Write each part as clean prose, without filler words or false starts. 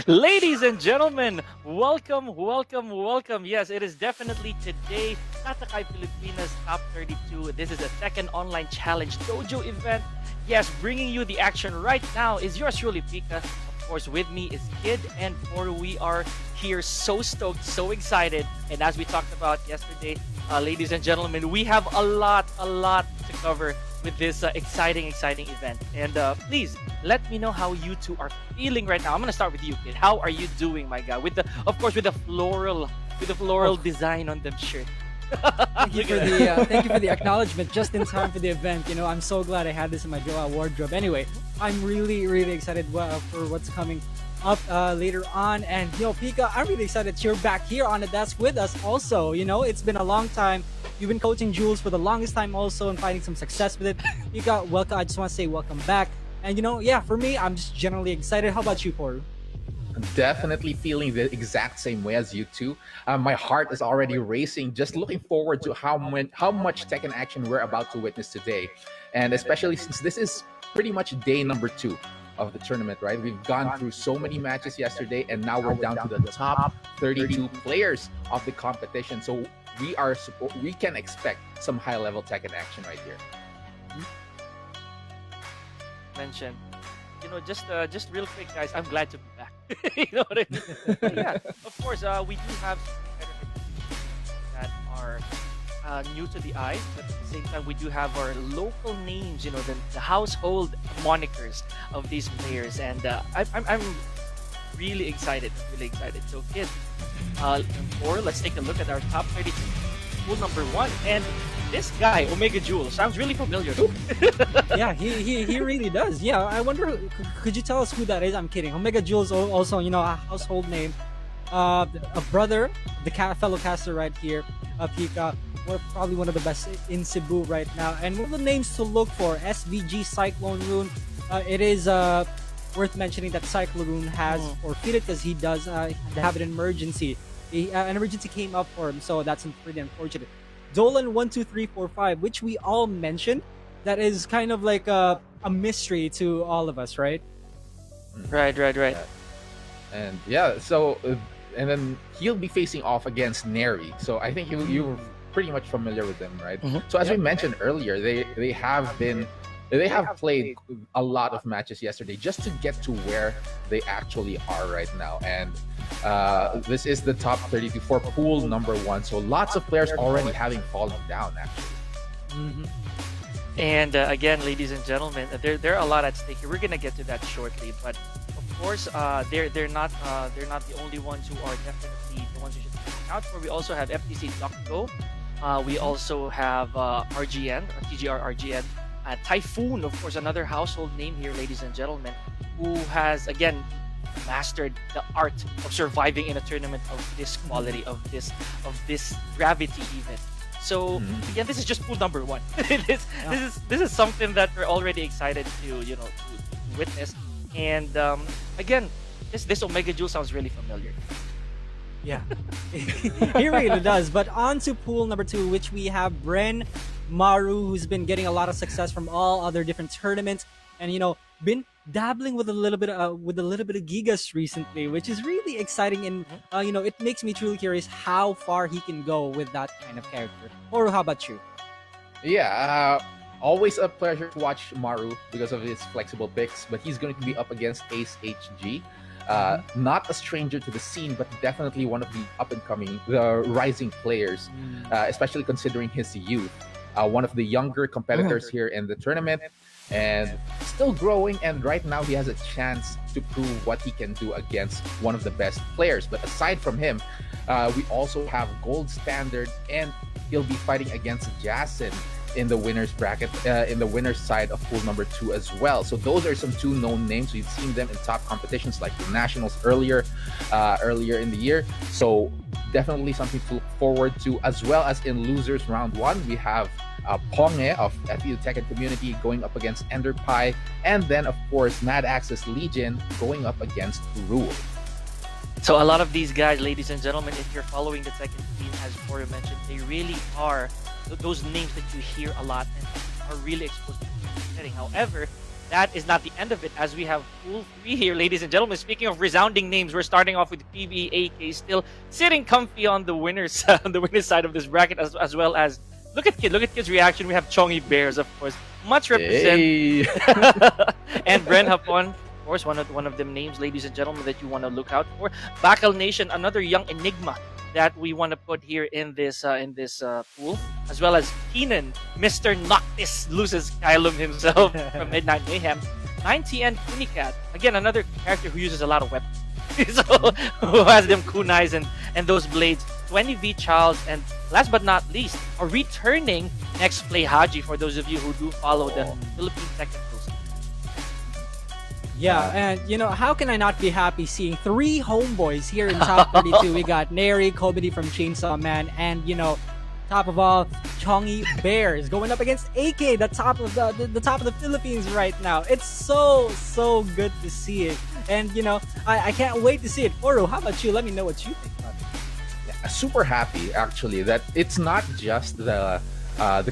Ladies and gentlemen, welcome, welcome, welcome. Yes, it is definitely today, Tatakai Pilipinas Top 32. This is a second online challenge dojo event. Yes, bringing you the action right now is yours truly, Pika. Of course, with me is Kid and Poru. We are here so stoked, so excited. And as we talked about yesterday, ladies and gentlemen, we have a lot to cover with this exciting event. And please let me know how you two are feeling right now. I'm gonna start with you, Kid. How are you doing, my guy? Of course, with the floral Oh, design on them shirt. thank you Look for at the that. thank you for the acknowledgement just in time for the event. I'm so glad I had this in my wardrobe. Anyway, I'm really excited for what's coming up later on. And Pika, I'm really excited that you're back here on the desk with us. Also, it's been a long time. You've been coaching Jules for the longest time, also, and finding some success with it. Pika, welcome. I just want to say welcome back. And yeah, for me, I'm just generally excited. How about you, Poru? Definitely feeling the exact same way as you two. My heart is already racing, just looking forward to how much Tekken action we're about to witness today, and especially since this is pretty much day number two of the tournament. Right, we've gone through so many matches yesterday, and now we're down to the top 32 players of the competition. So we can expect some high level Tekken action right here. Mention. Just real quick, guys. I'm glad to be back. You know what I mean? Yeah, of course. We do have some competitors that are new to the eye, but at the same time, we do have our local names. The household monikers of these players, and I'm really excited. Really excited. So, kids, or let's take a look at our top 32. Pool number one, and this guy, Omega Jewel, sounds really familiar. Yeah, he really does. Yeah, I wonder, could you tell us who that is? I'm kidding. Omega Jules also, a household name. A brother, the fellow caster right here, Pika. We're probably one of the best in Cebu right now. And one of the names to look for, SVG Cyclone Rune. It is worth mentioning that Cyclone Rune has forfeited because he does have an emergency. An emergency came up for him, so that's pretty unfortunate. Dolan 12345, which we all mentioned, that is kind of like a mystery to all of us, right? Right. Yeah. And yeah, so and then he'll be facing off against Neri. So I think you were pretty much familiar with them, right? So as we mentioned earlier, they have played a lot of matches yesterday just to get to where they actually are right now. And this is the top 32 for pool number one. So lots of players already having fallen down, actually. Mm-hmm. And again, ladies and gentlemen, there are a lot at stake here. We're gonna get to that shortly, but of course, they're not the only ones who are definitely the ones you should look out for. We also have FTC DuckGo. We also have RGN, or TGR RGN. Typhoon, of course, another household name here, ladies and gentlemen, who has again mastered the art of surviving in a tournament of this quality, of this gravity even. So again, this is just pool number one. This is something that we're already excited to witness. And again, this Omega Jewel sounds really familiar. Yeah, he really does. But on to pool number two, which we have Bren Maru, who's been getting a lot of success from all other different tournaments, and been dabbling with a little bit of Gigas recently, which is really exciting. And it makes me truly curious how far he can go with that kind of character. Or how about you? Yeah, always a pleasure to watch Maru because of his flexible picks, but he's going to be up against Ace HG. Not a stranger to the scene, but definitely one of the the rising players, especially considering his youth. One of the younger competitors here in the tournament, and still growing. And right now, he has a chance to prove what he can do against one of the best players. But aside from him, we also have Gold Standard, and he'll be fighting against Jason in the winners bracket, in the winners side of pool number two as well. So those are some two known names. We've seen them in top competitions like the Nationals earlier in the year. So definitely something to look forward to, as well as in losers round one, we have Ponge of FEU Tekken Community going up against Enderpie, and then of course Mad Axis Legion going up against Rule. So a lot of these guys, ladies and gentlemen, if you're following the Tekken scene, as Corey mentioned, they really are those names that you hear a lot and are really exposed to the setting. However, that is not the end of it, as we have Pool 3 here, ladies and gentlemen. Speaking of resounding names, we're starting off with PBAK still sitting comfy on the winner's on the winner's side of this bracket, as well as look at Kid's reaction. We have Chongi Bears, of course, much represent, Hey. and Bren Hapon, of course, one of them names, ladies and gentlemen, that you want to look out for. Bakal Nation, another young enigma that we want to put here in this pool, as well as Keenan, Mr. Noctis loses Kylum himself from Midnight Mayhem. 9TN Kunikat, again another character who uses a lot of weapons, so who has them kunais and those blades. 20V Charles, and last but not least, a returning Next Play Haji for those of you who do follow the Philippine second post. Yeah, and you know, how can I not be happy seeing three homeboys here in top 32? We got Neri, Kobeni from Chainsaw Man, and you know, top of all, Chongi Bears going up against AK, the top of the top of the Philippines right now. It's so good to see it, and you know, I can't wait to see it. Oro, how about you? Let me know what you think about it. Super happy actually that it's not just the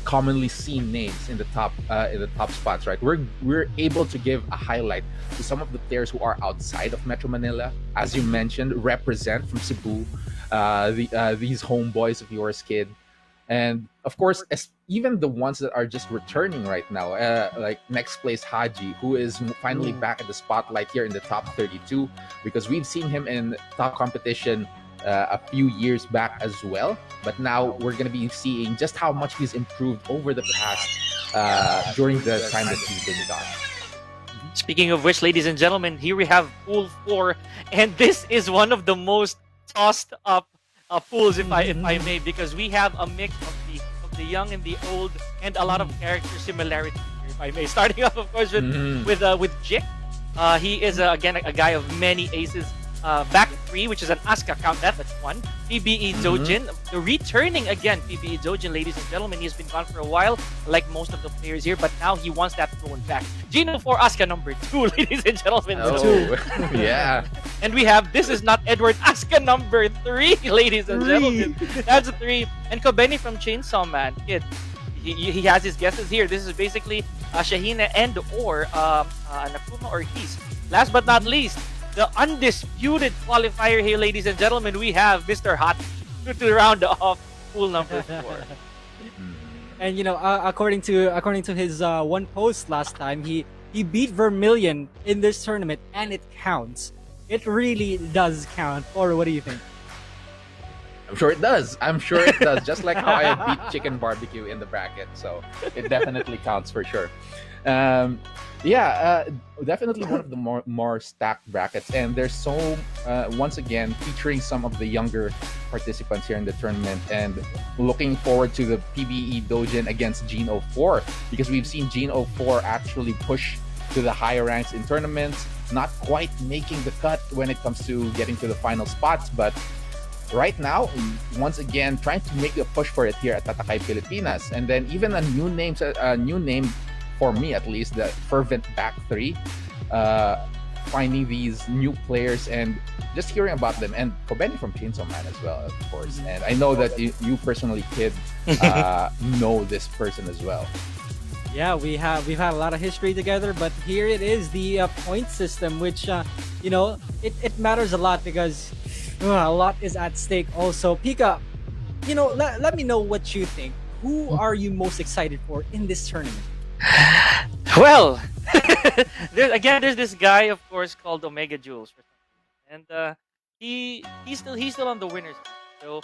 commonly seen names in the top spots, right? We're able to give a highlight to some of the players who are outside of Metro Manila, as you mentioned, represent from Cebu, these homeboys of yours, Kid, and of course, even the ones that are just returning right now, like Next Place Haji, who is finally back at the spotlight here in the top 32, because we've seen him in top competition a few years back as well, but now we're going to be seeing just how much he's improved over the past during the time that he's been gone. Speaking of which, ladies and gentlemen, here we have Pool 4, and this is one of the most tossed up pools, if I may, because we have a mix of the young and the old, and a lot of character similarities here, if I may. Starting off, of course, with Jik. He is again a guy of many aces. Back 3, which is an Asuka count, that's one. PBE Dojin, the returning again PBE Dojin, ladies and gentlemen. He's been gone for a while, like most of the players here, but now he wants that throne back. Gino 4 Asuka number 2, ladies and gentlemen. Oh, yeah. And we have This Is Not Edward Asuka number 3, ladies and gentlemen. That's a 3. And Kobeni from Chainsaw Man, Kid. He has his guesses here. This is basically Shahina and or Nakuma or Keys. Last but not least, the undisputed qualifier here, ladies and gentlemen, we have Mr. Hot to round off pool number 4. And you know, according to his one post last time, he beat Vermilion in this tournament, and it counts. It really does count. Or what do you think? I'm sure it does. Just like how I beat Chicken Barbecue in the bracket, so it definitely counts for sure. Definitely one of the more stacked brackets, and there's so once again featuring some of the younger participants here in the tournament, and looking forward to the PBE Dojin against Gene 04, because we've seen Gene 04 actually push to the higher ranks in tournaments, not quite making the cut when it comes to getting to the final spots, but right now, once again, trying to make a push for it here at Tatakay Pilipinas. And then even a new name for me, at least, the Fervent Back 3, finding these new players and just hearing about them. And Kobeni from Chainsaw Man as well, of course. And I know that you personally, Kid, know this person as well. Yeah, we've had a lot of history together, but here it is, the point system, which you know, it matters a lot because a lot is at stake. Also, Pika, you know, let me know what you think. Who are you most excited for in this tournament? Well, there's this guy, of course, called Omega Jules, and he's still on the winners. So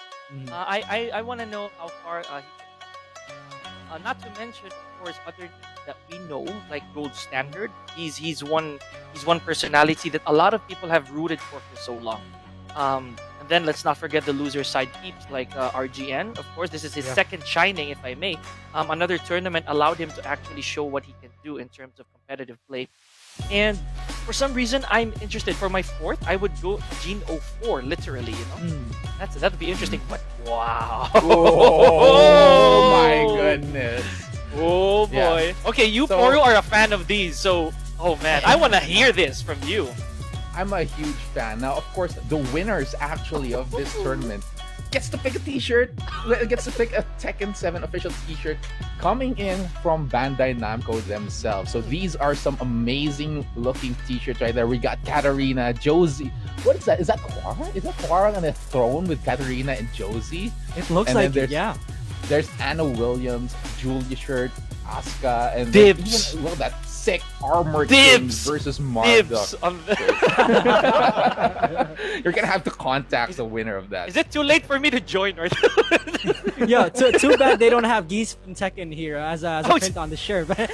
I want to know how far not to mention, of course, other names that we know, like Gold Standard. He's one personality that a lot of people have rooted for so long. And then let's not forget the loser side peeps like RGN. Of course, this is his second shining, if I may. Another tournament allowed him to actually show what he can do in terms of competitive play. And for some reason, I'm interested. For my fourth, I would go Gene 04, literally, you know? That would be interesting, but wow. Oh my goodness. Oh boy. Yeah. Okay, you Poro are a fan of these, so oh man, I want to hear this from you. I'm a huge fan. Now, of course, the winners actually of this tournament gets to pick a T-shirt. Gets to pick a Tekken 7 official T-shirt coming in from Bandai Namco themselves. So these are some amazing looking T-shirts right there. We got Katarina, Josie. What is that? Is that Hwarang? Is that Hwarang on a throne with Katarina and Josie? It looks And then like it, yeah. There's Anna Williams, Julia shirt, Asuka, and Dibs. even, well, that sick Armor Dibs. King versus Marduk. Dibs on You're gonna have to contact the winner of that. Is it too late for me to join right Yeah, too bad they don't have Geese from Tekken here as a Oh, print on the shirt. But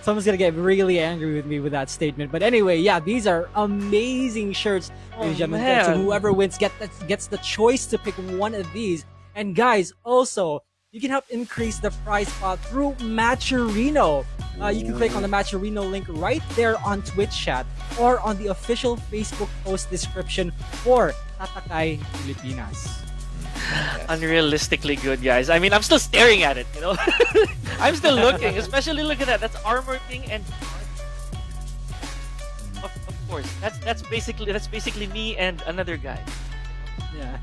someone's gonna get really angry with me with that statement. But anyway, yeah, these are amazing shirts, ladies and gentlemen. So man. whoever wins gets the choice to pick one of these. And guys, also, you can help increase the prize pot through Matcherino. You can click on the Matcherino link right there on Twitch chat or on the official Facebook post description for Tatakay Pilipinas. Unrealistically good, guys. I mean, I'm still staring at it, you know. I'm still looking, especially look at that. That's Armor King and of course. That's basically me and another guy. Yeah,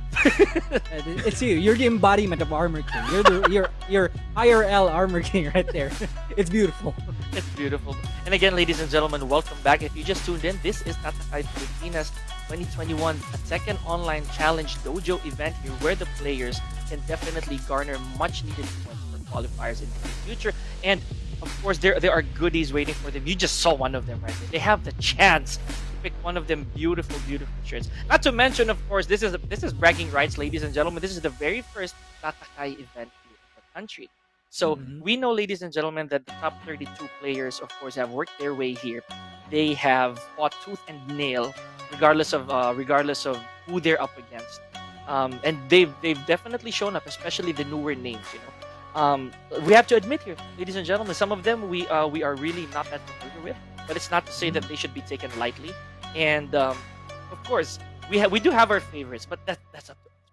it's you. You're the embodiment of Armor King. You're IRL Armor King right there. It's beautiful. It's beautiful. And again, ladies and gentlemen, welcome back. If you just tuned in, this is Tatakay Pilipinas 2021, a second online challenge dojo event here where the players can definitely garner much needed points for qualifiers in the future. And of course, there are goodies waiting for them. You just saw one of them right there. They have the chance to pick one of them beautiful shirts. Not to mention, of course, this is bragging rights, ladies and gentlemen. This is the very first Tatakay event here in the country. So we know, ladies and gentlemen, that the top 32 players, of course, have worked their way here. They have fought tooth and nail, regardless of who they're up against. And they've definitely shown up, especially the newer names. You know, we have to admit here, ladies and gentlemen, some of them we are really not that familiar with. But it's not to say that they should be taken lightly. And of course, we do have our favorites, but that's up to us.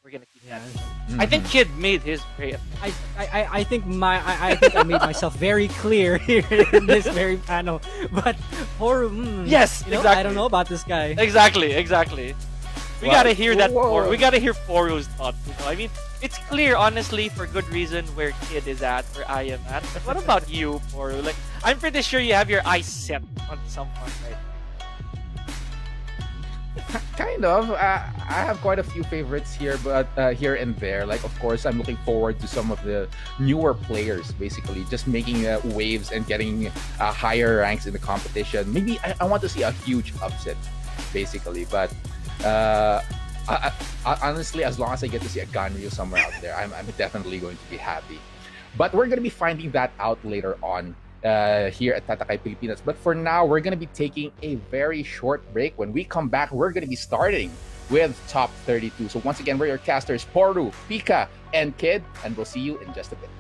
We're gonna keep that. I think Kid made his very. I think I made myself very clear here in this very panel. But Horu, Yes, you know, exactly. I don't know about this guy. Exactly. We Well, gotta hear that. whoa. We gotta hear Poru's thoughts. You know, I mean, it's clear, honestly, for good reason, where Kid is at, where I am at. But what about you, Poru? Like, I'm pretty sure you have your eyes set on someone, right? Kind of. I have quite a few favorites here, but here and there. Like, of course, I'm looking forward to some of the newer players, basically, just making waves and getting higher ranks in the competition. Maybe I want to see a huge upset, basically. But I, honestly, as long as I get to see a Ganryu somewhere out there, I'm definitely going to be happy. But we're going to be finding that out later on. Here at Tatakay Pilipinas. But for now, we're going to be taking a very short break. When we come back, we're going to be starting with Top 32. So once again, we're your casters, Poru, Pika, and Kid, and we'll see you in just a bit.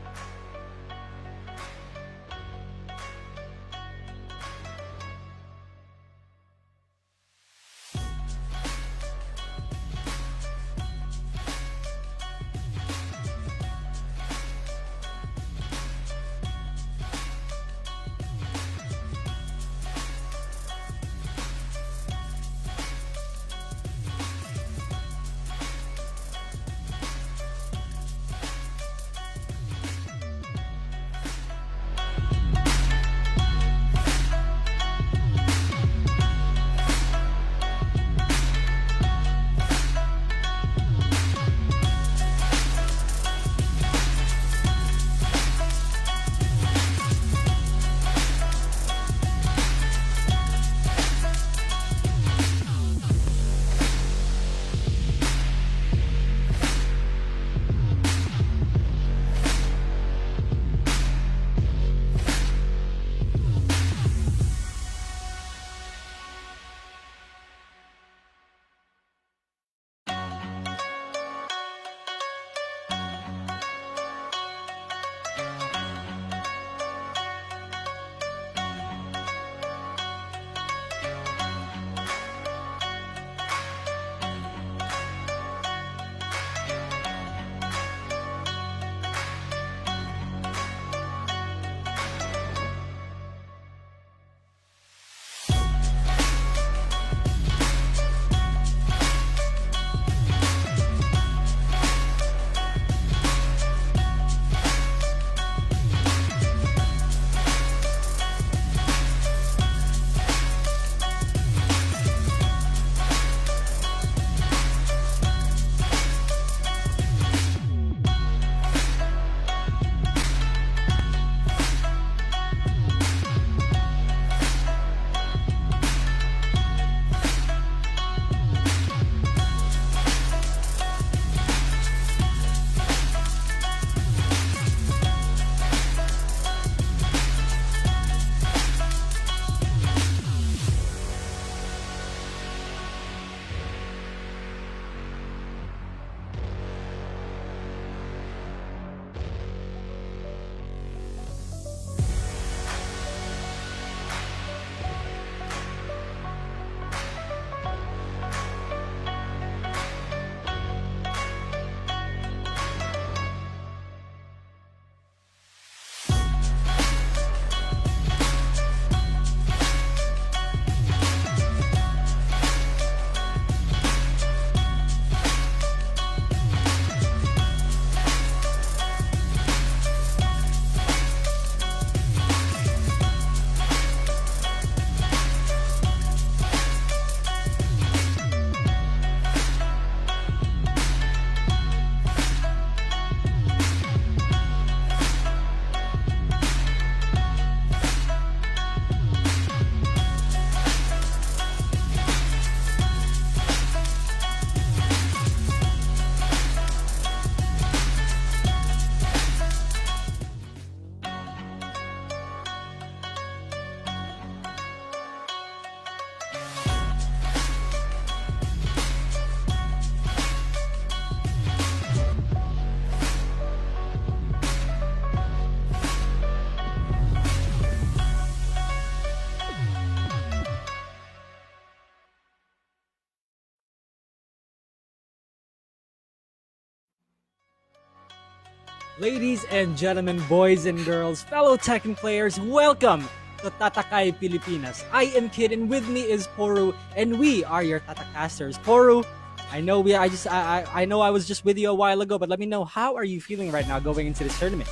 Ladies and gentlemen, boys and girls, fellow Tekken players, welcome to Tatakay Pilipinas. I am Kid, and with me is Poru, and we are your Tatakasters. Poru, I know I was just with you a while ago, but let me know, how are you feeling right now going into this tournament?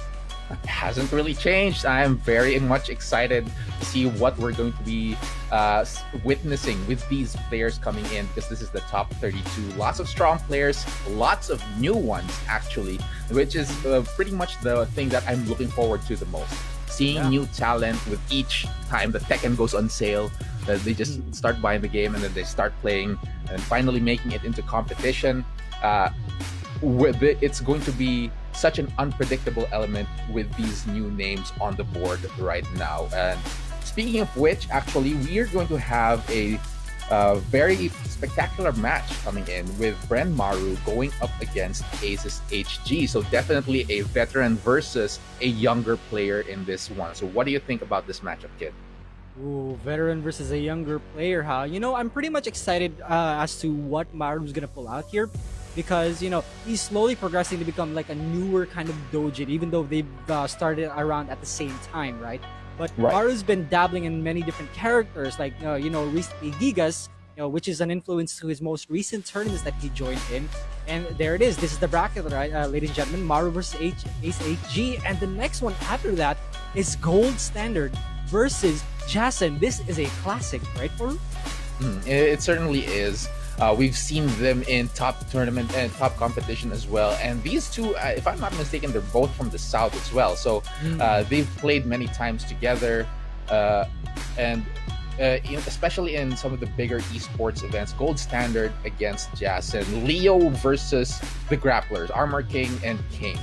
Hasn't really changed. I am very much excited to see what we're going to be witnessing with these players coming in, because this is the top 32. Lots of strong players, lots of new ones actually, which is pretty much the thing that I'm looking forward to the most. Seeing new talent with each time the Tekken goes on sale. They just start buying the game and then they start playing and finally making it into competition. It's going to be such an unpredictable element with these new names on the board right now. And speaking of which, actually, we are going to have a very spectacular match coming in with Bren Maru going up against Aces HG. So definitely a veteran versus a younger player in this one. So what do you think about this matchup, Kid? Ooh, veteran versus a younger player, huh? I'm pretty much excited as to what Maru's gonna pull out here, because he's slowly progressing to become like a newer kind of Dojin, even though they've started around at the same time, right? But Right. Maru's been dabbling in many different characters, like recently Gigas, which is an influence to his most recent tournaments that he joined in. And there it is. This is the bracket, right, ladies and gentlemen? Maru versus Ace HG, and the next one after that is Gold Standard versus Jason. This is a classic, right, Poru? It certainly is. We've seen them in top tournament and top competition as well. And these two, if I'm not mistaken, they're both from the South as well. So they've played many times together. And especially in some of the bigger esports events, Gold Standard against Jason, Leo versus the Grapplers, Armor King and King.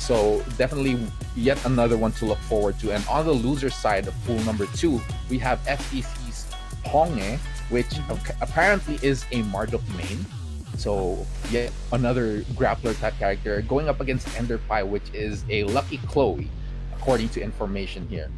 So definitely yet another one to look forward to. And on the loser side of pool number 2, we have FEC's Honge, which apparently is a Marduk main. So yet another grappler type character going up against Enderpie, which is a Lucky Chloe, according to information here.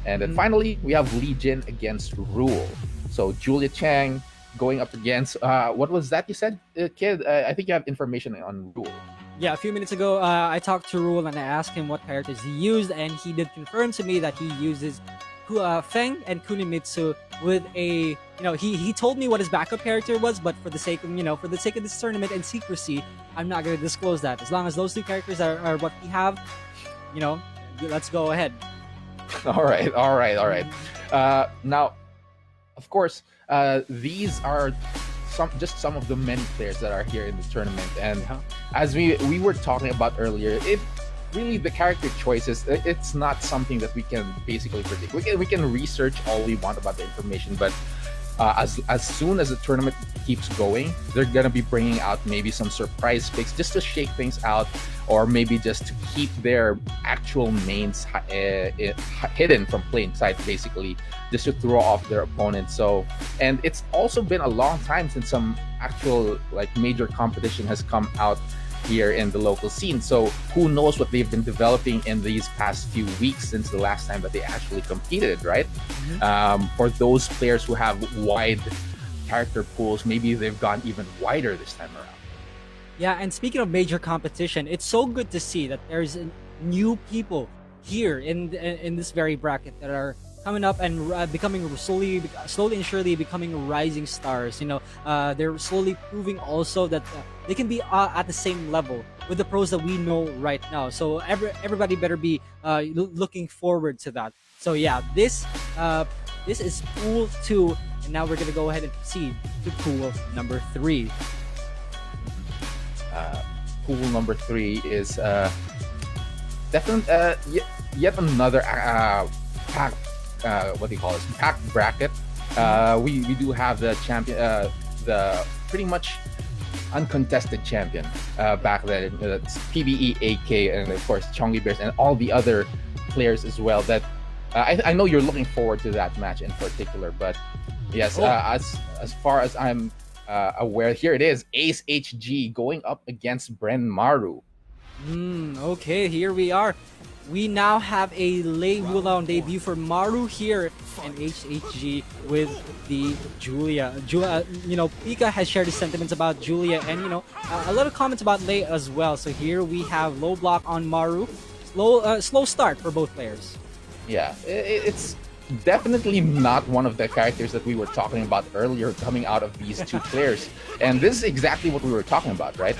And then finally, we have Legion against Rule. So Julia Chang going up against, what was that you said, Kid? I think you have information on Rule. Yeah, a few minutes ago, I talked to Rule and I asked him what characters he used, and he did confirm to me that he uses Feng and Kunimitsu with a, he told me what his backup character was, but for the sake of, for the sake of this tournament and secrecy, I'm not going to disclose that. As long as those two characters are what we have, let's go ahead. All right. Now, of course, these are some of the many players that are here in the tournament, and as we were talking about earlier, it really, the character choices, it's not something that we can basically predict. We can research all we want about the information, but as soon as the tournament keeps going, they're gonna be bringing out maybe some surprise picks just to shake things out, or maybe just to keep their actual mains hidden from plain sight, basically, just to throw off their opponents. So, and it's also been a long time since some actual major competition has come out here in the local scene. So who knows what they've been developing in these past few weeks since the last time that they actually competed, right? For those players who have wide character pools, maybe they've gone even wider this time around. Yeah, and speaking of major competition, it's so good to see that there's new people here in this very bracket that are coming up and becoming slowly and surely becoming rising stars. They're slowly proving also that they can be at the same level with the pros that we know right now. So everybody better be looking forward to that. So yeah, this is pool 2, and now we're gonna go ahead and proceed to pool number 3. Pool number 3 is definitely yet another packed, what do you call this? Packed bracket. We do have the champion, the pretty much uncontested champion back then. It's PBE, AK, and of course Chongi Bears, and all the other players as well. That I know you're looking forward to that match in particular. But yes, as far as I'm aware, here it is: Ace HG going up against Bren Maru. Okay, here we are. we now have a Lei Wulong debut for Maru here in HHG with the Julia. Pika has shared his sentiments about Julia, and a lot of comments about Lei as well. So here we have low block on Maru, slow start for both players. Yeah, it's definitely not one of the characters that we were talking about earlier coming out of these two players. And this is exactly what we were talking about, right?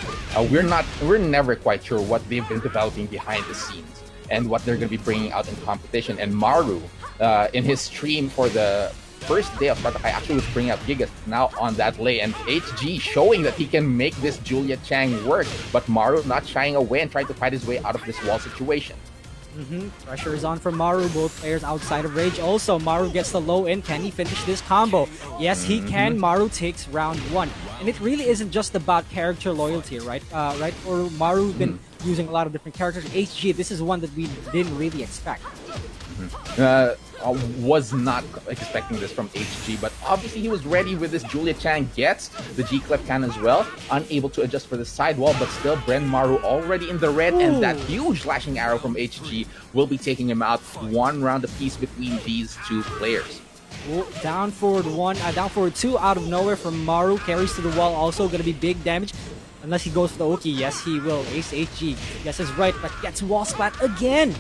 We're never quite sure what they've been developing behind the scenes and what they're going to be bringing out in competition. And Maru, in his stream for the first day of Spartakai, actually was bringing out Gigas now on that lay, and HG showing that he can make this Julia Chang work, but Maru not shying away and trying to fight his way out of this wall situation. Pressure is on for Maru, both players outside of Rage. Also, Maru gets the low in. Can he finish this combo? Yes, he can. Maru takes round 1. And it really isn't just about character loyalty, right? For Maru, we've been using a lot of different characters. HG, this is one that we didn't really expect. Was not expecting this from HG, but obviously he was ready with this. Julia Chang gets the G-Clef cannon as well, unable to adjust for the sidewall, but still Bren Maru already in the red, and that huge lashing arrow from HG will be taking him out. 1 round apiece between these two players. Down forward 2 out of nowhere from Maru, carries to the wall, also going to be big damage. Unless he goes for the Oki, yes he will. Ace HG guesses right, but gets wall splat again.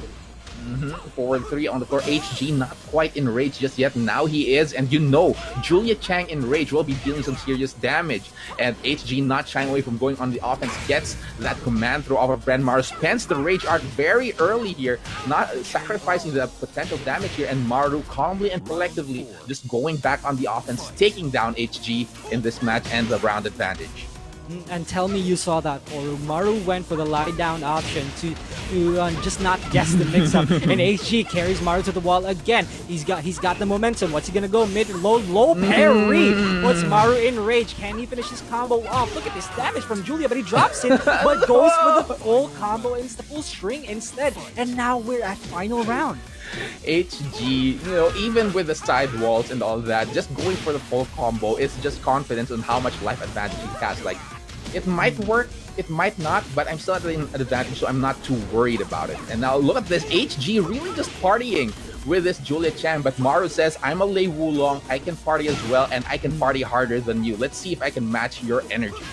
Forward 3 on the floor. HG not quite in rage just yet. Now he is, and Julia Chang in rage will be dealing some serious damage. And HG not shying away from going on the offense, gets that command throw off of Bren Maru, spends the rage art very early here, not sacrificing the potential damage here, and Maru calmly and collectively just going back on the offense, taking down HG in this match and the round advantage. And tell me you saw that, Toru. Maru went for the lie down option to just not guess the mix-up, and HG carries Maru to the wall again. He's got the momentum. What's he gonna go? Mid, low parry. What's Maru in rage? Can he finish his combo off? Look at this damage from Julia, but he drops it, but goes for the full combo, the full string instead. And now we're at final round. HG, even with the side walls and all that, just going for the full combo, it's just confidence on how much life advantage he has. Like, it might work, it might not, but I'm still at an advantage, so I'm not too worried about it. And now look at this, HG really just partying with this Julia Chang, but Maru says, I'm a Lei Wulong, I can party as well, and I can party harder than you. Let's see if I can match your energy.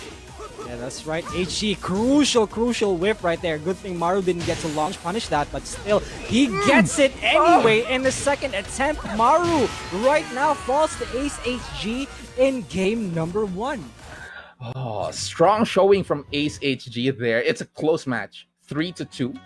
Yeah, that's right. HG, crucial whip right there. Good thing Maru didn't get to launch punish that, but still, he gets it anyway in the second attempt. Maru right now falls to Ace HG in game number 1. Oh, strong showing from Ace HG there. It's a close match, 3-2.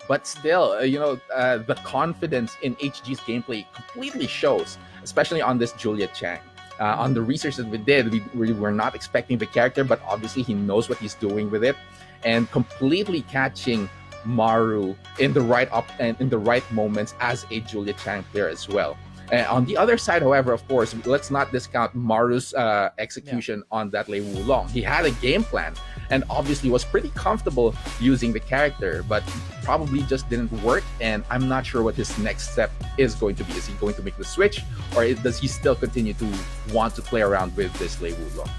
But still, the confidence in HG's gameplay completely shows, especially on this Julia Chang. On the research that we did, we were not expecting the character, but obviously he knows what he's doing with it, and completely catching Maru in the right moments as a Julia Chang player as well. On the other side, however, of course, let's not discount Maru's execution on that Lei Wulong. He had a game plan and obviously was pretty comfortable using the character, but probably just didn't work, and I'm not sure what his next step is going to be. Is he going to make the switch, or does he still continue to want to play around with this Lei Wulong?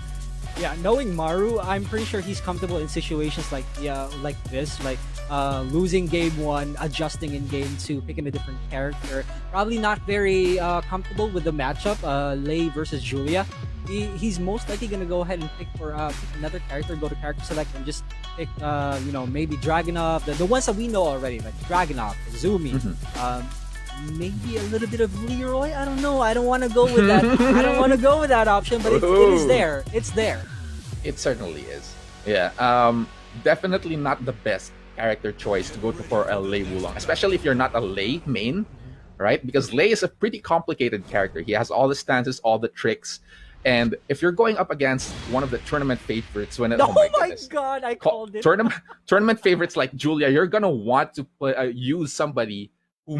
Yeah, knowing Maru, I'm pretty sure he's comfortable in situations like this, losing game 1, adjusting in game 2, picking a different character. Probably not very comfortable with the matchup, Lei versus Julia. He's most likely gonna go ahead and pick another character, go to character select, and just pick maybe Dragunov, the ones that we know already, like Dragunov, Izumi. Maybe a little bit of Leroy. I don't know. I don't want to go with that. I don't want to go with that option, but it is there. It's there. It certainly is. Yeah. Definitely not the best character choice to go for a Lei Wulong, especially if you're not a Lei main, right? Because Lei is a pretty complicated character. He has all the stances, all the tricks. And if you're going up against one of the tournament favorites, oh my god, I called it. Tournament favorites like Julia, you're gonna want to use somebody who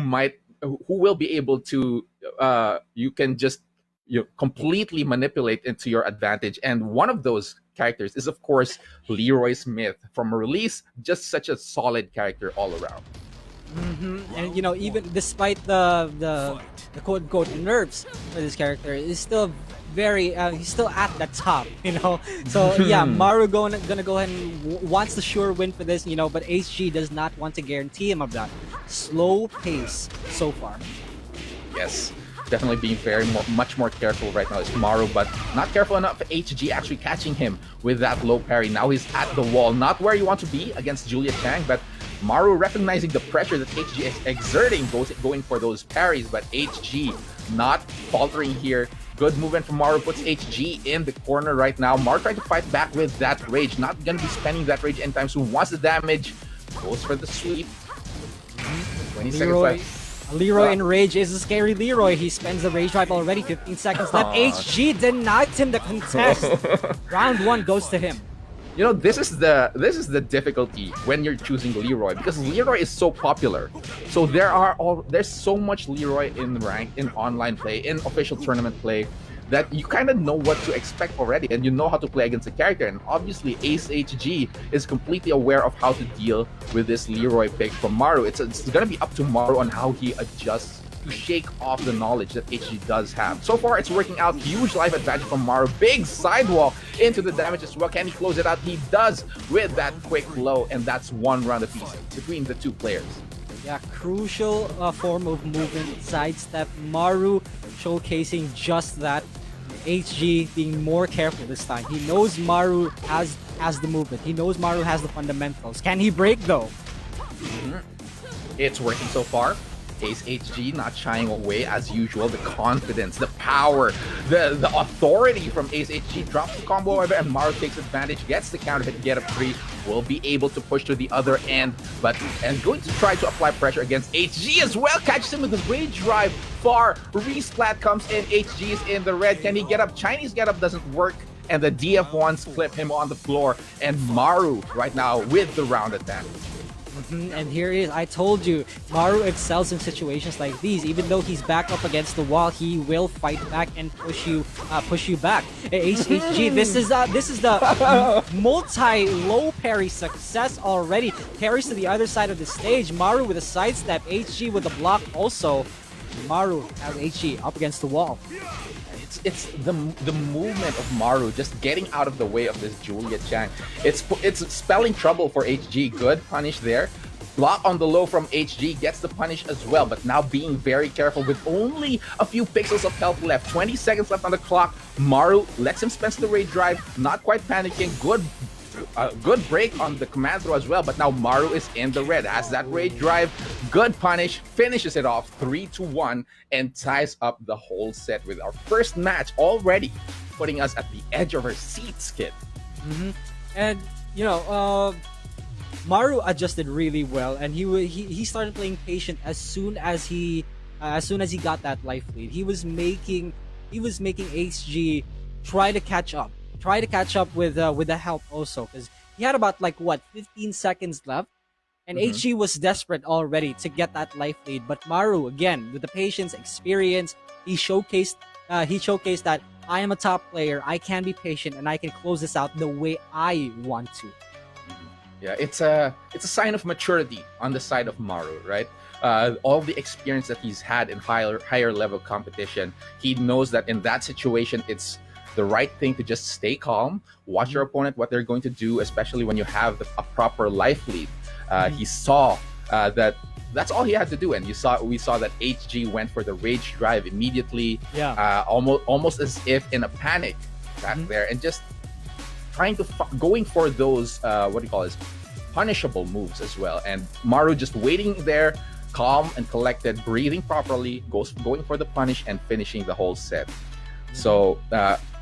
will be able to you can just completely manipulate into your advantage. And one of those characters is, of course, Leroy Smith from a release. Just such a solid character all around. And even despite the quote unquote nerfs for this character, is still very he's still at the top, so yeah, Maru gonna go ahead and wants the sure win for this, but HG does not want to guarantee him of that. slow pace so far. Yes, definitely being much more careful right now is Maru, but not careful enough. HG actually catching him with that low parry. Now he's at the wall, not where you want to be against Julia Chang, but Maru recognizing the pressure that HG is exerting, going for those parries, but HG not faltering here. Good movement from Maru, puts HG in the corner right now. Maru trying to fight back with that rage, not gonna be spending that rage anytime soon. Wants the damage, goes for the sweep. 20 seconds left. Leroy in rage is a scary Leroy. He spends the rage drive already. 15 seconds left. HG denied him the contest. Round 1 goes to him. You know, this is the difficulty when you're choosing Leroy, because Leroy is so popular. So there's so much Leroy in rank, in online play, in official tournament play, that you kind of know what to expect already, and you know how to play against the character. And obviously, Ace HG is completely aware of how to deal with this Leroy pick from Maru. It's gonna be up to Maru on how he adjusts to shake off the knowledge that HG does have. So far, it's working out. Huge life advantage from Maru. Big sidewall into the damage as well. Can he close it out? He does with that quick blow, and that's one round apiece between the two players. Yeah, crucial form of movement, sidestep. Maru showcasing just that. HG being more careful this time. He knows Maru has the movement. He knows Maru has the fundamentals. Can he break though? It's working so far. Ace HG not shying away as usual. The confidence, the power, the authority from Ace HG drops the combo over, and Maru takes advantage, gets the counter hit, get up 3, will be able to push to the other end, and going to try to apply pressure against HG as well. Catches him with the rage drive. Far resplat comes in. HG is in the red. Can he get up? Chinese get up doesn't work, and the DF1s flip him on the floor, and Maru right now with the round attack. And here it is. I told you, Maru excels in situations like these. Even though he's back up against the wall, he will fight back and push you back. HG, this is the multi-low parry success already. Parries to the other side of the stage. Maru with a sidestep, HG with a block also. Maru has HG up against the wall. It's the movement of Maru just getting out of the way of this Julia Chang. It's spelling trouble for HG. Good punish there. Block on the low from HG, gets the punish as well, but now being very careful with only a few pixels of health left. 20 seconds left on the clock. Maru lets him spend the rage drive, not quite panicking. Good break on the command throw as well, but now Maru is in the red, has that rage drive, good punish, finishes it off 3-1, and ties up the whole set with our first match already, putting us at the edge of our seats, kid. And you know, Maru adjusted really well, and he started playing patient as soon as he got that life lead. He was making HG try to catch up. With the help also, because he had about 15 seconds left, and HG was desperate already to get that life lead. But Maru, again, with the patience, experience, he showcased that I am a top player. I can be patient, and I can close this out the way I want to. Yeah, it's a sign of maturity on the side of Maru, right? All the experience that he's had in higher level competition, he knows that in that situation, it's the right thing to just stay calm, watch your opponent, what they're going to do, especially when you have a proper life lead. He saw that that's all he had to do, and we saw that HG went for the rage drive immediately, almost as if in a panic back there, and just trying to going for those punishable moves as well. And Maru just waiting there, calm and collected, breathing properly, going for the punish and finishing the whole set. So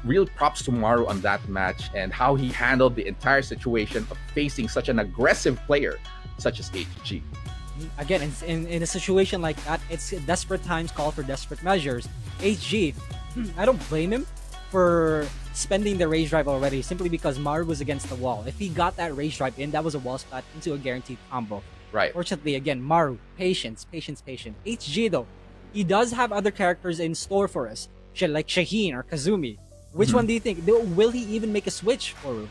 real props to Maru on that match and how he handled the entire situation of facing such an aggressive player such as HG. Again, in a situation like that, it's desperate times call for desperate measures. HG, I don't blame him for spending the rage drive already, simply because Maru was against the wall. If he got that rage drive in, that was a wall splat into a guaranteed combo. Right. Fortunately, again, Maru, patience. HG though, he does have other characters in store for us, like Shaheen or Kazumi. Which one do you think? Will he even make a switch for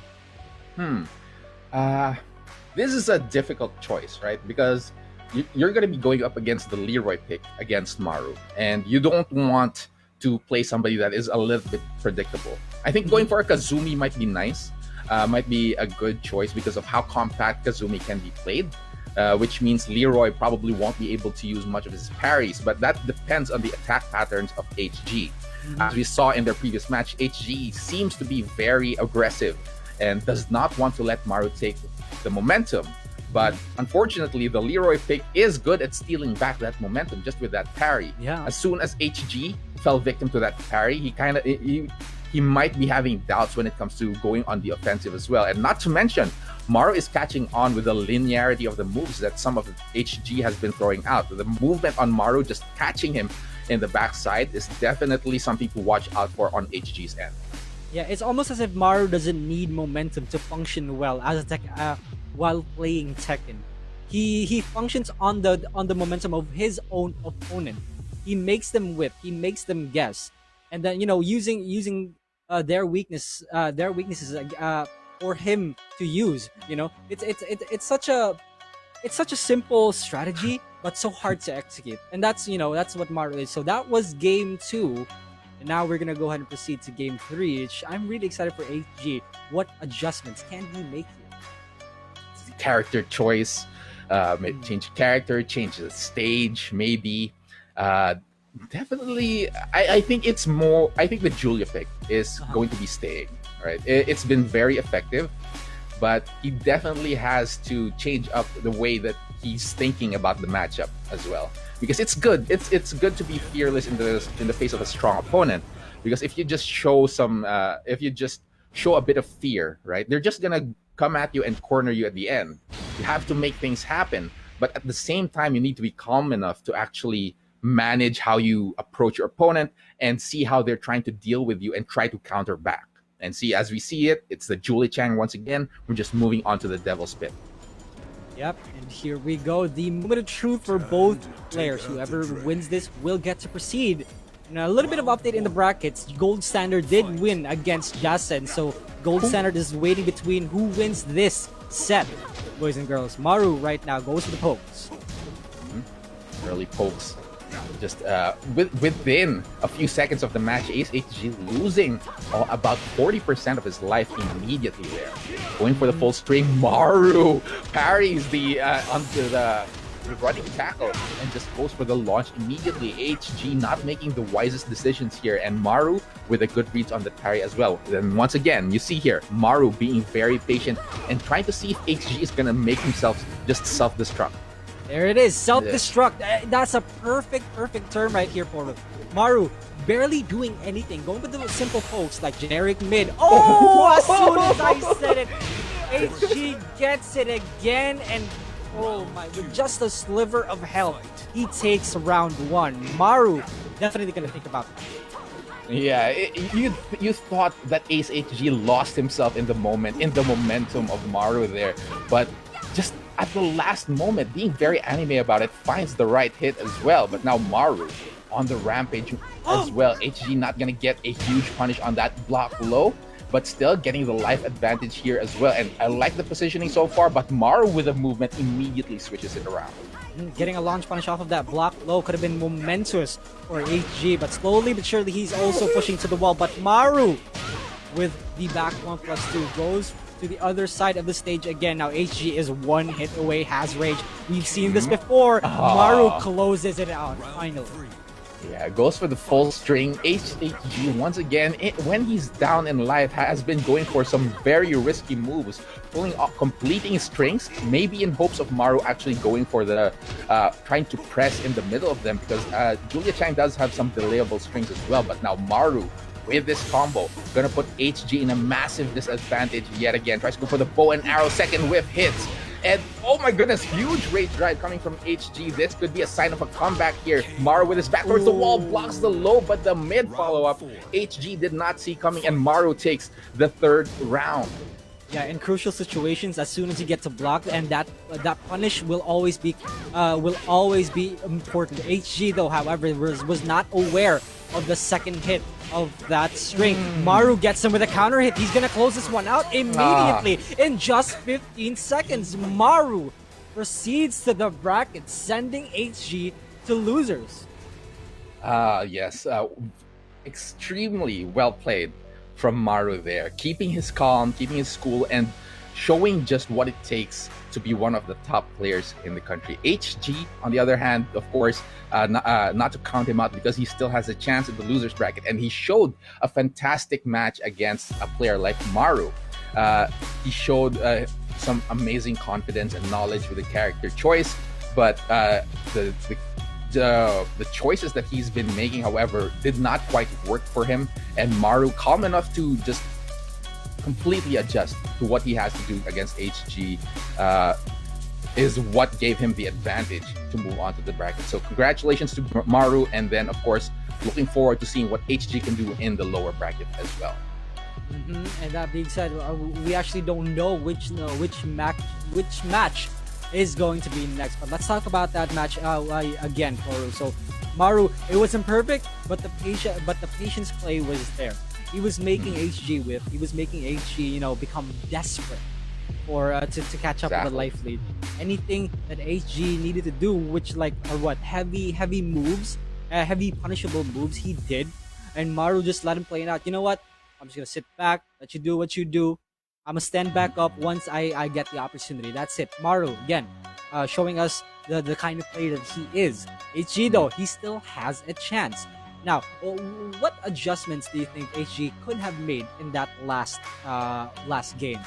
you? This is a difficult choice, right? Because you're going to be going up against the Leroy pick against Maru, and you don't want to play somebody that is a little bit predictable. I think going for a Kazumi might be nice, might be a good choice because of how compact Kazumi can be played. which means Leroy probably won't be able to use much of his parries. But that depends on the attack patterns of HG. As we saw in their previous match, HG seems to be very aggressive and does not want to let Maru take the momentum. But unfortunately, the Leroy pick is good at stealing back that momentum just with that parry. Yeah. As soon as HG fell victim to that parry, he might be having doubts when it comes to going on the offensive as well. And not to mention, Maru is catching on with the linearity of the moves that some of HG has been throwing out. The movement on Maru, just catching him in the backside, is definitely something to watch out for on HG's end. Yeah, it's almost as if Maru doesn't need momentum to function well as while playing Tekken. He functions on the momentum of his own opponent. He makes them whip, he makes them guess, and then using their weaknesses for him to use. It's such a simple strategy, but so hard to execute, and that's what Maru is. So that was game 2. And now we're gonna go ahead and proceed to game 3, which I'm really excited for HG. What adjustments can he make here? Character choice, change character, change the stage, maybe. Definitely, I think the Julia pick is going to be staying. Right, it's been very effective, but he definitely has to change up the way that he's thinking about the matchup as well. Because it's good. It's good to be fearless in the face of a strong opponent. Because if you just show a bit of fear, right, they're just gonna come at you and corner you at the end. You have to make things happen, but at the same time, you need to be calm enough to actually manage how you approach your opponent and see how they're trying to deal with you and try to counter back. And see, as we see it, it's the Julie Chang once again. We're just moving on to the Devil's Pit. Yep, and here we go. The moment of truth for both players. Whoever wins this will get to proceed. And a little bit of update in the brackets. Gold Standard did win against Jasen, so Gold Standard is waiting between who wins this set. Boys and girls, Maru right now goes for the pokes. Early pokes. Just within a few seconds of the match, Ace HG losing about 40% of his life immediately there. Going for the full string, Maru parries onto the running tackle and just goes for the launch immediately. HG not making the wisest decisions here, and Maru with a good read on the parry as well. Then once again, you see here, Maru being very patient and trying to see if HG is gonna make himself just self-destruct. There it is, self-destruct. That's a perfect term right here for Maru. Barely doing anything, going with the simple pokes like generic mid. Oh, as soon as I said it, HG gets it again, and oh my, with just a sliver of health, he takes round 1. Maru definitely gonna think about that. Yeah, you thought that Ace HG lost himself in the momentum of Maru there, but just at the last moment, being very anime about it, finds the right hit as well. But now Maru on the rampage as well. HG not gonna get a huge punish on that block low, but still getting the life advantage here as well. And I like the positioning so far, but Maru with a movement immediately switches it around. Getting a launch punish off of that block low could have been momentous for HG, but slowly but surely he's also pushing to the wall. But Maru with the back 1+2 goes to the other side of the stage again. Now HG is one hit away, has rage. We've seen this before. Maru closes it out finally. Yeah, goes for the full string. HG once again, when he's down in life, has been going for some very risky moves, completing strings, maybe in hopes of Maru actually going for the trying to press in the middle of them, because Julia Chang does have some delayable strings as well. But now Maru with this combo gonna put HG in a massive disadvantage yet again. Tries to go for the bow and arrow, second whiff hits, and oh my goodness, huge rage drive coming from HG. This could be a sign of a comeback here. Maru with his back towards the wall blocks the low, but the mid follow-up HG did not see coming, and Maru takes the 3rd round. Yeah, in crucial situations, as soon as you get to block, and that punish will always be important. HG though, however, was not aware of the second hit of that string. Maru gets him with a counter hit. He's gonna close this one out immediately in just 15 seconds. Maru proceeds to the bracket, sending HG to losers. Yes, extremely well played from Maru there, keeping his calm, keeping his cool, and showing just what it takes to be one of the top players in the country. HG, on the other hand, of course, not to count him out because he still has a chance in the losers bracket, and he showed a fantastic match against a player like Maru. He showed some amazing confidence and knowledge with the character choice, but the choices that he's been making, however, did not quite work for him. And Maru, calm enough to just completely adjust to what he has to do against HG, is what gave him the advantage to move on to the bracket. So congratulations to Maru, and then of course looking forward to seeing what HG can do in the lower bracket as well. And that being said, we actually don't know which match is going to be next. But let's talk about that match again, Toru. So Maru, it wasn't perfect, but the patience play was there. He was making HG whip. He was making HG, become desperate for to catch up with the life lead. Anything that HG needed to do, which are heavy moves, heavy punishable moves, he did, and Maru just let him play it out. You know what? I'm just gonna sit back, let you do what you do. I'm gonna stand back up once I get the opportunity. That's it. Maru again, showing us the kind of player that he is. HG though, he still has a chance. Now, what adjustments do you think HG could have made in that last game?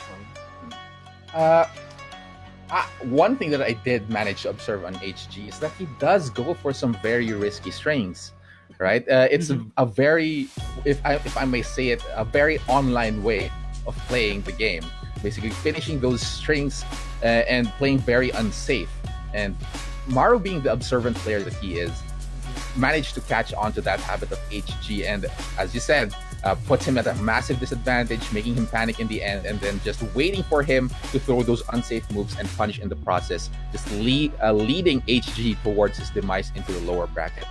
One thing that I did manage to observe on HG is that he does go for some very risky strings, right? It's a very, if I may say it, a very online way of playing the game. Basically, finishing those strings and playing very unsafe. And Maru, being the observant player that he is, managed to catch on to that habit of HG, and as you said, puts him at a massive disadvantage, making him panic in the end, and then just waiting for him to throw those unsafe moves and punish in the process, just leading HG towards his demise into the lower bracket.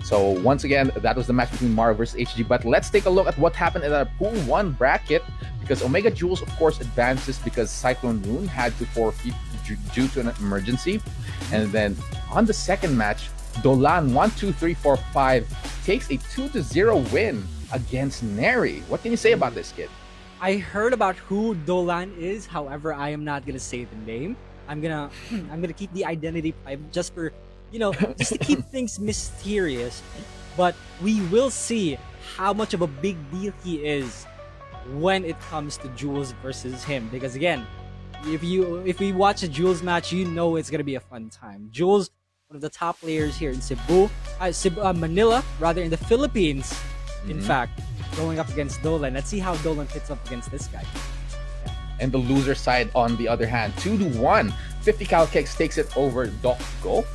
So once again, that was the match between Maru versus HG. But let's take a look at what happened in the Pool 1 bracket, because Omega Jules, of course, advances because Cyclone Rune had to forfeit due to an emergency. And then on the second match, Dolan 1-2-3-4-5 takes a 2-0 win against Neri. What can you say about this, kid? I heard about who Dolan is, however, I am not gonna say the name. I'm gonna keep the identity private just for just to keep things mysterious. But we will see how much of a big deal he is when it comes to Jules versus him. Because again, if we watch a Jules match, it's gonna be a fun time. Jules, one of the top players here in Manila, rather, in the Philippines, in fact, going up against Dolan. Let's see how Dolan fits up against this guy. And the loser side, on the other hand, 2-1. 50 Cal Kicks takes it over Doc Go.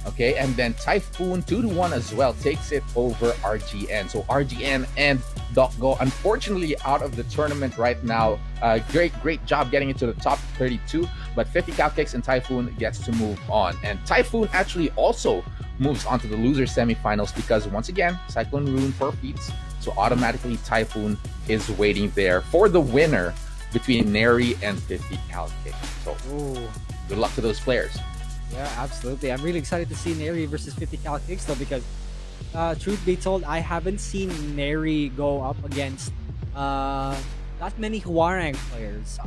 Okay, and then Typhoon 2-1 as well takes it over RGN. So RGN and Doc Go, unfortunately, out of the tournament right now. Great job getting into the top 32, but 50 Cal Kicks and Typhoon gets to move on. And Typhoon actually also moves on to the loser semifinals because once again, Cyclone Rune forfeits. So automatically Typhoon is waiting there for the winner between Neri and 50 Cal Kicks. So good luck to those players. Yeah, absolutely. I'm really excited to see Neri versus 50 Cal Kicks though, because truth be told, I haven't seen Neri go up against that many Hwoarang players.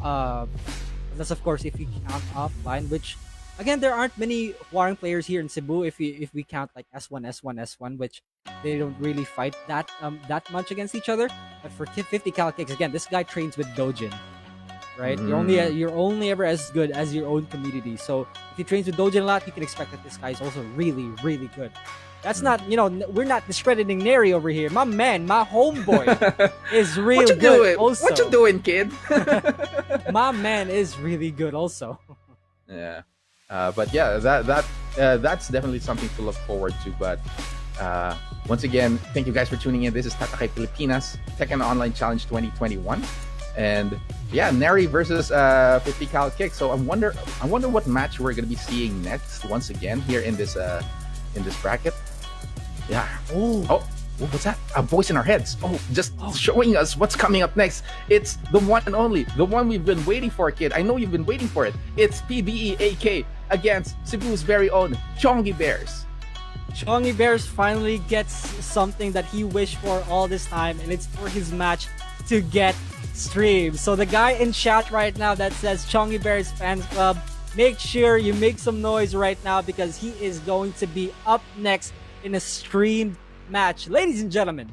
That's of course if you count offline, which again, there aren't many Hwoarang players here in Cebu if we count like S1, which they don't really fight that much against each other. But for 50 Cal Kicks, again, this guy trains with Dojin. Right, you're only ever as good as your own community. So if he trains with Dojin a lot, you can expect that this guy is also really, really good. That's not, we're not discrediting Neri over here. My man, my homeboy, is real good. Doing? Also, what you doing, kid? My man is really good. Also. Yeah, but yeah, that's definitely something to look forward to. But once again, thank you guys for tuning in. This is Tatakay Pilipinas Tekken Online Challenge 2021. And yeah, Neri versus 50 Cal Kick. So I wonder what match we're gonna be seeing next once again here in this bracket. Yeah. Oh, what's that? A voice in our heads. Just showing us what's coming up next. It's the one and only, the one we've been waiting for, kid. I know you've been waiting for it. It's PBE AK against Cebu's very own Chongi Bears. Chongi Bears finally gets something that he wished for all this time, and it's for his match to get stream. So the guy in chat right now that says Chongy Bears Fans Club, make sure you make some noise right now because he is going to be up next in a streamed match. Ladies and gentlemen,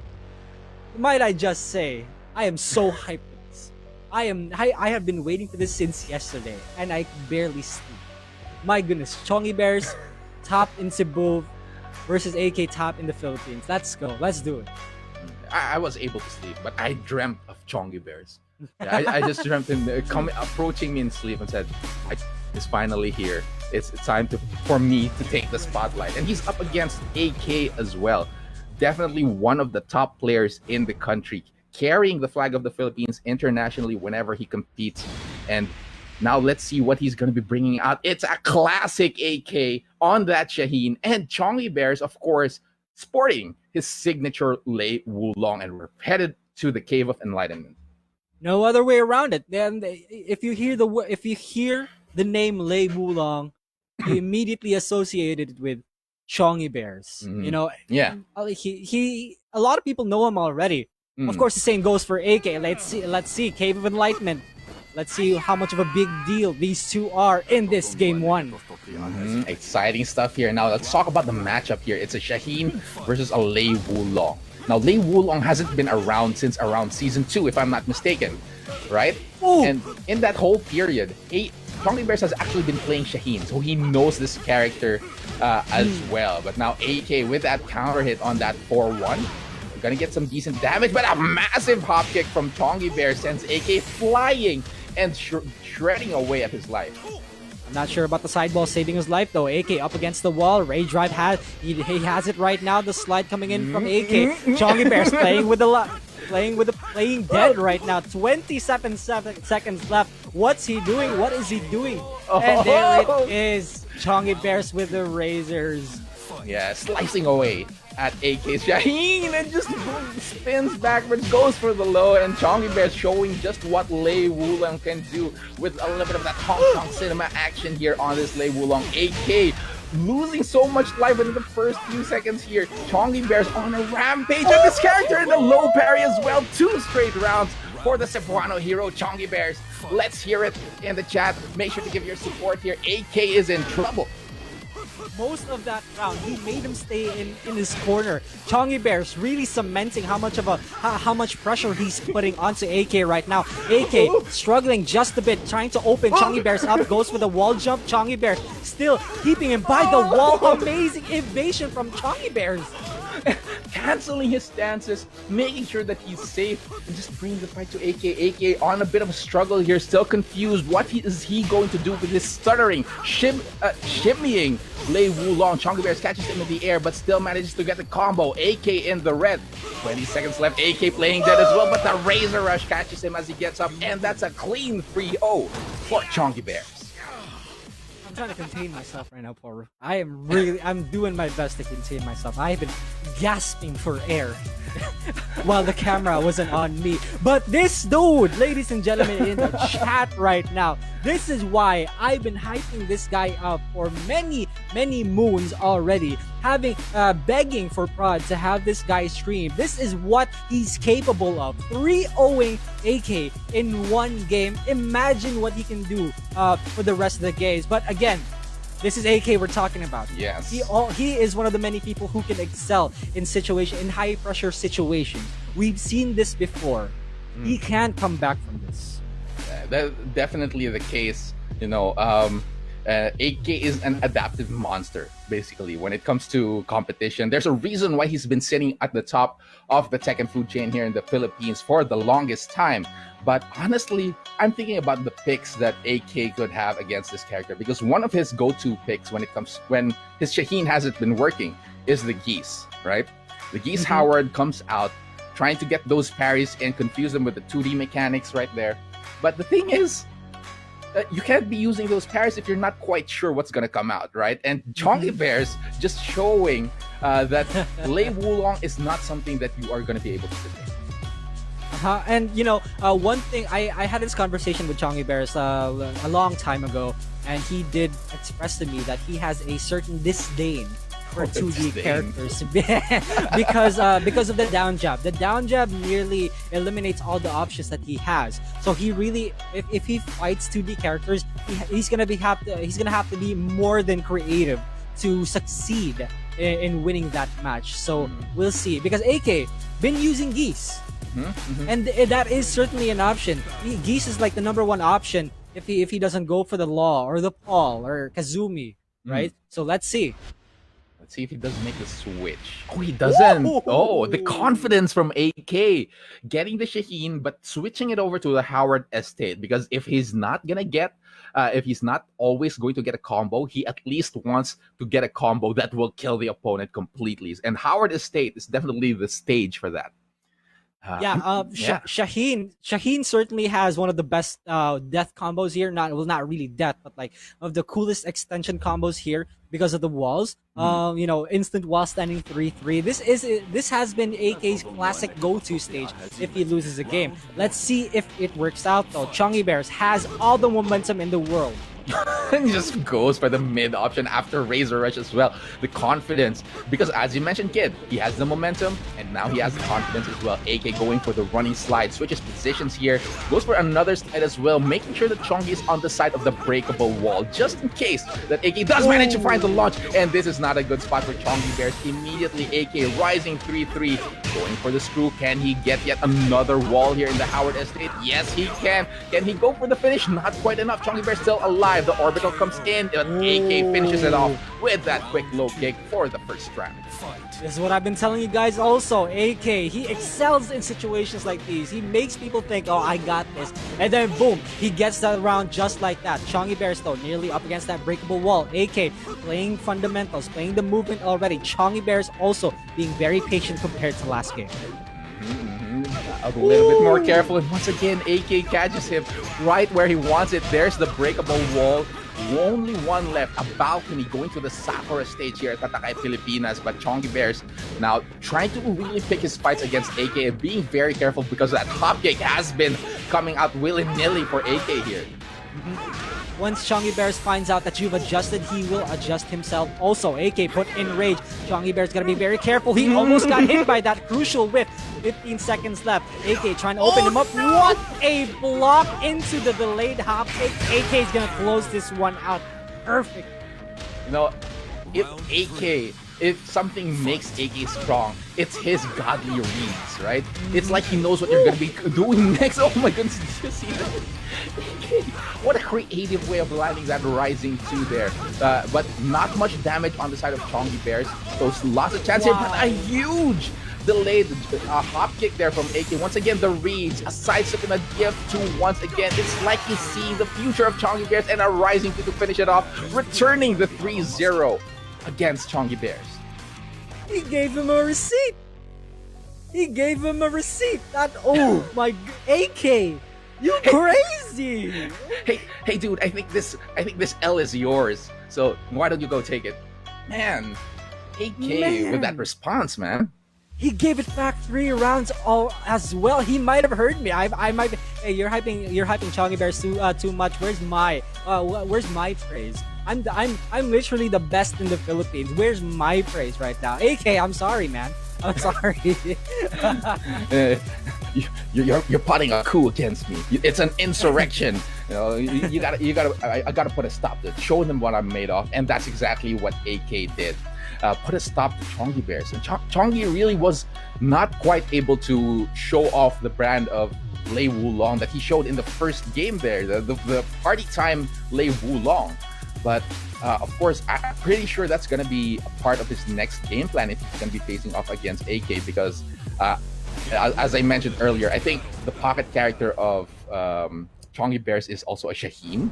might I just say, I am so hyped for this. I have been waiting for this since yesterday, and I barely sleep. My goodness, Chongy Bears top in Cebu versus AK top in the Philippines. Let's go. Let's do it. I was able to sleep, but I dreamt of Chongy Bears. Yeah, I just dreamt him approaching me in sleep and said, "It's finally here. It's time for me to take the spotlight." And he's up against AK as well. Definitely one of the top players in the country, carrying the flag of the Philippines internationally whenever he competes. And now let's see what he's going to be bringing out. It's a classic AK on that Shaheen, and Chongy Bears, of course, sporting his signature Lei Wulong, and we're headed to the Cave of Enlightenment. No other way around it. Then if you hear the name Lei Wulong, you immediately associate it with Chongy Bears. Mhm. You know, Yeah. he a lot of people know him already. Of Mm. course, the same goes for AK. Let's see Cave of Enlightenment. Let's see how much of a big deal these two are in this game one. Exciting stuff here. Now let's talk about the matchup here. It's a Shaheen versus a Lei Wulong. Now Lei Wulong hasn't been around since around season 2, if I'm not mistaken, right? Ooh. And in that whole period, Chongy Bears has actually been playing Shaheen, so he knows this character as well. But now AK with that counter hit on that 4-1, gonna get some decent damage, but a massive hop kick from Chongy Bear sends AK flying and shredding away at his life. I'm not sure about the sideball saving his life though. AK up against the wall. Rage Drive he has it right now. The slide coming in from AK. Chongy Bears playing with playing dead right now. 27 seconds left. What's he doing? What is he doing? And there it is. Chongy Bears with the razors. Yeah, slicing away at AK's Shaheen and just spins backwards, goes for the low, and Chongy Bear showing just what Lei Wulong can do with a little bit of that Hong Kong cinema action here on this Lei Wulong. AK losing so much life in the first few seconds here. Chongy Bear's on a rampage, and this character in the low parry as well. 2 straight rounds for the Cebuano hero, Chongy Bears. Let's hear it in the chat. Make sure to give your support here. AK is in trouble. Most of that round, he made him stay in his corner. Chongy Bears really cementing how much pressure he's putting onto AK right now. AK struggling just a bit, trying to open Chongy Bears up. Goes for the wall jump. Chongy Bears still keeping him by the wall. Amazing evasion from Chongy Bears. Canceling his stances, making sure that he's safe, and just bringing the fight to AK. AK on a bit of a struggle here, still confused. What is he going to do with this stuttering, shimmying Lei Wulong? Chongy Bears catches him in the air, but still manages to get the combo. AK in the red. 20 seconds left. AK playing dead as well, but the Razor Rush catches him as he gets up, and that's a clean 3-0 for Chongy Bears. I'm trying to contain myself right now, Poru. I'm doing my best to contain myself. I have been gasping for air while the camera wasn't on me. But this dude, ladies and gentlemen, in the chat right now, this is why I've been hyping this guy up for many moons already, begging for Prod to have this guy stream. This is what he's capable of. 3-0ing AK in one game. Imagine what he can do for the rest of the games. But again, this is AK we're talking about. Yes. He is one of the many people who can excel in high pressure situations. We've seen this before. He can come back from this. That's definitely the case. You know, AK is an adaptive monster, basically, when it comes to competition. There's a reason why he's been sitting at the top of the Tekken food chain here in the Philippines for the longest time. But honestly, I'm thinking about the picks that AK could have against this character, because one of his go-to picks when his Shaheen hasn't been working is the Geese, right? The Geese Howard comes out trying to get those parries and confuse them with the 2D mechanics right there. But the thing is, you can't be using those parries if you're not quite sure what's gonna come out, right? And Chongy Bears just showing that Lei Wulong is not something that you are gonna be able to predict. And you know, one thing, I had this conversation with Chongy Bears a long time ago, and he did express to me that he has a certain disdain for Oh, 2D insane. characters because of the down jab. The down jab nearly eliminates all the options that he has. So he really, if he fights 2D characters, he's gonna have to be more than creative to succeed in winning that match. So we'll see, because AK been using Geese, and that is certainly an option. Geese is like the number one option if he doesn't go for the Law or the Paul or Kazumi, right? So let's see. Let's see if he does make the switch. Oh, he doesn't. Whoa! Oh, the confidence from AK. Getting the Shaheen, but switching it over to the Howard Estate. Because if he's not going to get, if he's not always going to get a combo, he at least wants to get a combo that will kill the opponent completely. And Howard Estate is definitely the stage for that. Yeah, Shaheen certainly has one of the best death combos here. Not really death, but like of the coolest extension combos here because of the walls. Instant wall standing 3-3. This has been AK's classic go-to stage if he loses a game. Let's see if it works out though. Chongy Bears has all the momentum in the world. And he just goes for the mid option after Razor Rush as well. The confidence, because as you mentioned, Kid, he has the momentum and now he has the confidence as well. AK going for the running slide, switches positions here, goes for another slide as well, making sure that Chongi is on the side of the breakable wall, just in case that AK does manage to find the launch. And this is not a good spot for Chongi Bears. Immediately AK rising 3-3, going for the screw. Can he get yet another wall here in the Howard Estate? Yes, he can. Can he go for the finish? Not quite enough. Chongi Bears still alive. The orbital comes in, but AK finishes it off with that quick low kick for the first round. This is what I've been telling you guys also. AK, he excels in situations like these. He makes people think, oh, I got this. And then boom, he gets that round just like that. Chongy Bears though, nearly up against that breakable wall. AK playing fundamentals, playing the movement already. Chongy Bears also being very patient compared to last game. A little bit more careful, and once again AK catches him right where he wants it. There's the breakable wall. Only one left, a balcony going to the Sakura stage here at Tatakay Pilipinas. But Chongy Bears now trying to really pick his fights against AK and being very careful because that hop kick has been coming out willy-nilly for AK here. Once Chongy Bears finds out that you've adjusted, he will adjust himself. Also, AK put in rage. Chongy Bears gotta be very careful. He almost got hit by that crucial whip. 15 seconds left. AK trying to open him up. What a block into the delayed hop kick. AK is gonna close this one out. Perfect. You know, if something makes AK strong, it's his godly reads, right? It's like he knows what you're gonna be doing next. Oh my goodness, did you see that? What a creative way of landing that rising 2 there. But not much damage on the side of Chongy Bears. Those lots of chance here, but a huge delayed hop kick there from AK. Once again, the reads, a side step and a gift to once again. It's like he's seeing the future of Chongy Bears and a rising 2 to finish it off, returning the 3-0 against Chongy Bears. He gave him a receipt. He gave him a receipt. That, oh my, AK. You crazy! Hey, dude! I think this L is yours. So why don't you go take it, man? AK with that response, man. He gave it back 3 rounds all as well. He might have heard me. I might. Be, hey, you're hyping Chongy Bears too much. Where's my praise? I'm literally the best in the Philippines. Where's my praise right now? AK, I'm sorry, man. I'm sorry. You're plotting a coup against me. It's an insurrection. You know, I gotta put a stop to it. Show them what I'm made of, and that's exactly what AK did. Put a stop to Chongy Bears. And Chongy really was not quite able to show off the brand of Lei Wulong that he showed in the first game there, the party time Lei Wulong. But of course, I'm pretty sure that's going to be a part of his next game plan if he's going to be facing off against AK because, as I mentioned earlier, I think the pocket character of Chongy Bears is also a Shaheen.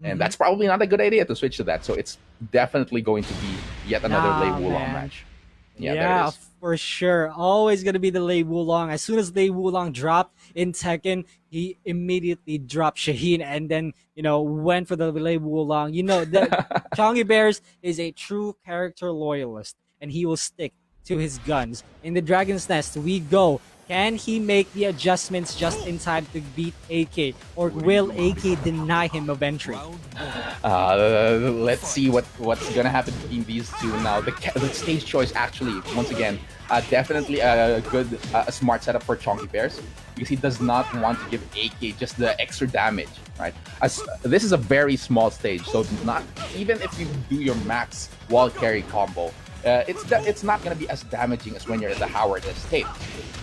And that's probably not a good idea to switch to that. So it's definitely going to be yet another Lei Wulong match. Yeah, there it is. For sure. Always going to be the Lei Wulong. As soon as Lei Wulong dropped in Tekken, he immediately dropped Shaheen and then, went for the Lei Wulong. Chongy Bears is a true character loyalist and he will stick to his guns. In the Dragon's Nest, we go. Can he make the adjustments just in time to beat AK, or will AK deny him of entry? Let's see what's gonna happen between these two now. The stage choice actually, once again, definitely a good, a smart setup for Chonky Bears because he does not want to give AK just the extra damage, right? As this is a very small stage, so not even if you do your max wall carry combo, it's not gonna be as damaging as when you're at the Howard Estate.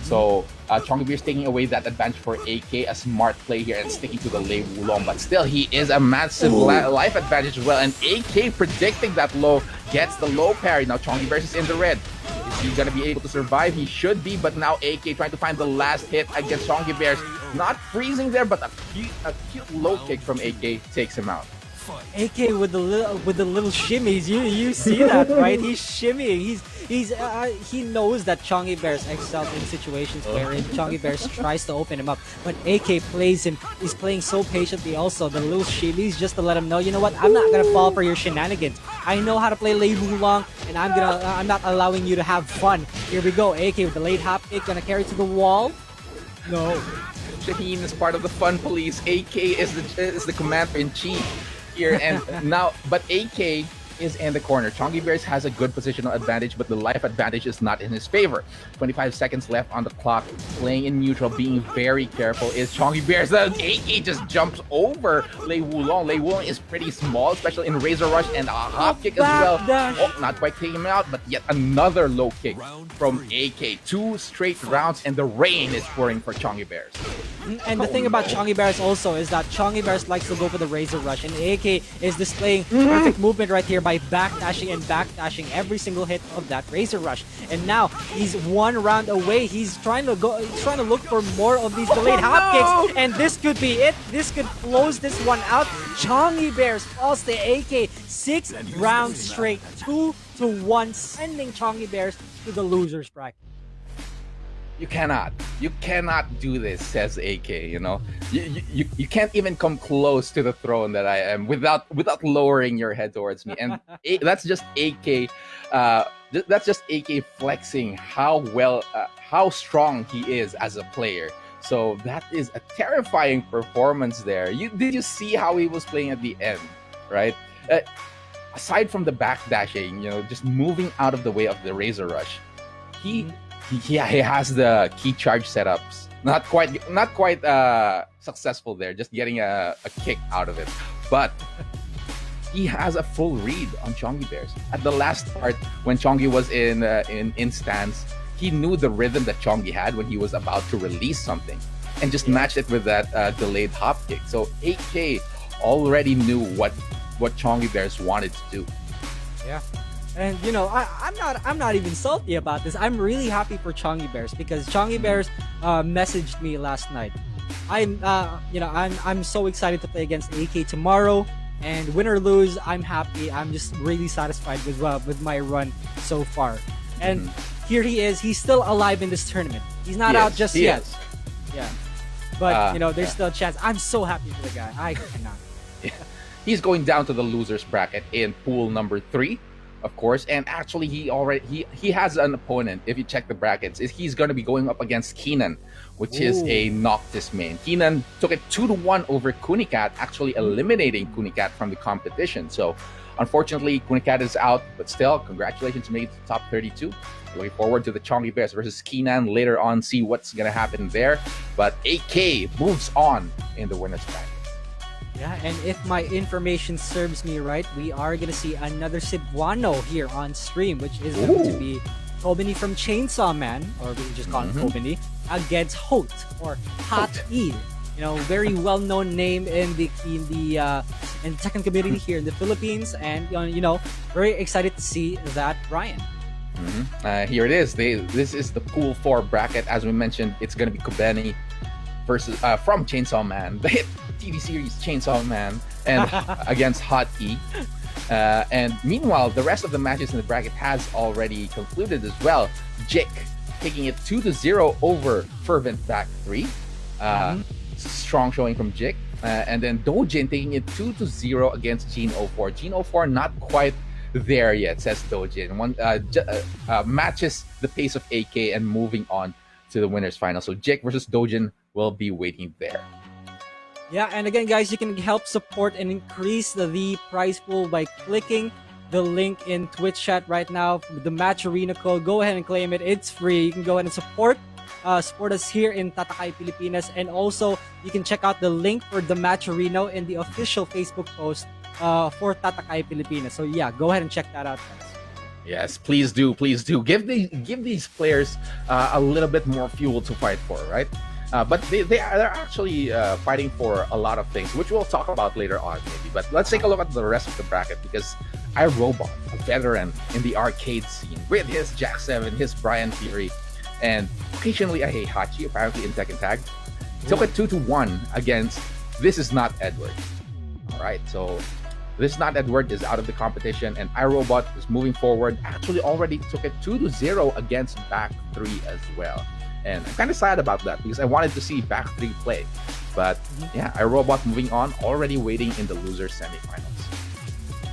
So Chonky Beer's taking away that advantage for AK, a smart play here and sticking to the Lei Wulong, but still he is a massive life advantage as well, and AK predicting that low gets the low parry. Now Chonky Bears is in the red. Is he gonna be able to survive? He should be, but now AK trying to find the last hit against Chonky Bears. Not freezing there, but a cute low kick from AK takes him out. AK with the little shimmies, you see that, right? He's shimmying. He knows that Chonky Bears excels in situations wherein Chonky Bears tries to open him up, but AK plays him. He's playing so patiently. Also, the little shimmies just to let him know, you know what? I'm not gonna fall for your shenanigans. I know how to play Lei Wulong, and I'm not allowing you to have fun. Here we go. AK with the late hop kick, gonna carry to the wall. No. Shaheen is part of the fun police. AK is the commander in chief here, and now, but AK is in the corner. Chonky Bears has a good positional advantage, but the life advantage is not in his favor. 25 seconds left on the clock. Playing in neutral, being very careful is Chonky Bears. The AK just jumps over Lei Wulong. Lei Wulong is pretty small, especially in Razor Rush, and a hop kick as well. Oh, not quite taking him out, but yet another low kick from AK. 2 straight rounds, and the rain is pouring for Chonky Bears. And the thing about Chonky Bears also is that Chonky Bears likes to go for the Razor Rush, and AK is displaying perfect movement right here by backdashing and backdashing every single hit of that Razor Rush. And now he's 1 round away. He's trying to look for more of these delayed hop kicks, and this could be it. This could close this one out. Chonky Bears falls to AK 6 rounds straight, 2-1, sending Chonky Bears to the losers bracket. You cannot do this, says AK. You know, you can't even come close to the throne that I am without lowering your head towards me. And that's just AK. That's just AK flexing how strong he is as a player. So that is a terrifying performance there. Did you see how he was playing at the end, right? Aside from the backdashing, you know, just moving out of the way of the Razor Rush, he has the key charge setups. Not quite successful there, just getting a kick out of it. But he has a full read on Chonky Bears. At the last part, when Chonky was in stance, he knew the rhythm that Chonky had when he was about to release something, and just matched it with that delayed hop kick. So AK already knew what Chonky Bears wanted to do. Yeah. And you know, I'm not even salty about this. I'm really happy for Chonky Bears because Chonky Bears messaged me last night. I'm so excited to play against AK tomorrow, and win or lose, I'm happy. I'm just really satisfied with my run so far. And here he is. He's still alive in this tournament. He's not out just yet. Yeah. But you know, there's still a chance. I'm so happy for the guy. I cannot. Yeah. He's going down to the losers bracket in pool number 3. Of course, and actually he has an opponent. If you check the brackets, he's going to be going up against Keenan, which is a Noctis main. Keenan took it 2-1 over Kunikat, actually eliminating Kunikat from the competition. So unfortunately, Kunikat is out, but still, congratulations, made it to the top 32. Looking forward to the Chonky Bears versus Keenan later on, see what's going to happen there. But AK moves on in the winners bracket. Yeah, and if my information serves me right, we are going to see another Cebuano here on stream, which is going to be Tobini from Chainsaw Man, or we just call him Tobini, against Hot, or Hot E. You know, very well-known name in the Tekken community here in the Philippines, and you know, very excited to see that, Brian. Here it is. This is the pool 4 bracket. As we mentioned, it's going to be Kobeni versus from Chainsaw Man, the hit TV series Chainsaw Man, and against Hot E. And meanwhile, the rest of the matches in the bracket has already concluded as well. Jik taking it 2-0 over Fervent Back 3. Strong showing from Jik. And then Dojin taking it 2-0 against Gene 04. Gene 04 not quite there yet, says Dojin. Matches the pace of AK and moving on to the winners final. So Jake versus Dojin will be waiting there. Yeah, and again, guys, you can help support and increase the prize pool by clicking the link in Twitch chat right now. The Match Arena code. Go ahead and claim it. It's free. You can go ahead and support us here in Tatakay Pilipinas, and also you can check out the link for the Match Arena in the official Facebook post for Tatakay Pilipinas. So yeah, go ahead and check that out, guys. Yes, please do, please do. Give these players a little bit more fuel to fight for, right? But they're actually fighting for a lot of things, which we'll talk about later on, maybe. But let's take a look at the rest of the bracket, because iRobot, a veteran in the arcade scene, with his Jack 7, his Brian Fury, and occasionally a Heihachi, apparently in Tekken Tag, took it 2-1 against This Is Not Edward. All right, so This Is Not Edward is out of the competition, and iRobot is moving forward. Actually, already took it 2-0 against Back 3 as well. And I'm kind of sad about that, because I wanted to see Back 3 play. But yeah, iRobot moving on, already waiting in the loser semifinals.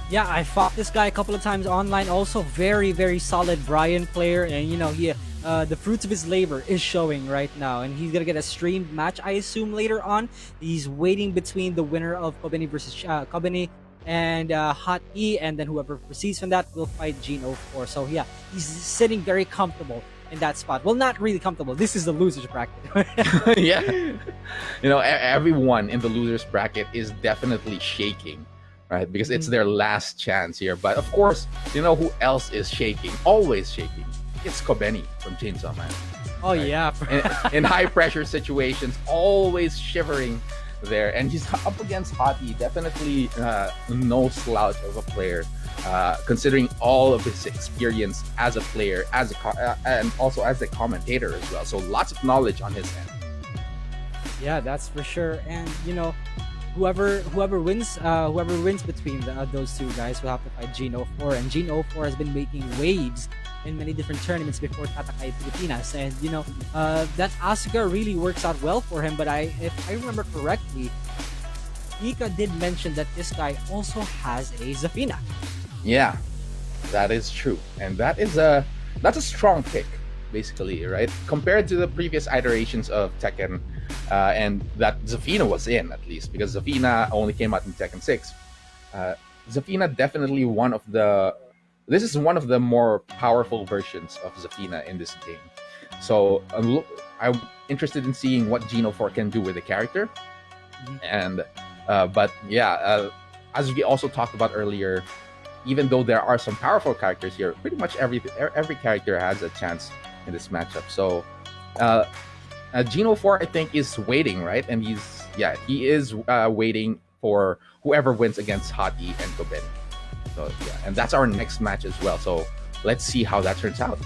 Yeah, I fought this guy a couple of times online. Also, very, very solid Brian player, and he the fruits of his labor is showing right now, and he's gonna get a streamed match, I assume, later on. He's waiting between the winner of Kobeni versus Kobeni and Hot E, and then whoever proceeds from that will fight Gene 04. So yeah, he's sitting very comfortable in that spot. Well, not really comfortable. This is the losers bracket. Yeah, everyone in the losers bracket is definitely shaking, right? Because it's their last chance here. But of course, who else is shaking? Always shaking. It's Kobeni from Chainsaw Man. Oh, right? Yeah. in high pressure situations, always shivering there. And he's up against Hottie. Definitely no slouch of a player, considering all of his experience as a player, and also as a commentator as well. So lots of knowledge on his end. Yeah, that's for sure. And whoever wins between those two guys will have to fight Gene 04. And Gene 04 has been making waves in many different tournaments before Tatakay Pilipinas, and that Asuka really works out well for him. But if I remember correctly, Pika did mention that this guy also has a Zafina. Yeah, that is true, and that's a strong pick, basically, right? Compared to the previous iterations of Tekken, and that Zafina was in, at least, because Zafina only came out in Tekken 6. Zafina definitely this is one of the more powerful versions of Zafina in this game. So I'm interested in seeing what Gene 04 can do with the character. And but yeah, as we also talked about earlier, even though there are some powerful characters here, pretty much every character has a chance in this matchup. So Gene 04, I think, is waiting, right? And he is waiting for whoever wins against Hottie and Kobeni. So yeah, and that's our next match as well. So let's see how that turns out.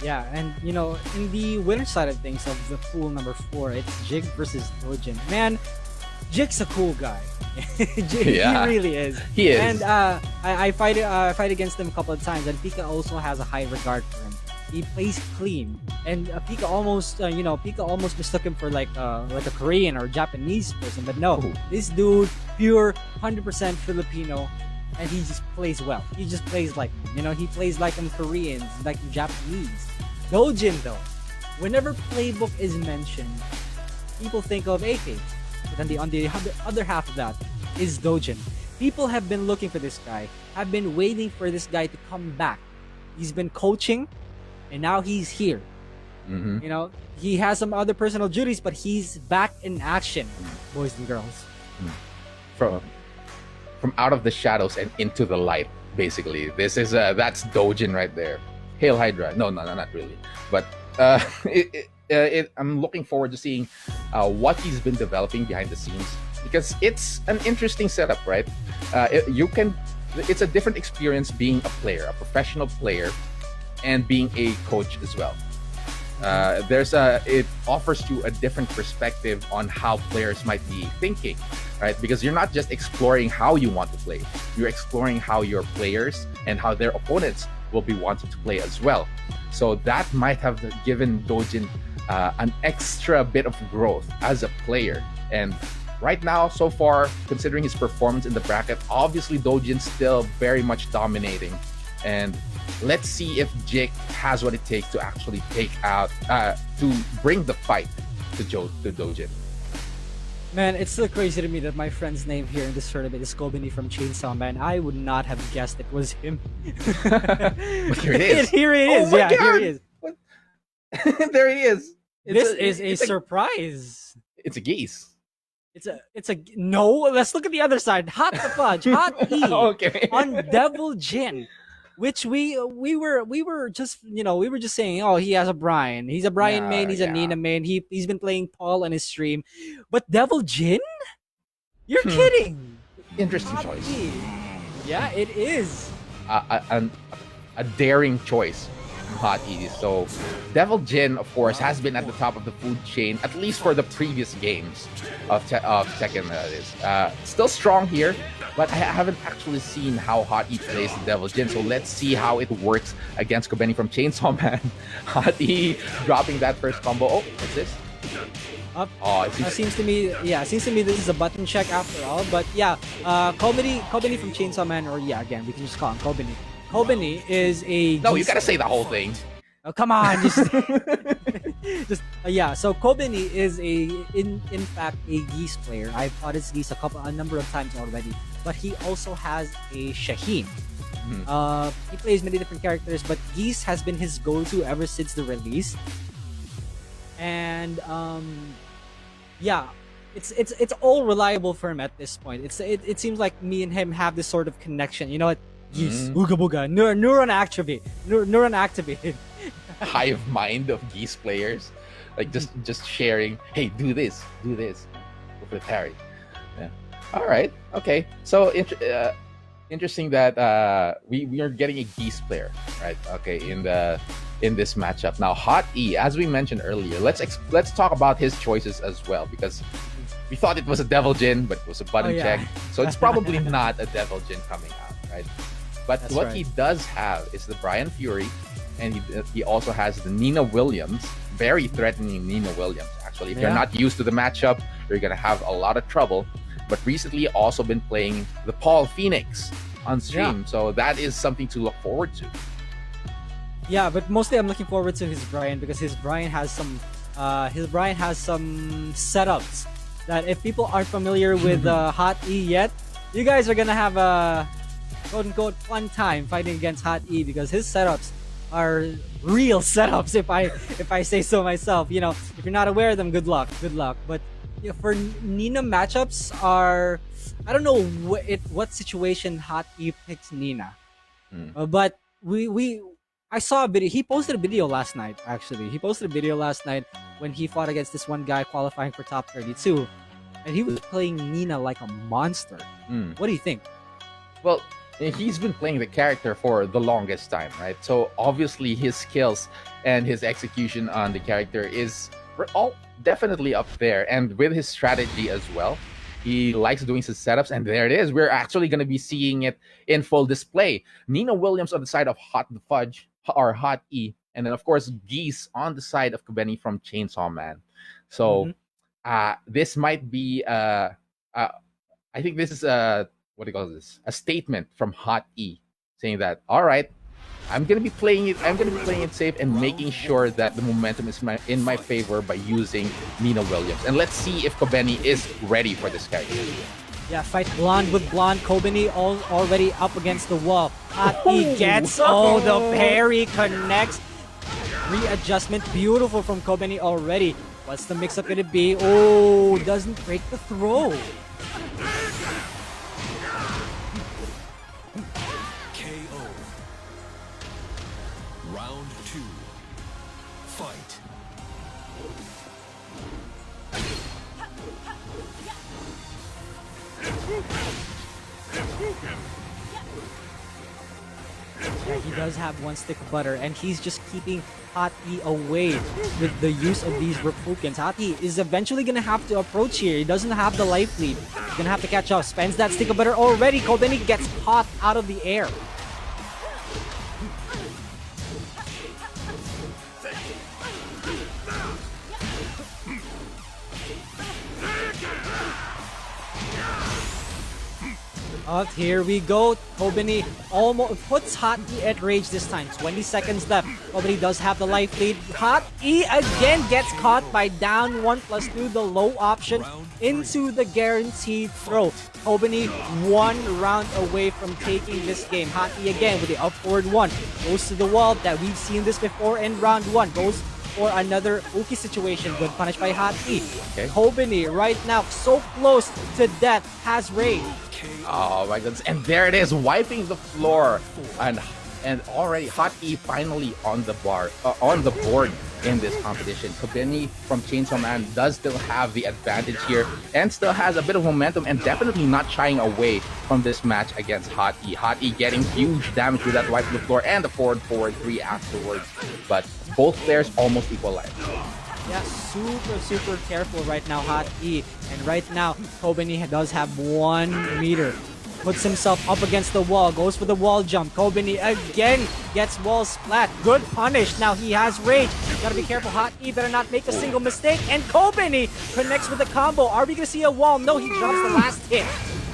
Yeah, and in the winner side of things of the pool number 4, it's Jig versus Dojin. Man, Jig's a cool guy. Yeah, he really is. He is. And I fight against him a couple of times, and Pika also has a high regard for him. He plays clean, and Pika almost mistook him for like a Korean or Japanese person, but no, this dude pure 100% Filipino. And he just plays well. He just plays like he plays like them Koreans, like them Japanese. Dojin, though, whenever playbook is mentioned, people think of AK. But on the other half of that is Dojin. People have been looking for this guy, have been waiting for this guy to come back. He's been coaching, and now he's here. He has some other personal duties, but he's back in action, boys and girls. From out of the shadows and into the light, basically. That's Dojin right there. Hail Hydra. No, not really. But I'm looking forward to seeing what he's been developing behind the scenes, because it's an interesting setup, right? It's a different experience being a player, a professional player, and being a coach as well. It offers you a different perspective on how players might be thinking, right? Because you're not just exploring how you want to play, you're exploring how your players and how their opponents will be wanting to play as well. So that might have given Dojin an extra bit of growth as a player. And right now, so far, considering his performance in the bracket, obviously Dojin's still very much dominating and let's see if Jake has what it takes to actually take out to bring the fight to Dojin. Man, it's still crazy to me that my friend's name here in this tournament is Kobeni from Chainsaw Man. I would not have guessed it was him. But here it is. Here it is. Oh my Yeah, here God! it is. There he is. This is a surprise. It's a geese. It's a no. Let's look at the other side. Hot the fudge, hot E Okay. on Devil Jin, which we were just we were just saying, oh, he has a Brian. He's a Brian main. He's a Yeah. Nina main. He's been playing Paul on his stream, but Devil Jin, you're Hmm. kidding. Interesting Hot choice. E. Yeah, it is. A daring choice from Hot E. So, Devil Jin, of course, has been at the top of the food chain, at least for the previous games of Tekken. That is still strong here, but I haven't actually seen how Hot E plays the Devil Jin. So let's see how it works against Kobeni from Chainsaw Man. Hot E dropping that first combo. Oh, what's this? Up. Oh, it seems Seems to me, this is a button check after all. But yeah, Kobeni from Chainsaw Man, or yeah, again, we can just call him Kobeni. Kobeni is a no. You gotta say the whole thing. Oh, come on, yeah. So Kobeni is in fact a Geese player. I've fought his Geese a number of times already, but he also has a Shaheen. He plays many different characters, but Geese has been his go-to ever since the release. And yeah, it's all reliable for him at this point. It seems like me and him have this sort of connection. You know what? Geese, ooga booga, neuron activated. Hive mind of Geese players, like just sharing. Hey, do this. Go for the parry. Yeah. All right. Okay. So interesting that we are getting a Geese player, right? Okay. In this matchup now, Hot E, as we mentioned earlier, let's talk about his choices as well, because we thought it was a Devil Jin, but it was a button check, so it's probably not a Devil Jin coming out, right? But That's what right. he does have is the Brian Fury, and he also has the Nina Williams, very threatening Nina Williams. Actually, if you're Yeah. not used to the matchup, you're gonna have a lot of trouble. But recently, also been playing the Paul Phoenix on stream, so that is something to look forward to. Yeah, but mostly I'm looking forward to his Brian, because his Brian has some setups that if people aren't familiar with Hot E yet, you guys are gonna have a quote unquote fun time fighting against Hot E, because his setups are real setups, if I say so myself. If you're not aware of them, good luck. But for Nina matchups are, I don't know what situation Hot E picks Nina. But I saw a video. He posted a video last night, actually. He posted a video last night when he fought against this one guy qualifying for top 32. And he was playing Nina like a monster. What do you think? Well, he's been playing the character for the longest time, right? So obviously his skills and his execution on the character is all definitely up there. And with his strategy as well, he likes doing his setups, and there it is. We're actually going to be seeing it in full display. Nina Williams on the side of Hot the Fudge, or Hot E, and then of course Geese on the side of Kobeni from Chainsaw Man. So this might be I think this is a, what do you call this, a statement from Hot E, saying that, all right, I'm gonna be playing it safe and making sure that the momentum is in my favor by using Nina Williams. And let's see if Kobeni is ready for this character. Yeah, fight blonde with blonde. Kobeni already up against the wall. Hot E gets, the parry connects. Readjustment, beautiful from Kobeni already. What's the mix-up gonna be? Oh, doesn't break the throw. KO. Round 2. Fight. Yeah, he does have one stick of butter, and he's just keeping Hot E away with the use of these Repukens. Hot E is eventually gonna have to approach here. He doesn't have the life lead. He's gonna have to catch up. Spends that stick of butter already. Kobeni gets caught out of the air. Oh, here we go. Kobeni almost puts Hot E at rage this time. 20 seconds left. Kobeni does have the life lead. Hot E again gets caught by down 1+2, the low option into the guaranteed throw. Kobeni 1 round away from taking this game. Hot E again with the up forward 1. Goes to the wall that we've seen this before in round 1. Goes for another Uki situation. Good punish by Hot E. Okay. Kobeni right now so close to death. Has rage. Oh my goodness. And there it is, wiping the floor. And already Hot E finally on the board in this competition. Kobeni from Chainsaw Man does still have the advantage here and still has a bit of momentum and definitely not shying away from this match against Hot E. Hot E getting huge damage with that wipe on the floor and the forward 3 afterwards. But both players almost equal life. Yeah, super careful right now, Hot E. And right now, Kobeni does have 1 meter. Puts himself up against the wall, goes for the wall jump. Kobeni again gets wall splat. Good punish. Now he has rage. Gotta be careful. Hot E better not make a single mistake. And Kobeni connects with the combo. Are we gonna see a wall? No, he drops the last hit.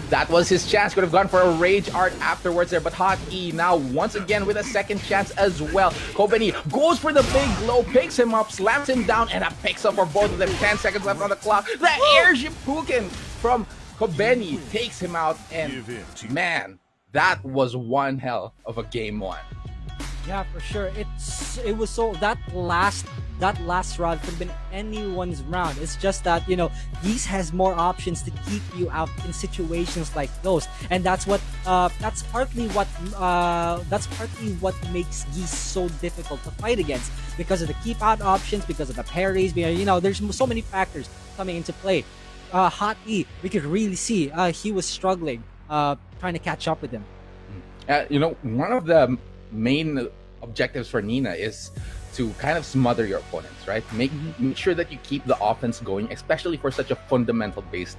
That was his chance. Could have gone for a rage art afterwards there, but Hot E now once again with a second chance as well. Kobeni goes for the big blow, picks him up, slams him down, and a picks up for both of them. 10 seconds left on the clock. The air Shippuden from Kobeni takes him out, and man, that was one hell of a game 1. Yeah, for sure. It was so that last round could have been anyone's round. It's just that, you know, Geese has more options to keep you out in situations like those, and that's partly what makes Geese so difficult to fight against, because of the keep out options, because of the parries. You know, there's so many factors coming into play. Hot E, we could really see he was struggling trying to catch up with him. You know, one of the main objectives for Nina is to kind of smother your opponents, right? Make sure that you keep the offense going, especially for such a fundamental based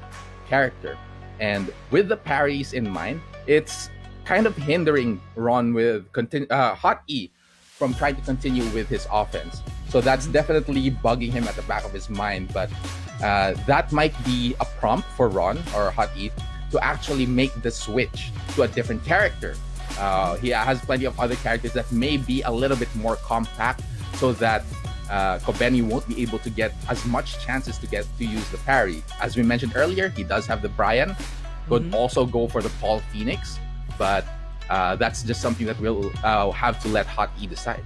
character. And with the parries in mind, it's kind of hindering Ron with Hot E from trying to continue with his offense. So that's definitely bugging him at the back of his mind. But that might be a prompt for Ron or Hot E to actually make the switch to a different character. He has plenty of other characters that may be a little bit more compact, so that Kobeni won't be able to get as much chances to use the parry. As we mentioned earlier, he does have the Brian. Could also go for the Paul Phoenix, but that's just something that we'll have to let Hot E decide.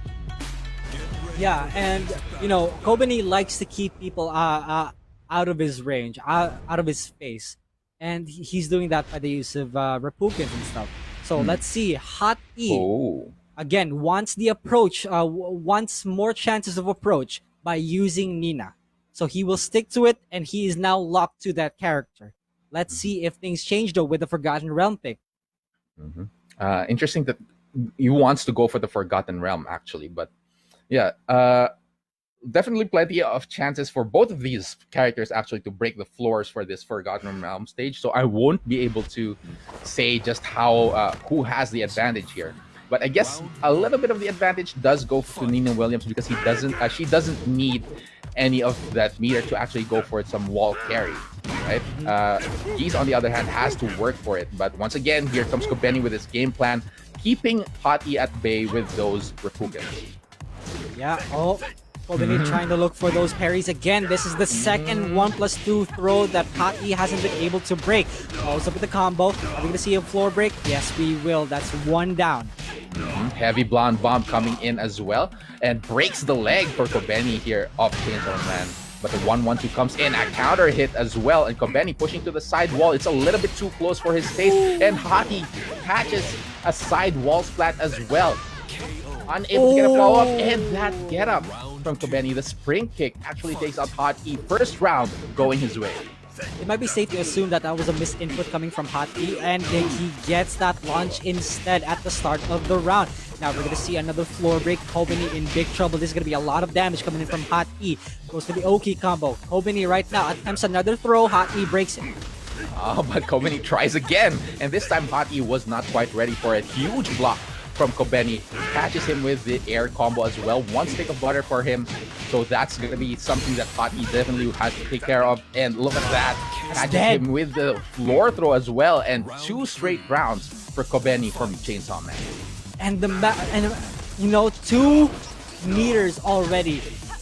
Yeah, and you know, Kobeni likes to keep people out of his range, out of his face, and he's doing that by the use of Repukens and stuff. So let's see, Hot E again wants the approach, wants more chances of approach by using Nina. So he will stick to it, and he is now locked to that character. Let's see if things change though with the Forgotten Realm pick. Interesting that he wants to go for the Forgotten Realm actually, but yeah, definitely plenty of chances for both of these characters actually to break the floors for this Forgotten Realm stage. So I won't be able to say just how who has the advantage here. But I guess a little bit of the advantage does go to Nina Williams, because she doesn't need any of that meter to actually go for some wall carry, right? Geese, on the other hand, has to work for it. But once again, here comes Kobeni with his game plan, keeping Hot E at bay with those Repukens. Yeah, Kobeni trying to look for those parries again. This is the second 1+2 throw that Hot E hasn't been able to break. Follows up with the combo. Are we going to see a floor break? Yes, we will. That's 1 down. Heavy blonde bomb coming in as well, and breaks the leg for Kobeni here of Chainsaw Man. But the 1-1-2 comes in, a counter hit as well, and Kobeni pushing to the side wall. It's a little bit too close for his taste, and Hot E catches a side wall splat as well. Unable to get a follow-up, and that get-up from Kobeni. The spring kick actually takes out Hot E. First round going his way. It might be safe to assume that that was a misinput coming from Hot E, and then he gets that launch instead at the start of the round. Now we're going to see another floor break. Kobeni in big trouble. This is going to be a lot of damage coming in from Hot E. Goes to the Oki combo. Kobeni right now attempts another throw. Hot E breaks it. But Kobeni tries again, and this time Hot E was not quite ready for it. Huge block from Kobeni. Catches him with the air combo as well. One stick of butter for him. So that's going to be something that Hot E definitely has to take care of. And look at that. Catches dead. him with the floor throw as well. And 2 straight rounds for Kobeni from Chainsaw Man. And you know, 2 meters already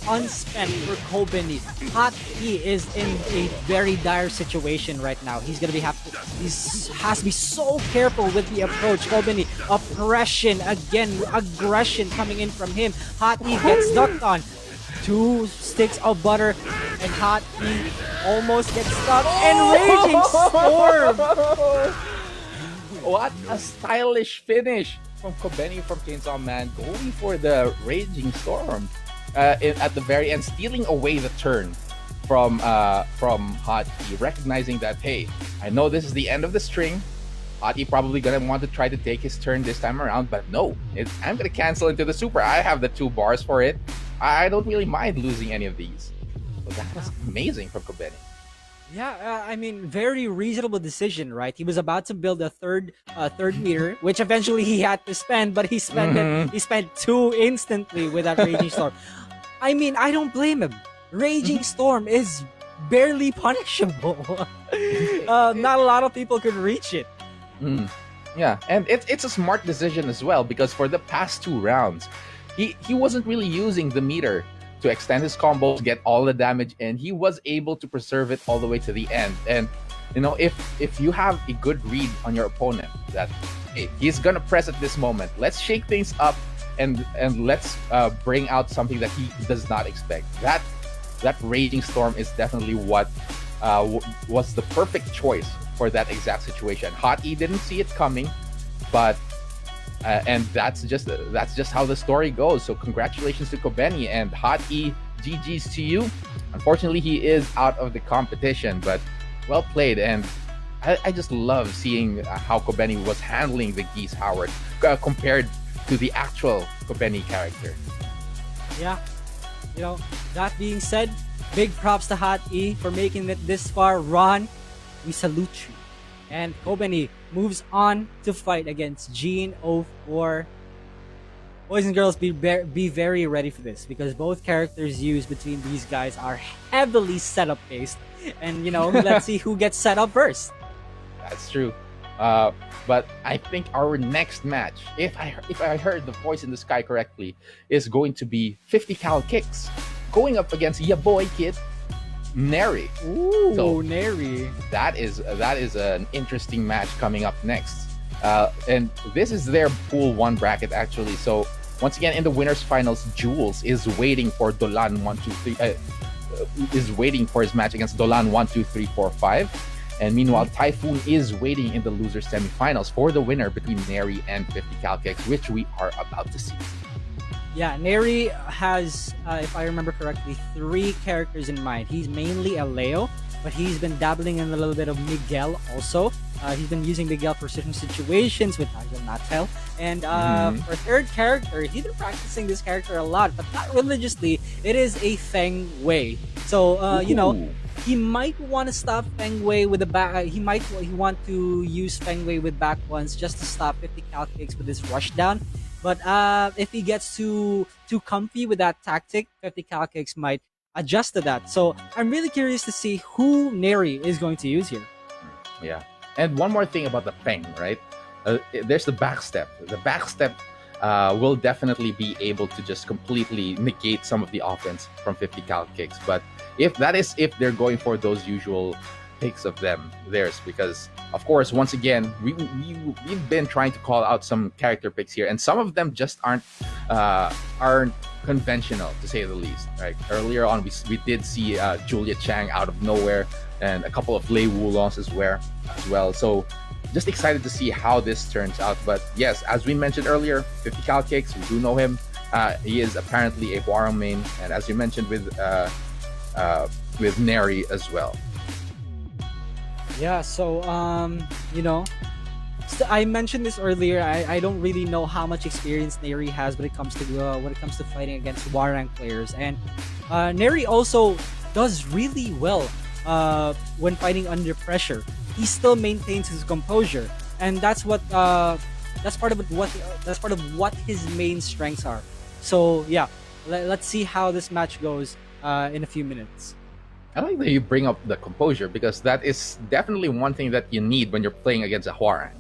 unspent for Kobeni. Hot E is in a very dire situation right now. He's gonna has to be so careful with the approach. Kobeni, oppression again, aggression coming in from him. Hot E gets ducked on. 2 sticks of butter, and Hot E almost gets stuck. And Raging Storm. What a stylish finish from Kobeni from Chainsaw Man, going for the Raging Storm at the very end, stealing away the turn from Hot E, recognizing that, hey, I know this is the end of the string. Hot E probably gonna want to try to take his turn this time around, but no, I'm gonna cancel into the super. I have the 2 bars for it. I don't really mind losing any of these. So that was amazing from Kobeni. Yeah, I mean, very reasonable decision, right? He was about to build a third meter, which eventually he had to spend, but he spent it. He spent 2 instantly with that Raging Storm. I mean, I don't blame him. Raging Storm is barely punishable. Not a lot of people could reach it. Yeah, and it's a smart decision as well, because for the past 2 rounds, he wasn't really using the meter to extend his combos, get all the damage, and he was able to preserve it all the way to the end. And you know, if you have a good read on your opponent that, hey, he's gonna press at this moment, let's shake things up and let's bring out something that he does not expect. That Raging Storm is definitely what was the perfect choice for that exact situation. Hot E didn't see it coming, but and that's just how the story goes. So congratulations to Kobeni, and Hot E, GG's to you. Unfortunately, he is out of the competition, but well played. And I just love seeing how Kobeni was handling the Geese Howard compared to the actual Kobeni character. Yeah, you know, that being said, big props to Hot E for making it this far. Ron, we salute you. And Kobeni moves on to fight against Gene 04. Boys and girls, be very ready for this, because both characters used between these guys are heavily setup based. And you know, let's see who gets set up first. That's true. But I think our next match, if I heard the voice in the sky correctly, is going to be 50 cal kicks going up against ya boy kid Neri. Ooh, So, Neri. that is an interesting match coming up next. And this is their pool 1 bracket actually. So once again, in the winners finals, Jules is waiting for Dolan 1-2-3 is waiting for his match against Dolan 1-2-3-4-5. And meanwhile, Typhoon is waiting in the loser semifinals for the winner between Neri and 50 cal kicks, which we are about to see. Yeah, Neri has, if I remember correctly, 3 characters in mind. He's mainly a Leo, but he's been dabbling in a little bit of Miguel also. He's been using Miguel for certain situations with I will not tell. And for third character, he's been practicing this character a lot, but not religiously. It is a Feng Wei. So, you know, he might want to stop Feng Wei with the back. He want to use Feng Wei with back ones just to stop 50 cal kicks with his rush down. But if he gets too comfy with that tactic, 50 cal kicks might adjust to that. So I'm really curious to see who Neri is going to use here. Yeah. And one more thing about the Feng, right? There's the backstep. The backstep will definitely be able to just completely negate some of the offense from 50 cal kicks. But if they're going for those usual picks of theirs, because of course, once again, we've been trying to call out some character picks here, and some of them just aren't conventional, to say the least. Right? Earlier on, we did see Julia Chang out of nowhere, and a couple of Lei Wulongs as well. So just excited to see how this turns out. But yes, as we mentioned earlier, 50 cal kicks, we do know him. He is apparently a Hwoarang main, and as you mentioned with Neri as well. Yeah, so you know, I mentioned this earlier. I don't really know how much experience Neri has when it comes to fighting against Hwoarang players, and Neri also does really well when fighting under pressure. He still maintains his composure, and that's what that's part of what his main strengths are. So yeah, let's see how this match goes in a few minutes. I like that you bring up the composure because that is definitely one thing that you need when you're playing against a Hwoarang.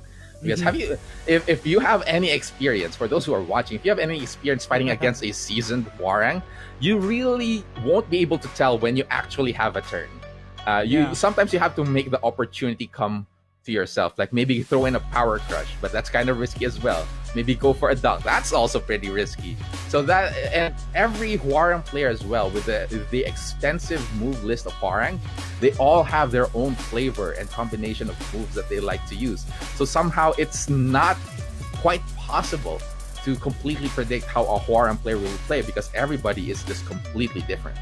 Because if you have any experience, for those who are watching, if you have any experience fighting against a seasoned Hwoarang, you really won't be able to tell when you actually have a turn. Sometimes you have to make the opportunity come to yourself, like maybe throw in a power crush, but that's kind of risky as well. Maybe go for a duck, that's also pretty risky. So that, and every Hwoarang player as well, with the extensive move list of Hwoarang, they all have their own flavor and combination of moves that they like to use. So somehow it's not quite possible to completely predict how a Hwoarang player will play because everybody is just completely different.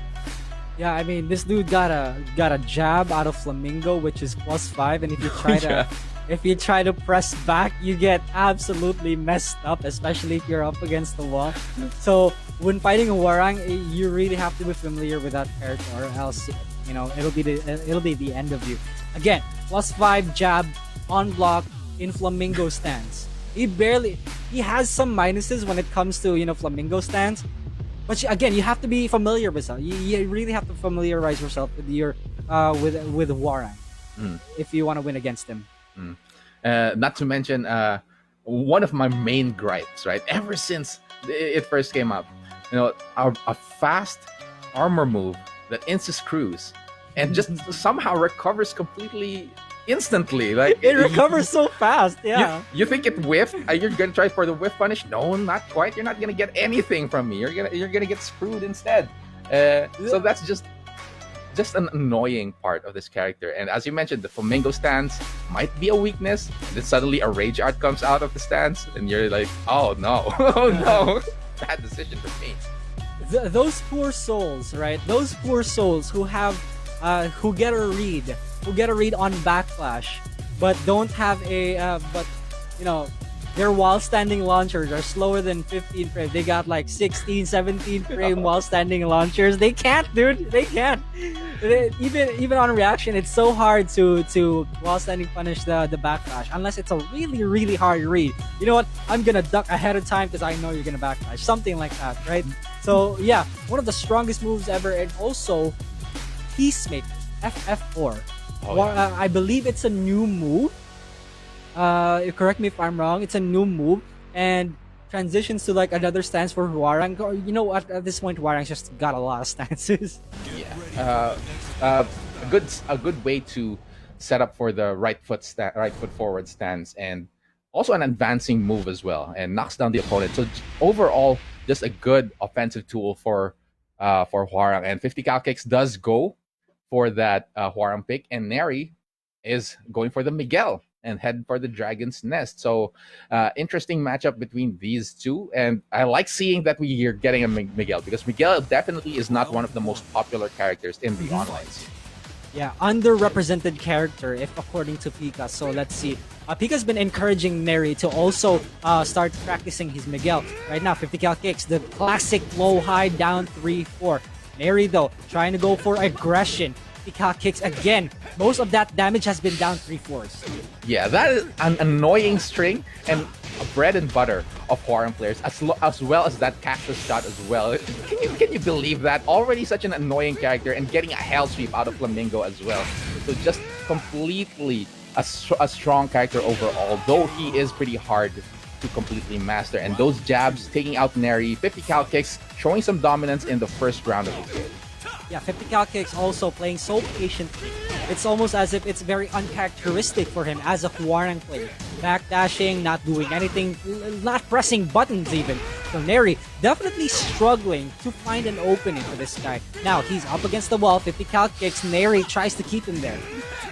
Yeah, I mean, this dude got a jab out of Flamingo, which is +5, and if you try to if you try to press back, you get absolutely messed up, especially if you're up against the wall. So when fighting a Hwoarang, you really have to be familiar with that character, or else it'll be the end of you. Again, +5 jab on block in Flamingo stance. He has some minuses when it comes to Flamingo stance. But again, you have to be familiar with yourself. You really have to familiarize yourself with with Hwoarang if you want to win against him. Not to mention, one of my main gripes, right? Ever since it first came up, a fast armor move that insta-screws and just somehow recovers completely instantly. Like it recovers so fast. Yeah. You think it whiffed? You're gonna try for the whiff punish? No, not quite. You're not gonna get anything from me. You're gonna get screwed instead. So that's just an annoying part of this character. And as you mentioned, the Flamingo stance might be a weakness. And then suddenly a rage art comes out of the stance, and you're like, oh no, oh no, bad decision for me. Those poor souls, right? Those poor souls who have who get a read on backflash, but don't have their while standing launchers are slower than 15 frames. They got like 16, 17 frame while standing launchers. They can't, dude. They can't. Even on reaction, it's so hard to while standing punish the backflash unless it's a really, really hard read. You know what? I'm gonna duck ahead of time because I know you're gonna backflash. Something like that, right? So yeah, one of the strongest moves ever, and also Peacemaker, FF4. I believe it's a new move. Correct me if I'm wrong. It's a new move and transitions to like another stance for Hwoarang. At this point, Hwoarang's just got a lot of stances. Yeah, a good way to set up for the right foot forward stance, and also an advancing move as well, and knocks down the opponent. So overall, just a good offensive tool for Hwoarang. And 50 cal kicks does go for that Hwoarang pick, and Neri is going for the Miguel and head for the Dragon's Nest. So interesting matchup between these two, and I like seeing that we are getting a Miguel, because Miguel definitely is not one of the most popular characters in the online scene. Yeah, underrepresented character, if according to Pika. So let's see. Pika's been encouraging Neri to also start practicing his Miguel. Right now, 50 cal kicks, the classic low high down 3-4. Neri though, trying to go for aggression. 50 cal kicks again. Most of that damage has been down 3-4s. Yeah, that is an annoying string and a bread and butter of Hwoarang players, as well as that cactus shot as well. Can you believe that? Already such an annoying character, and getting a hell sweep out of Flamingo as well. So just completely a strong character overall, though he is pretty hard to completely master. And those jabs taking out Neri, 50 cal kicks showing some dominance in the first round of the game. Yeah, 50 cal kicks also playing so patiently. It's almost as if it's very uncharacteristic for him as a Hwoarang player. Backdashing, not doing anything, not pressing buttons even. So Neri definitely struggling to find an opening for this guy. Now he's up against the wall, 50 cal kicks, Neri tries to keep him there.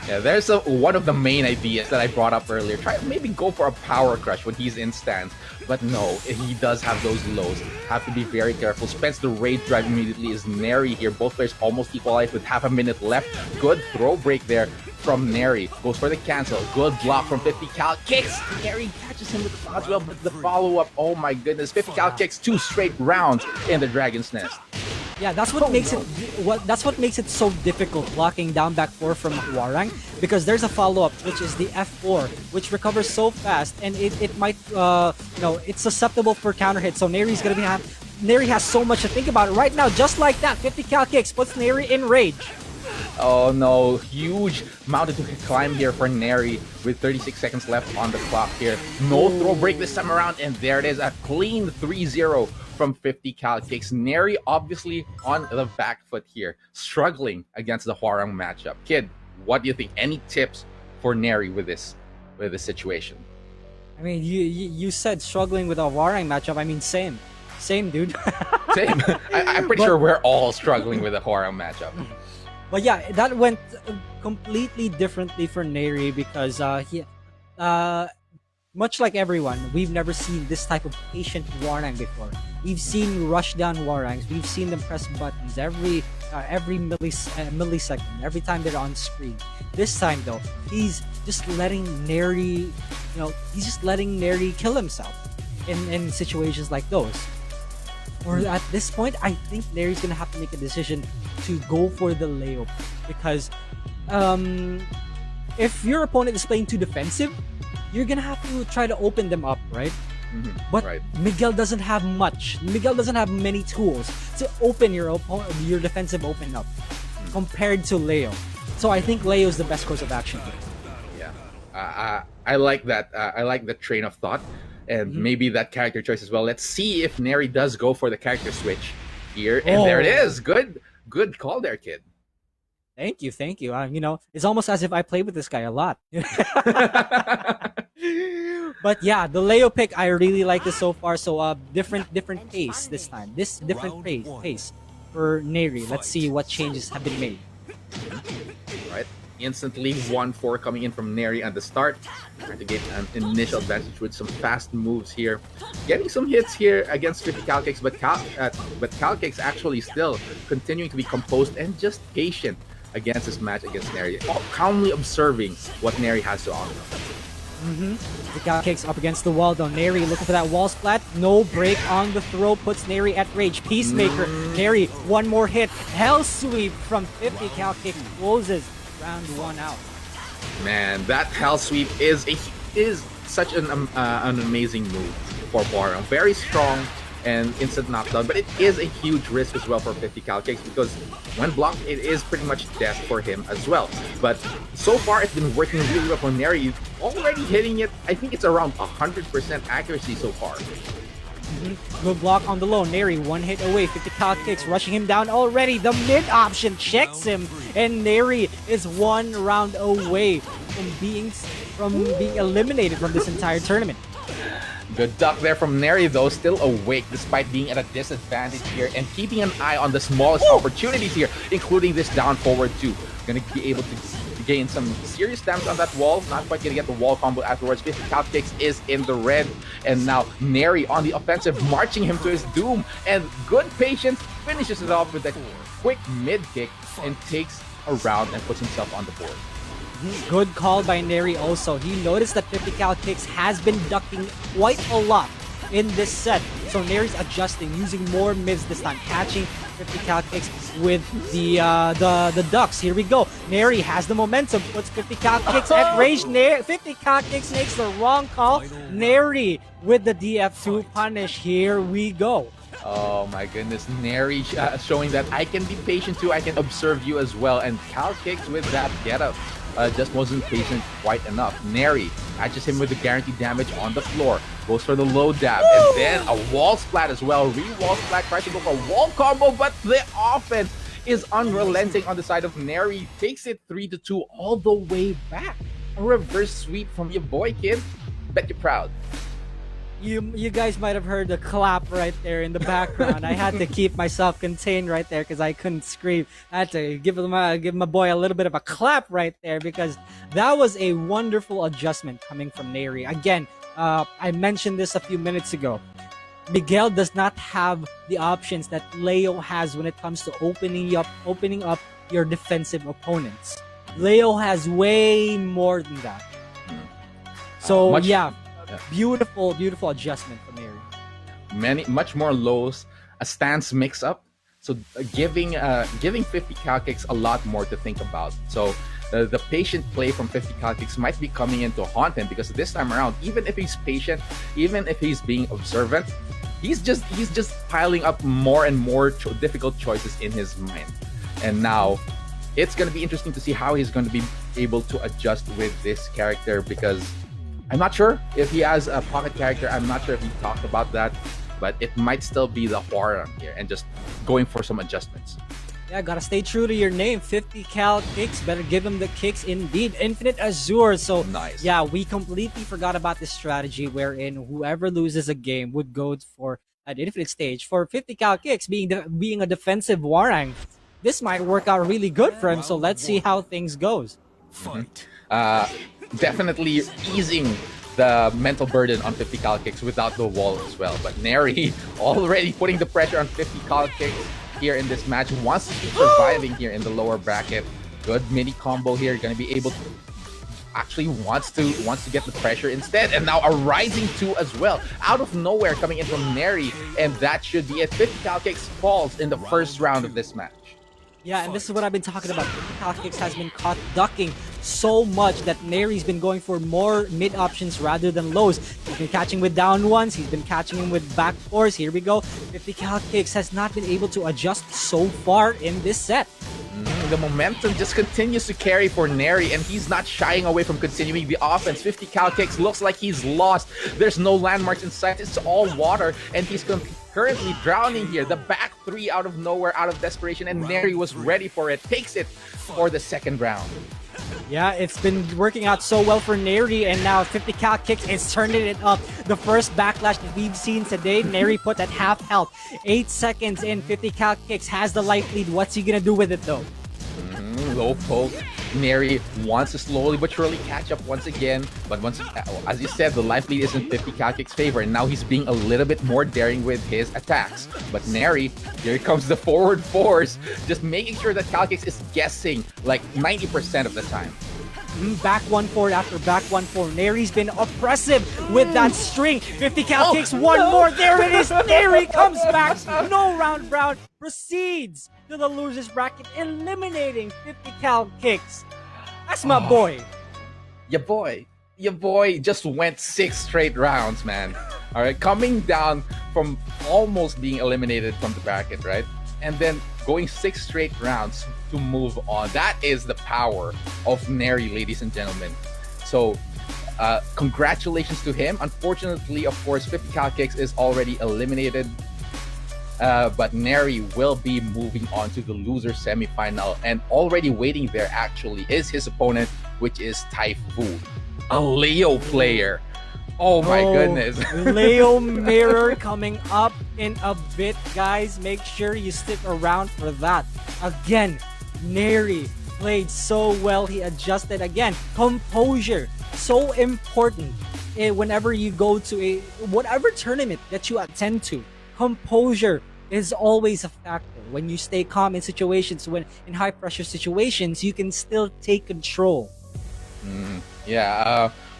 Yeah, there's one of the main ideas that I brought up earlier. Try maybe go for a power crush when he's in stance. But no, he does have those lows. Have to be very careful. Spends the rage drive immediately. Is Neri here. Both players almost equalized with half a minute left. Good throw break there from Neri. Goes for the cancel. Good block from 50 cal kicks. Neri catches him with the as well. But the follow-up, oh my goodness. 50 cal kicks, 2 straight rounds in the Dragon's Nest. Yeah, that's what makes it that's what makes it so difficult blocking down back 4 from Hwoarang, because there's a follow-up which is the F4, which recovers so fast, and it might it's susceptible for counter hit. So Neri's gonna be Neri has so much to think about right now. Just like that, 50 cal kicks puts Neri in rage. Oh no, huge mountain to climb here for Neri with 36 seconds left on the clock here. No throw break this time around, and there it is, a clean 3-0 from 50 cal kicks. Neri obviously on the back foot here, struggling against the Hwoarang matchup. Kid, what do you think? Any tips for Neri with this situation? I mean, you said struggling with a Hwoarang matchup. I mean, same, dude. Same. I'm pretty sure we're all struggling with the Hwoarang matchup. But yeah, that went completely differently for Neri because much like everyone, we've never seen this type of patient Hwoarang before. We've seen rush down Hwoarangs. We've seen them press buttons every millisecond, every time they're on screen. This time though, he's just letting Neri, kill himself in situations like those. Or at this point, I think Neri's gonna have to make a decision to go for the Leo, because if your opponent is playing too defensive, you're gonna have to try to open them up, right? But Right. Miguel doesn't have much. Miguel doesn't have many tools to open your defensive open up compared to Leo. So I think Leo is the best course of action here. Yeah, I like that. I like the train of thought, and maybe that character choice as well. Let's see if Neri does go for the character switch here, and there it is. Good call there, kid. Thank you. It's almost as if I play with this guy a lot. But yeah, the Leo pick, I really like this so far. So different pace this time. This different pace for Neri. Let's see what changes have been made. Right, instantly 1-4 coming in from Neri at the start, trying to get an initial advantage with some fast moves here, getting some hits here against 50 cal kicks, but cal kicks actually still continuing to be composed and just patient against this match against Neri, calmly observing what Neri has to offer. The cal kicks up against the wall though. Neri looking for that wall splat. No break on the throw puts Neri at rage. Peacemaker. Neri, one more hit. Hell sweep from 50 cal kick closes round 1 out. Man, that hell sweep is such an amazing move for Hwoarang. Very strong and instant knockdown, but it is a huge risk as well for 50 cal kicks, because when blocked, it is pretty much death for him as well. But so far, it's been working really well for Neri. Already hitting it, I think it's around 100% accuracy so far. Good block on the low. Neri one hit away. 50 cal kicks rushing him down already. The mid option checks him, and Neri is 1 round away from being eliminated from this entire tournament. Good duck there from Neri, though, still awake despite being at a disadvantage here and keeping an eye on the smallest opportunities here, including this down forward too. Gonna be able to gain some serious damage on that wall. Not quite gonna get the wall combo afterwards. 50 cal kicks is in the red, and now Neri on the offensive, marching him to his doom. And good patience finishes it off with a quick mid kick and takes a round and puts himself on the board. Good call by Neri also. He noticed that 50 cal kicks has been ducking quite a lot in this set. So Neri's adjusting, using more mids this time, catching 50 cal kicks with the ducks. Here we go. Neri has the momentum, puts 50 cal kicks at range. 50 cal kicks makes the wrong call. Neri with the DF2 punish. Here we go. Oh my goodness, Neri showing that I can be patient too, I can observe you as well, and cal kicks with that getup just wasn't patient quite enough. Neri catches him with the guaranteed damage on the floor, goes for the low dab, and then a wall splat as well. Re-wall splat, tries to go for a wall combo, but the offense is unrelenting on the side of Neri. Takes it 3-2 all the way back. A reverse sweep from your boy, kid. Bet you're proud. You guys might have heard the clap right there in the background. I had to keep myself contained right there because I couldn't scream. I had to give my boy a little bit of a clap right there, because that was a wonderful adjustment coming from Neri. Again, I mentioned this a few minutes ago. Miguel does not have the options that Leo has when it comes to opening up your defensive opponents. Leo has way more than that. So yeah. Beautiful adjustment from Neri. Much more lows, a stance mix-up. So giving 50 cal kicks a lot more to think about. So the patient play from 50 cal kicks might be coming in to haunt him, because this time around, even if he's patient, even if he's being observant, he's just piling up more and more difficult choices in his mind. And now it's going to be interesting to see how he's going to be able to adjust with this character, because I'm not sure if he has a pocket character. I'm not sure if he talked about that, but it might still be the Huarang here and just going for some adjustments. Yeah, gotta stay true to your name. 50 cal kicks. Better give him the kicks indeed. Infinite Azure. So, Nice. yeah, we completely forgot about this strategy wherein whoever loses a game would go for an infinite stage. For 50 cal kicks, being a defensive Warang, this might work out really good for him. So, let's see how things goes. Fight. Definitely easing the mental burden on 50 cal kicks without the wall as well. But Neri already putting the pressure on 50 cal kicks here in this match. Wants to keep surviving here in the lower bracket. Good mini combo here. Gonna be able to actually wants to get the pressure instead. And now a rising 2 as well. Out of nowhere coming in from Neri. And that should be it. 50 cal kicks falls in the first round of this match. Yeah, and this is what I've been talking about. 50 cal kicks has been caught ducking so much that Neri's been going for more mid options rather than lows. He's been catching with down ones. He's been catching him with back fours. Here we go. 50 cal kicks has not been able to adjust so far in this set. The momentum just continues to carry for Neri, and he's not shying away from continuing the offense. 50 cal kicks looks like he's lost. There's no landmarks in sight. It's all water, and he's currently drowning here. The back 3 out of nowhere, out of desperation, and Neri was ready for it. Takes it for the second round. Yeah, it's been working out so well for Neri, and now 50 cal kicks is turning it up. The first backlash that we've seen today, Neri put at half health. 8 seconds in, 50 cal kicks has the life lead. What's he gonna do with it though? Low poke. Neri wants to slowly but surely catch up once again, but as you said, the life lead is in 50 cal kicks' favor, and now he's being a little bit more daring with his attacks. But Neri, here comes the forward force, just making sure that cal kicks is guessing like 90% of the time. Back 1-4 after back 1-4. Neri's been oppressive with that string. 50 cal kicks, one more. There it is. Neri comes back. No round Brown proceeds to the losers bracket, eliminating 50 cal kicks. That's my boy. Your boy just went 6 straight rounds, man. All right, coming down from almost being eliminated from the bracket, right? And then going 6 straight rounds to move on. That is the power of Neri, ladies and gentlemen. So, congratulations to him. Unfortunately, of course, 50 cal kicks is already eliminated. But Neri will be moving on to the loser semifinal, and already waiting there actually is his opponent, which is Typhoon, a Leo player. Oh my goodness. Leo Mirror coming up in a bit, guys. Make sure you stick around for that. Again, Neri played so well. He adjusted again. Composure, so important whenever you go to whatever tournament that you attend to. Composure is always a factor. When you stay calm in situations, when in high pressure situations, you can still take control.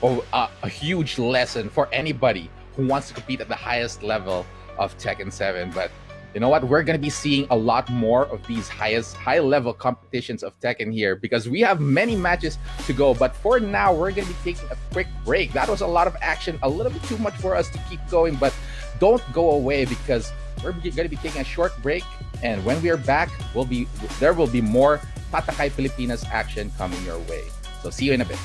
A huge lesson for anybody who wants to compete at the highest level of Tekken 7. But you know what? We're going to be seeing a lot more of these high-level competitions of Tekken here, because we have many matches to go. But for now, we're going to be taking a quick break. That was a lot of action, a little bit too much for us to keep going. But don't go away, because we're going to be taking a short break. And when we are back, there will be more Tatakay Pilipinas action coming your way. So see you in a bit.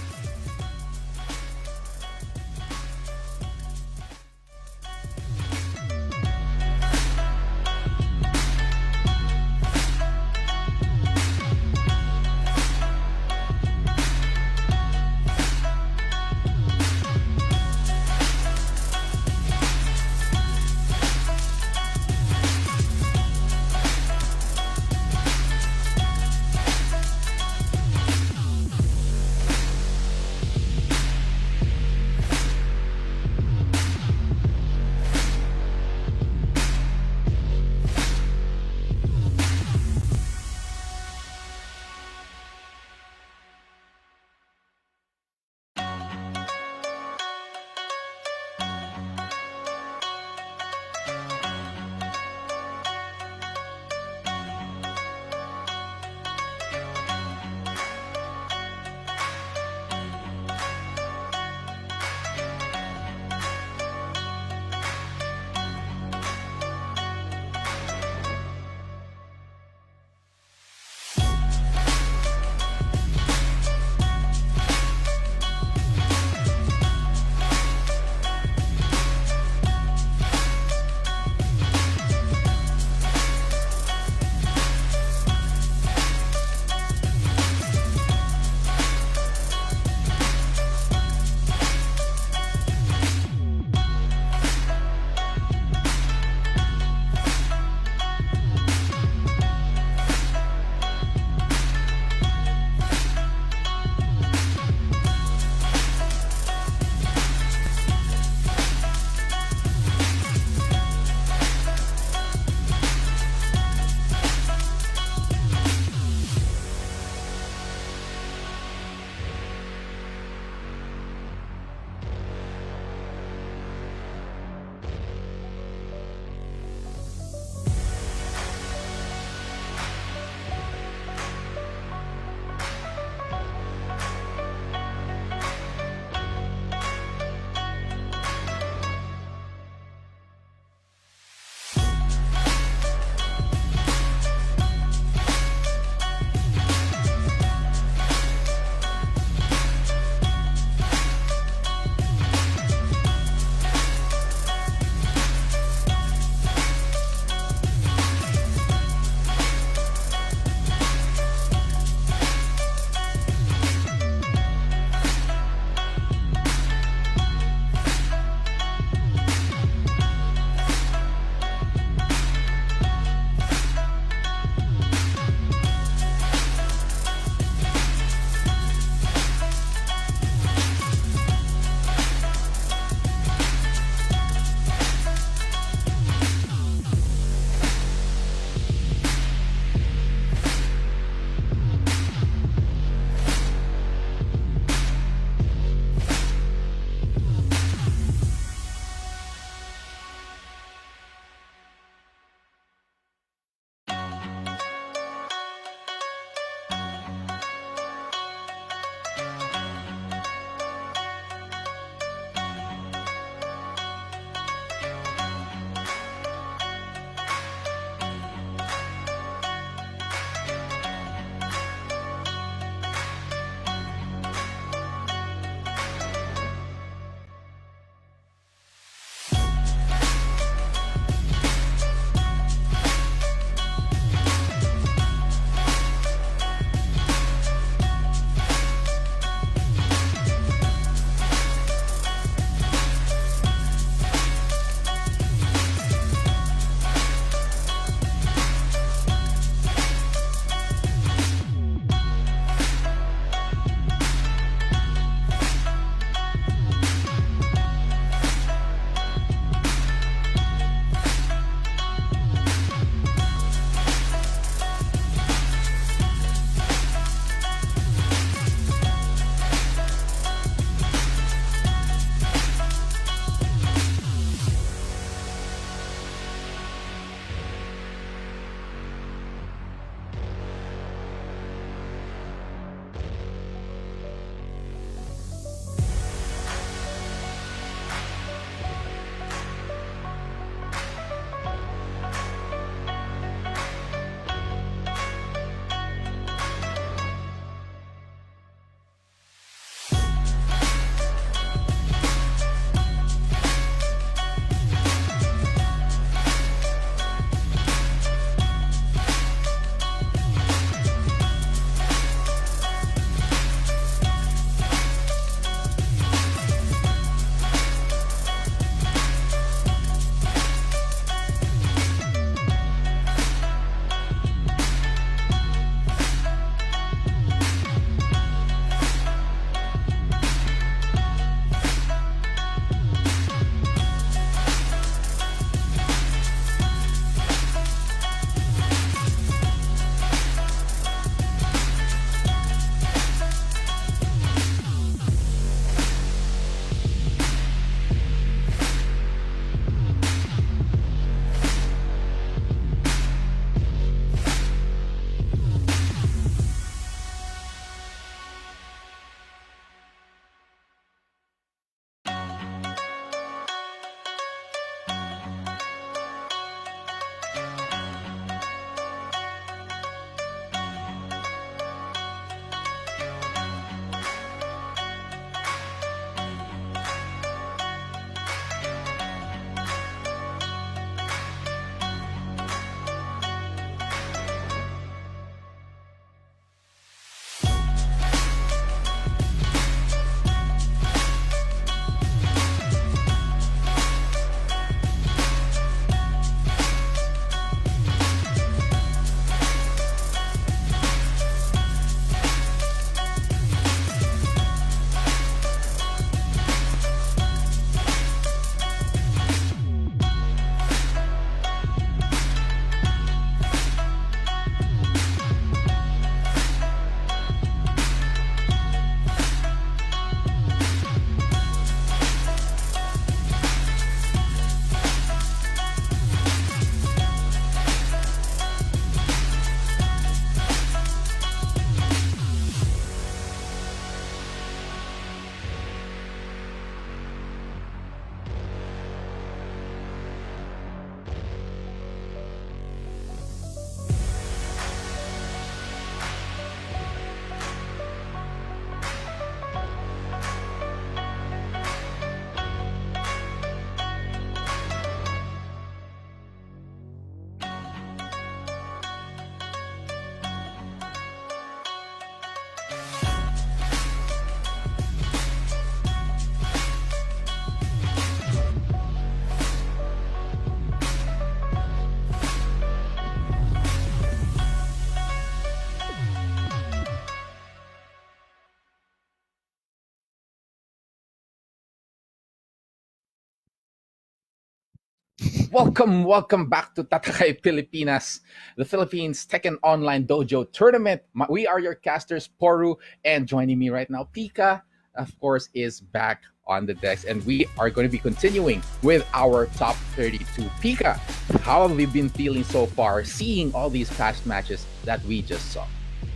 welcome back to Tatakay Pilipinas, the Philippines Tekken Online Dojo Tournament. We are your casters, Poru, and joining me right now, Pika, of course, is back on the decks, and we are going to be continuing with our top 32. Pika, how have you been feeling so far, seeing all these past matches that we just saw?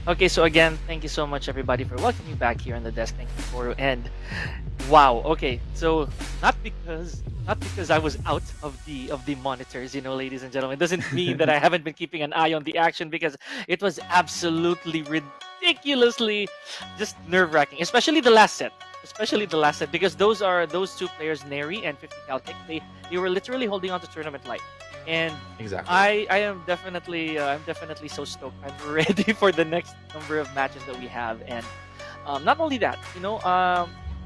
Okay, so again, thank you so much everybody for welcoming me back here on the desk. Thank you for and wow. Okay, so not because I was out of the monitors, ladies and gentlemen, it doesn't mean that I haven't been keeping an eye on the action, because it was absolutely ridiculously just nerve-wracking, especially the last set. Because those two players, Neri and 50 Caltech, they were literally holding on to tournament life. And Exactly. I am definitely I'm definitely so stoked. I'm ready for the next number of matches that we have, and not only that,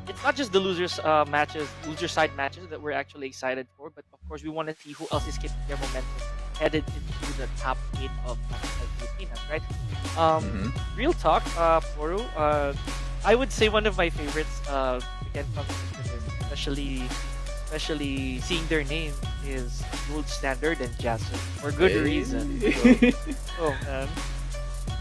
it's not just the loser side matches that we're actually excited for, but of course we want to see who else is keeping their momentum headed into the top 8 of Filipinas, right? Mhm. Real talk, Poru, I would say one of my favorites, again from the especially seeing their name is Gold Standard and Jason for good reason. So, oh man.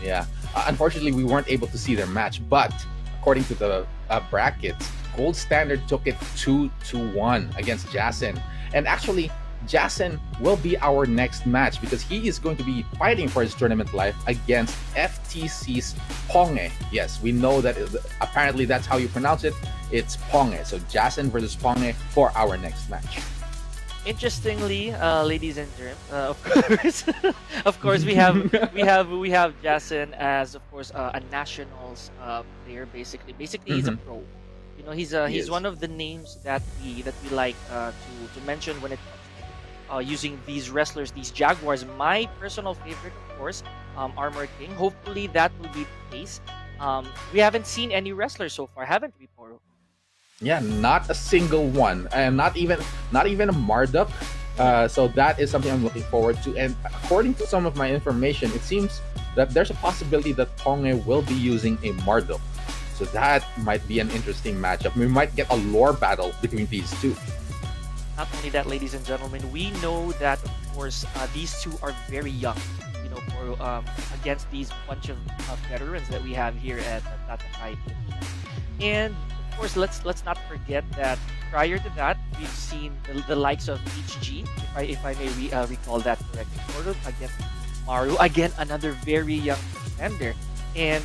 Yeah. Unfortunately, we weren't able to see their match, but according to the brackets, Gold Standard took it 2-1 against Jason. And actually, Jason will be our next match because he is going to be fighting for his tournament life against FTC's Ponge. Yes, we know that apparently that's how you pronounce it. It's Ponge. So Jason versus Ponge for our next match. Interestingly, ladies and gentlemen, of course, we have Jason as, of course, a nationals player. Basically, he's a Mhm. pro. He He's is. one of the names that we like to mention when it comes to using these wrestlers, these Jaguars. My personal favorite, of course, Armor King. Hopefully, that will be the case. We haven't seen any wrestlers so far, haven't we, Poro? Yeah, not a single one, and not even a Marduk. So that is something I'm looking forward to. And according to some of my information, it seems that there's a possibility that Ponge will be using a Marduk. So that might be an interesting matchup. We might get a lore battle between these two. Not only that, ladies and gentlemen, we know that, of course, these two are very young. Against these bunch of veterans that we have here at Tatakay. And of course, let's not forget that prior to that, we've seen the likes of HG, if I may recall that correctly, against Maru, again another very young contender. And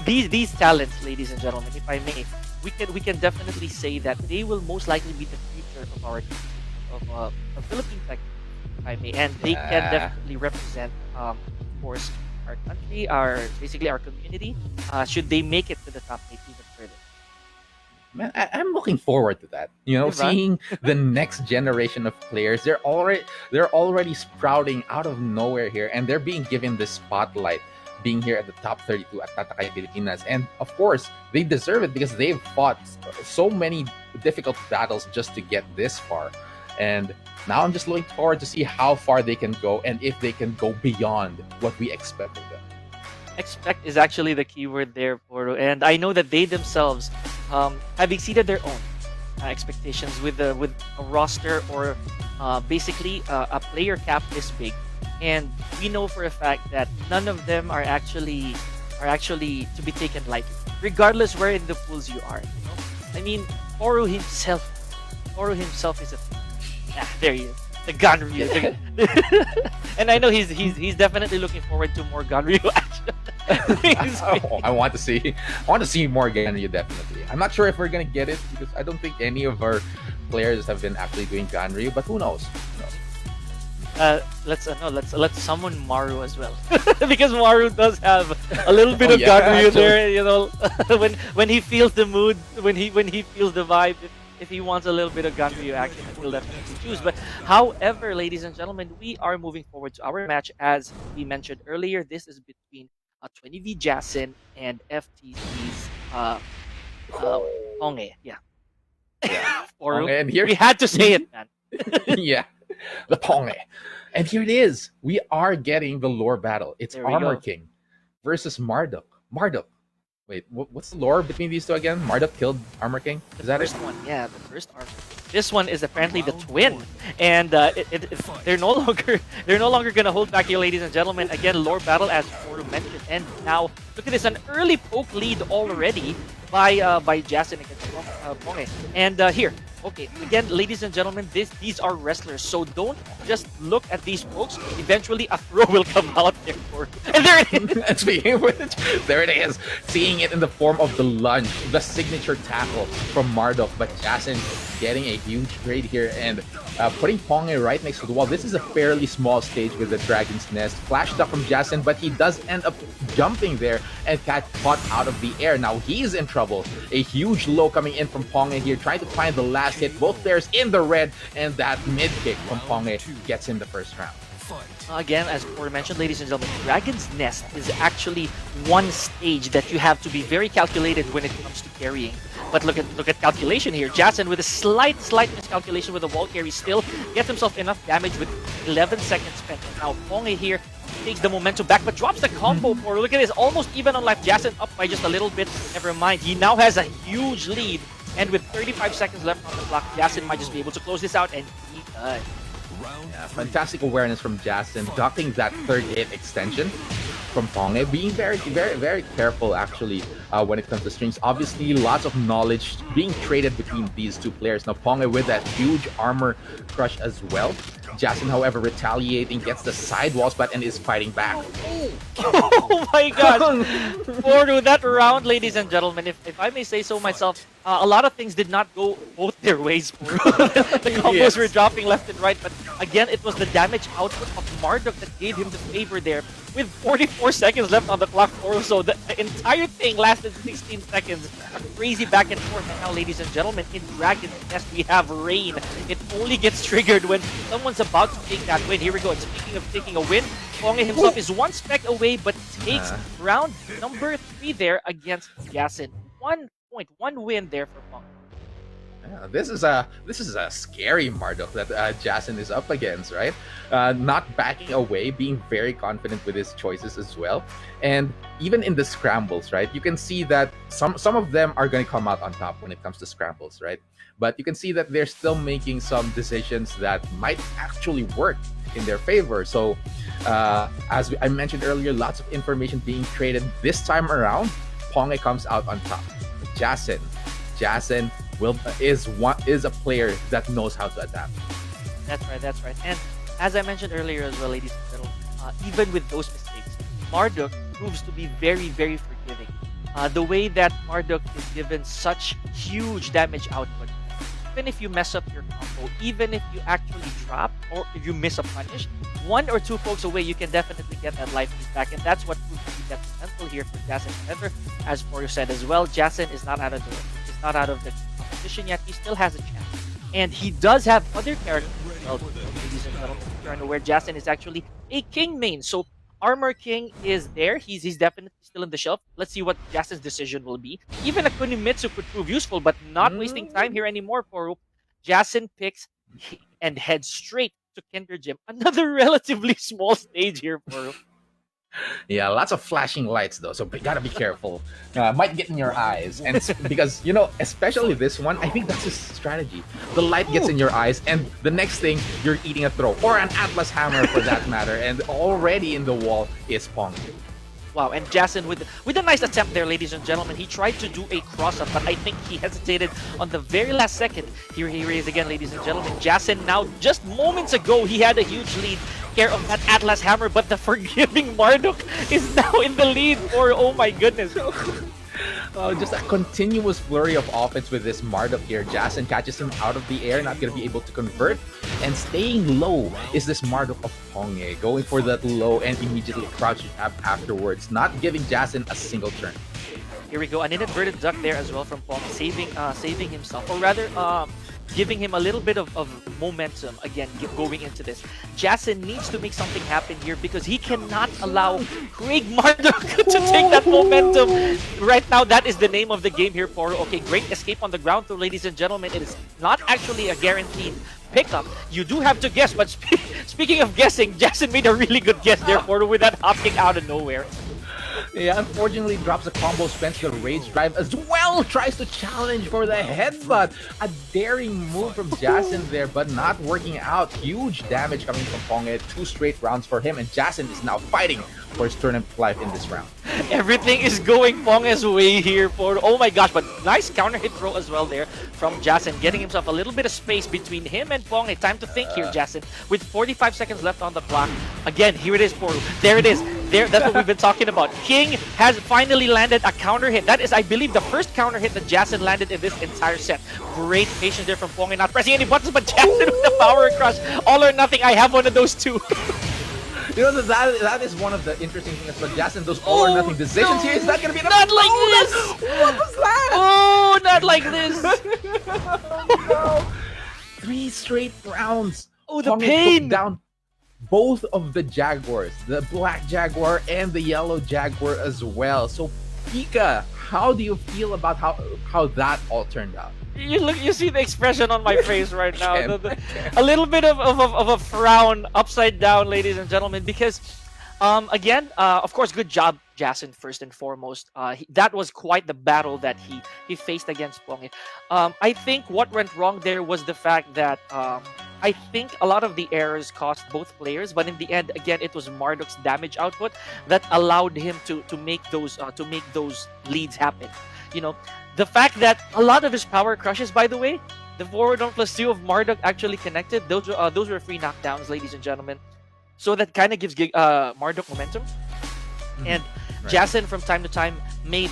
these talents, ladies and gentlemen, if I may, we can definitely say that they will most likely be the future of our Philippine tech, if I may, and they can Yeah. definitely represent, of course, our country, basically our community. Should they make it to the top 8 even further? Man, I'm looking forward to that. Diba? Seeing the next generation of players, they're already sprouting out of nowhere here, and they're being given the spotlight, being here at the top 32 at Tatakay Pilipinas. And of course, they deserve it because they've fought so many difficult battles just to get this far. And now I'm just looking forward to see how far they can go and if they can go beyond what we expect of them. Expect is actually the keyword there, Poro, and I know that they themselves have exceeded their own expectations with a roster, or basically a player cap this big, and we know for a fact that none of them are actually to be taken lightly, regardless where in the pools you are. I mean, Poro himself is a there he is. The Ganryu. And I know he's definitely looking forward to more Ganryu action. I want to see more Ganryu, definitely. I'm not sure if we're gonna get it because I don't think any of our players have been actually doing Ganryu, but who knows? Let's summon Maru as well, because Maru does have a little bit Oh, of yeah, Ganryu actually. there. When he feels the mood, when he feels the vibe. If he wants a little bit of Ganryu action, he'll definitely choose. But however, ladies and gentlemen, we are moving forward to our match. As we mentioned earlier, this is between 20V Jason and FTC's Ponge. Yeah. Yeah. Or Ponge, and here- we had to say it, man. Yeah, the Ponge. And here it is. We are getting the lore battle. It's There we Armor go. King versus Marduk. Marduk. Wait, what's the lore between these two again? Marduk killed Armor King? Is that it? First one, yeah, the first armor. this one is apparently the twin, and they're no longer gonna hold back here, ladies and gentlemen. Again, lore battle as Foro mentioned, and now look at this, an early poke lead already by Jason against Ponge. And here, okay, again, ladies and gentlemen, these are wrestlers, so don't just look at these pokes. Eventually, a throw will come out there for, and there it is. Speaking of which, there it is. Seeing it in the form of the lunge, the signature tackle from Marduk, but Jason getting a huge trade here and putting Ponge right next to the wall. This is a fairly small stage with the Dragon's Nest. Flash duck from Jason, but he does end up jumping there and got caught out of the air. Now he's in trouble. A huge low coming in from Ponge here, trying to find the last hit. Both players in the red, and that mid kick from Ponge gets him the first round. Again, as Corey mentioned, ladies and gentlemen, Dragon's Nest is actually one stage that you have to be very calculated when it comes to carrying. But look at calculation here. Jason with a slight miscalculation with the wall carry still gets himself enough damage with 11 seconds spent. Now Ponge here takes the momentum back, but drops the combo for. Look at this, almost even on life. Jason up by just a little bit. Never mind. He now has a huge lead, and with 35 seconds left on the clock, Jason might just be able to close this out, and he does. Yeah, fantastic awareness from Jason, ducking that third hit extension from Ponge, being very careful actually when it comes to strings. Obviously, lots of knowledge being traded between these two players. Now Ponge with that huge armor crush as well. Jason, however, retaliating, gets the sidewall spot and is fighting back. Oh my god! For that round, ladies and gentlemen, if I may say so myself, a lot of things did not go both their ways. The combos were dropping left and right, but again, it was the damage output of Marduk that gave him the favor there. With 44 seconds left on the clock, so the entire thing lasted 16 seconds. A crazy back and forth. And now, ladies and gentlemen, in Dragon's Nest, we have Rain. It only gets triggered when someone's about to take that win. Here we go. And speaking of taking a win, Ponge himself is one spec away, but takes round number 3 there against Jason. 1 point, 1 win there for Ponge. Yeah, this is a scary Marduk that Jason is up against, right? Not backing away, being very confident with his choices as well, and even in the scrambles, right? You can see that some of them are going to come out on top when it comes to scrambles, right? But you can see that they're still making some decisions that might actually work in their favor. So, as I mentioned earlier, lots of information being traded. This time around, Ponge comes out on top. Jason is a player that knows how to adapt. That's right. And as I mentioned earlier as well, ladies and gentlemen, even with those mistakes, Marduk proves to be very forgiving. The way that Marduk is given such huge damage output, even if you mess up your combo, even if you actually drop or if you miss a punish, 1 or 2 pokes away, you can definitely get that life back, and that's what proves to be detrimental here for Jason. However, as Porio said as well, Jason is not out of the competition yet. He still has a chance, and he does have other characters as well. Ladies and gentlemen, if you're unaware, Jason is actually a King main, so Armor King is there. He's definitely still in the shelf. Let's see what Jason's decision will be. Even a Kunimitsu could prove useful, but not wasting time here anymore for Jason picks and heads straight to Kinder Gym. Another relatively small stage here for Yeah, lots of flashing lights though, so you gotta be careful. Might get in your eyes, and because especially this one, I think that's his strategy. The light gets in your eyes, and the next thing you're eating a throw or an Atlas Hammer for that matter, and already in the wall is Ponge. Wow, and Jason with a nice attempt there, ladies and gentlemen. He tried to do a cross-up, but I think he hesitated on the very last second. Here he is again, ladies and gentlemen. Jason now, just moments ago, he had a huge lead care of that Atlas Hammer, but the forgiving Marduk is now in the lead for, oh my goodness. Just a continuous flurry of offense with this Marduk here. Jason catches him out of the air, not going to be able to convert. And staying low is this Marduk of Ponge, going for that low and immediately crouching up afterwards, not giving Jason a single turn. Here we go, an inadvertent duck there as well from Ponge, saving himself, or rather, giving him a little bit of momentum again going into this. Jason needs to make something happen here because he cannot allow Craig Marduk to take that momentum. Right now, that is the name of the game here for. Okay, great escape on the ground though, ladies and gentlemen. It is not actually a guaranteed pickup. You do have to guess, but speaking of guessing, Jason made a really good guess there for with that hop kick out of nowhere. Yeah, unfortunately drops a combo, spends the rage drive as well, tries to challenge for the headbutt. A daring move from Jason there, but not working out. Huge damage coming from Ponge. 2 straight rounds for him, and Jason is now fighting for his tournament life in this round. Everything is going Ponge's way here for, oh my gosh, but nice counter hit throw as well there from Jason, getting himself a little bit of space between him and Ponge. Time to think here, Jason, with 45 seconds left on the clock. Again, here it is, Poru. There it is. There, that's what we've been talking about. King has finally landed a counter hit. That is, I believe, the first counter hit that Jason landed in this entire set. Great patience there from Ponge, not pressing any buttons, but Jason with the power crush. All or nothing, I have one of those too. You know, that is one of the interesting things about Jason, those all or nothing decisions here. Is that going to be enough? Not like this! What was that? Oh, not like this! No. 3 straight rounds. Oh, the Ponge pain! took down both of the Jaguars, the black Jaguar and the yellow Jaguar as well. So, Pika, how do you feel about how that all turned out? You see the expression on my face right now. A little bit of a frown upside down, ladies and gentlemen, because again, of course, good job, Jason, first and foremost. That was quite the battle that he faced against Ponge. I think what went wrong there was the fact that I think a lot of the errors cost both players, but in the end, again, it was Marduk's damage output that allowed him to make those leads happen. You know, the fact that a lot of his power crushes, by the way, the forward on +2 of Marduk actually connected. Those were free knockdowns, ladies and gentlemen. So that kind of gives Marduk momentum. And Right. Jason from time to time made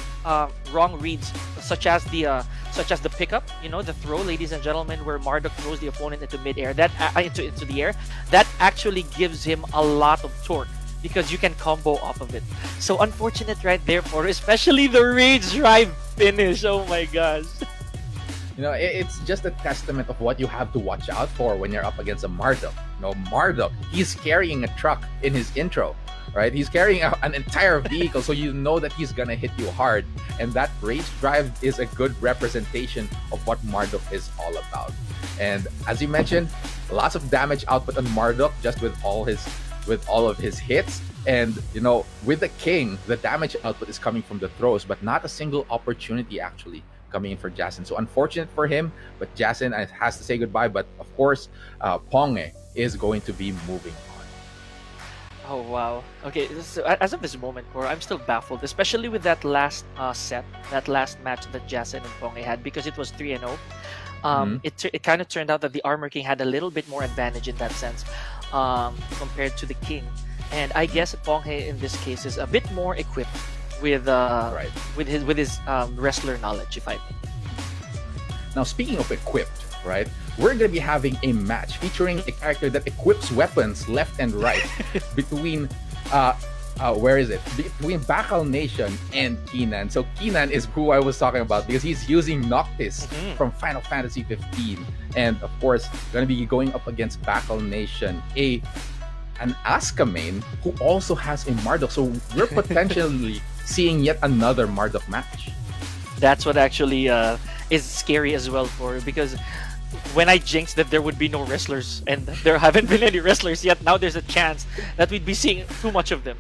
wrong reads, such as the pickup, you know, the throw, ladies and gentlemen, where Marduk throws the opponent into midair, that into the air. That actually gives him a lot of torque, because you can combo off of it. So unfortunate right there for especially the rage drive finish. Oh my gosh. You know, it's just a testament of what you have to watch out for when you're up against a Marduk. You know, Marduk, he's carrying a truck in his intro, right? He's carrying an entire vehicle, so you know that he's gonna hit you hard. And that rage drive is a good representation of what Marduk is all about. And as you mentioned, lots of damage output on Marduk just with all of his hits. And you know, with the King, the damage output is coming from the throws, but not a single opportunity actually coming in for Jason. So unfortunate for him, but Jason has to say goodbye. But of course, Ponge is going to be moving on. Oh wow. Okay, as of this moment, Cora, I'm still baffled, especially with that last that last match that Jason and Ponge had, because it was 3-0. It kind of turned out that the Armor King had a little bit more advantage in that sense compared to the King. And I guess Ponge in this case is a bit more equipped with his wrestler knowledge, if I may. Now, speaking of equipped, right? We're going to be having a match featuring a character that equips weapons left and right between where is it? Between Bacal Nation and Keenan. So Keenan is who I was talking about because he's using Noctis from Final Fantasy 15, and of course going to be going up against Bacal Nation, an Asuka main who also has a Marduk. So we're potentially seeing yet another Marduk match. That's what actually is scary as well, for because when I jinxed that there would be no wrestlers, and there haven't been any wrestlers yet, now there's a chance that we'd be seeing too much of them.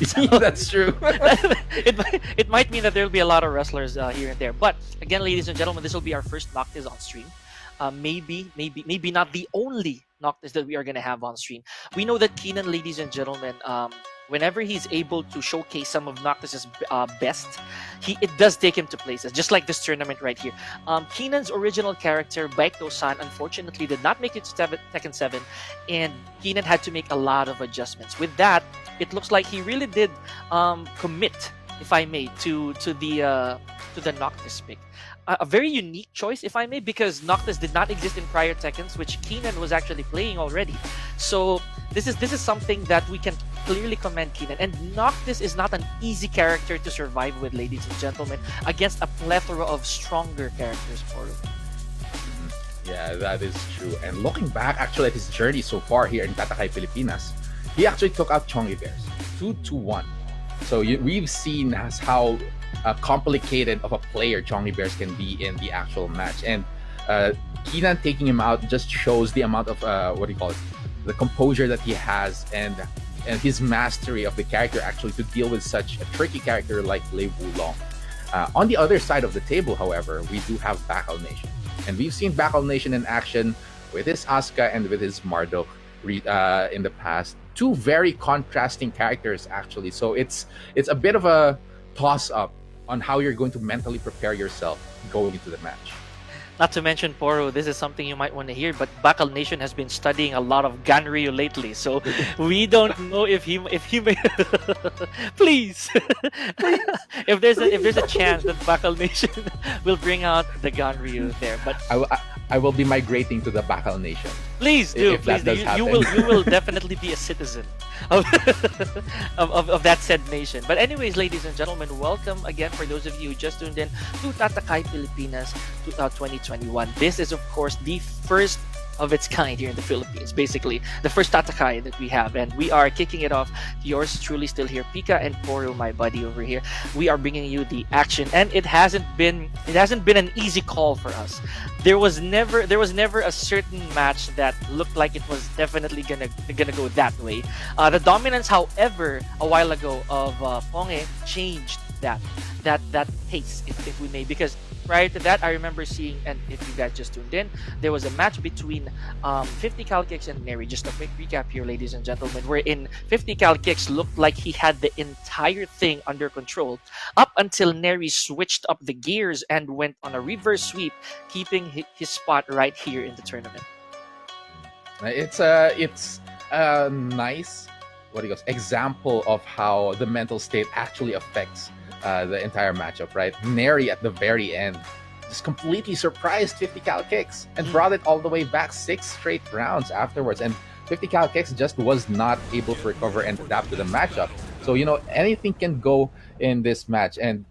So, that's true. it might mean that there'll be a lot of wrestlers here and there. But again, ladies and gentlemen, this will be our first Noctis on stream. Maybe not the only Noctis that we are going to have on stream. We know that Keenan, ladies and gentlemen, whenever he's able to showcase some of Noctis's best, it does take him to places, just like this tournament right here. Keenan's original character, Baito-san, unfortunately did not make it to Tekken 7, and Keenan had to make a lot of adjustments. With that, it looks like he really did commit, if I may, to the Noctis pick. A very unique choice, if I may, because Noctis did not exist in prior Tekkens, which Keenan was actually playing already. So this is something that we can clearly commend Keenan. And Noctis is not an easy character to survive with, ladies and gentlemen, against a plethora of stronger characters for him. Yeah, that is true. And looking back actually at his journey so far here in Tatakay, Pilipinas, he actually took out Chongi Bears 2-1. So we've seen as how complicated of a player Chongi Bears can be in the actual match. And Keenan taking him out just shows the amount of the composure that he has and and his mastery of the character actually to deal with such a tricky character like Lei Wulong. On the other side of the table, however, we do have Bacal Nation. And we've seen Bacal Nation in action with his Asuka and with his Marduk in the past. Two very contrasting characters, actually. So it's a bit of a toss-up on how you're going to mentally prepare yourself going into the match. Not to mention, Poro, this is something you might want to hear, but Bacal Nation has been studying a lot of Ganryu lately, so we don't know if he may please, if there's a chance that Bacal Nation will bring out the Ganryu there, but I will be migrating to the Bacal Nation. please do, If that please do. does You happen. will definitely be a citizen of, of that said nation. But anyways, ladies and gentlemen, welcome again for those of you who just tuned in to Tatakai Pilipinas 2021. This is of course the first of its kind here in the Philippines, basically the first Tatakai that we have, and we are kicking it off. Yours truly still here, Pika and Poro, my buddy over here. We are bringing you the action, and it hasn't been an easy call for us. There was never a certain match that looked like it was definitely gonna go that way. The dominance, however, a while ago of Ponge changed that pace, if we may, because prior to that, I remember seeing, and if you guys just tuned in, there was a match between 50 Cal Kicks and Neri. Just a quick recap here, ladies and gentlemen, wherein 50 Cal Kicks looked like he had the entire thing under control up until Neri switched up the gears and went on a reverse sweep, keeping his spot right here in the tournament. It's a nice example of how the mental state actually affects the entire matchup, right? Neri at the very end just completely surprised 50 Cal Kicks and brought it all the way back 6 straight rounds afterwards. And 50 Cal Kicks just was not able to recover and adapt to the matchup. So, anything can go in this match and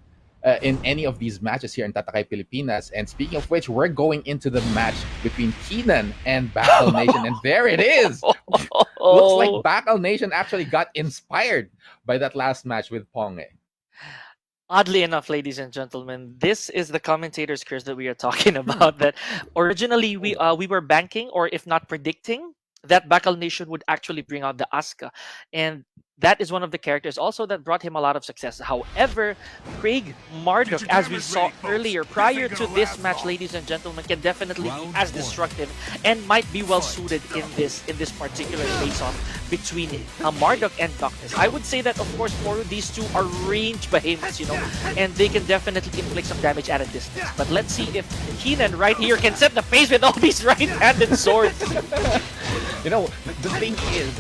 in any of these matches here in Tatakai Pilipinas. And speaking of which, we're going into the match between Keenan and Bacal Nation. And there it is. Looks like Bacal Nation actually got inspired by that last match with Ponge. Oddly enough, ladies and gentlemen, this is the commentator's curse that we are talking about. That originally we were banking, or if not predicting, that Bacal Nation would actually bring out the Asuka, and that is one of the characters also that brought him a lot of success. However, Craig Marduk, as we saw earlier, prior to this match, ladies and gentlemen, can definitely be as destructive and might be well suited in this particular face-off between Marduk and Darkness. I would say that, of course, for these two are range behemoths, and they can definitely inflict some damage at a distance. But let's see if Keenan right here can set the pace with all these right-handed swords. The thing is,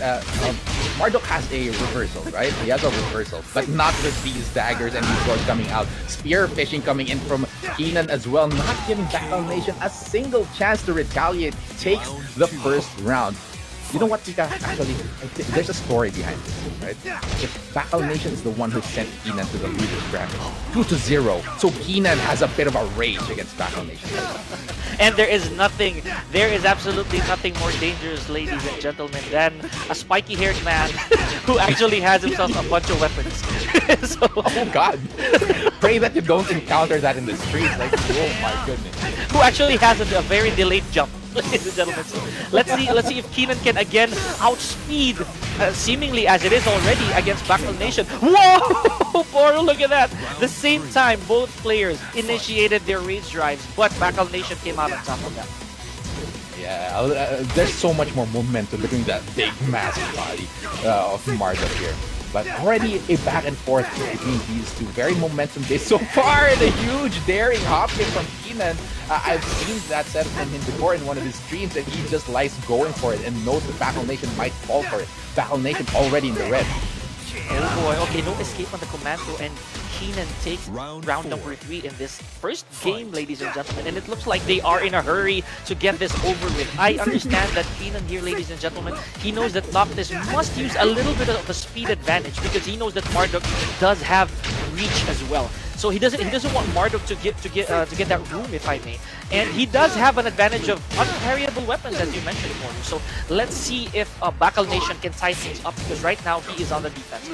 Marduk has a reversal, right? He has a reversal, but not with these daggers and these swords coming out. Spear fishing coming in from Keenan as well, not giving Bacal Nation a single chance to retaliate. Takes the first round. You know what, Pika? Actually, there's a story behind this, right? If Bacal Nation is the one who sent Keenan to the losers bracket, 2-0. So Keenan has a bit of a rage against Bacal Nation. And there is absolutely nothing more dangerous, ladies and gentlemen, than a spiky-haired man who actually has himself a bunch of weapons. So, oh God! Pray that you don't encounter that in the streets. Like, oh my goodness! Who actually has a very delayed jump, ladies and gentlemen. So let's see if Keenan can again outspeed, seemingly as it is already, against Bacal Nation. Whoa! Poro, look at that! The same time, both players initiated their rage drives, but Bacal Nation came out on top of that. Yeah, there's so much more momentum between that big, massive body of Marduk here. But already a back and forth between these two. Very momentum-based so far. The huge daring hop kick from Keenan. I've seen that set from him before in one of his streams, and he just likes going for it and knows that Bacal Nation might fall for it. Bacal Nation already in the red. Oh boy, okay, no escape on the commando, and Keenan takes round number 3 in this first game, ladies and gentlemen, and it looks like they are in a hurry to get this over with. I understand that Keenan here, ladies and gentlemen, he knows that Noctis must use a little bit of a speed advantage because he knows that Marduk does have reach as well. So he doesn't want Marduk to get that room, if I may. And he does have an advantage of unparryable weapons, as you mentioned, Morning. So let's see if Bacal Nation can tie things up, because right now he is on the defense.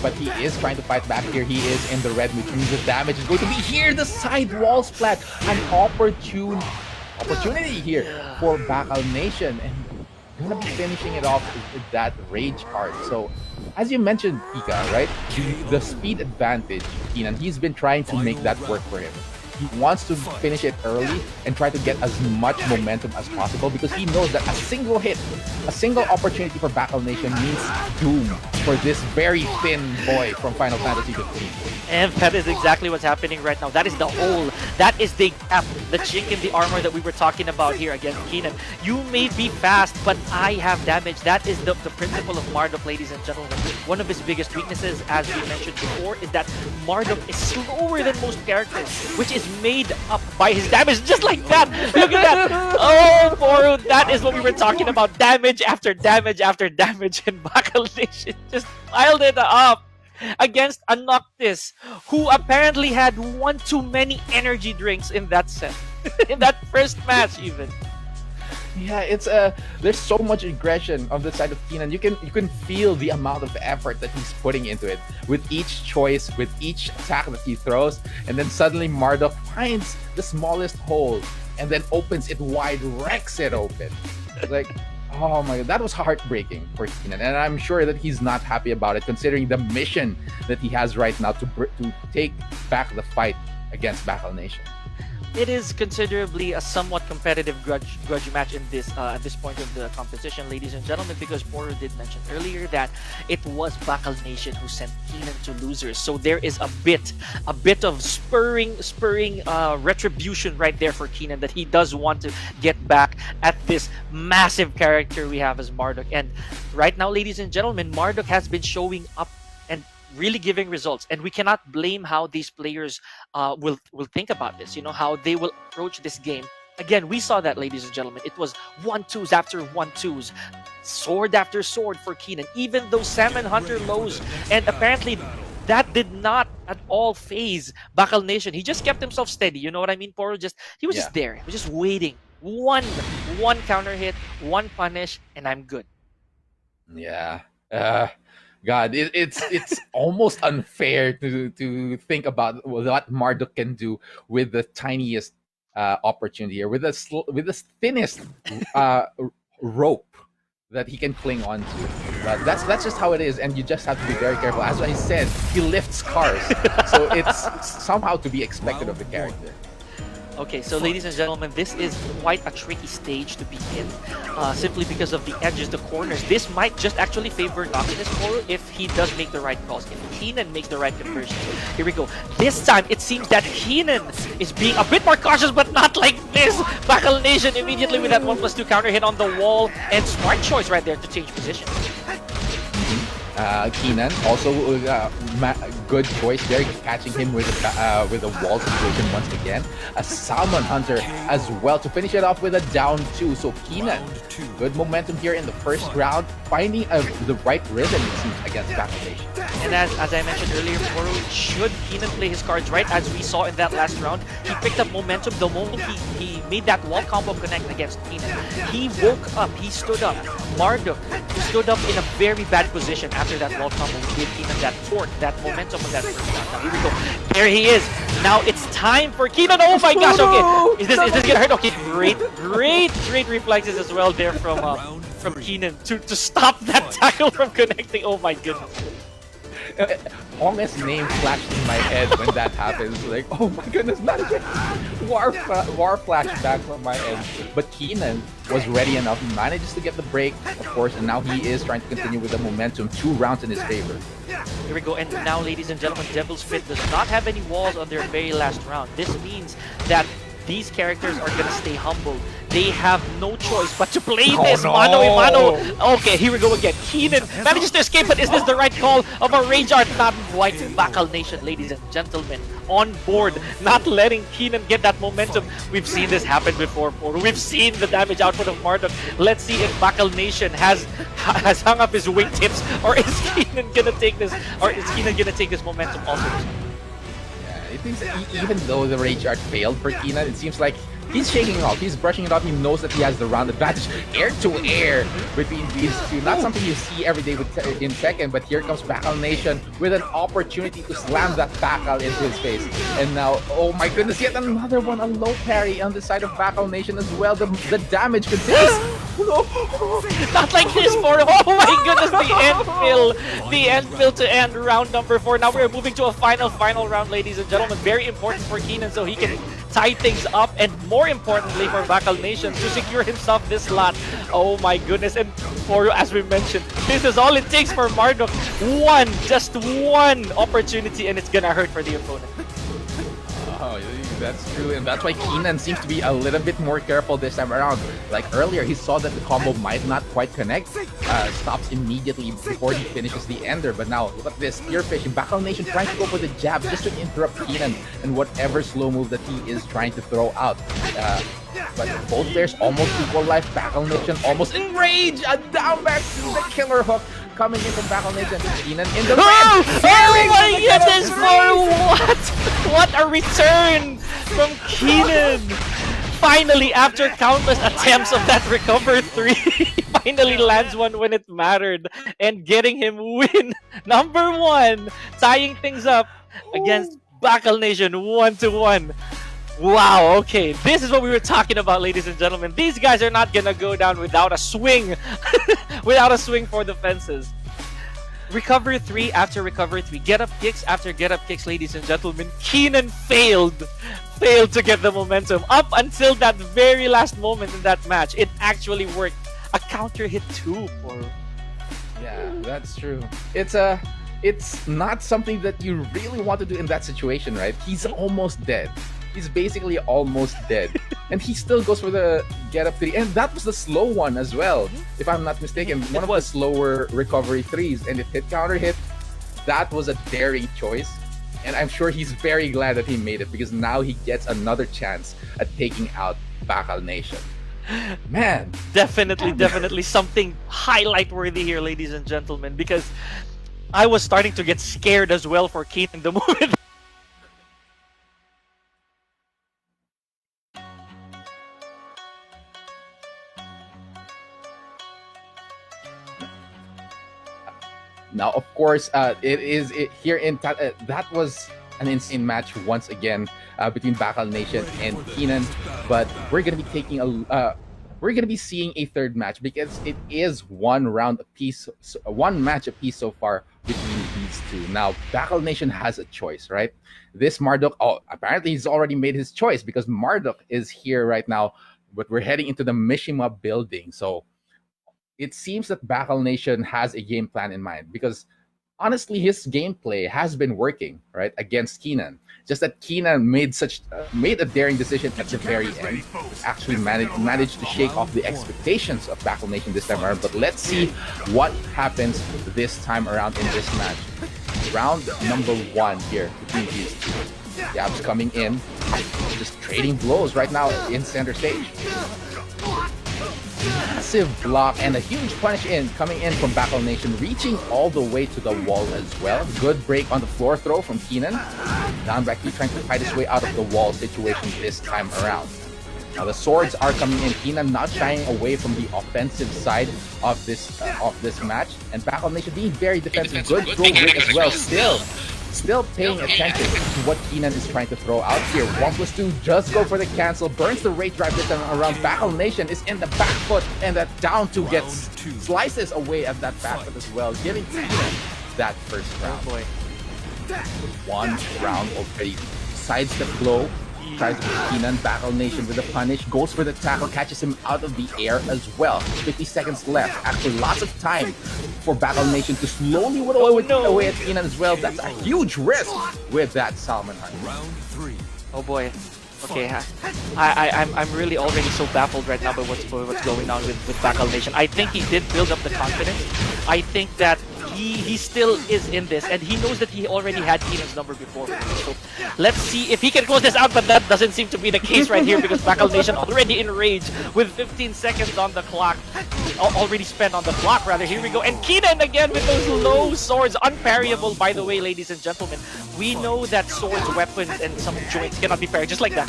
But he is trying to fight back here. He is in the red, which means the damage is going to be here. The side wall splat, an opportunity here for Bacal Nation. And gonna be finishing it off with that Rage card. So, as you mentioned, Pika, right? The speed advantage, Keenan, he's been trying to make that work for him. He wants to finish it early and try to get as much momentum as possible because he knows that a single hit, a single opportunity for Battle Nation means doom for this very thin boy from Final Fantasy 15. And that is exactly what's happening right now. That is the hole. That is the gap, the chink in the armor that we were talking about here against Keenan. You may be fast, but I have damage. That is the principle of Marduk, ladies and gentlemen. One of his biggest weaknesses, as we mentioned before, is that Marduk is slower than most characters, which is made up by his damage, just like that. Look at that. Oh, Boru, that is what we were talking about. Damage after damage after damage, and Battle Nation just piled it up against a Noctis, who apparently had one too many energy drinks in that set. In that first match, even. Yeah, it's there's so much aggression on the side of Keenan. You can feel the amount of effort that he's putting into it with each choice, with each attack that he throws, and then suddenly Marduk finds the smallest hole and then opens it wide, wrecks it open. Like, oh my god, that was heartbreaking for Keenan, and I'm sure that he's not happy about it, considering the mission that he has right now to take back the fight against Battle Nation. It is considerably a somewhat competitive grudge match in this at this point of the competition, ladies and gentlemen, because Boru did mention earlier that it was Battle Nation who sent Keenan to losers. So there is a bit of spurring retribution right there for Keenan, that he does want to get back at this massive character we have as Marduk. And right now, ladies and gentlemen, Marduk has been showing up and really giving results, and we cannot blame how these players will think about this, you know, how they will approach this game. Again, we saw that, ladies and gentlemen, it was 1-2s after 1-2s, sword after sword for Keenan, even those Salmon Hunter lows, and apparently that did not at all phase Battle Nation. He just kept himself steady, you know what I mean, Poro? He was just there, he was just waiting. One counter hit, one punish, and I'm good. Yeah. God, it's almost unfair to think about what Marduk can do with the tiniest opportunity, or with the thinnest rope that he can cling on to. But that's just how it is, and you just have to be very careful. As I said, he lifts cars, so it's somehow to be expected of the character. Okay, so ladies and gentlemen, this is quite a tricky stage to be in, simply because of the edges, the corners. This might just actually favor Noctis Boru if he does make the right calls, if Keenan makes the right conversion. Here we go. This time, it seems that Keenan is being a bit more cautious, but not like this. Battle Nation immediately with that 1+2 counter hit on the wall, and smart choice right there to change position. Keenan also good choice there, catching him with a wall situation once again. A Salmon Hunter as well to finish it off with a down 2. So Keenan, good momentum here in the first round, finding the right rhythm, it seems, against Battle Nation. And as I mentioned earlier, Boru, should Keenan play his cards right, as we saw in that last round, he picked up momentum the moment he made that wall combo connect against Keenan. He woke up, he stood up. Marduk stood up in a very bad position after that wall combo, gave Keenan that torque, that momentum of that first round. Now here we go. There he is. Now it's time for Keenan. Oh my gosh, okay. Is this gonna hurt? Okay, great reflexes as well there from Keenan to stop that tackle from connecting. Oh my goodness. Hong's name flashed in my head when that happens. Like, oh my goodness, not again. War flashed back from my head. But Keenan was ready enough. He manages to get the break, of course, and now he is trying to continue with the momentum. 2 rounds in his favor. Here we go, and now, ladies and gentlemen, Devil's Fit does not have any walls on their very last round. This means that these characters are gonna stay humble. They have no choice but to play this mano a mano. Okay, here we go again. Keenan manages to escape, but is this the right call of a Rage Art? Not quite. Battle Nation, ladies and gentlemen, on board, not letting Keenan get that momentum. We've seen this happen before. We've seen the damage output of Marduk. Let's see if Battle Nation has hung up his wingtips, or is Keenan gonna take this, momentum also? It seems even though the Rage Art failed for Keenan, it seems like he's shaking it off. He's brushing it off. He knows that he has the round advantage. Air to air between these two. Not something you see every day in Tekken, but here comes Battle Nation with an opportunity to slam that tackle into his face. And now, oh my goodness, yet another one, a low parry on the side of Battle Nation as well. The damage continues. Not like this for oh my goodness, the end fill to end round number 4. Now we're moving to a final round, ladies and gentlemen. Very important for Keenan so he can tie things up, and more importantly for Bakal Nation to secure himself this slot. Oh my goodness, and for, as we mentioned, this is all it takes for Marduk. Just one opportunity, and it's gonna hurt for the opponent. Oh, that's true, and that's why Keenan seems to be a little bit more careful this time around. Like earlier, he saw that the combo might not quite connect, stops immediately before he finishes the ender. But now, look at this, Spearfish, Bakal Nation trying to go for the jab just to interrupt Keenan and whatever slow move that he is trying to throw out. But both players almost equal life. Bakal Nation almost enraged. A down back to the killer hook coming in from Bakal Nation. Keenan in the red. Oh my goodness, for what? What a return from Keenan! Finally, after countless attempts of that recover 3, he finally lands one when it mattered, and getting him win number 1, tying things up against Bakal Nation 1-1. Wow, okay, this is what we were talking about, ladies and gentlemen. These guys are not gonna go down without a swing, without a swing for the fences. Recover 3 after recover 3, get up kicks after get up kicks, ladies and gentlemen. Keenan failed to get the momentum up until that very last moment in that match. It actually worked. A counter hit too, Poro. Yeah, that's true. It's not something that you really want to do in that situation, right? He's almost dead. He's basically almost dead. And he still goes for the get up 3. And that was the slow one as well, if I'm not mistaken. One of the slower recovery 3s. And it hit counter hit. That was a daring choice. And I'm sure he's very glad that he made it, because now he gets another chance at taking out Bakal Nation. Man. Definitely something highlight worthy here, ladies and gentlemen, because I was starting to get scared as well for Keenan the moment. Now, of course, that was an insane match once again between Bakal Nation and Keenan. But we're gonna be seeing a third match, because it is one match apiece so far between these two. Now, Bakal Nation has a choice, right? This Marduk, apparently he's already made his choice, because Marduk is here right now. But we're heading into the Mishima building, so it seems that Bakal Nation has a game plan in mind, because honestly, his gameplay has been working, right, against Keenan. Just that Keenan made a daring decision at the very end. Actually managed to shake off the expectations of Bakal Nation this time around. But let's see what happens this time around in this match. Round number 1 here between these two. Yabs coming in, just trading blows right now in center stage. Massive block and a huge punish coming in from Bakal Nation, reaching all the way to the wall as well. Good break on the floor throw from Keenan. Down back, trying to fight his way out of the wall situation this time around. Now the swords are coming in. Keenan not shying away from the offensive side of this match, and Bakal Nation being very defensive. Good throw break as well. Still paying attention to what Keenan is trying to throw out here. 1+2 does go for the cancel. Burns the rage drive this time around. Bakal Nation is in the back foot, and that down 2 gets slices away at that back foot as well, giving Keenan that first round. Oh boy. 1 round already. Sidestep blow. Tries to put Keenan. Bakal Nation with a punish. Goes for the tackle. Catches him out of the air as well. 50 seconds left. Actually, lots of time for Bakal Nation to slowly whittle away at Keenan as well. That's a huge risk with that Salmon Hunt. Round 3. Oh boy. Okay, I'm really already so baffled right now by what's going on with Bakal Nation. I think he did build up the confidence. I think that he still is in this, and he knows that he already had Keenan's number before. So let's see if he can close this out, but that doesn't seem to be the case right here, because Bakal Nation already enraged with 15 seconds on the clock. Already spent on the clock, rather. Here we go. And Keenan again with those low swords. Unparryable, by the way, ladies and gentlemen. We know that swords, weapons, and some joints cannot be parried. Just like that.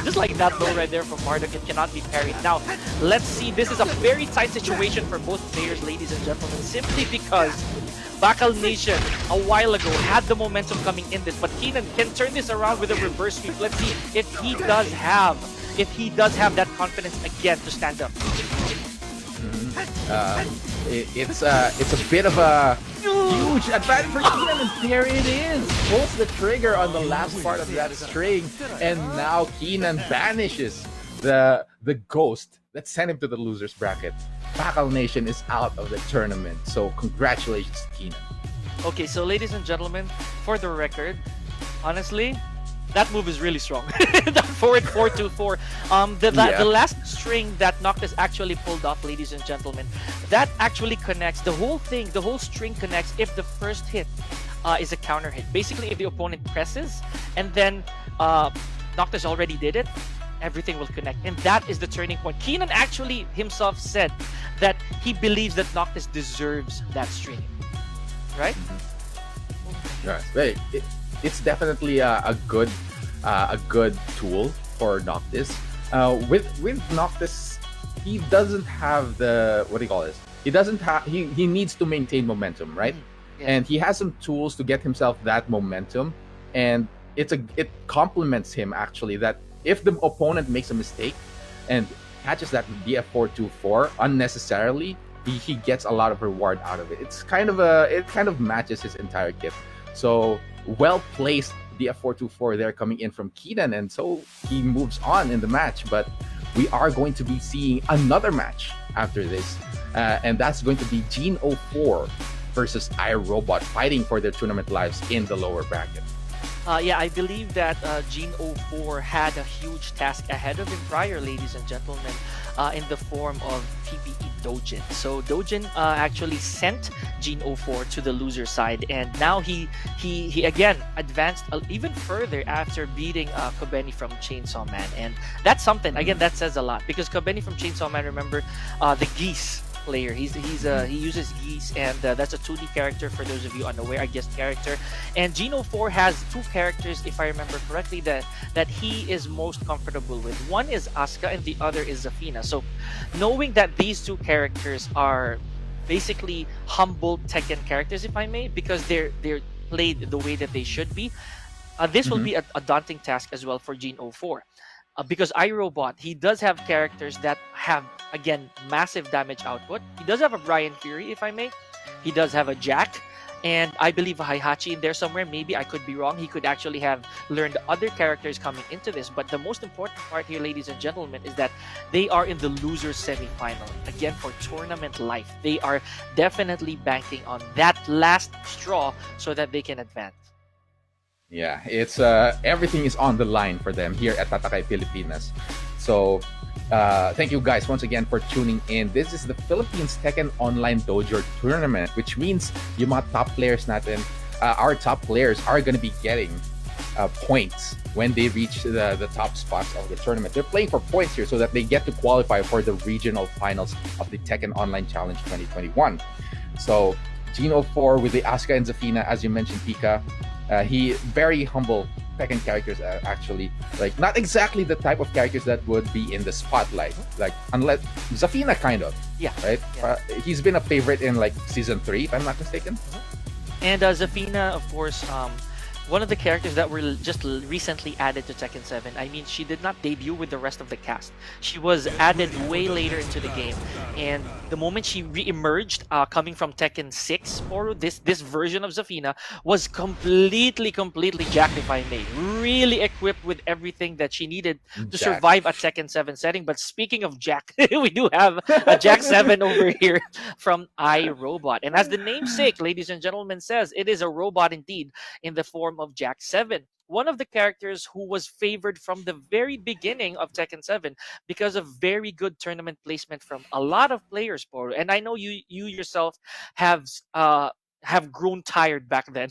Just like that low right there from Marduk. It cannot be parried. Now, let's see. This is a very tight situation for both players, ladies and gentlemen. Simply because Bakal Nation a while ago had the momentum coming in this, but Keenan can turn this around with a reverse sweep. Let's see if he does have that confidence again to stand up. It's a bit of a huge advantage for Keenan, and there it is. Pulls the trigger on the last part of that string, and now Keenan banishes the ghost that sent him to the losers bracket. Pakal Nation is out of the tournament, so congratulations to Keenan. Okay, so ladies and gentlemen, for the record, honestly, that move is really strong. That forward 4-2-4. The last string that Noctis actually pulled off, ladies and gentlemen, that actually connects the whole thing. The whole string connects if the first hit is a counter hit. Basically, if the opponent presses and then Noctis already did it, everything will connect, and that is the turning point. Keenan actually himself said that he believes that Noctis deserves that string, right? Right. It's definitely a good tool for Noctis. With Noctis, he doesn't have the, what do you call this? He needs to maintain momentum, right? Yeah. And he has some tools to get himself that momentum, and it complements him actually, that if the opponent makes a mistake and catches that DF424 unnecessarily, he gets a lot of reward out of it. It kind of matches his entire kit. So well placed DF424 there coming in from Keenan, and so he moves on in the match. But we are going to be seeing another match after this, and that's going to be Gene04 versus iRobot, fighting for their tournament lives in the lower bracket. Yeah, I believe that Gene04 had a huge task ahead of him prior, ladies and gentlemen, in the form of PPE Dojin. So Dojin actually sent Gene04 to the loser side, and now he again advanced even further after beating Kobeni from Chainsaw Man, and that's something. Again, that says a lot, because Kobeni from Chainsaw Man, remember, the geese player. He uses geese, and that's a 2D character for those of you unaware, a guest character. And Geno4 has two characters, if I remember correctly, that he is most comfortable with. One is Asuka and the other is Zafina. So knowing that these two characters are basically humble Tekken characters, if I may, because they're played the way that they should be, this will be a daunting task as well for Gene04. Because iRobot, he does have characters that have, again, massive damage output. He does have a Brian Fury, if I may. He does have a Jack, and I believe a Heihachi in there somewhere. Maybe I could be wrong. He could actually have learned other characters coming into this. But the most important part here, ladies and gentlemen, is that they are in the loser semi-final. Again, for tournament life. They are definitely banking on that last straw so that they can advance. Yeah, it's everything is on the line for them here at Tatakay Pilipinas. So thank you guys once again for tuning in. This is the Philippines Tekken Online Dojo Tournament, which means yung mga top players natin, our top players are going to be getting points when they reach the top spots of the tournament. They're playing for points here so that they get to qualify for the regional finals of the Tekken Online Challenge 2021. So Geno4 with the Asuka and Zafina, as you mentioned, Pika. He very humble Tekken characters, actually, like not exactly the type of characters that would be in the spotlight, like unless Zafina kind of, right. He's been a favorite in like season 3, if I'm not mistaken. And Zafina, of course, one of the characters that were just recently added to Tekken 7. I mean, she did not debut with the rest of the cast. She was added way later into the game, and the moment she re-emerged, coming from Tekken 6, or this version of Zafina was completely jacked, if I may. Really equipped with everything that she needed to survive a Tekken 7 setting. But speaking of Jack, we do have a Jack 7 over here from iRobot. And as the namesake, ladies and gentlemen, says, it is a robot indeed in the form of Jack 7. One of the characters who was favored from the very beginning of Tekken 7 because of very good tournament placement from a lot of players, Poro. And I know you yourself have grown tired back then.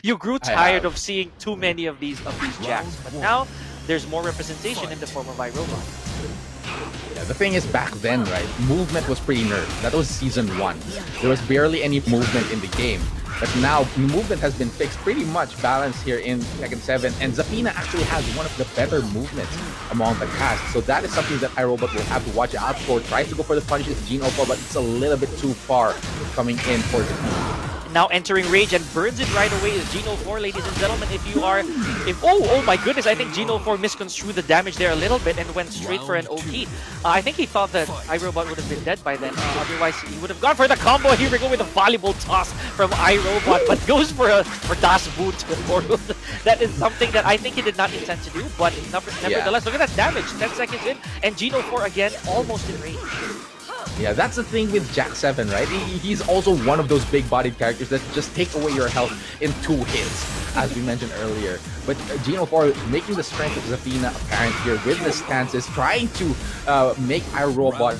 You grew tired of seeing too many of these Jacks. But now there's more representation in the form of iRobot. Yeah, the thing is, back then, right, movement was pretty nerfed. That was season 1. There was barely any movement in the game. But now, movement has been fixed, pretty much balanced here in Tekken 7. And Zafina actually has one of the better movements among the cast. So that is something that iRobot will have to watch out for. Tries to go for the punches, Geno4, but it's a little bit too far coming in for Zafina. Now entering rage and burns it right away is Geno 4, ladies and gentlemen. Oh my goodness, I think Geno 4 misconstrued the damage there a little bit and went straight for an OP. I think he thought that iRobot would have been dead by then. Otherwise, he would have gone for the combo. Here we go with a volleyball toss from iRobot, but goes for Das Boot. That is something that I think he did not intend to do, but nevertheless, look at that damage. 10 seconds in, and Geno 4 again, almost in range. Yeah, that's the thing with Jack 7, right? He's also one of those big-bodied characters that just take away your health in 2 hits, as we mentioned earlier. But Geno 4 making the strength of Zafina apparent here with the stances, trying to make iRobot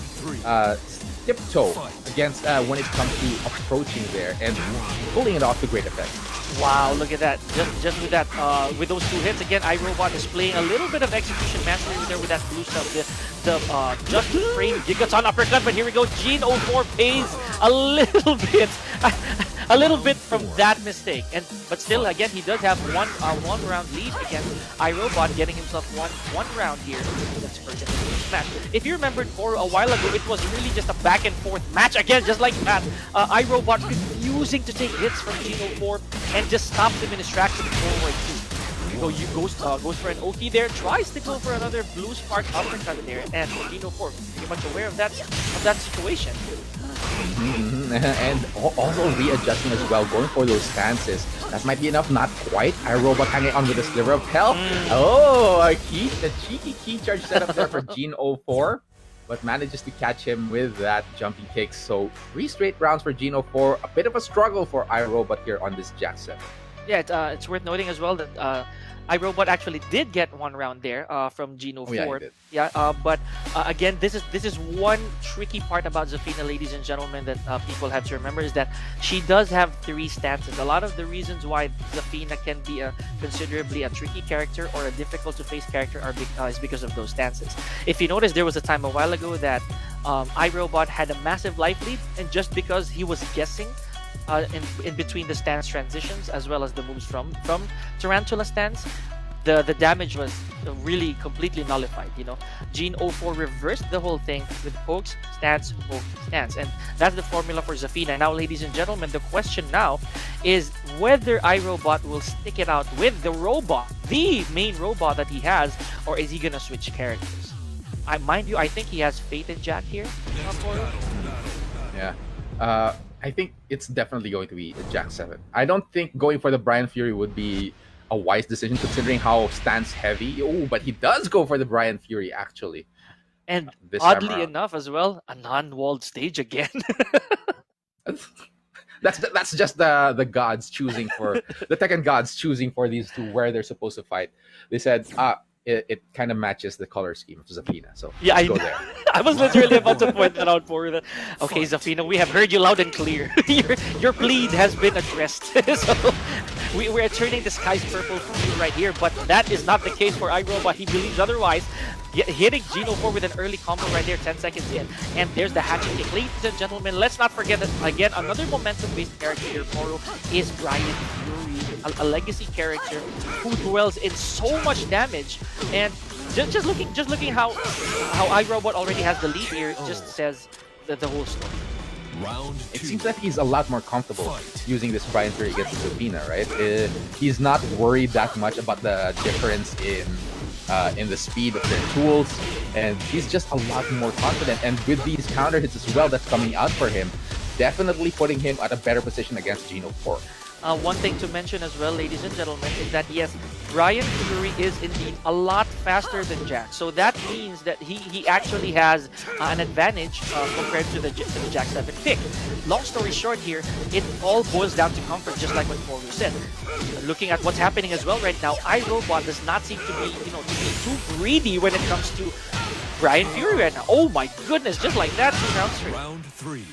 tiptoe against when it comes to approaching there and pulling it off to great effect. Wow, look at that. Just with that, with those 2 hits, again, iRobot is playing a little bit of execution mastery there with that blue stuff, the just frame Gigaton uppercut, but here we go, Geno 4 pays a little bit from that mistake. But still, again, he does have one round lead against iRobot, getting himself one round here. That's for the match. If you remembered for a while ago, it was really just a back and forth match again, just like that. iRobot refusing to take hits from Geno 4 and just stops him in his tracks to the forward too. Goes for an OT there, tries to go for another blue spark uppercut there, and Geno 4 pretty much aware of that situation. And also readjusting as well, going for those stances. That might be enough, not quite. iRobot hanging on with a sliver of health. Oh, a cheeky key charge setup there for Geno 4, but manages to catch him with that jumping kick. So 3 straight rounds for Geno 4. A bit of a struggle for iRobot here on this Jack 7. Yeah, it's worth noting as well that iRobot actually did get 1 round there from Geno 4. Oh, yeah, he did. Yeah, but again, this is one tricky part about Zafina, ladies and gentlemen, that people have to remember, is that she does have 3 stances. A lot of the reasons why Zafina can be considerably a tricky character or a difficult to face character is because of those stances. If you notice, there was a time a while ago that iRobot had a massive life lead, and just because he was guessing in between the stance transitions as well as the moves from Tarantula stance, the damage was really completely nullified. Geno 4 reversed the whole thing with pokes, stance, poke, stance, and that's the formula for Zafina. Now, ladies and gentlemen, the question now is whether iRobot will stick it out with the robot, the main robot that he has, or is he gonna switch characters? Mind you, I think he has faith in Jack here. Yeah. I think it's definitely going to be Jack 7. I don't think going for the Brian Fury would be a wise decision considering how stance heavy. Oh, but he does go for the Brian Fury actually. And oddly enough as well, a non-walled stage again. That's just the gods choosing for the Tekken gods choosing for these 2 where they're supposed to fight. They said, it kind of matches the color scheme of Zafina. So yeah, let's go there. I was literally about to point that out for that. Okay, Zafina, we have heard you loud and clear. your plead has been addressed. So we're turning the skies purple for you right here, but that is not the case for iRobot. He believes otherwise. Hitting Geno 4 with an early combo right there, 10 seconds in. And there's the hatching kick. Ladies and gentlemen, let's not forget that, again, another momentum-based character here, Moro, is Brian Fury, a legacy character who dwells in so much damage. And just looking how iRobot already has the lead here, just says the whole story. Round 2. It seems that he's a lot more comfortable using this Brian Fury against Zafina, right? He's not worried that much about the difference in the speed of their tools, and he's just a lot more confident. And with these counter hits as well that's coming out for him, definitely putting him at a better position against Geno 4. One thing to mention as well, ladies and gentlemen, is that yes, Brian Fury is indeed a lot faster than Jack. So that means that he actually has an advantage compared to the Jack 7 pick. Long story short here, it all boils down to comfort, just like what Moro said. Looking at what's happening as well right now, iRobot does not seem to be, too greedy when it comes to Brian Fury right now. Oh my goodness, just like that, 2 rounds straight. Round 3.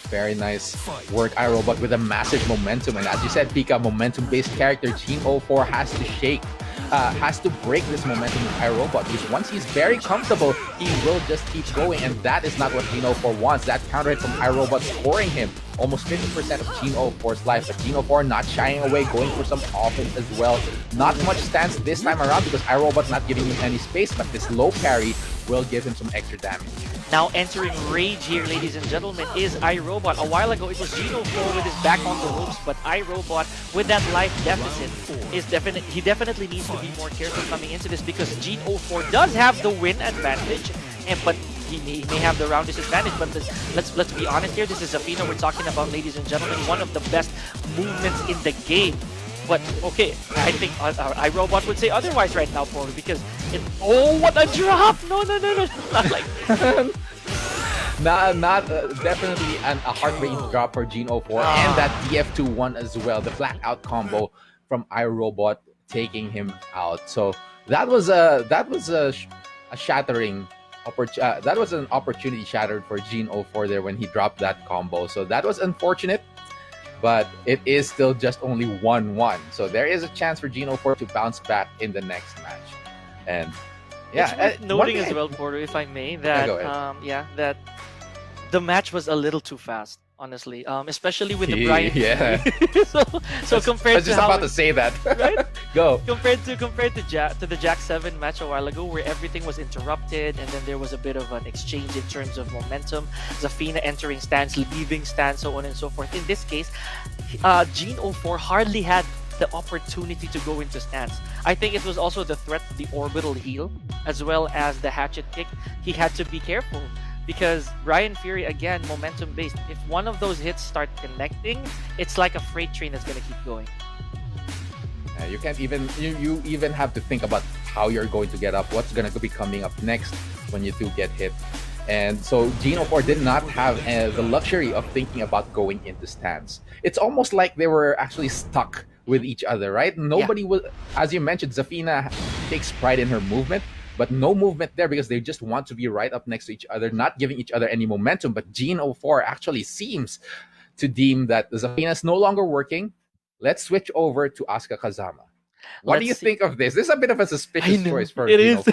Very nice work, iRobot, with a massive momentum. And as you said, Pika, momentum-based character, Geno 4 has to shake, has to break this momentum with iRobot, because once he's very comfortable, he will just keep going, and that is not what Geno 4 wants. That counter hit from iRobot scoring him almost 50% of Geno 4's life, but Geno 4 not shying away, going for some offense as well. Not much stance this time around because iRobot's not giving him any space, but this low parry will give him some extra damage. Now entering Rage here, ladies and gentlemen, is iRobot. A while ago, it was Geno 4 with his back on the ropes, but iRobot, with that life deficit, he definitely needs to be more careful coming into this because Geno 4 does have the win advantage, but he may have the round disadvantage. But let's be honest here. This is Zafina we're talking about, ladies and gentlemen. One of the best movements in the game. But okay, I think iRobot would say otherwise right now, Poro, because oh, what a drop! No, not like definitely a heart-rate drop for Geno 4 and that DF2-1 as well. The blackout combo from iRobot taking him out. So that was a shattering. That was an opportunity shattered for Geno 4 there when he dropped that combo. So that was unfortunate. But it is still just only 1-1. So there is a chance for Geno 4 to bounce back in the next match. And yeah, it's worth noting as well, Porter, if I may, that that the match was a little too fast, honestly. Especially with the Brian. Yeah. so compared I was just about to say that. Right? Go. Compared to the Jack 7 match a while ago, where everything was interrupted and then there was a bit of an exchange in terms of momentum. Zafina entering stance, leaving stance, so on and so forth. In this case, Geno 4 hardly had the opportunity to go into stance. I think it was also the threat of the orbital heal as well as the hatchet kick. He had to be careful because Brian Fury, again, momentum based. If one of those hits start connecting, it's like a freight train that's going to keep going. You can't even you even have to think about how you're going to get up, what's going to be coming up next when you do get hit. And so Geno 4 did not have the luxury of thinking about going into stance. It's almost like they were actually stuck with each other, right? Nobody was, as you mentioned, Zafina takes pride in her movement, but no movement there because they just want to be right up next to each other, not giving each other any momentum. But Geno 4 actually seems to deem that Zafina is no longer working. Let's switch over to Asuka Kazama. What do you think of this? This is a bit of a suspicious choice for Geno 4.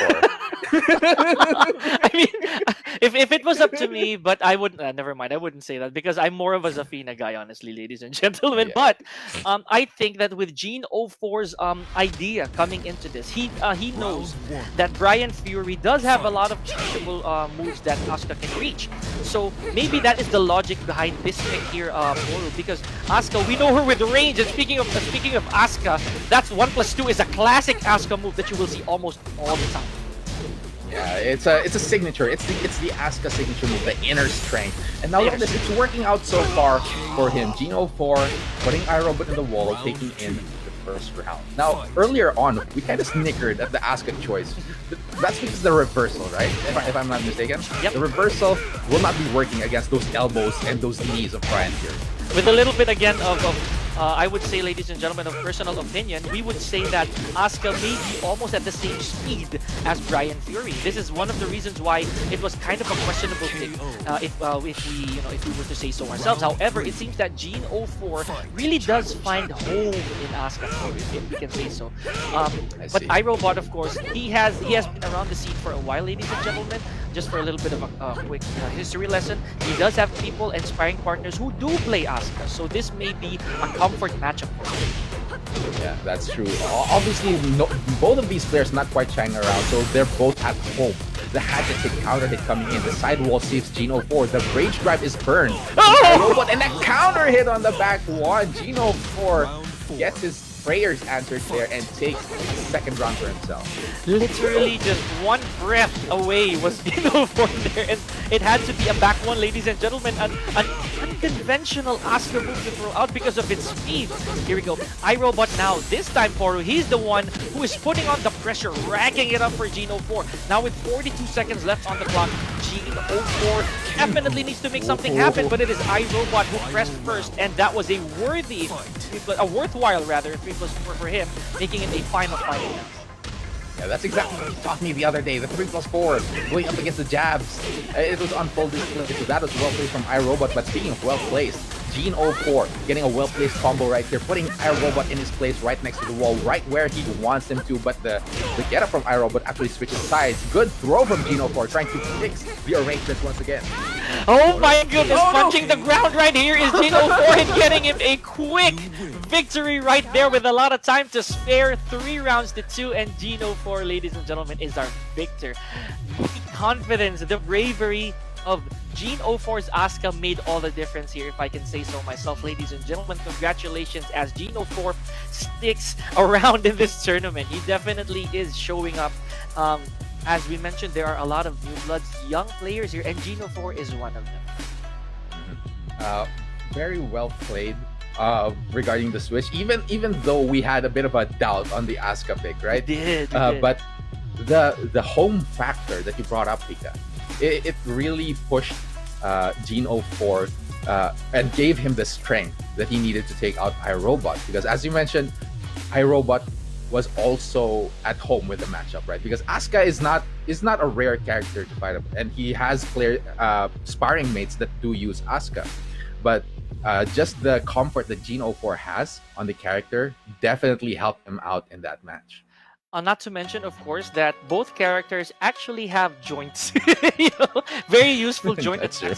I mean, if it was up to me, but I wouldn't. Never mind. I wouldn't say that because I'm more of a Zafina guy, honestly, ladies and gentlemen. Yeah. But I think that with Geno 4's idea coming into this, he knows that Brian Fury does have a lot of changeable moves that Asuka can reach. So maybe that is the logic behind this pick here, Poro, because Asuka, we know her with range. And speaking of Asuka, that's 1+2 is a classic Asuka move that you will see almost all the time. Yeah, it's a signature. It's the Asuka signature move, the inner strength. And now look at this, it's working out so far for him. Geno 4 putting iRobot in the wall, taking in the first round. Now, earlier on, we kind of snickered at the Asuka choice. That's because the reversal, right? If I'm not mistaken. Yep. The reversal will not be working against those elbows and those knees of Brian Fury. With a little bit again of I would say, ladies and gentlemen, of personal opinion, we would say that Asuka may be almost at the same speed as Brian Fury. This is one of the reasons why it was kind of a questionable pick, if we were to say so ourselves. However, it seems that Geno 4 really does find home in Asuka, if we can say so. But iRobot, of course, he has been around the scene for a while, ladies and gentlemen. Just for a little bit of a quick history lesson, he does have people and sparring partners who do play Asuka, so this may be a comfort matchup for him. Yeah, that's true. Obviously, both of these players not quite shining around, so they're both at home. The hatchet hit, counter hit coming in. The sidewall saves Geno 4. The rage drive is burned. Oh! And that counter hit on the back one. Geno 4 gets his prayers answered there and takes the second round for himself. Literally just one breath away was Geno 4 there, and it had to be a back one, ladies and gentlemen. An unconventional Asuka move to throw out because of its speed. Here we go. iRobot now, this time Poro, he's the one who is putting on the pressure, racking it up for Geno 4. Now with 42 seconds left on the clock, Geno 4 definitely needs to make something happen, but it is iRobot who pressed first, and that was a worthwhile rather, if it was for him, making it a final fight. Yeah, that's exactly what you taught me the other day. The 3+4 going up against the jabs. It was on full display, so that was well placed from iRobot. But speaking of well placed, Geno 4 getting a well placed combo right here, putting iRobot in his place right next to the wall, right where he wants him to. But the get up from iRobot actually switches sides. Good throw from Geno 4, trying to fix the arrangement once again. Oh my goodness, punching the ground right here is Geno 4 and getting him a quick victory right there with a lot of time to spare. 3 rounds to 2, and Geno 4, ladies and gentlemen, is our victor. The confidence, the bravery, of Gene 04's Asuka made all the difference here, if I can say so myself, ladies and gentlemen. Congratulations, as Gene 04 sticks around in this tournament. He definitely is showing up. As we mentioned, there are a lot of new bloods, young players here, and Gene 04 is one of them. Very well played regarding the switch. Even though we had a bit of a doubt on the Asuka pick, right? We did. But the home factor that you brought up, Pika, it really pushed Gene 04 and gave him the strength that he needed to take out iRobot. Because as you mentioned, iRobot was also at home with the matchup, right? Because Asuka is not a rare character to fight up, and he has player sparring mates that do use Asuka. But just the comfort that Gene 04 has on the character definitely helped him out in that match. Not to mention, of course, that both characters actually have joints. You know, very useful joint That's attack.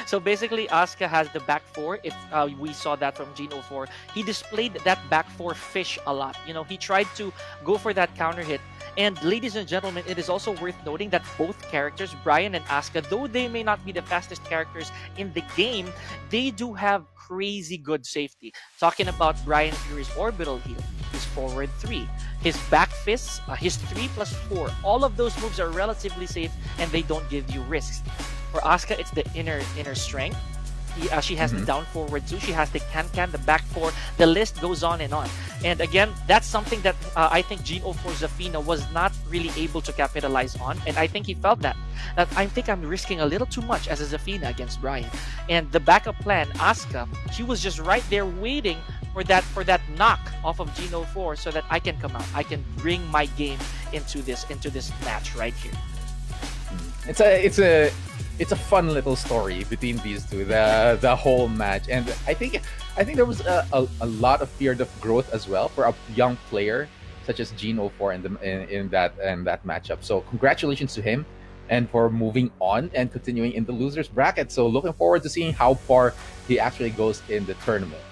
So basically, Asuka has the back four. If we saw that from Gene 04, he displayed that back four fish a lot. You know, he tried to go for that counter hit. And ladies and gentlemen, it is also worth noting that both characters, Brian and Asuka, though they may not be the fastest characters in the game, they do have crazy good safety. Talking about Brian Fury's orbital heal, his forward 3, his back fists, his 3+4, all of those moves are relatively safe and they don't give you risks. For Asuka, it's the inner strength. She has the down forward 2, she has the can, the back 4, the list goes on and on. And again, that's something that I think Gene 04's Zafina was not really able to capitalize on, and I think he felt that I think I'm risking a little too much as a Zafina against Brian. And the backup plan, Asuka, she was just right there waiting for that knock off of Gene 04 so that I can come out, I can bring my game into this match right here. It's a fun little story between these two, the whole match, and I think there was a lot of period of growth as well for a young player such as Gene 04 in that matchup. So congratulations to him, and for moving on and continuing in the losers bracket. So looking forward to seeing how far he actually goes in the tournament.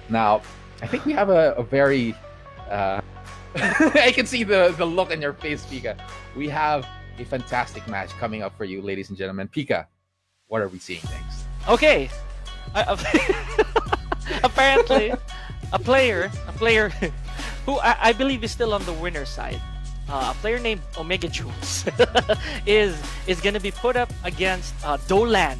Now, I think we have a very I can see the look on your face, Pika. We have a fantastic match coming up for you, ladies and gentlemen. Pika, what are we seeing next? Okay. Apparently, a player who I believe is still on the winner's side. A player named Omega Jules is gonna be put up against Dolan.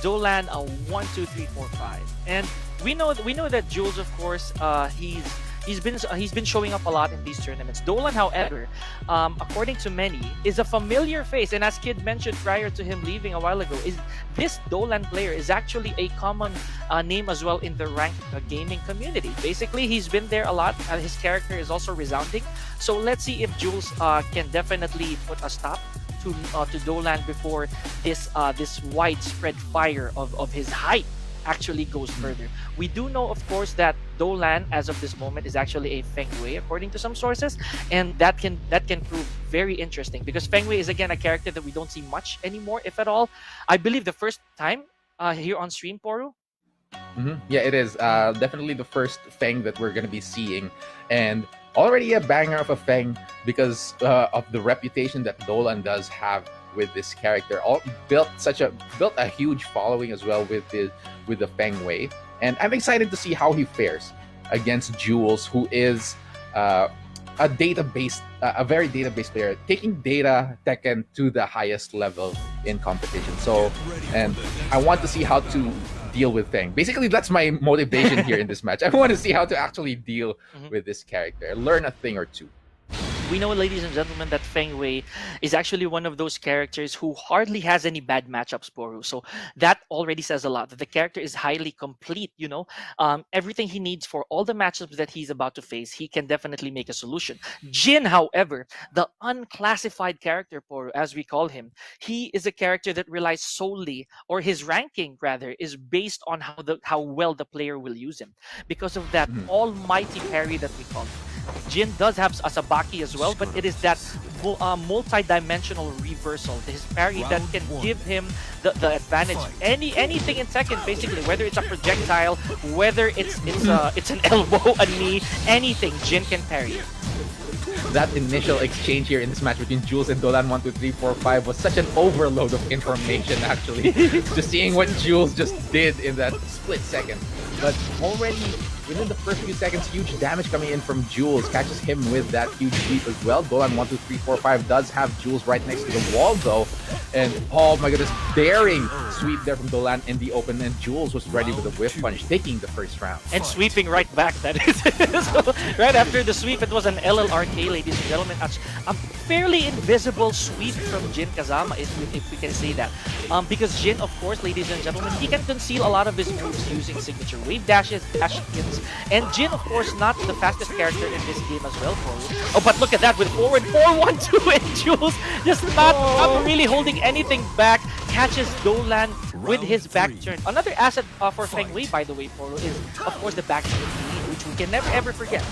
Dolan 1, 2, 3, 4, 5. And we know that Jules, of course, he's been showing up a lot in these tournaments. Dolan, however, according to many, is a familiar face, and as Kid mentioned prior to him leaving a while ago, is this Dolan player is actually a common name as well in the ranked gaming community. Basically, he's been there a lot. His character is also resounding. So let's see if Jules can definitely put a stop to Dolan before this widespread fire of his hype actually goes further. We do know, of course, that Dolan, as of this moment, is actually a Feng Wei, according to some sources, and that can prove very interesting because Feng Wei is again a character that we don't see much anymore, if at all. I believe the first time here on stream, Poru. Yeah, it is definitely the first Feng that we're gonna be seeing, and already a banger of a Feng because of the reputation that Dolan does have with this character. Built a huge following as well with the Feng Wei, and I'm excited to see how he fares against Jules, who is a very database player, taking data Tekken to the highest level in competition. So, and I want to see how to deal with Feng. Basically, that's my motivation here in this match. I want to see how to actually deal with this character, learn a thing or two. We know, ladies and gentlemen, that Feng Wei is actually one of those characters who hardly has any bad matchups, Poru. So that already says a lot, that the character is highly complete, you know. Everything he needs for all the matchups that he's about to face, he can definitely make a solution. Jin, however, the unclassified character, Poru, as we call him, he is a character that relies solely, or his ranking rather, is based on how well the player will use him. Because of that almighty parry that we call him. Jin does have Asabaki as well, but it is that multi-dimensional reversal, his parry that can give him the advantage. Anything in Tekken, basically, whether it's a projectile, whether it's an elbow, a knee, anything, Jin can parry. that initial exchange here in this match between Jules and Dolan 1, 2, 3, 4, 5 was such an overload of information, actually. Just seeing what Jules just did in that split second. But already within the first few seconds, huge damage coming in from Jules. Catches him with that huge sweep as well. Dolan 1, 2, 3, 4, 5 does have Jules right next to the wall though. And oh my goodness, daring sweep there from Dolan in the open. And Jules was ready with a whiff punch, taking the first round. And sweeping right back, that is. So, right after the sweep, it was an LLRK, ladies and gentlemen. A fairly invisible sweep from Jin Kazama, if we can say that. Because Jin, of course, ladies and gentlemen, he can conceal a lot of his moves using signature wave dashes, dash hits. And Jin, of course, not the fastest character in this game as well for you. Oh, but look at that with forward 4-1-2 and Jules just not really holding anything back. Catches Dolan with his back turn. Another asset for Feng Wei, by the way, Poro, is of course the back turn, which we can never ever forget.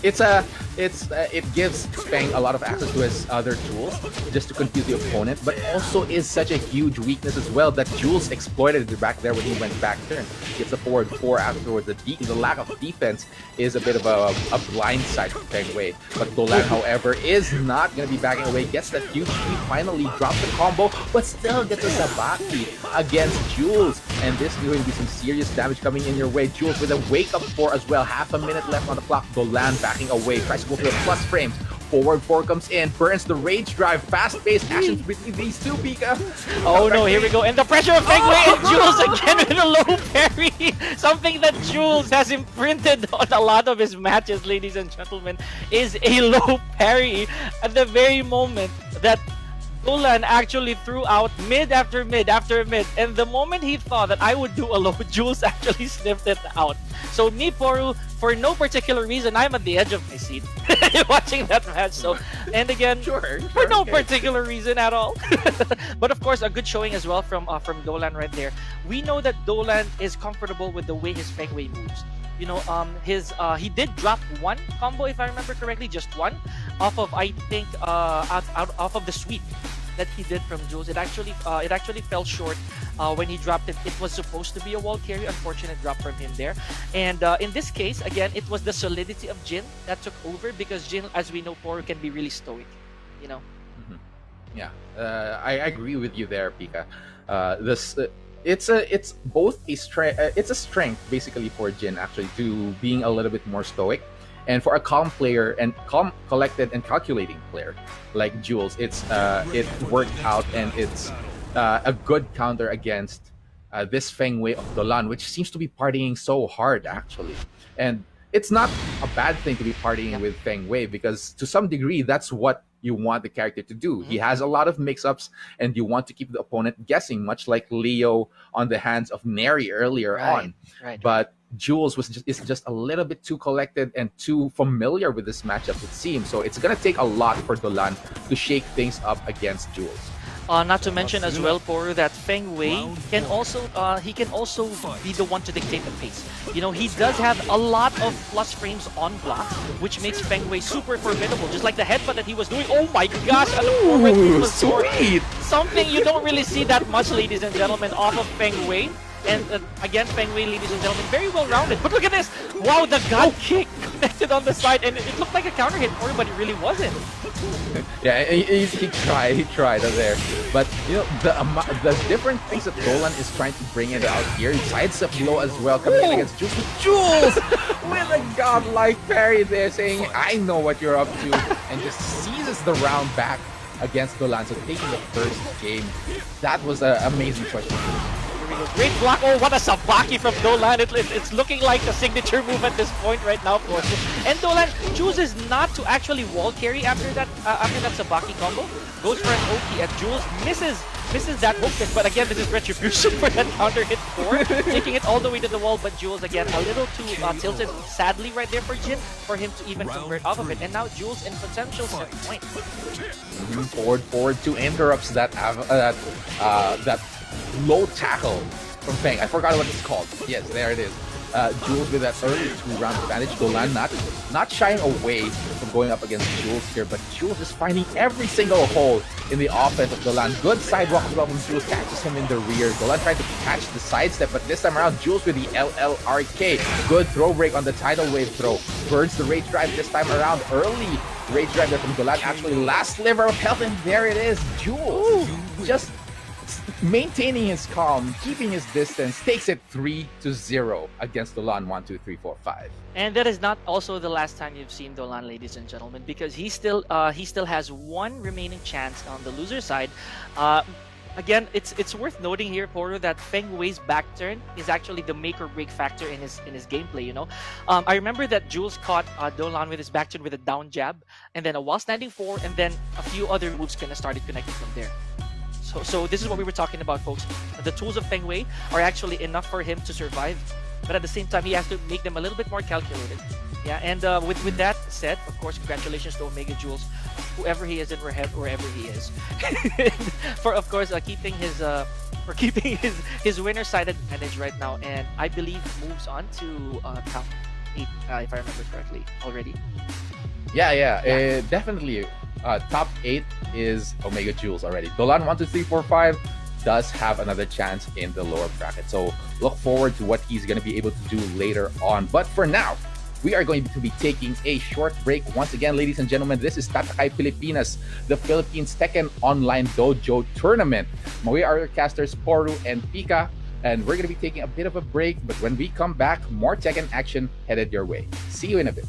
It gives Feng a lot of access to his other tools just to confuse the opponent, but also is such a huge weakness as well that Jules exploited back there when he went back turn. Gets a forward 4 afterwards. The lack of defense is a bit of a blind side for Feng Wei. But Dolan, however, is not going to be backing away. Gets that huge sweep, finally drops the combo, but still gets a Sabaki against Jules. And this is going to be some serious damage coming in your way. Jules with a wake-up 4 as well. Half a minute left on the clock. Dolan backing away. Tries to go for the plus frames. Forward 4 comes in, burns the rage drive, fast-paced actions between these two, Pika. Oh no, here we go. And the pressure of Feng Wei and Jules again with a low parry. Something that Jules has imprinted on a lot of his matches, ladies and gentlemen, is a low parry at the very moment that Dolan actually threw out mid after mid after mid, and the moment he thought that I would do a low, Jules actually sniffed it out. So me, Poru, for no particular reason, I'm at the edge of my seat watching that match. So, and again, for no particular reason at all. But of course, a good showing as well from Dolan right there. We know that Dolan is comfortable with the way his Feng Wei moves. You know, he did drop one combo, if I remember correctly, just one, off of, I think, off of the sweep that he did from Jules. It actually fell short when he dropped it. It was supposed to be a wall carry. Unfortunate drop from him there. And in this case, again, it was the solidity of Jin that took over, because Jin, as we know, Poru can be really stoic. You know. Yeah, I agree with you there, Pika. It's both a strength. It's a strength basically for Jin actually to being a little bit more stoic, and for a calm player and calm, collected, and calculating player like Jules, it worked out, and it's a good counter against this Feng Wei of Dolan, which seems to be partying so hard actually. And it's not a bad thing to be partying with Feng Wei, because to some degree that's what you want the character to do. He has a lot of mix-ups, and you want to keep the opponent guessing, much like Leo on the hands of Neri earlier on. But Jules is just a little bit too collected and too familiar with this matchup, it seems. So it's gonna take a lot for Dolan to shake things up against Jules. Not to mention as well, Poru, that Feng Wei can also be the one to dictate the pace. You know, he does have a lot of plus frames on block, which makes Feng Wei super formidable. Just like the headbutt that he was doing. Oh my gosh! Ooh, sweet! Something you don't really see that much, ladies and gentlemen, off of Feng Wei. And again, Feng Wei, ladies and gentlemen, very well rounded. But look at this! Wow, the God kick connected on the side, and it looked like a counter hit for him, but it really wasn't. Yeah, he tried there. But you know, the different things that Dolan is trying to bring it out here. Sidestep blow as well, coming in against Jules. Jules with a godlike parry there, saying, "I know what you're up to," and just seizes the round back against Dolan. So taking the first game, that was an amazing choice. Great block. Oh, what a Sabaki from Dolan. It's looking like a signature move at this point right now for him. And Dolan chooses not to actually wall carry after that Sabaki combo. Goes for an Oki, and Jules misses that hook kick. But again, this is retribution for that counter hit 4. Taking it all the way to the wall, but Jules again a little too tilted, sadly, right there for Jin, for him to even convert off of it. And now Jules in potential set point. Forward 2 interrupts that low tackle from Feng. I forgot what it's called. Yes, there it is. Jules with that early 2-round advantage. Dolan not shying away from going up against Jules here, but Jules is finding every single hole in the offense of Dolan. Good sidewalk as well from Jules, catches him in the rear. Dolan trying to catch the sidestep, but this time around, Jules with the LLRK. Good throw break on the tidal wave throw. Burns the rage drive this time around. Early rage drive there from Dolan. Actually, last sliver of health, and there it is. Jules just maintaining his calm, keeping his distance, takes it 3-0 against Dolan 1, 2, 3, 4, 5. And that is not also the last time you've seen Dolan, ladies and gentlemen, because he still has one remaining chance on the loser side. Again, it's worth noting here, Poro, that Feng Wei's back turn is actually the make or break factor in his gameplay. You know, I remember that Jules caught Dolan with his back turn with a down jab, and then a while standing 4, and then a few other moves kind of started connecting from there. So this is what we were talking about, folks. The tools of Feng Wei are actually enough for him to survive, but at the same time, he has to make them a little bit more calculated. Yeah, and with that said, of course, congratulations to Omega Jules, whoever he is and wherever he is, for of course keeping his winner side advantage right now, and I believe moves on to top 8 if I remember correctly already. Yeah. Definitely. Top 8 is Omega Jules already. Dolan 1, 2, 3, 4, 5 does have another chance in the lower bracket. So look forward to what he's going to be able to do later on. But for now, we are going to be taking a short break. Once again, ladies and gentlemen, this is Tatakaii Pilipinas, the Philippines Tekken Online Dojo Tournament. We are your casters, Poru and Pika, and we're going to be taking a bit of a break. But when we come back, more Tekken action headed your way. See you in a bit.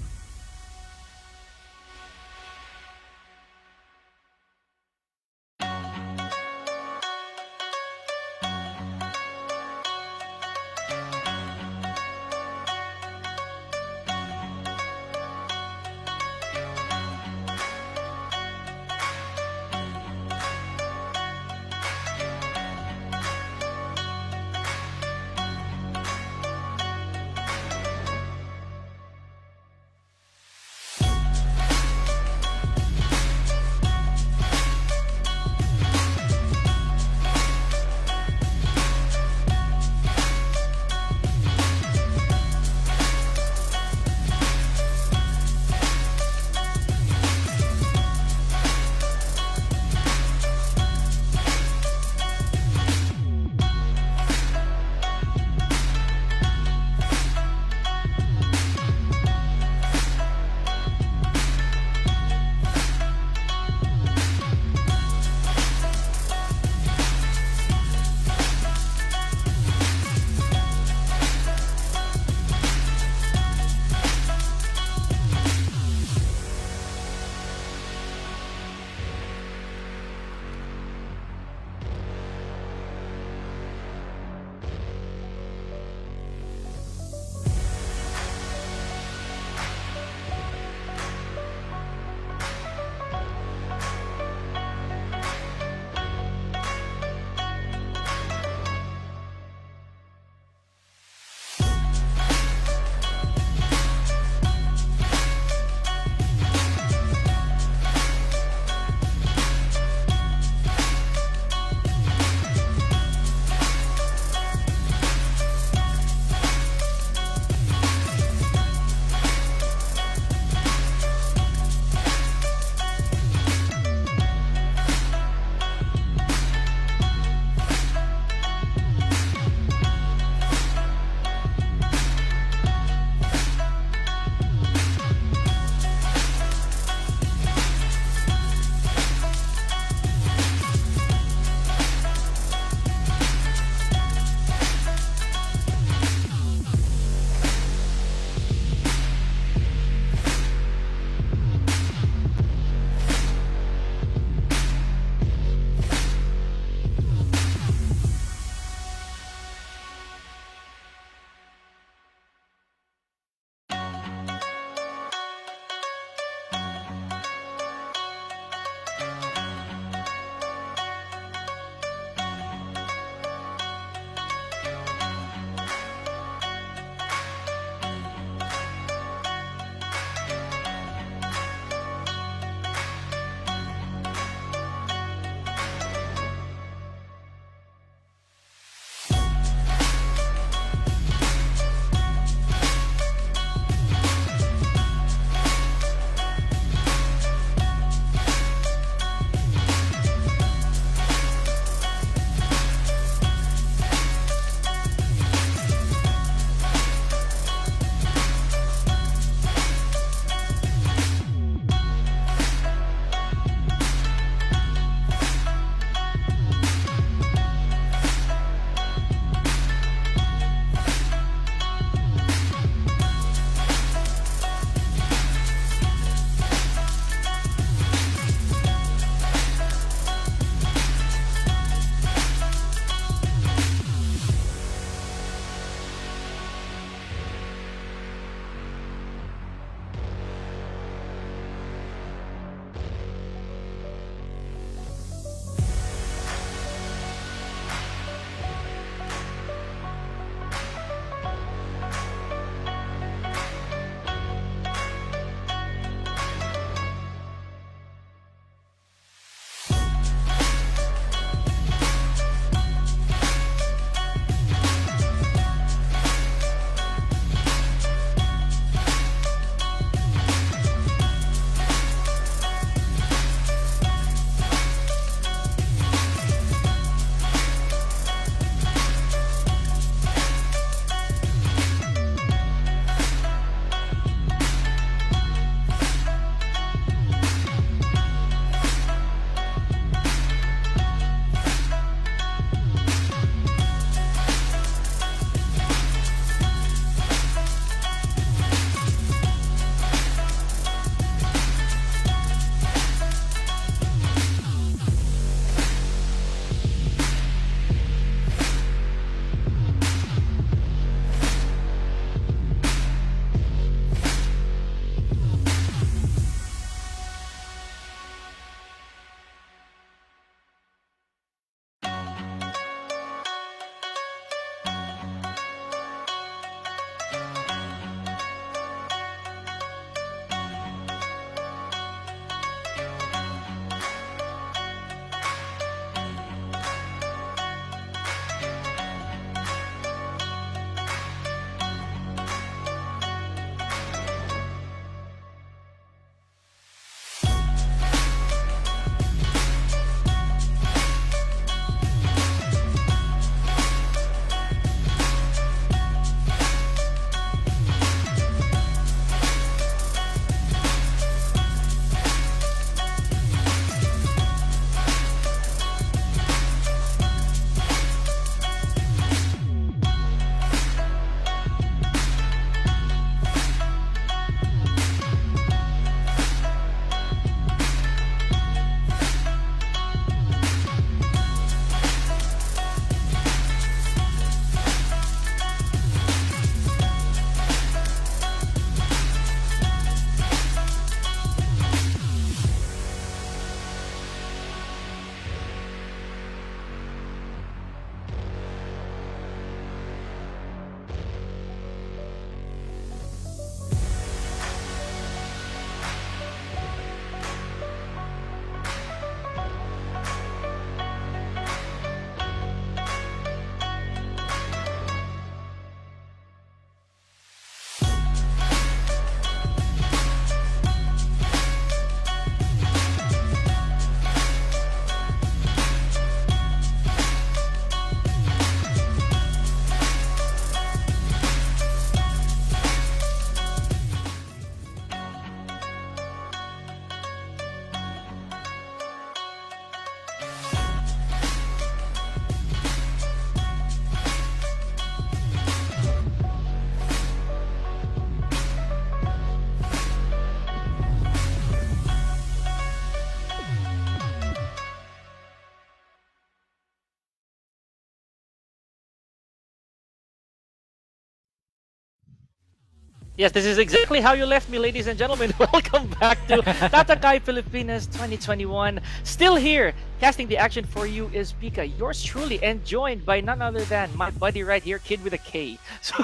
Yes, this is exactly how you left me, ladies and gentlemen. Welcome back to Tatakai Pilipinas 2021. Still here, casting the action for you is Pika, yours truly, and joined by none other than my buddy right here, Kid with a K. So,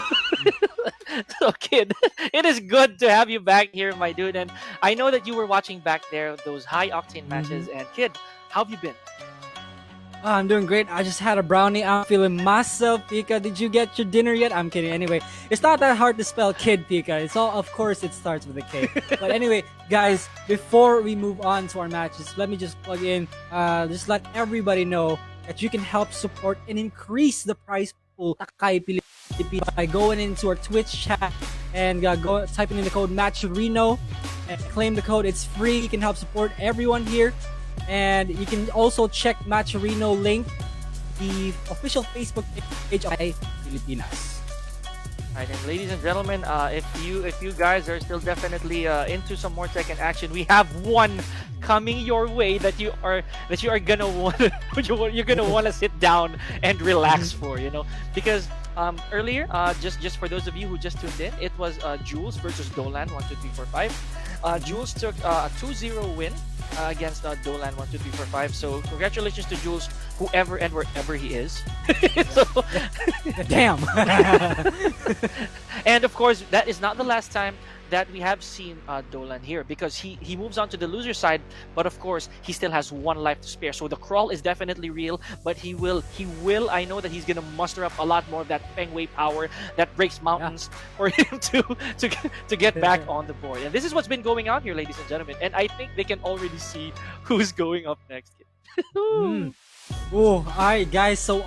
so Kid, it is good to have you back here, my dude. And I know that you were watching back there those high octane matches. And Kid, how have you been? Oh, I'm doing great. I just had a brownie. I'm feeling myself, Pika. Did you get your dinner yet? I'm kidding. Anyway, it's not that hard to spell kid, Pika. It's all, of course, it starts with a K. But anyway, guys, before we move on to our matches, let me just plug in, just let everybody know that you can help support and increase the prize pool Takai Pilipinas by going into our Twitch chat and go typing in the code MatchReno and claim the code. It's free. You can help support everyone here. And you can also check Matcherino link, the official Facebook page of Pilipinas. Alright, and ladies and gentlemen, if you guys are still definitely into some more Tekken action, we have one coming your way that you are gonna want you're gonna want to sit down and relax for, because earlier, just for those of you who just tuned in, it was Jules versus Dolan 1 2 3 4 5. Jules took a 2-0 win against Dolan 1 2 3 4 5. So congratulations to Jules, whoever and wherever he is. So, Damn. and of course, that is not the last time that we have seen Dolan here, because he moves on to the loser side, but of course he still has one life to spare. So the crawl is definitely real, but he will I know that he's gonna muster up a lot more of that Feng Wei power that breaks mountains for him to get back on the board. And this is what's been going on here, ladies and gentlemen, and I think they can already see who's going up next. Oh, alright guys, so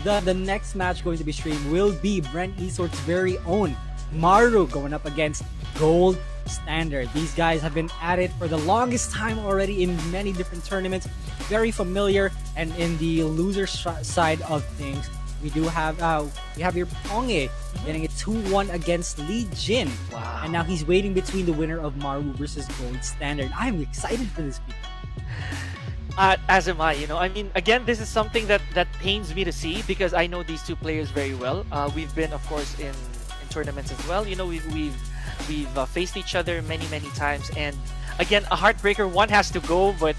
the next match going to be streamed will be Brent Esports' very own Maru going up against Gold Standard. These guys have been at it for the longest time already in many different tournaments. Very familiar. And in the loser side of things, we have here Ponge getting a 2-1 against Lee Jin. Wow. And now he's waiting between the winner of Maru versus Gold Standard. I'm excited for this. As am I. I mean, again, this is something that pains me to see, because I know these two players very well. We've been, of course, in tournaments as well. We've faced each other many times, and again, a heartbreaker. One has to go, but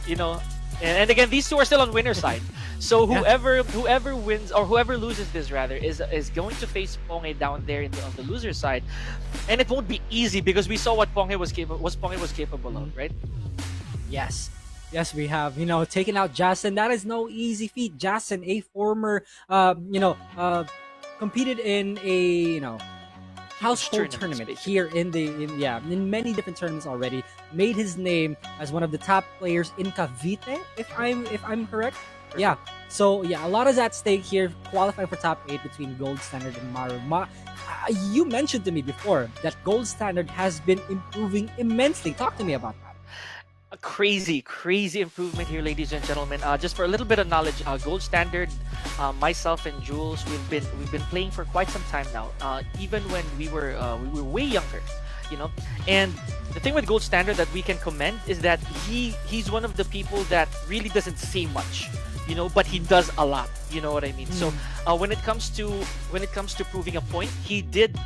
and again, these two are still on winner's side. So whoever wins or whoever loses this rather is going to face Ponge down there on the loser side, and it won't be easy, because we saw what Ponge was capable of, right? Yes, we have, taken out Jason. That is no easy feat. Jason, a former, competed in a, household tournament here in many different tournaments already. Made his name as one of the top players in Cavite, if I'm correct. Perfect. Yeah. So yeah, a lot is at stake here. Qualifying for top 8 between Gold Standard and Maru. You mentioned to me before that Gold Standard has been improving immensely. Talk to me about that. A crazy improvement here, ladies and gentlemen. Just for a little bit of knowledge, Gold Standard, myself and Jules, we've been playing for quite some time now. Even when we were way younger, And the thing with Gold Standard that we can commend is that he's one of the people that really doesn't say much, but he does a lot. You know what I mean? So when it comes to proving a point, he did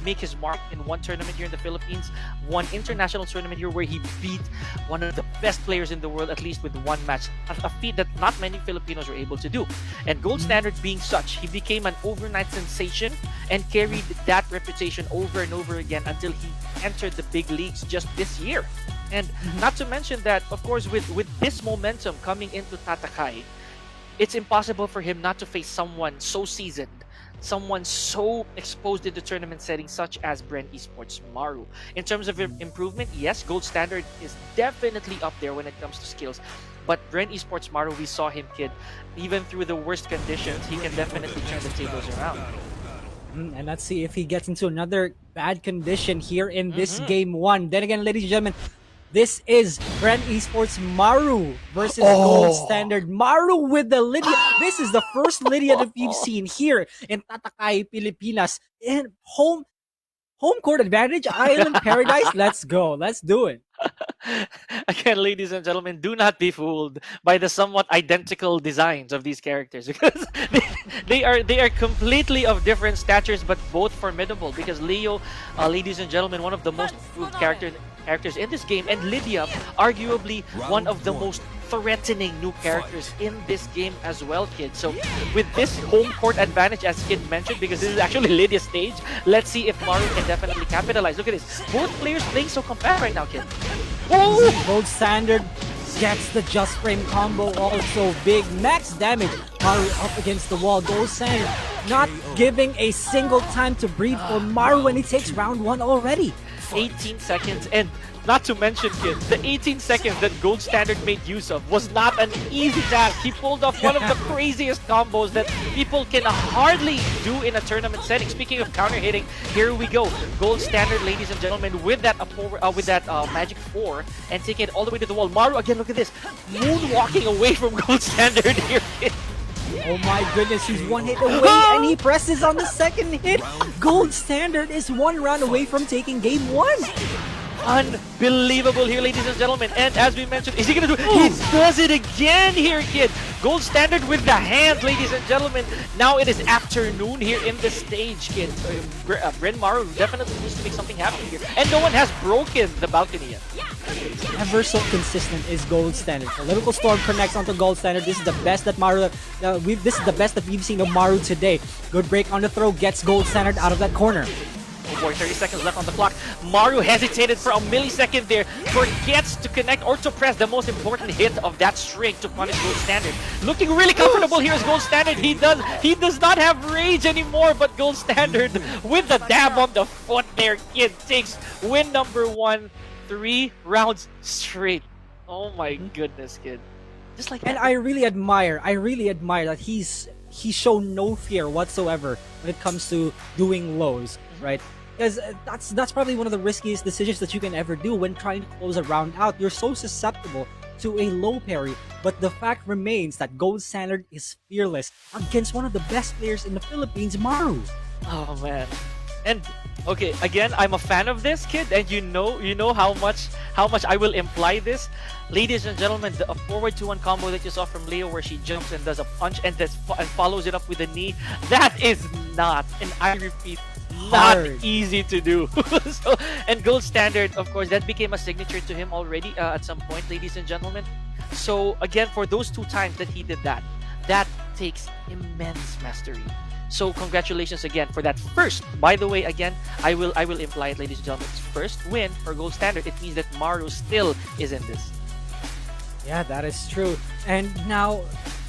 make his mark in one tournament here in the Philippines, one international tournament here where he beat one of the best players in the world, at least with one match, a feat that not many Filipinos were able to do. And Gold Standard being such, he became an overnight sensation and carried that reputation over and over again until he entered the big leagues just this year. And not to mention that, of course, with this momentum coming into Tatakai, it's impossible for him not to face someone so seasoned, someone so exposed in the tournament setting, such as Brent Esports Maru. In terms of improvement, yes, Gold Standard is definitely up there when it comes to skills. But Brent Esports Maru, we saw him, Kid, even through the worst conditions, he can definitely turn the tables around. And let's see if he gets into another bad condition here in this game 1. Then again, ladies and gentlemen, this is Brent Esports Maru versus Gold Standard. Maru with the Lydia. This is the first Lydia that we've seen here in Tatakai, Pilipinas. In home court advantage, Island Paradise. Let's go. Let's do it. Again, ladies and gentlemen, do not be fooled by the somewhat identical designs of these characters because they are completely of different statures, but both formidable. Because Leo, ladies and gentlemen, one of the most improved characters in this game, and Lydia, arguably one of the most threatening new characters in this game as well, kid. So with this home court advantage, as Kid mentioned, because this is actually Lydia's stage, let's see if Maru can definitely capitalize. Look at this. Both players playing so compact right now, kid. Oh! Gold Standard gets the just frame combo, also big max damage. Maru up against the wall. Gold Standard not giving a single time to breathe for Maru when he takes round 1 already. 18 seconds, and not to mention, kid, the 18 seconds that Gold Standard made use of was not an easy task. He pulled off one of the craziest combos that people can hardly do in a tournament setting. Speaking of counter hitting, here we go. Gold Standard, ladies and gentlemen, with that Magic 4 and taking it all the way to the wall. Maru, again, look at this. Moonwalking away from Gold Standard here, kid. Oh my goodness, he's one hit away and he presses on the second hit. Gold Standard is one round away from taking game 1. Unbelievable here, ladies and gentlemen. And as we mentioned, is he gonna do it? He does it again here, kid. Gold Standard with the hand, ladies and gentlemen. Now it is afternoon here in the stage, kid. Bryn Maru definitely needs to make something happen here. And no one has broken the balcony yet. Ever so consistent is Gold Standard. Political Storm connects onto Gold Standard. This is the best that Maru. This is the best that we've seen of Maru today. Good break on the throw gets Gold Standard out of that corner. Oh boy, 30 seconds left on the clock. Maru hesitated for a millisecond there. Forgets to connect or to press the most important hit of that string to punish Gold Standard. Looking really comfortable here is Gold Standard. He does not have rage anymore, but Gold Standard with the dab on the foot there, kid, takes win number 1, 3 rounds straight. Oh my goodness, kid. Just like that. And I really admire that he's shown no fear whatsoever when it comes to doing lows, right? Because that's probably one of the riskiest decisions that you can ever do when trying to close a round out. You're so susceptible to a low parry, but the fact remains that Gold Standard is fearless against one of the best players in the Philippines, Maru. Oh man. And okay, again, I'm a fan of this, kid, and you know how much I will imply this. Ladies and gentlemen, the forward 2-1 combo that you saw from Leo, where she jumps and does a punch and follows it up with a knee, that is not, and I repeat, not hard. Easy to do. So, and Gold Standard, of course, that became a signature to him already at some point, ladies and gentlemen. So again, for those 2 times that he did that takes immense mastery. So congratulations again for that first. By the way, again, I will imply it, ladies and gentlemen, first win for Gold Standard. It means that Maru still is in this. Yeah, that is true. And now,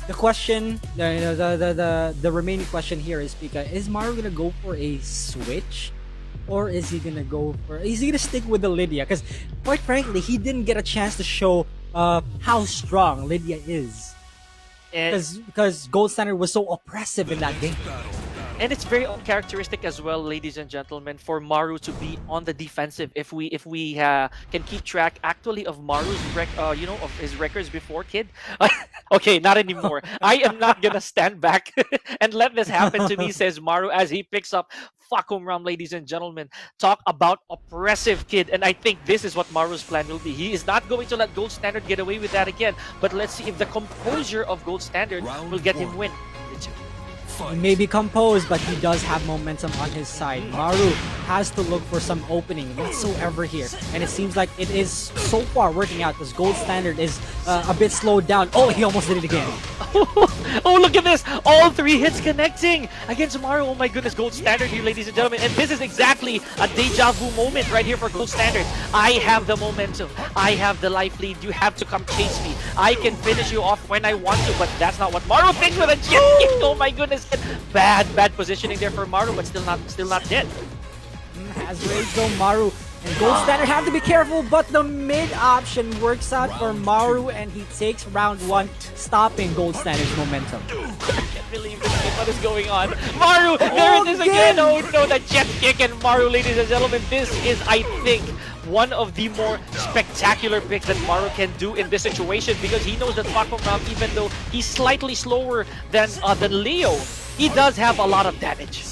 the question, the remaining question here is, Pika, is Maru gonna go for a switch, or is he gonna stick with the Lydia? Because quite frankly, he didn't get a chance to show how strong Lydia is. Because Gold Standard was so oppressive in that game. And it's very uncharacteristic as well, ladies and gentlemen, for Maru to be on the defensive. If we can keep track actually of Maru's of his records before, kid. Okay, not anymore. I am not gonna stand back and let this happen to me, says Maru as he picks up Fakum Ram, ladies and gentlemen. Talk about oppressive, kid. And I think this is what Maru's plan will be. He is not going to let Gold Standard get away with that again. But let's see if the composure of Gold Standard will get him win. He may be composed, but he does have momentum on his side. Maru has to look for some opening whatsoever here. And it seems like it is so far working out because Gold Standard is a bit slowed down. Oh, he almost did it again. Oh, look at this! All 3 hits connecting against Maru. Oh my goodness, Gold Standard here, ladies and gentlemen. And this is exactly a deja vu moment right here for Gold Standard. I have the momentum. I have the life lead. You have to come chase me. I can finish you off when I want to, but that's not what Maru thinks with a jet kick. Oh my goodness. Bad positioning there for Maru, but still not dead. Has rage though, Maru. And Gold Standard have to be careful, but the mid option works out for Maru, and he takes round 1, stopping Gold Standard's momentum. I can't believe this. What is going on? Maru, there it is again. Oh no, the jet kick, and Maru, ladies and gentlemen, this is, I think, one of the more spectacular picks that Maru can do in this situation, because he knows that Fakum Ram, even though he's slightly slower than Leo, he does have a lot of damage.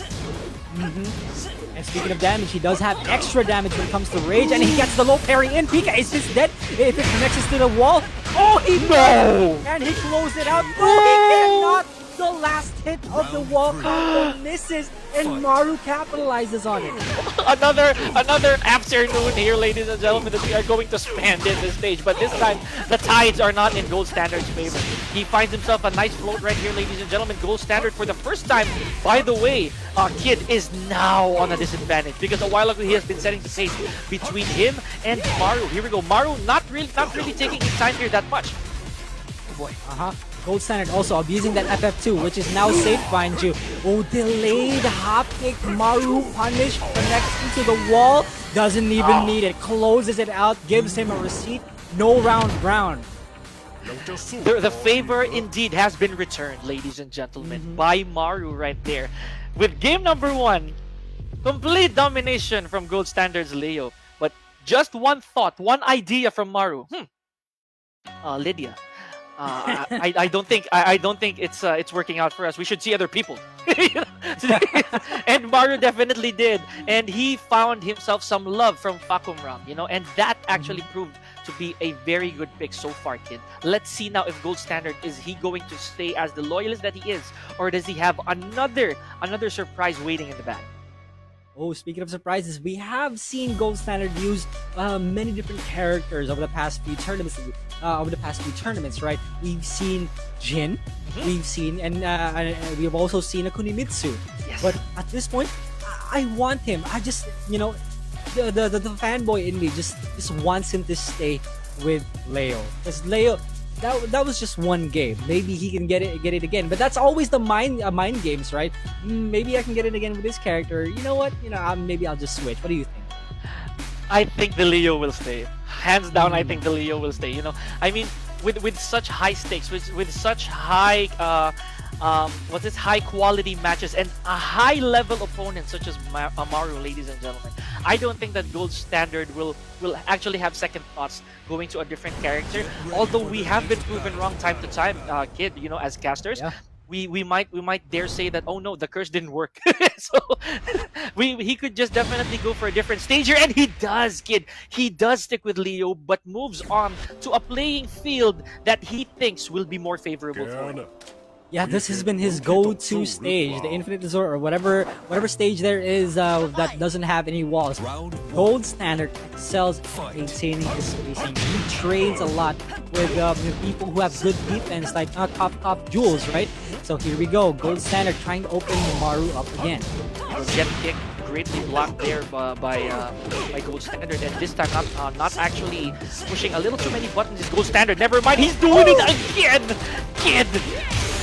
And And speaking of damage, he does have extra damage when it comes to Rage, and he gets the low parry in. Pika is just dead. If it connects to the wall, oh, he No! and he closed it out. No, he cannot. The last hit of the wall combo misses, and Maru capitalizes on it. Another afternoon here, ladies and gentlemen, that we are going to spend in this stage. But this time, the tides are not in Gold Standard's favor. He finds himself a nice float right here, ladies and gentlemen. Gold Standard for the first time. By the way, Kid is now on a disadvantage because a while ago he has been setting the pace between him and Maru. Here we go. Maru not really taking his time here that much. Oh boy. Gold Standard also abusing that FF2, which is now safe, mind you. Oh, delayed hop kick. Maru punish, connects into the wall, doesn't even need it, closes it out, gives him a receipt. No round brown. The favor indeed has been returned, ladies and gentlemen, by Maru right there. With game number 1, complete domination from Gold Standard's Leo. But just one thought, one idea from Maru. Lydia. I don't think it's working out for us. We should see other people. And Maru definitely did, and he found himself some love from Fakumram, and that actually proved to be a very good pick so far, Kid. Let's see now if Gold Standard, is he going to stay as the loyalist that he is, or does he have another surprise waiting in the bag? Oh, speaking of surprises, we have seen Gold Standard use many different characters over the past few tournaments. Right? We've seen Jin, we've seen, and we've also seen a Kunimitsu. Yes. But at this point, I want him. I just, the fanboy in me just wants him to stay with Leo, because Leo. That was just one game. Maybe he can get it again. But that's always the mind games, right? Maybe I can get it again with this character. You know what? Maybe I'll just switch. What do you think? I think the Leo will stay. Hands down, I think the Leo will stay. I mean, with such high stakes, with such high high quality matches and a high level opponent such as Maru, ladies and gentlemen, I don't think that Gold Standard will actually have second thoughts going to a different character. Although we have been proven wrong time to time, Kid, as casters. Yeah. We might dare say that, oh no, the curse didn't work. So he could just definitely go for a different stage here, and he does, Kid. He does stick with Leo, but moves on to a playing field that he thinks will be more favorable for him. Yeah, this has been his go-to stage, the Infinite Resort, or whatever stage there is that doesn't have any walls. Gold Standard excels at maintaining his spacing. He trades a lot with people who have good defense, like top Jules, right? So here we go, Gold Standard trying to open Maru up again. Get kicked, greatly blocked there by Gold Standard, and this time not actually pushing a little too many buttons is Gold Standard. Never mind, he's doing it again, Kid.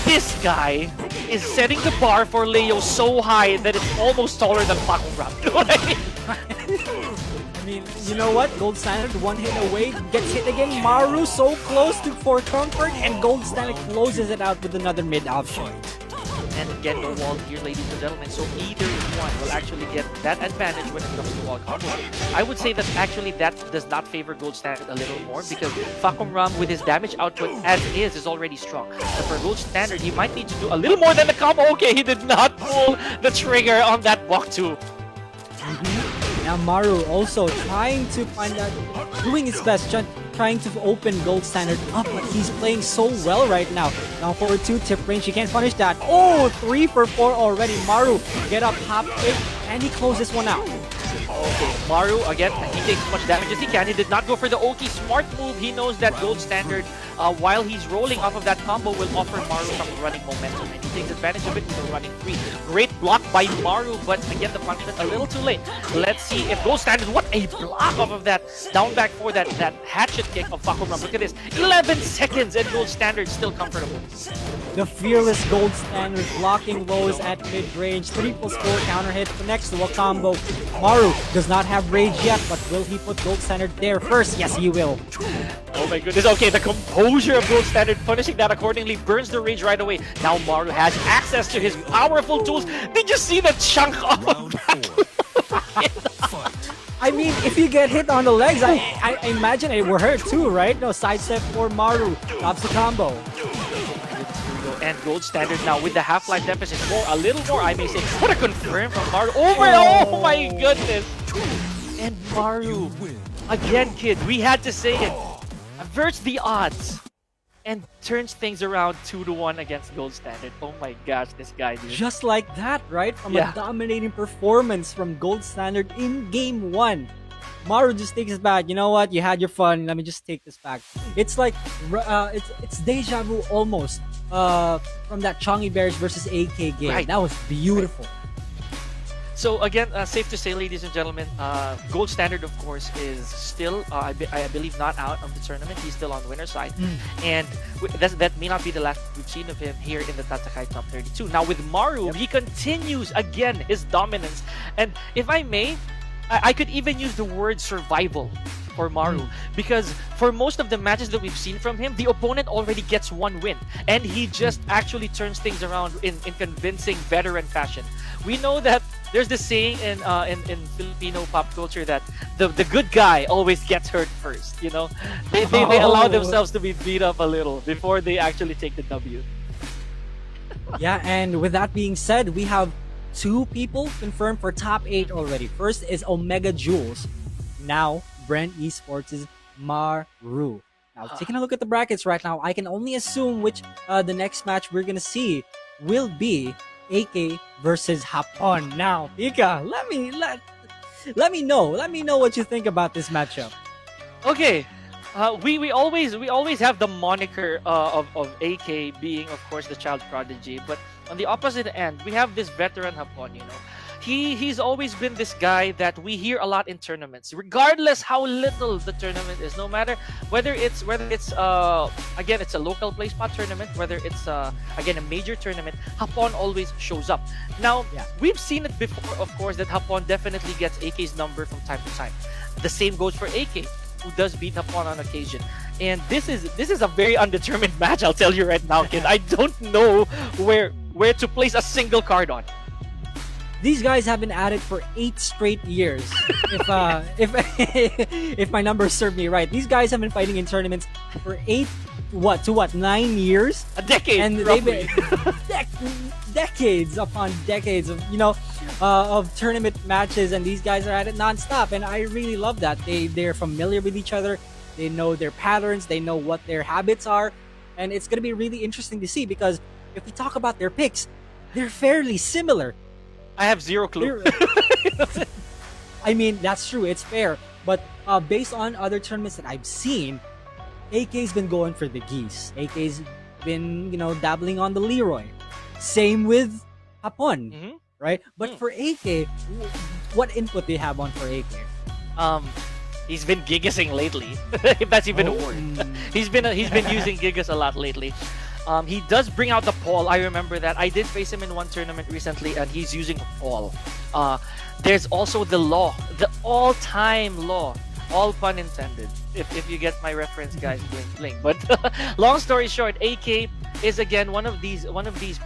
This guy is setting the bar for Leo so high that it's almost taller than Fakumram. You know what I mean? I mean, you know what? Gold Standard one hit away, gets hit again. Maru so close for comfort, and Gold Standard closes it out with another mid option. And again, no wall here, ladies and gentlemen. So either one will actually get that advantage when it comes to wall combo. I would say that actually that does not favor Gold Standard a little more, because Fakumram with his damage output as is already strong. But for Gold Standard, he might need to do a little more than the combo. Okay, he did not pull the trigger on that walk too. Now Maru also trying to find out, doing his best, trying to open Gold Standard up, but he's playing so well right now. Now forward 2 tip range, he can't punish that. Oh, 3 for 4 already. Maru get up, hop kick, and he closes one out. Okay, Maru, again, he takes as much damage as he can. He did not go for the Oki. Smart move. He knows that Gold Standard, while he's rolling off of that combo, will offer Maru some running momentum, and he takes advantage of it with a running free. Great block by Maru, but again, the punishment a little too late. Let's see if Gold Standard, what a block off of that down back for that hatchet kick of Fakumram. Look at this, 11 seconds, and Gold Standard still comfortable. The fearless Gold Standard blocking lows at mid-range. 3+4 counter hit connects to a combo. Maru does not have rage yet, but will he put Gold Standard there first? Yes, he will. Oh my goodness, okay, the composure of Gold Standard punishing that accordingly, burns the rage right away. Now Maru has access to his powerful tools. Did you see the chunk of I mean, if you get hit on the legs, I imagine it will hurt too, right? No, sidestep for Maru. Stops the combo. we go. And Gold Standard now with the half-life deficit. A little more, I may say. What a confirm from Maru. Oh my goodness. And Maru, again, kid, we had to say it. Averts the odds and turns things around 2-1 against Gold Standard. Oh my gosh, this guy, dude. Just like that, right? From Yeah. a dominating performance from Gold Standard in Game 1. Maru just takes it back. You know what? You had your fun. Let me just take this back. It's like it's deja vu almost from that Changi Bears versus AK game. Right. That was beautiful. So again, safe to say, ladies and gentlemen, Gold Standard, of course, is still, I believe, not out of the tournament. He's still on the winner's side. And that may not be the last we've seen of him here in the Tatakai Top 32. Now with Maru, he continues, again, his dominance. And if I may, I could even use the word survival for Maru. Because for most of the matches that we've seen from him, the opponent already gets one win. And he just actually turns things around in convincing veteran fashion. We know that there's this saying in Filipino pop culture that the good guy always gets hurt first. You know, they allow themselves to be beat up a little before they actually take the W. Yeah, and with that being said, we have 2 people confirmed for top 8 already. First is Omega Jules. Now, Brent Esports' Maru. Now, taking a look at the brackets right now, I can only assume which the next match we're gonna see will be AK versus Hapon. Now, Pika, let me know what you think about this matchup. Okay, we always have the moniker of AK being, of course, the child prodigy, but on the opposite end, we have this veteran Hapon. You know, he's always been this guy that we hear a lot in tournaments, regardless how little the tournament is. No matter whether it's again, it's a local play spot tournament, whether it's again a major tournament, Hapon always shows up. Now, we've seen it before, of course, that Hapon definitely gets AK's number from time to time. The same goes for AK, who does beat Hapon on occasion. And this is a very undetermined match, I'll tell you right now, kid. I don't know where to place a single card on. These guys have been at it for 8 straight years. if my numbers serve me right, these guys have been fighting in tournaments for 9 years, A decade, and roughly. they've been decades upon decades of of tournament matches, and these guys are at it nonstop. And I really love that they're familiar with each other. They know their patterns. They know what their habits are, and it's gonna be really interesting to see because if we talk about their picks, they're fairly similar. I have zero clue. I mean, that's true. It's fair. But based on other tournaments that I've seen, AK's been going for the geese. AK's been, dabbling on the Leroy. Same with Hapon, right? But for AK, what input do you have on for AK? He's been gigasing lately, if that's even a word. He's been using gigas a lot lately. He does bring out the Paul. I remember that. I did face him in one tournament recently, and he's using a Paul. There's also the Law, the all-time Law. All pun intended. If you get my reference, guys, blink. But long story short, AK is again one of these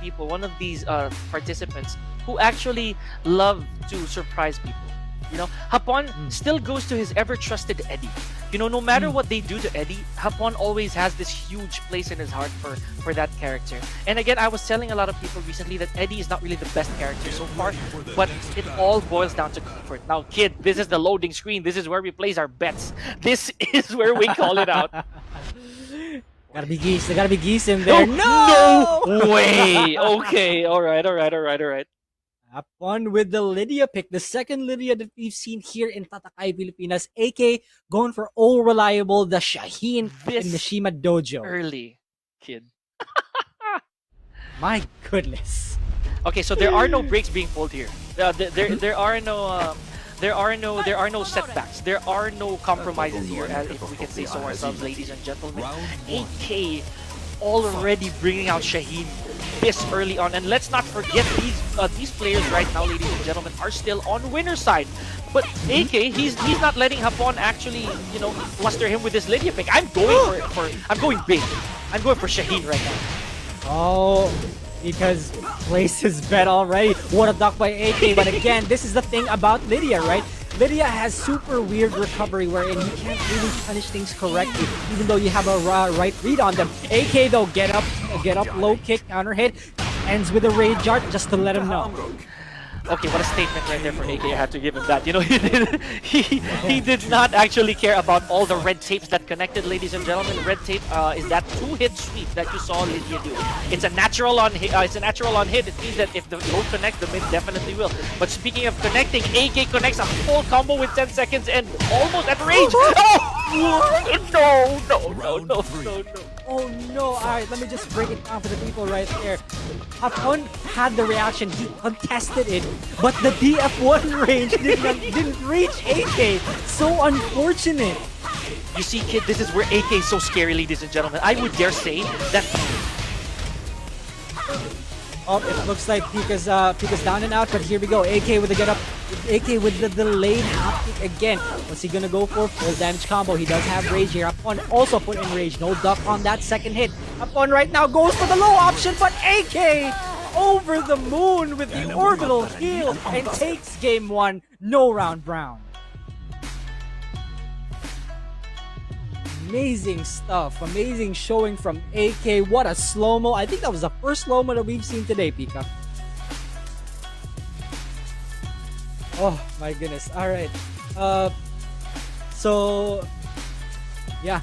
people, one of these participants who actually love to surprise people. Hapon still goes to his ever-trusted Eddie. No matter what they do to Eddie, Hapon always has this huge place in his heart for that character. And again, I was telling a lot of people recently that Eddie is not really the best character so far, but it all boils down to comfort. Now, kid, this is the loading screen. This is where we place our bets. This is where we call it out. Gotta be geese. There gotta be geese in there. No way. Okay. All right. Hapon with the Lydia pick, the second Lydia that we've seen here in Tatakai, Pilipinas. AK going for all reliable, the Shaheen in Mishima Dojo. Early, kid. My goodness. Okay, so there are no breaks being pulled here. There are no setbacks. There are no compromises here, if we can say so ourselves, ladies and gentlemen. AK already bringing out Shaheen this early on, and let's not forget these players right now, ladies and gentlemen, are still on winner's side. But AK, he's not letting Hapon actually, fluster him with this Lydia pick. I'm going I'm going big. I'm going for Shaheen right now. Oh, because placed his bet already. What a duck by AK. But again, this is the thing about Lydia, right? Lydia has super weird recovery wherein you can't really punish things correctly even though you have a right read on them. AK though, get up a get up low kick, counter hit, ends with a rage art just to let him know. Okay, what a statement right there for AK. I had to give him that. You know, he did not actually care about all the red tapes that connected, ladies and gentlemen. Red tape is that 2-hit sweep that you saw Lydia do. It's a natural on hit. It's a natural on hit. It means that if the low connect, the mid definitely will. But speaking of connecting, AK connects a full combo with 10 seconds and almost at range. Oh! No. Oh no, alright, let me just break it down for the people right there. Hapon had the reaction, he contested it, but the DF1 range didn't reach AK. So unfortunate. You see, kid, this is where AK is so scary, ladies and gentlemen. I would dare say that... Oh, it looks like Pika's down and out, but here we go. AK with the get up. AK with the delayed hop kick again. What's he gonna go for? Full damage combo. He does have rage here. Hapon also put in rage. No duck on that second hit. Hapon right now goes for the low option, but AK over the moon with the orbital heal and takes game 1. No round brown. Amazing stuff. Amazing showing from AK. What a slow-mo. I think that was the first slow-mo that we've seen today, Pika. Oh my goodness. Alright. So yeah,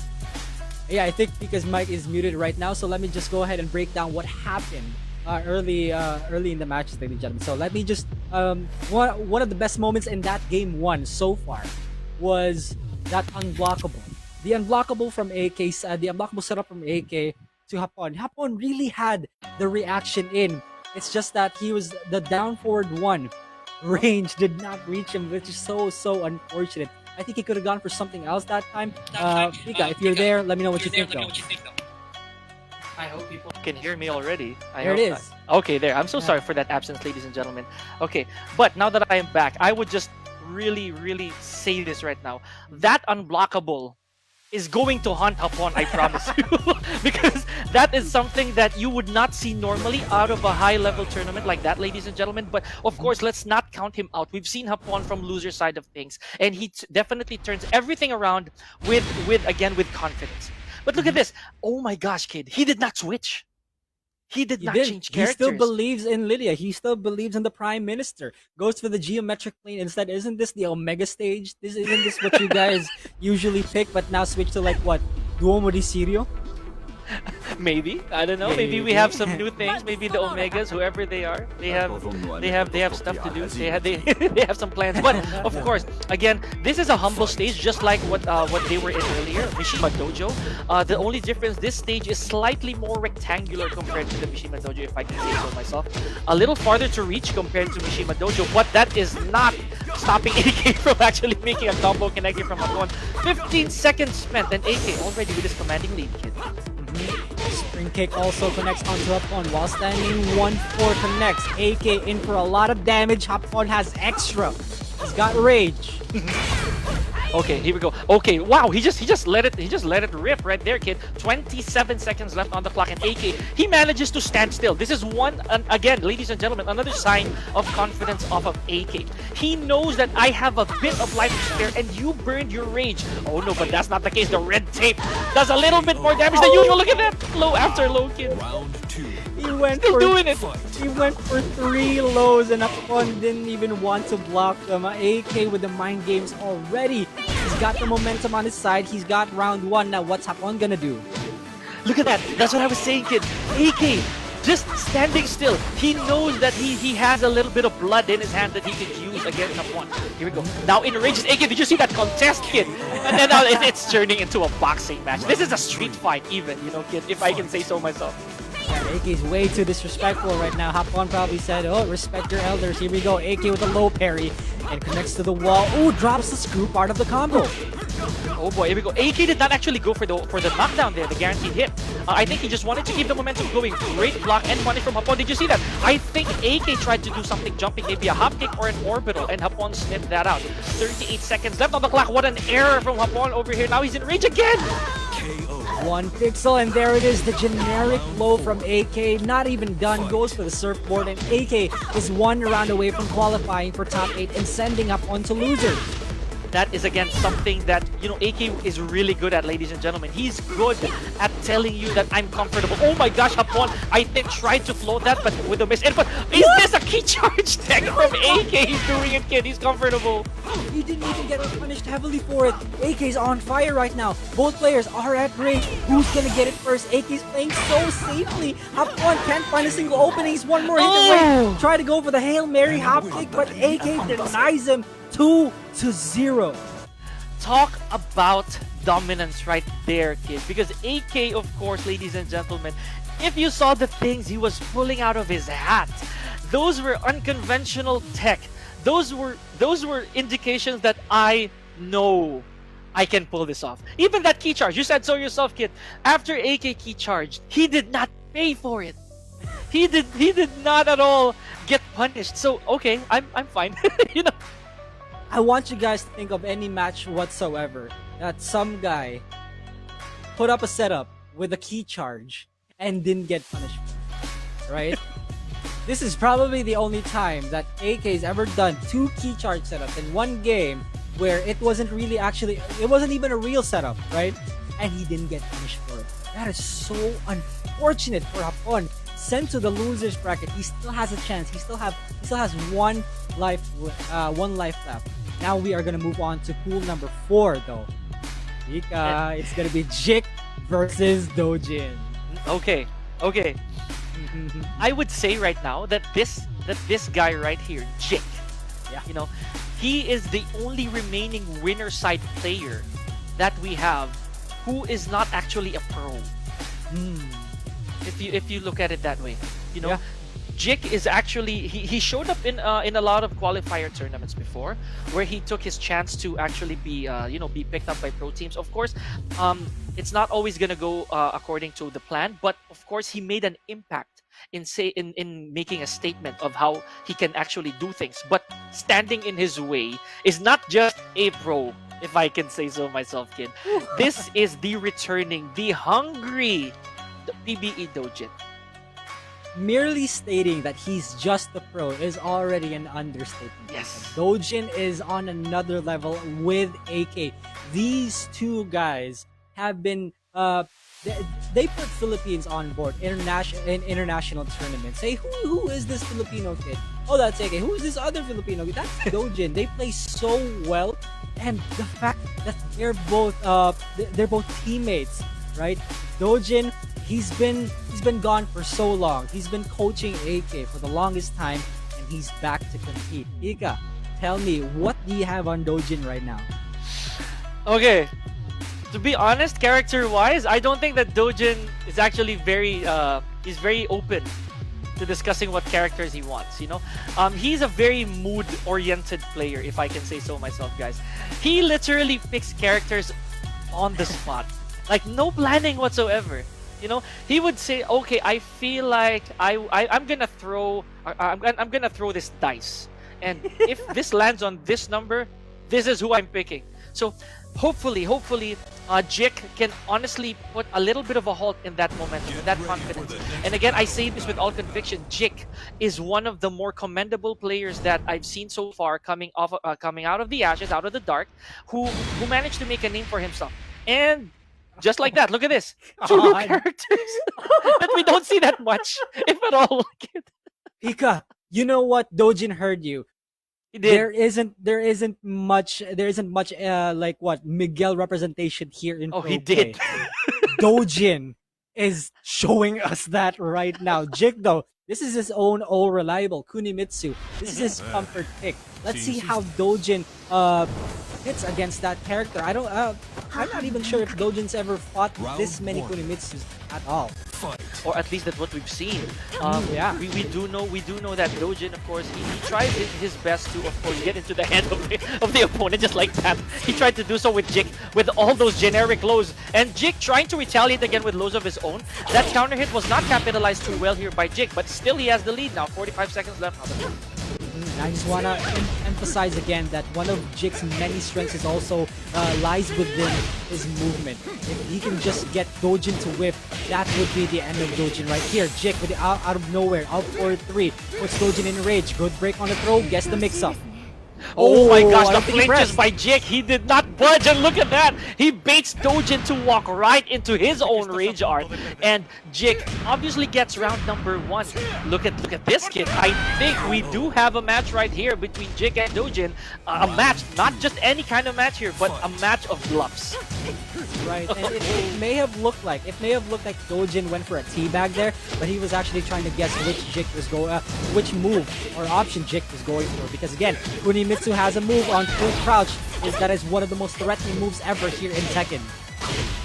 I think Pika's mic is muted right now, so let me just go ahead and break down what happened early in the match, ladies and gentlemen. So let me just one of the best moments in that game 1 so far was that unblockable. The unblockable from AK, the unblockable setup from AK to Hapon. Hapon really had the reaction in. It's just that he was the down forward 1 range did not reach him, which is so unfortunate. I think he could have gone for something else that time. Pika, if you're there, let me know what you think though. I hope people can hear me already. There it is. Okay, there. I'm so sorry for that absence, ladies and gentlemen. Okay, but now that I am back, I would just really say this right now. That unblockable is going to haunt Hapon, I promise you. Because that is something that you would not see normally out of a high-level tournament like that, ladies and gentlemen. But of course, let's not count him out. We've seen Hapon from loser side of things, and he definitely turns everything around with confidence. But look at this. Oh my gosh, kid. He did not switch. He did not change characters. He still believes in Lydia. He still believes in the Prime Minister. Goes for the geometric plane instead. Isn't this the Omega stage? Isn't this what you guys usually pick, but now switch to like what? Duomo di Sirio? Maybe, I don't know. Maybe we have some new things. Maybe the Omegas, whoever they are, they have stuff to do. They have some plans. But of course, again, this is a humble stage, just like what they were in earlier, Mishima Dojo. The only difference, this stage is slightly more rectangular compared to the Mishima Dojo, if I can say so myself. A little farther to reach compared to Mishima Dojo, but that is not stopping AK from actually making a combo connecting from Hapon. 15 seconds spent, and AK already with his commanding lead, kid. Spring kick also connects onto Hapon while standing 1-4 connects. AK in for a lot of damage. Hapon has extra. He's got rage. Okay, here we go. Okay, wow, he just let it rip right there, kid. 27 seconds left on the clock, and AK, he manages to stand still. This is one, again, ladies and gentlemen, another sign of confidence off of AK. He knows that I have a bit of life to spare, and you burned your rage. Oh no, but that's not the case. The red tape does a little bit more damage than usual. Look at that, low after low, kid. Round 2. He went Still for doing it. He went for 3 lows, and Hapon didn't even want to block them. AK with the mind games already. He's got the momentum on his side. He's got round 1. Now what's Hapon gonna do? Look at that. That's what I was saying, kid. AK just standing still. He knows that he has a little bit of blood in his hand that he could use against Hapon. Here we go. Now in range is AK. Did you see that contest, kid? And then now it's turning into a boxing match. This is a street fight even, you know, kid, if I can say so myself. Yeah, AK's way too disrespectful right now. Hapon probably said, oh, respect your elders. Here we go. AK with a low parry and connects to the wall. Ooh, drops the screw part of the combo. Oh boy, here we go. AK did not actually go for the knockdown there, the guaranteed hit. I think he just wanted to keep the momentum going. Great block and money from Hapon. Did you see that? I think AK tried to do something jumping, maybe a hop kick or an orbital, and Hapon snipped that out. 38 seconds left on the clock. What an error from Hapon over here. Now he's in rage again. KO. 1 pixel, and there it is, the generic low from AK. Not even done, goes for the surfboard, and AK is 1 round away from qualifying for top 8 and sending up on to loser. That is again something that, you know, AK is really good at, ladies and gentlemen. He's good at telling you that I'm comfortable. Oh my gosh, Hapon, I think tried to float that, but with a miss. But is this a key charge tech from AK? He's doing it, kid. He's comfortable. He didn't even get punished heavily for it. AK's on fire right now. Both players are at range. Who's gonna get it first? AK's playing so safely. Hapon can't find a single opening. He's one more hit away. Try to go for the Hail Mary hop kick, but AK denies him 2-0. Talk about dominance right there, kid. Because AK, of course, ladies and gentlemen, if you saw the things he was pulling out of his hat, those were unconventional tech. Those were indications that I know I can pull this off. Even that key charge, you said so yourself, kid. After AK key charged, he did not pay for it. He did not at all get punished. So okay, I'm fine. You know. I want you guys to think of any match whatsoever that some guy put up a setup with a key charge and didn't get punished, right? This is probably the only time that AK's ever done 2 key charge setups in one game where it wasn't even a real setup, right? And he didn't get punished for it. That is so unfortunate for Hapon. Sent to the losers bracket, he still has a chance. He still has one life left. Now we are gonna move on to pool number 4, though. Ika, it's gonna be Jik versus Dojin. Okay. I would say right now that this guy right here, Jik, Yeah. you know, he is the only remaining winner side player that we have who is not actually a pro. If you look at it that way, you know. Yeah. Jik is actually he showed up in a lot of qualifier tournaments before, where he took his chance to actually be be picked up by pro teams. Of course, it's not always gonna go according to the plan, but of course he made an impact in making a statement of how he can actually do things. But standing in his way is not just a pro, if I can say so myself, kid. This is the returning, the hungry PBE Dojin. Merely stating that he's just a pro is already an understatement. Yes. Dojin is on another level with AK. These two guys have been they put Philippines on board in international tournaments. Say, who is this Filipino kid? Oh, that's AK. Who is this other Filipino kid? That's Dojin. They play so well, and the fact that they're both teammates, right? Dojin, he's been gone for so long. He's been coaching AK for the longest time, and he's back to compete. Ika, tell me, what do you have on Dojin right now? Okay, to be honest, character-wise, I don't think that Dojin is actually very open to discussing what characters he wants. You know, he's a very mood-oriented player, if I can say so myself, guys. He literally picks characters on the spot, like no planning whatsoever. You know, he would say, "Okay, I feel like I'm gonna throw this dice, and if this lands on this number, this is who I'm picking." So hopefully, Jik can honestly put a little bit of a halt in that momentum, in that confidence. And again, I say this with all conviction: Jik is one of the more commendable players that I've seen so far coming out of the ashes, out of the dark, who managed to make a name for himself. And just like that, look at this. 2 characters that we don't see that much, if at all. Ika, you know what? Dojin heard you. He did. There isn't much like what Miguel representation here in Oh, Pro he Play. did. Dojin is showing us that right now. Jik, though, this is his own all reliable Kunimitsu. This is his comfort pick. Let's see how Dojin hits against that character. I'm not even sure if Dojin's ever fought this many Kunimitsus at all. Or at least that's what we've seen. Yeah. We do know that Dojin, of course, he tried his best to, of course, get into the head of the opponent just like that. He tried to do so with Jik with all those generic lows, and Jik trying to retaliate again with lows of his own. That counter hit was not capitalized too well here by Jik, but still he has the lead now. 45 seconds left. I just want to emphasize again that one of Jik's many strengths is also lies within his movement. If he can just get Dojin to whiff, that would be the end of Dojin right here. Jik with the out of nowhere, out for 3, puts Dojin in rage. Good break on the throw, gets the mix-up. Oh my gosh, I the don't think he flinches pressed. by Jik. He did not budge, and look at that. He baits Dojin to walk right into his own Rage Art, and Jik obviously gets round number 1. Look at this kid. I think we do have a match right here between Jik and Dojin. A match, not just any kind of match here, but a match of bluffs. Right, and it may have looked like Dojin went for a teabag there, but he was actually trying to guess which Jik was which move or option Jik was going for. Because again, Kunimitsu has a move on full crouch. That is one of the most threatening moves ever here in Tekken.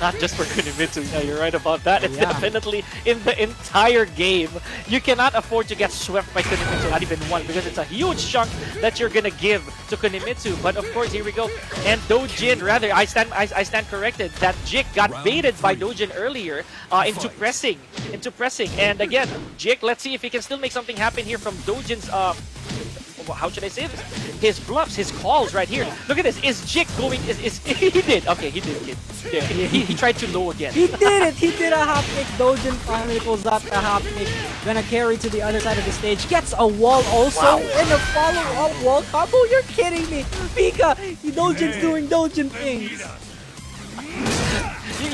Not just for Kunimitsu, yeah, you're right about that. It's Yeah. definitely in the entire game. You cannot afford to get swept by Kunimitsu, not even one, because it's a huge chunk that you're gonna give to Kunimitsu. But of course, here we go. And Dojin, rather, I stand corrected. That Jik got baited by Dojin earlier into pressing. And again, Jik, let's see if he can still make something happen here from Dojin's how should I say this? His bluffs, his calls right here. Look at this. Is Jik going? Is he did? Okay, he did. Kid. Yeah, he tried to low again. He did it! He did a hop kick. Dojin finally pulls up a hop kick. Gonna carry to the other side of the stage. Gets a wall also. Wow. And a follow-up wall combo. You're kidding me. Pika, Dojin's doing Dojin things.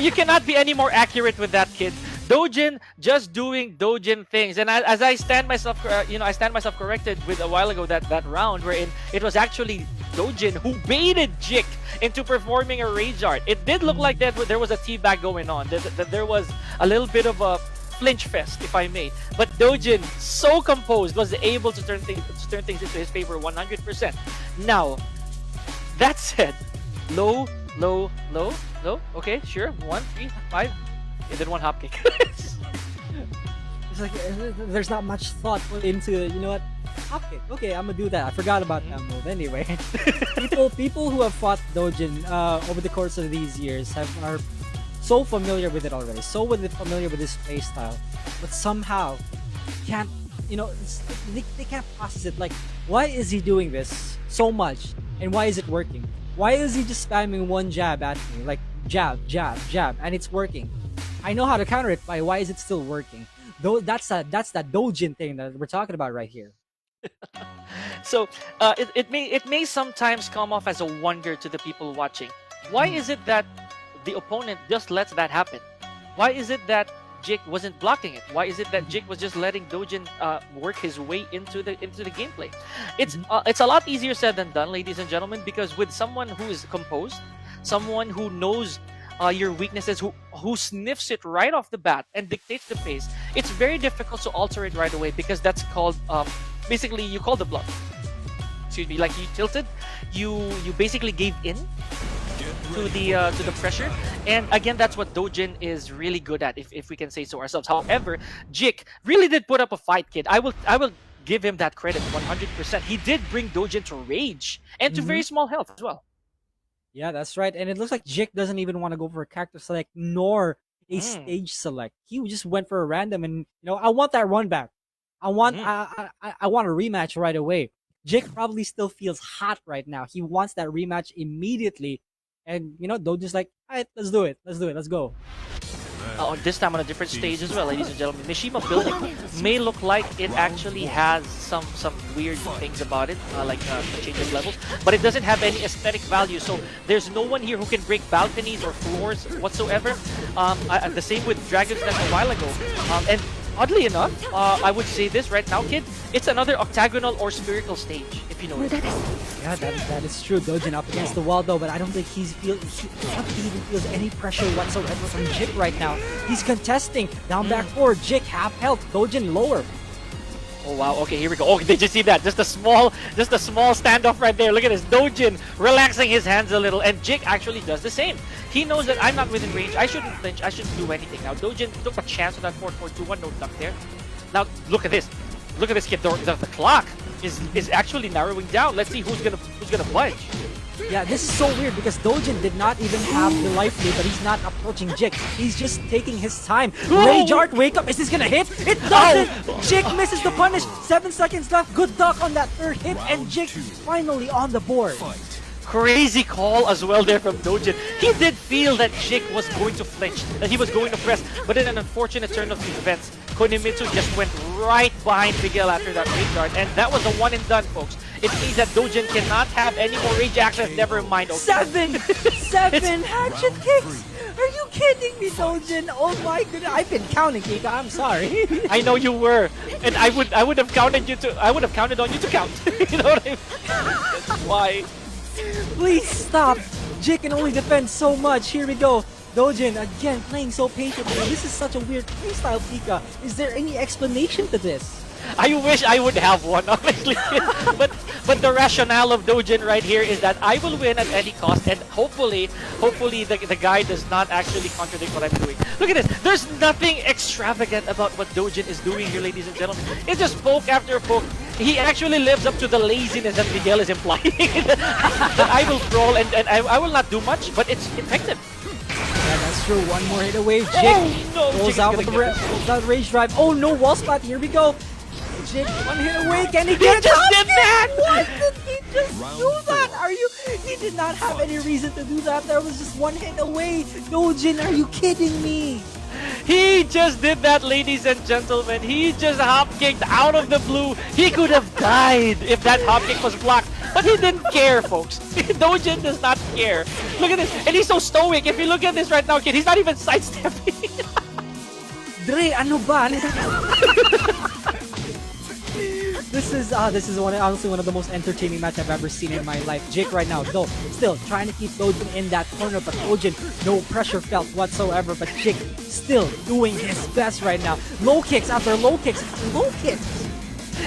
You cannot be any more accurate with that, kid. Dojin just doing Dojin things, and as I stand myself, I stand myself corrected with a while ago that round wherein it was actually Dojin who baited Jik into performing a Rage Art. It did look like that there was a teabag going on. That there was a little bit of a flinch fest, if I may. But Dojin, so composed, was able to turn things into his favor 100%. Now, that said, low. Okay, sure. 1, 3, 5. And then one hop kick. It's like there's not much thought put into, you know what, hop kick. Okay, I'm gonna do that. I forgot about that move. Anyway, people who have fought Dojin over the course of these years are so familiar with it already, familiar with his play style, but somehow can't, they can't process it. Like, why is he doing this so much, and why is it working? Why is he just spamming one jab at me, like jab, and it's working? I know how to counter it, but why is it still working? Though that's that Dojin thing that we're talking about right here. So it may sometimes come off as a wonder to the people watching. Why is it that the opponent just lets that happen? Why is it that Jik wasn't blocking it? Why is it that Jik was just letting Dojin work his way into the gameplay? It's a lot easier said than done, ladies and gentlemen, because with someone who is composed, someone who knows your weaknesses, who sniffs it right off the bat and dictates the pace, it's very difficult to alter it right away, because that's called basically you call the bluff. Excuse me, like you tilted, you basically gave in to the pressure, and again, that's what Dojin is really good at, if we can say so ourselves. However, Jik really did put up a fight, kid. I will give him that credit 100%. He did bring Dojin to rage and to very small health as well. Yeah, that's right. And it looks like Jik doesn't even want to go for a character select nor a stage select. He just went for a random, and I want that run back. I want I want a rematch right away. Jik probably still feels hot right now. He wants that rematch immediately. And Dojin's like, alright, let's do it. Let's go. This time on a different stage as well, ladies and gentlemen. Mishima building may look like it actually has some weird things about it, like change of levels, but it doesn't have any aesthetic value. So there's no one here who can break balconies or floors whatsoever. The same with Dragon's Nest a while ago. And oddly enough, I would say this right now, kid, it's another octagonal or spherical stage, if you know it. Yeah, that is true. Dojin up against the wall though, but I don't think he even feels any pressure whatsoever from Jik right now. He's contesting down back forward. Jik half health, Dojin lower. Oh wow, okay, here we go. Oh, did you see that? Just a small standoff right there. Look at this. Dojin relaxing his hands a little, and Jik actually does the same. He knows that I'm not within range. I shouldn't flinch. I shouldn't do anything. Now Dojin took a chance on that 4-4-2-1, no duck there. Now look at this. Look at this kid. The clock is actually narrowing down. Let's see who's gonna budge. Yeah, this is so weird because Dojin did not even have the life lead, but he's not approaching Jik. He's just taking his time. Rage Art, wake up! Is this gonna hit? It doesn't! Jik misses the punish. 7 seconds left. Good duck on that third hit, and Jik finally on the board. Crazy call as well there from Dojin. He did feel that Jik was going to flinch, that he was going to press, but in an unfortunate turn of events, Kunimitsu just went right behind Miguel after that Rage Art, and that was a one and done, folks. It means that Dojin cannot have any more rage access. Never mind. Okay. Seven hatchet kicks. Are you kidding me, Dojin? Oh my goodness, I've been counting, Kika. I'm sorry. I know you were, and I would have counted you to. I would have counted on you to count. You know what I mean? That's why. Please stop. Jake can only defend so much. Here we go. Dojin again playing so patiently. This is such a weird playstyle, Pika. Is there any explanation to this? I wish I would have one, honestly. but the rationale of Dojin right here is that I will win at any cost, and hopefully the guy does not actually contradict what I'm doing. Look at this. There's nothing extravagant about what Dojin is doing here, ladies and gentlemen. It's just poke after poke. He actually lives up to the laziness that Miguel is implying. That I will brawl and I will not do much, but it's effective. Yeah, that's true. One more hit away. Jake Oh no! rolls Jake is out gonna with get the this. rage drive. Oh no, wall spot. Here we go. Jake, one hit away. Can he He get just it? did that! What did he just Round do that? four. Are you? He did not have any reason to do that. There was just one hit away. Dojin, are you kidding me? He just did that, ladies and gentlemen. He just hop kicked out of the blue. He could have died if that hop kick was blocked, but he didn't care, folks. Dojin does not care. Look at this, and he's so stoic. If you look at this right now, kid, he's not even sidestepping. Dre, ano ba? This is honestly one of the most entertaining match I've ever seen in my life. Jake right now, though, still trying to keep Dojin in that corner, but Dojin, no pressure felt whatsoever, but Jake still doing his best right now. Low kicks after low kicks after low kicks.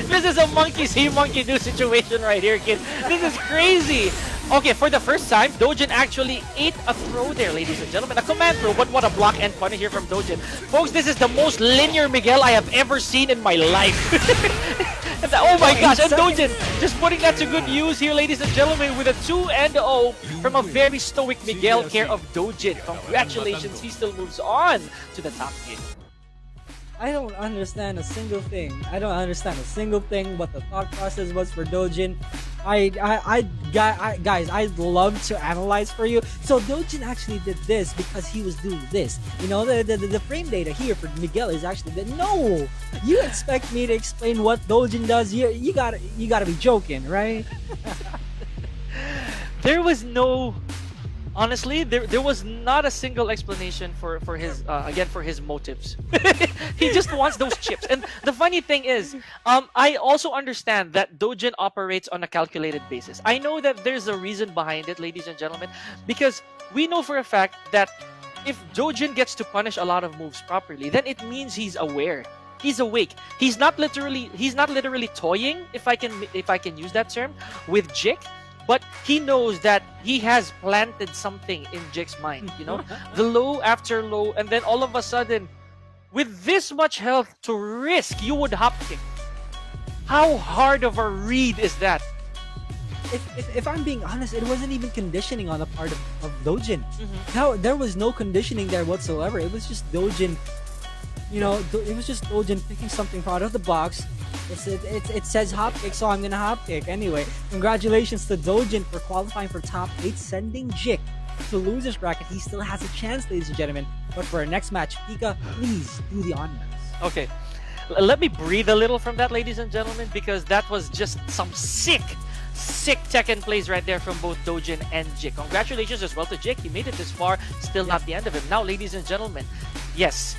This is a monkey see, monkey do situation right here, kid. This is crazy. Okay, for the first time, Dojin actually ate a throw there, ladies and gentlemen. A command throw, but what a block and punish here from Dojin. Folks, this is the most linear Miguel I have ever seen in my life. Oh my gosh, and Dojin just putting that to good use here, ladies and gentlemen, with a 2-0 from a very stoic Miguel care of Dojin. Congratulations, he still moves on to the top game. I don't understand a single thing. I don't understand a single thing what the thought process was for Dojin. Guys, I'd love to analyze for you. So Dojin actually did this because he was doing this. You know, the frame data here for Miguel is actually that. No, you expect me to explain what Dojin does? You gotta be joking, right? There was no, honestly, there was not a single explanation for his again for his motives. He just wants those chips. And the funny thing is, I also understand that Dojin operates on a calculated basis. I know that there's a reason behind it, ladies and gentlemen, because we know for a fact that if Dojin gets to punish a lot of moves properly, then it means he's aware. He's awake. He's not literally toying, if I can use that term, with Jik. But he knows that he has planted something in Jake's mind, you know? The low after low, and then all of a sudden, with this much health to risk, you would hop kick. How hard of a read is that? If I'm being honest, it wasn't even conditioning on the part of Dojin. Now, there was no conditioning there whatsoever. It was just Dojin, you know, it was just Dojin picking something out of the box. It says hop kick, so I'm gonna hop kick. Anyway, congratulations to Dojin for qualifying for top 8, sending Jik to losers bracket. He still has a chance, ladies and gentlemen. But for our next match, Pika, please do the honors. Okay, let me breathe a little from that, ladies and gentlemen, because that was just some sick Tekken plays right there from both Dojin and Jik. Congratulations as well to Jik. He made it this far, still not the end of it. Now, ladies and gentlemen, yes,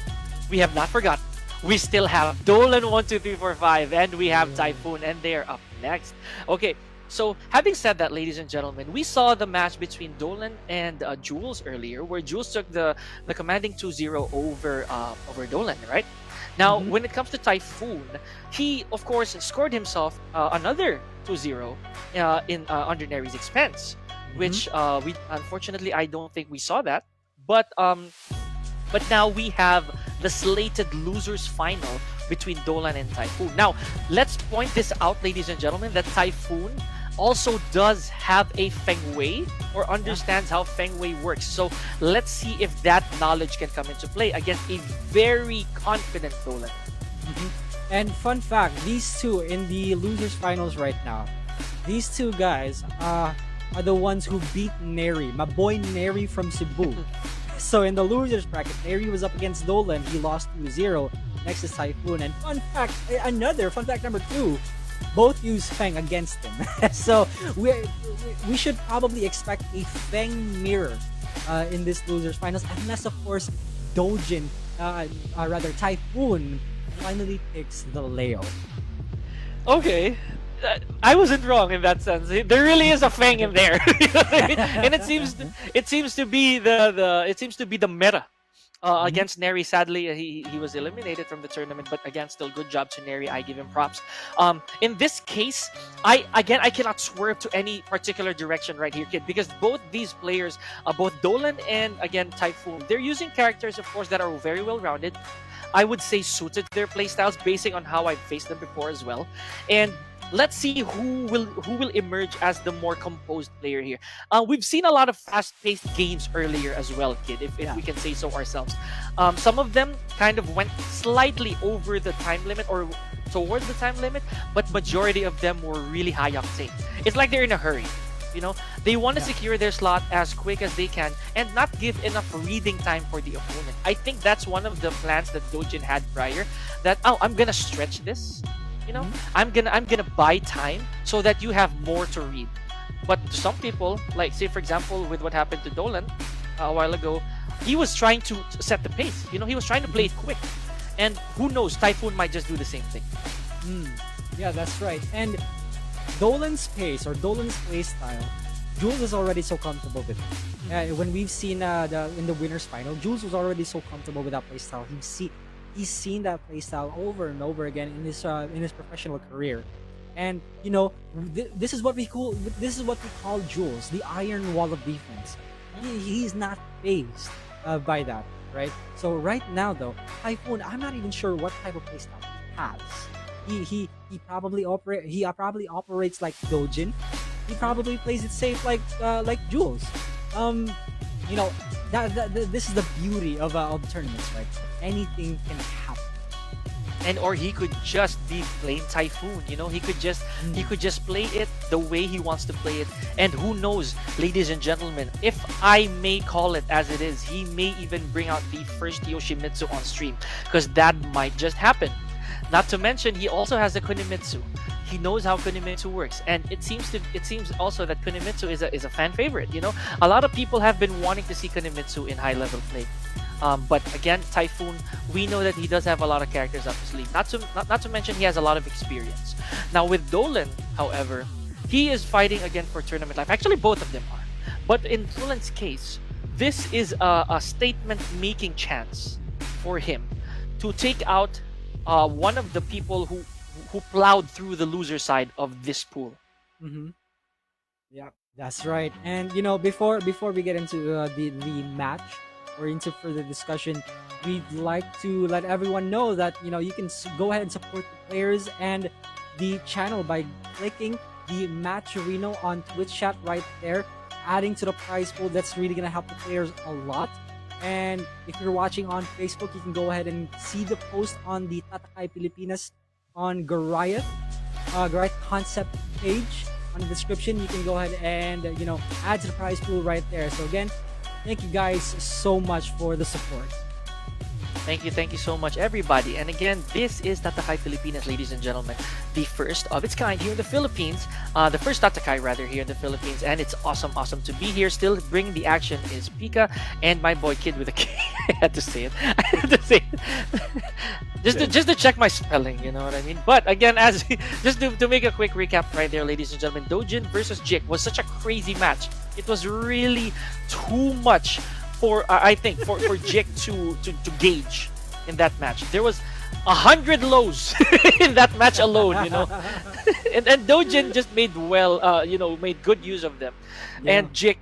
we have not forgotten. We still have Dolan 1, 2, 3, 4, 5, and we have Typhoon, and they are up next. Okay, so having said that, ladies and gentlemen, we saw the match between Dolan and Jules earlier, where Jules took the commanding 2-0 over Dolan, right? Now, when it comes to Typhoon, he, of course, scored himself another 2-0 under Neri's expense, which we unfortunately, I don't think we saw that. But now we have the slated losers final between Dolan and Typhoon. Now, let's point this out, ladies and gentlemen, that Typhoon also does have a Feng Wei, or understands how Feng Wei works. So let's see if that knowledge can come into play against a very confident Dolan. And fun fact, these two in the losers finals right now, these two guys are the ones who beat Neri, my boy Neri from Cebu. So in the losers bracket, Neri was up against Dolan. He lost 2-0. Next is Typhoon. And fun fact number 2, both use Feng against him. So we should probably expect a Feng mirror in this losers finals, unless of course Dojin, rather Typhoon, finally picks the Leo. Okay. I wasn't wrong in that sense. There really is a Fang in there, and it seems to be the meta. Against Neri, sadly, he was eliminated from the tournament. But again, still good job to Neri. I give him props. In this case, I cannot swerve to any particular direction right here, kid, because both these players, both Dolan and again Typhoon, they're using characters, of course, that are very well rounded. I would say suited to their playstyles, basing on how I've faced them before as well. And let's see who will emerge as the more composed player here. We've seen a lot of fast-paced games earlier as well, kid, if we can say so ourselves. Some of them kind of went slightly over the time limit or towards the time limit, but majority of them were really high octane. It's like they're in a hurry. You know, they want to secure their slot as quick as they can and not give enough reading time for the opponent. I think that's one of the plans that Dojin had prior. That I'm gonna stretch this. You know, I'm gonna buy time so that you have more to read. But to some people, like say for example with what happened to Dolan a while ago, he was trying to set the pace. You know, he was trying to play it quick, and who knows, Typhoon might just do the same thing. Yeah, that's right. And Dolan's pace or Dolan's play style, Jules is already so comfortable with it. When we've seen in the winners final, Jules was already so comfortable with that play style. He's seen that playstyle over and over again in his professional career, and you know this is what we call Jules, the iron wall of defense. He's not phased by that, right? So right now though, Typhoon, I'm not even sure what type of playstyle he has. He probably operates like Dojin. He probably plays it safe like Jules. You know, this is the beauty of tournaments, right? Anything can happen. And or he could just be plain Typhoon, you know, he could just play it the way he wants to play it. And who knows, ladies and gentlemen, if I may call it as it is, he may even bring out the first Yoshimitsu on stream, because that might just happen. Not to mention, he also has the Kunimitsu. He knows how Kunimitsu works, and it seems also that Kunimitsu is a fan favorite. You know, a lot of people have been wanting to see Kunimitsu in high level play. But again, Typhoon, we know that he does have a lot of characters up his sleeve. Not to mention, he has a lot of experience. Now with Dolan, however, he is fighting again for tournament life. Actually, both of them are. But in Dolan's case, this is a statement-making chance for him to take out one of the people who plowed through the loser side of this pool. Yeah, that's right. And you know, before we get into the match or into further discussion, we'd like to let everyone know that you know you can go ahead and support the players and the channel by clicking the Match Reno on Twitch chat right there, adding to the prize pool. That's really gonna help the players a lot. And if you're watching on Facebook, you can go ahead and see the post on the Tatakay Pilipinas on Goliath concept page on the description. You can go ahead and you know, add to the prize pool right there. So again, thank you guys so much for the support. Thank you so much, everybody. And again, this is Tatakay Pilipinas, ladies and gentlemen, the first of its kind here in the Philippines. The first Tatakay, rather, here in the Philippines. And it's awesome to be here. Still bringing the action is Pika and my boy Kid with a K. I had to say it. Just to check my spelling, you know what I mean? But again, just to make a quick recap right there, ladies and gentlemen, Dojin versus Jik was such a crazy match. It was really too much for I think for Jik to gauge in that match. There was 100 lows in that match alone, you know. and Dojin just made made good use of them. Yeah. And Jik,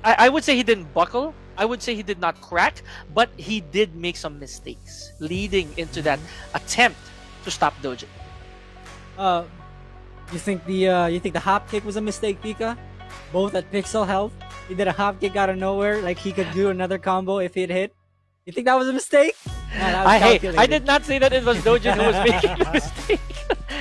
I would say he didn't buckle. I would say he did not crack, but he did make some mistakes leading into that attempt to stop Dojin. You think the hop kick was a mistake, Pika? Both at pixel health. He did a hop kick out of nowhere, like he could do another combo if it hit. You think that was a mistake? I did not say that it was Dojin who was making the mistake.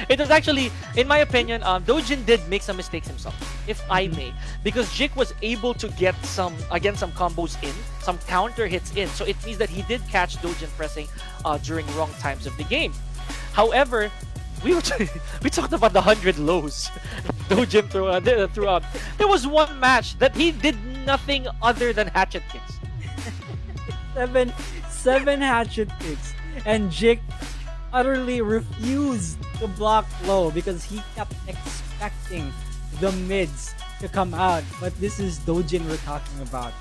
It was actually, in my opinion, Dojin did make some mistakes himself, if I may, because Jik was able to get some combos in, some counter hits in, so it means that he did catch Dojin pressing during wrong times of the game. However, we were we talked about the 100 lows Dojin throughout. There was one match that he did nothing other than hatchet kicks. Seven hatchet kicks, and Jake utterly refused to block low because he kept expecting the mids to come out. But this is Dojin we're talking about.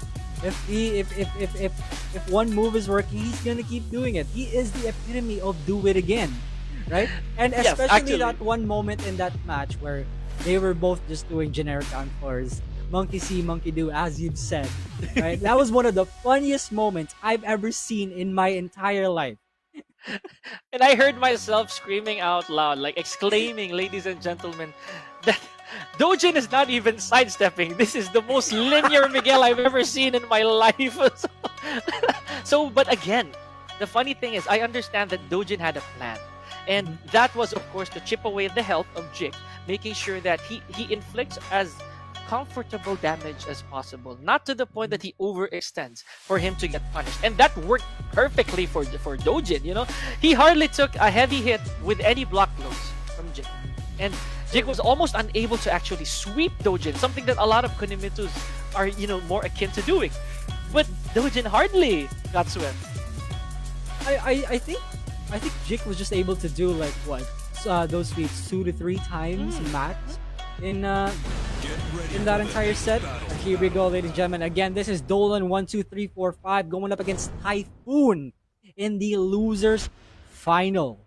If one move is working, he's gonna keep doing it. He is the epitome of do it again, right? And Yes, especially actually. that one moment in that match where they were both just doing generic encores. Monkey see, monkey do, as you've said, right? That was one of the funniest moments I've ever seen in my entire life. And I heard myself screaming out loud, like exclaiming, ladies and gentlemen, that Dojin is not even sidestepping. This is the most linear Miguel I've ever seen in my life. So, but again, the funny thing is, I understand that Dojin had a plan. And that was, of course, to chip away the health of Jik, making sure that he inflicts as comfortable damage as possible, not to the point that he overextends for him to get punished. And that worked perfectly for Dojin, you know? He hardly took a heavy hit with any block blows from Jik. And Jik was almost unable to actually sweep Dojin, something that a lot of Kunimitus are, you know, more akin to doing. But Dojin hardly got swept. I think Jik was just able to do like what those feats 2 to 3 times max in that entire set. Here we go, ladies and gentlemen. Again, this is Dolan 1, 2, 3, 4, 5 going up against Typhoon in the losers final.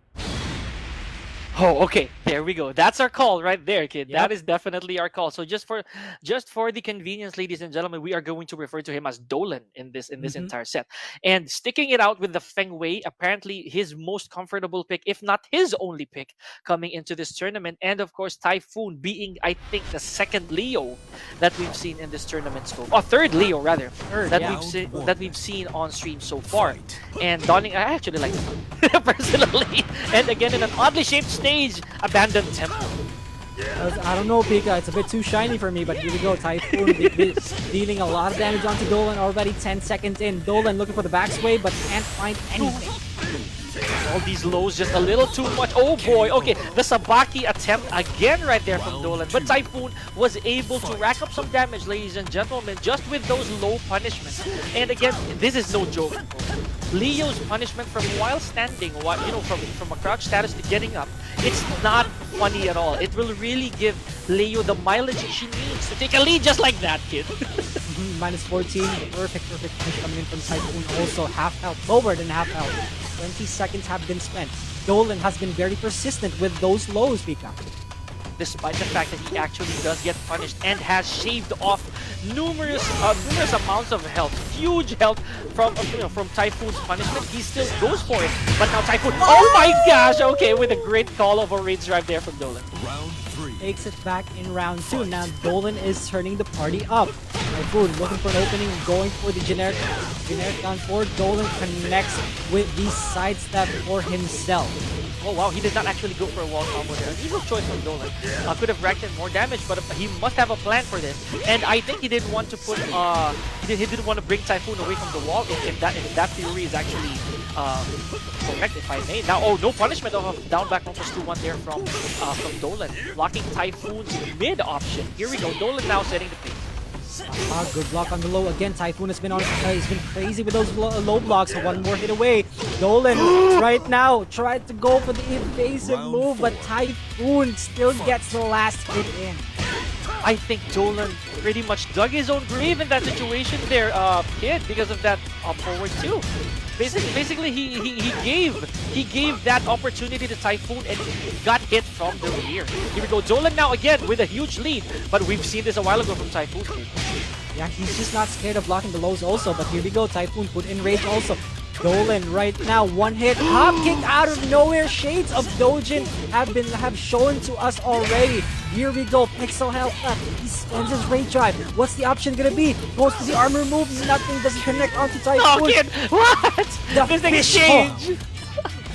Oh, okay. There we go. That's our call right there, kid. Yep. That is definitely our call. So just for the convenience, ladies and gentlemen, we are going to refer to him as Dolan in this entire set. And sticking it out with the Feng Wei, apparently his most comfortable pick, if not his only pick, coming into this tournament. And of course, Typhoon being, I think, the second Leo that we've seen in this tournament scope. Or third Leo rather. Third, that yeah. we've seen on stream so far. Fight. And donning, I actually like this one personally. And again, in an oddly shaped stage, abandoned temple. I don't know, Pika. It's a bit too shiny for me, but here we go. Typhoon dealing a lot of damage onto Dolan already 10 seconds in. Dolan looking for the back sway, but can't find anything. All these lows just a little too much. Oh boy. Okay, the Sabaki attempt again right there from Dolan. But Typhoon was able to rack up some damage, ladies and gentlemen, just with those low punishments. And again, this is no joke. Leo's punishment from while standing, from a crouch status to getting up, it's not funny at all. It will really give Leo the mileage she needs to take a lead just like that, kid. Minus 14. Perfect finish coming in from Typhoon. Also half health, lower than half health. 20 seconds have been spent. Dolan has been very persistent with those lows, Pika. Despite the fact that he actually does get punished and has shaved off numerous amounts of health, huge health from Typhoon's punishment, he still goes for it. But now Typhoon, oh my gosh, okay, with a great call of a rage drive there from Dolan. Round 3. Takes it back in round 2. Now Dolan is turning the party up. Typhoon looking for an opening, going for the generic down forward. Dolan connects with the sidestep for himself. Oh wow, he did not actually go for a wall combo there. An evil choice from Dolan. Could have racked in more damage, but he must have a plan for this. And I think he didn't want to put he didn't want to bring Typhoon away from the wall if that theory is actually correct, if I may. Now, oh, no punishment of a down back 1+2-1 there from Dolan, blocking Typhoon's mid option. Here we go, Dolan now setting the pace. Good block on the low again. Typhoon has been crazy with those low blocks. One more hit away. Dolan right now tried to go for the evasive Round move, but 4. Typhoon still gets the last hit in. I think Dolan pretty much dug his own grave in that situation there, kid, because of that forward two. Basically, he gave that opportunity to Typhoon and got hit from the rear. Here we go, Dolan now again with a huge lead, but we've seen this a while ago from Typhoon. Yeah, he's just not scared of blocking the lows also, but here we go. Typhoon put in rage also. Dolan right now, one hit, hop kick out of nowhere. Shades of Dojin have shown to us already. Here we go, Pixel Health up. He spends his rage drive. What's the option gonna be? Goes to the armor move, nothing, doesn't connect onto Typhoon. Oh, kid, what? The This fish exchange.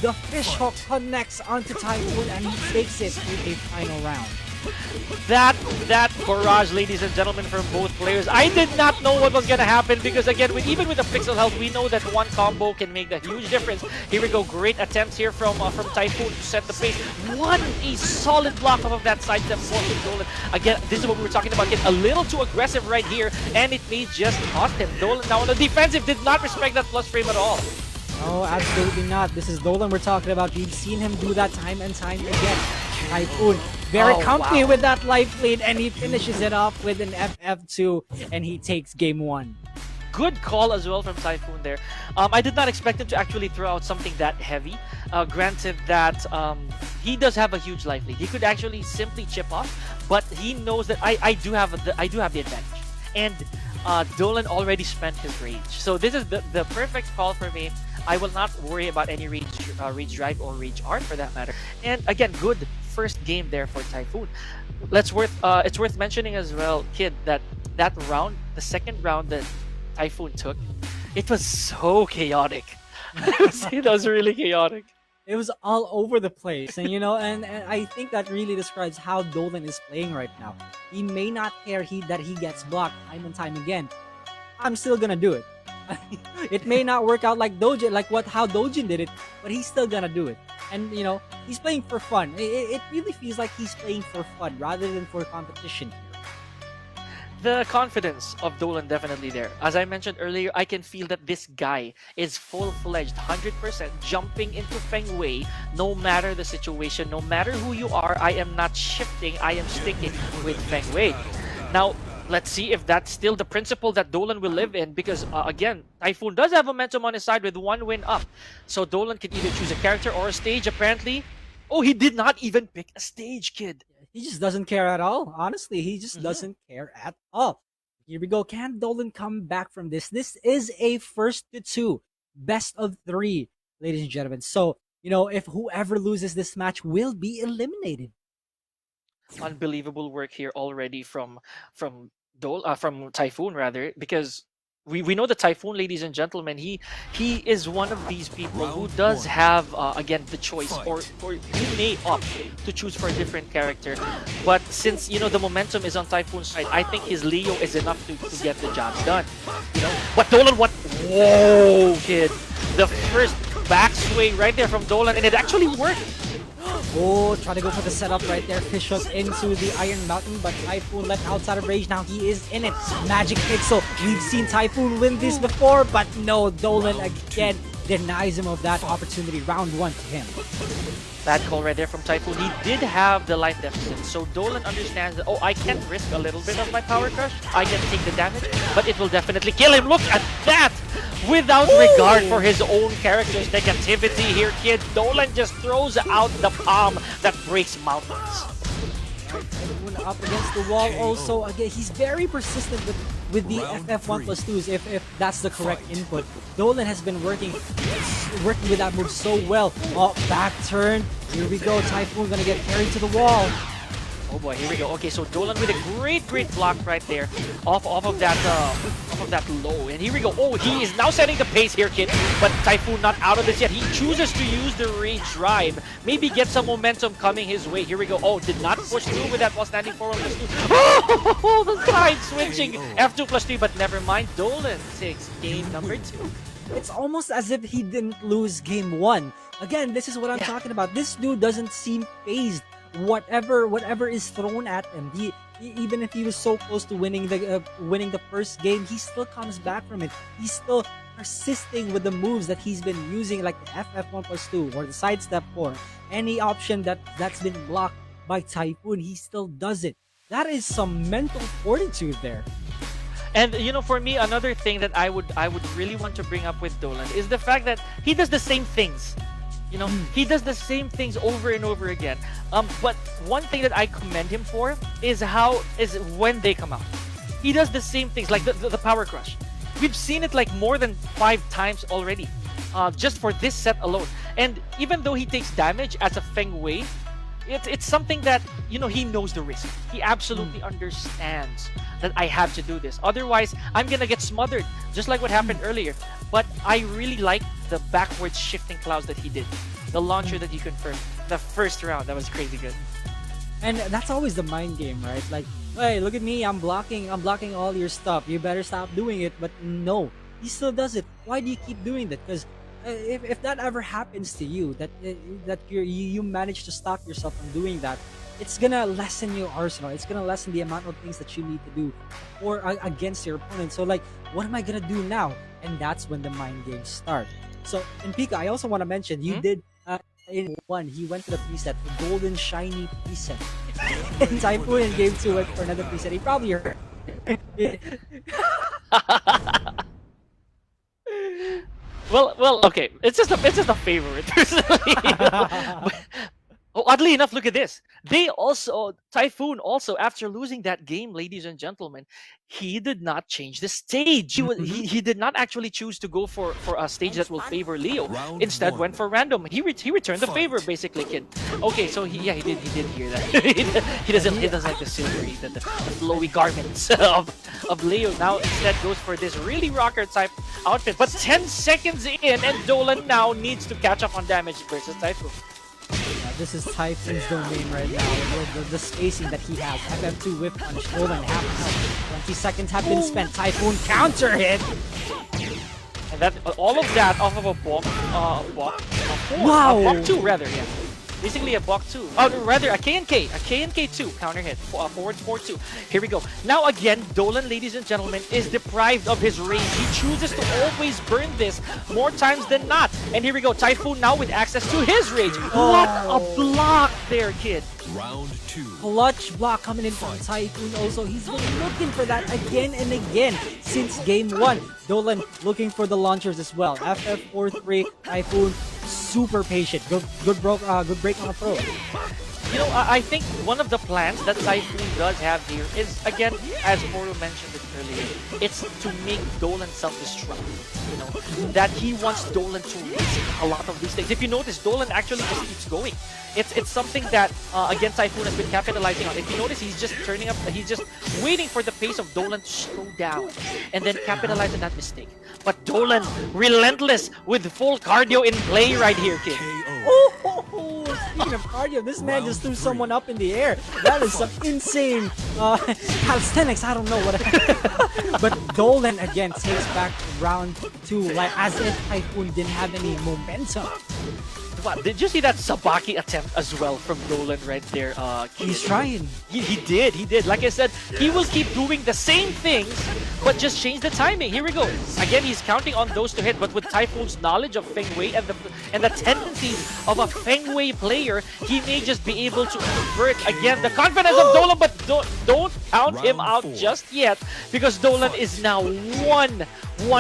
The fish hook connects onto Typhoon and he takes it to a final round. That barrage, ladies and gentlemen, from both players. I did not know what was gonna happen because again, even with the pixel health, we know that one combo can make a huge difference. Here we go, great attempts here from Typhoon to set the pace. A solid block off of that side step for Dolan. Again, this is what we were talking about. Getting a little too aggressive right here, and it may just cost him. Dolan now on the defensive did not respect that plus frame at all. No, absolutely not. This is Dolan we're talking about. We've seen him do that time and time again. Typhoon, very comfy with that life lead, and he finishes it off with an FF2, and he takes game 1. Good call as well from Typhoon there. I did not expect him to actually throw out something that heavy. Granted that he does have a huge life lead. He could actually simply chip off, but he knows that I do have the advantage. And Dolan already spent his rage. So this is the perfect call for me. I will not worry about any rage drive or rage art for that matter. And again, good first game there for Typhoon. It's worth mentioning as well, Kid, that round, the second round that Typhoon took, it was so chaotic. It was really chaotic. It was all over the place, and and I think that really describes how Dolan is playing right now. He may not care that he gets blocked time and time again. I'm still gonna do it. It may not work out like Dojin, how Dojin did it, but he's still gonna do it. And he's playing for fun. It really feels like he's playing for fun rather than for competition here. The confidence of Dolan definitely there. As I mentioned earlier, I can feel that this guy is full-fledged, 100% jumping into Feng Wei, no matter the situation, no matter who you are. I am not shifting, I am sticking with Feng Wei. Now, let's see if that's still the principle that Dolan will live in, because again, Typhoon does have momentum on his side with 1 win up. So Dolan can either choose a character or a stage, apparently. Oh, he did not even pick a stage, Kid. He just doesn't care at all. Honestly, he just doesn't care at all. Here we go. Can Dolan come back from this? This is a first to 2, best of 3, ladies and gentlemen. So, if whoever loses this match will be eliminated. Unbelievable work here already from Typhoon rather, because we know the Typhoon, ladies and gentlemen, he is one of these people who does have again the choice, or he may opt to choose for a different character, but since the momentum is on Typhoon's side, I think his Leo is enough to get the job done. But Dolan, whoa, Kid, the first back sway right there from Dolan, and it actually worked. Oh, try to go for the setup right there. Fish hook into the Iron Mountain, but Typhoon left outside of rage. Now he is in it. Magic Pixel. We've seen Typhoon win this before, but no, Dolan again denies him of that opportunity. Round 1 to him. Bad call right there from Typhoon. He did have the life deficit, so Dolan understands that, I can risk a little bit of my Power Crush. I can take the damage, but it will definitely kill him. Look at that! Without regard for his own character's negativity here, Kid, Dolan just throws out the palm that breaks mountains. Typhoon up against the wall also. Again, he's very persistent with the FF1+2s if that's the correct input. Dolan has been working with that move so well. Oh, back turn. Here we go. Typhoon gonna get carried to the wall. Oh boy, here we go. Okay, so Dolan with a great block right there off of that low. And here we go. Oh, he is now setting the pace here, Kid. But Typhoon not out of this yet. He chooses to use the rage drive. Maybe get some momentum coming his way. Here we go. Oh, did not push through with that while standing forward +2. Oh, the side switching F2+3, but never mind. Dolan takes game number 2. It's almost as if he didn't lose game 1. Again, this is what I'm talking about. This dude doesn't seem phased. Whatever is thrown at him, even if he was so close to winning the first game, he still comes back from it. He's still persisting with the moves that he's been using, like the FF1+2 or the sidestep 4. Any option that's been blocked by Typhoon, he still does it. That is some mental fortitude there. And for me, another thing that I would really want to bring up with Dolan is the fact that he does the same things. He does the same things over and over again. But one thing that I commend him for is when they come out. He does the same things, like the Power Crush. We've seen it like more than 5 times already, just for this set alone. And even though he takes damage as a Feng Wei, it's something that, he knows the risk. He absolutely understands that I have to do this. Otherwise, I'm gonna get smothered, just like what happened earlier. But I really like the backwards shifting clouds that he did. The launcher that he confirmed. The first round, that was crazy good. And that's always the mind game, right? Like, hey, look at me, I'm blocking all your stuff. You better stop doing it. But no, he still does it. Why do you keep doing that? Because if that ever happens to you, that you manage to stop yourself from doing that, it's gonna lessen your arsenal. It's gonna lessen the amount of things that you need to do or against your opponent. So like, what am I gonna do now? And that's when the mind games start. So in Pika, I also want to mention you did in one. He went to the preset, the golden shiny preset. And Typhoon in game 2 went for another preset. He probably heard. Well, okay. It's just a favorite personally. Oh, oddly enough, look at this. They also, Typhoon also, after losing that game, ladies and gentlemen, he did not change the stage. He did not actually choose to go for a stage that will favor Leo. Round Instead, one. went for random. He returned the favor, basically, kid. Okay, so he did hear that. he doesn't like the silvery, the flowy garments of Leo. Now instead goes for this really rocker type outfit. But 10 seconds in, and Dolan now needs to catch up on damage versus Typhoon. This is Typhoon's domain right now. The spacing that he has. FF2 whip punch. Dolan half health. 20 seconds have been spent. Typhoon counter hit. And that all of that off of a block, four. Wow. A block 2 rather, yeah. Basically a block 2. Oh, rather a KNK 2 counter hit. Forward 4-2. Here we go. Now again, Dolan, ladies and gentlemen, is deprived of his range. He chooses to always burn this more times than not. And here we go. Typhoon now with access to his range. What a block there, kid. Round 2. Clutch block coming in from Typhoon also. He's been looking for that again and again since game 1. Dolan looking for the launchers as well. FF4-3, Typhoon super patient. Good break on the throw. You know, I think one of the plans that Typhoon does have here is, again, as Moro mentioned it earlier, it's to make Dolan self-destruct. You know, that he wants Dolan to risk a lot of these things. If you notice, Dolan actually just keeps going. It's something that, again, Typhoon has been capitalizing on. If you notice, he's just turning up, he's just waiting for the pace of Dolan to slow down and then capitalize on that mistake. But Dolan, relentless with full cardio in play right here, kid. Oh, speaking of cardio, this man just threw someone up in the air. That is some insane calisthenics. I don't know what. But Dolan again takes back round 2, like as if Typhoon didn't have any momentum. What, did you see that Sabaki attempt as well from Dolan right there? He's trying. He did. Like I said, he will keep doing the same things, but just change the timing. Here we go. Again, he's counting on those to hit, but with Typhoon's knowledge of Feng Wei and the tendencies of a Feng Wei player, he may just be able to convert again the confidence of Dolan, but don't count him out just yet, because Dolan is now one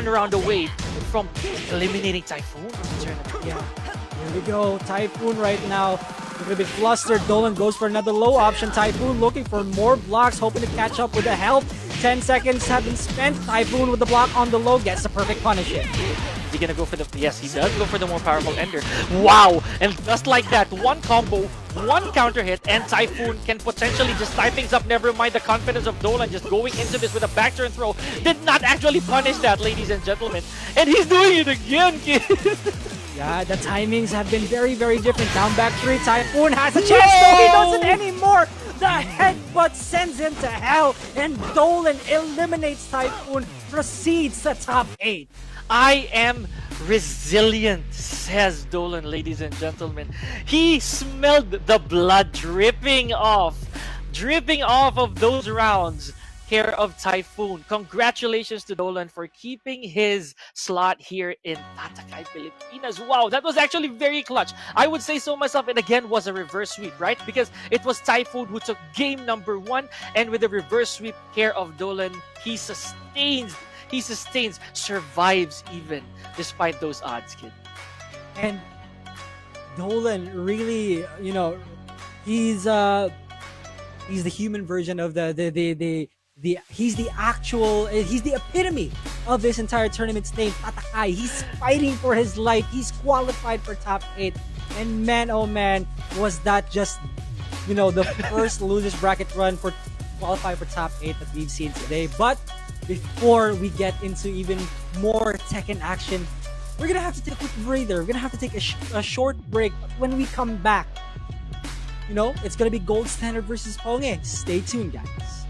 round away from eliminating Typhoon from the tournament. Yeah. Here we go. Typhoon right now. A little bit flustered. Dolan goes for another low option. Typhoon looking for more blocks, hoping to catch up with the health. 10 seconds have been spent. Typhoon with the block on the low gets the perfect punish hit. Is he gonna go for the... Yes, he does go for the more powerful ender. Wow! And just like that, one combo, one counter hit, and Typhoon can potentially just tie things up. Never mind the confidence of Dolan just going into this with a back turn throw. Did not actually punish that, ladies and gentlemen. And he's doing it again, kid! Yeah, the timings have been very, very different. Down back 3, Typhoon has a chance. No, he doesn't anymore. The headbutt sends him to hell, and Dolan eliminates Typhoon, proceeds to top 8. I am resilient, says Dolan, ladies and gentlemen. He smelled the blood dripping off of those rounds here of Typhoon. Congratulations to Dolan for keeping his slot here in Tatakai, Pilipinas. Wow, that was actually very clutch. I would say so myself. It again was a reverse sweep, right? Because it was Typhoon who took game number 1, and with the reverse sweep here of Dolan, he sustains, survives even despite those odds, kid. And Dolan really, you know, he's the human version of he's the epitome of this entire tournament stage. Tatakai, he's fighting for his life. He's qualified for top 8. And man, oh man, was that just, you know, the first losers bracket run for qualify for top 8 that we've seen today. But before we get into even more Tekken action, we're gonna have to take a quick breather. We're gonna have to take a short break. But when we come back, it's gonna be Gold Standard versus Ponge. Stay tuned, guys.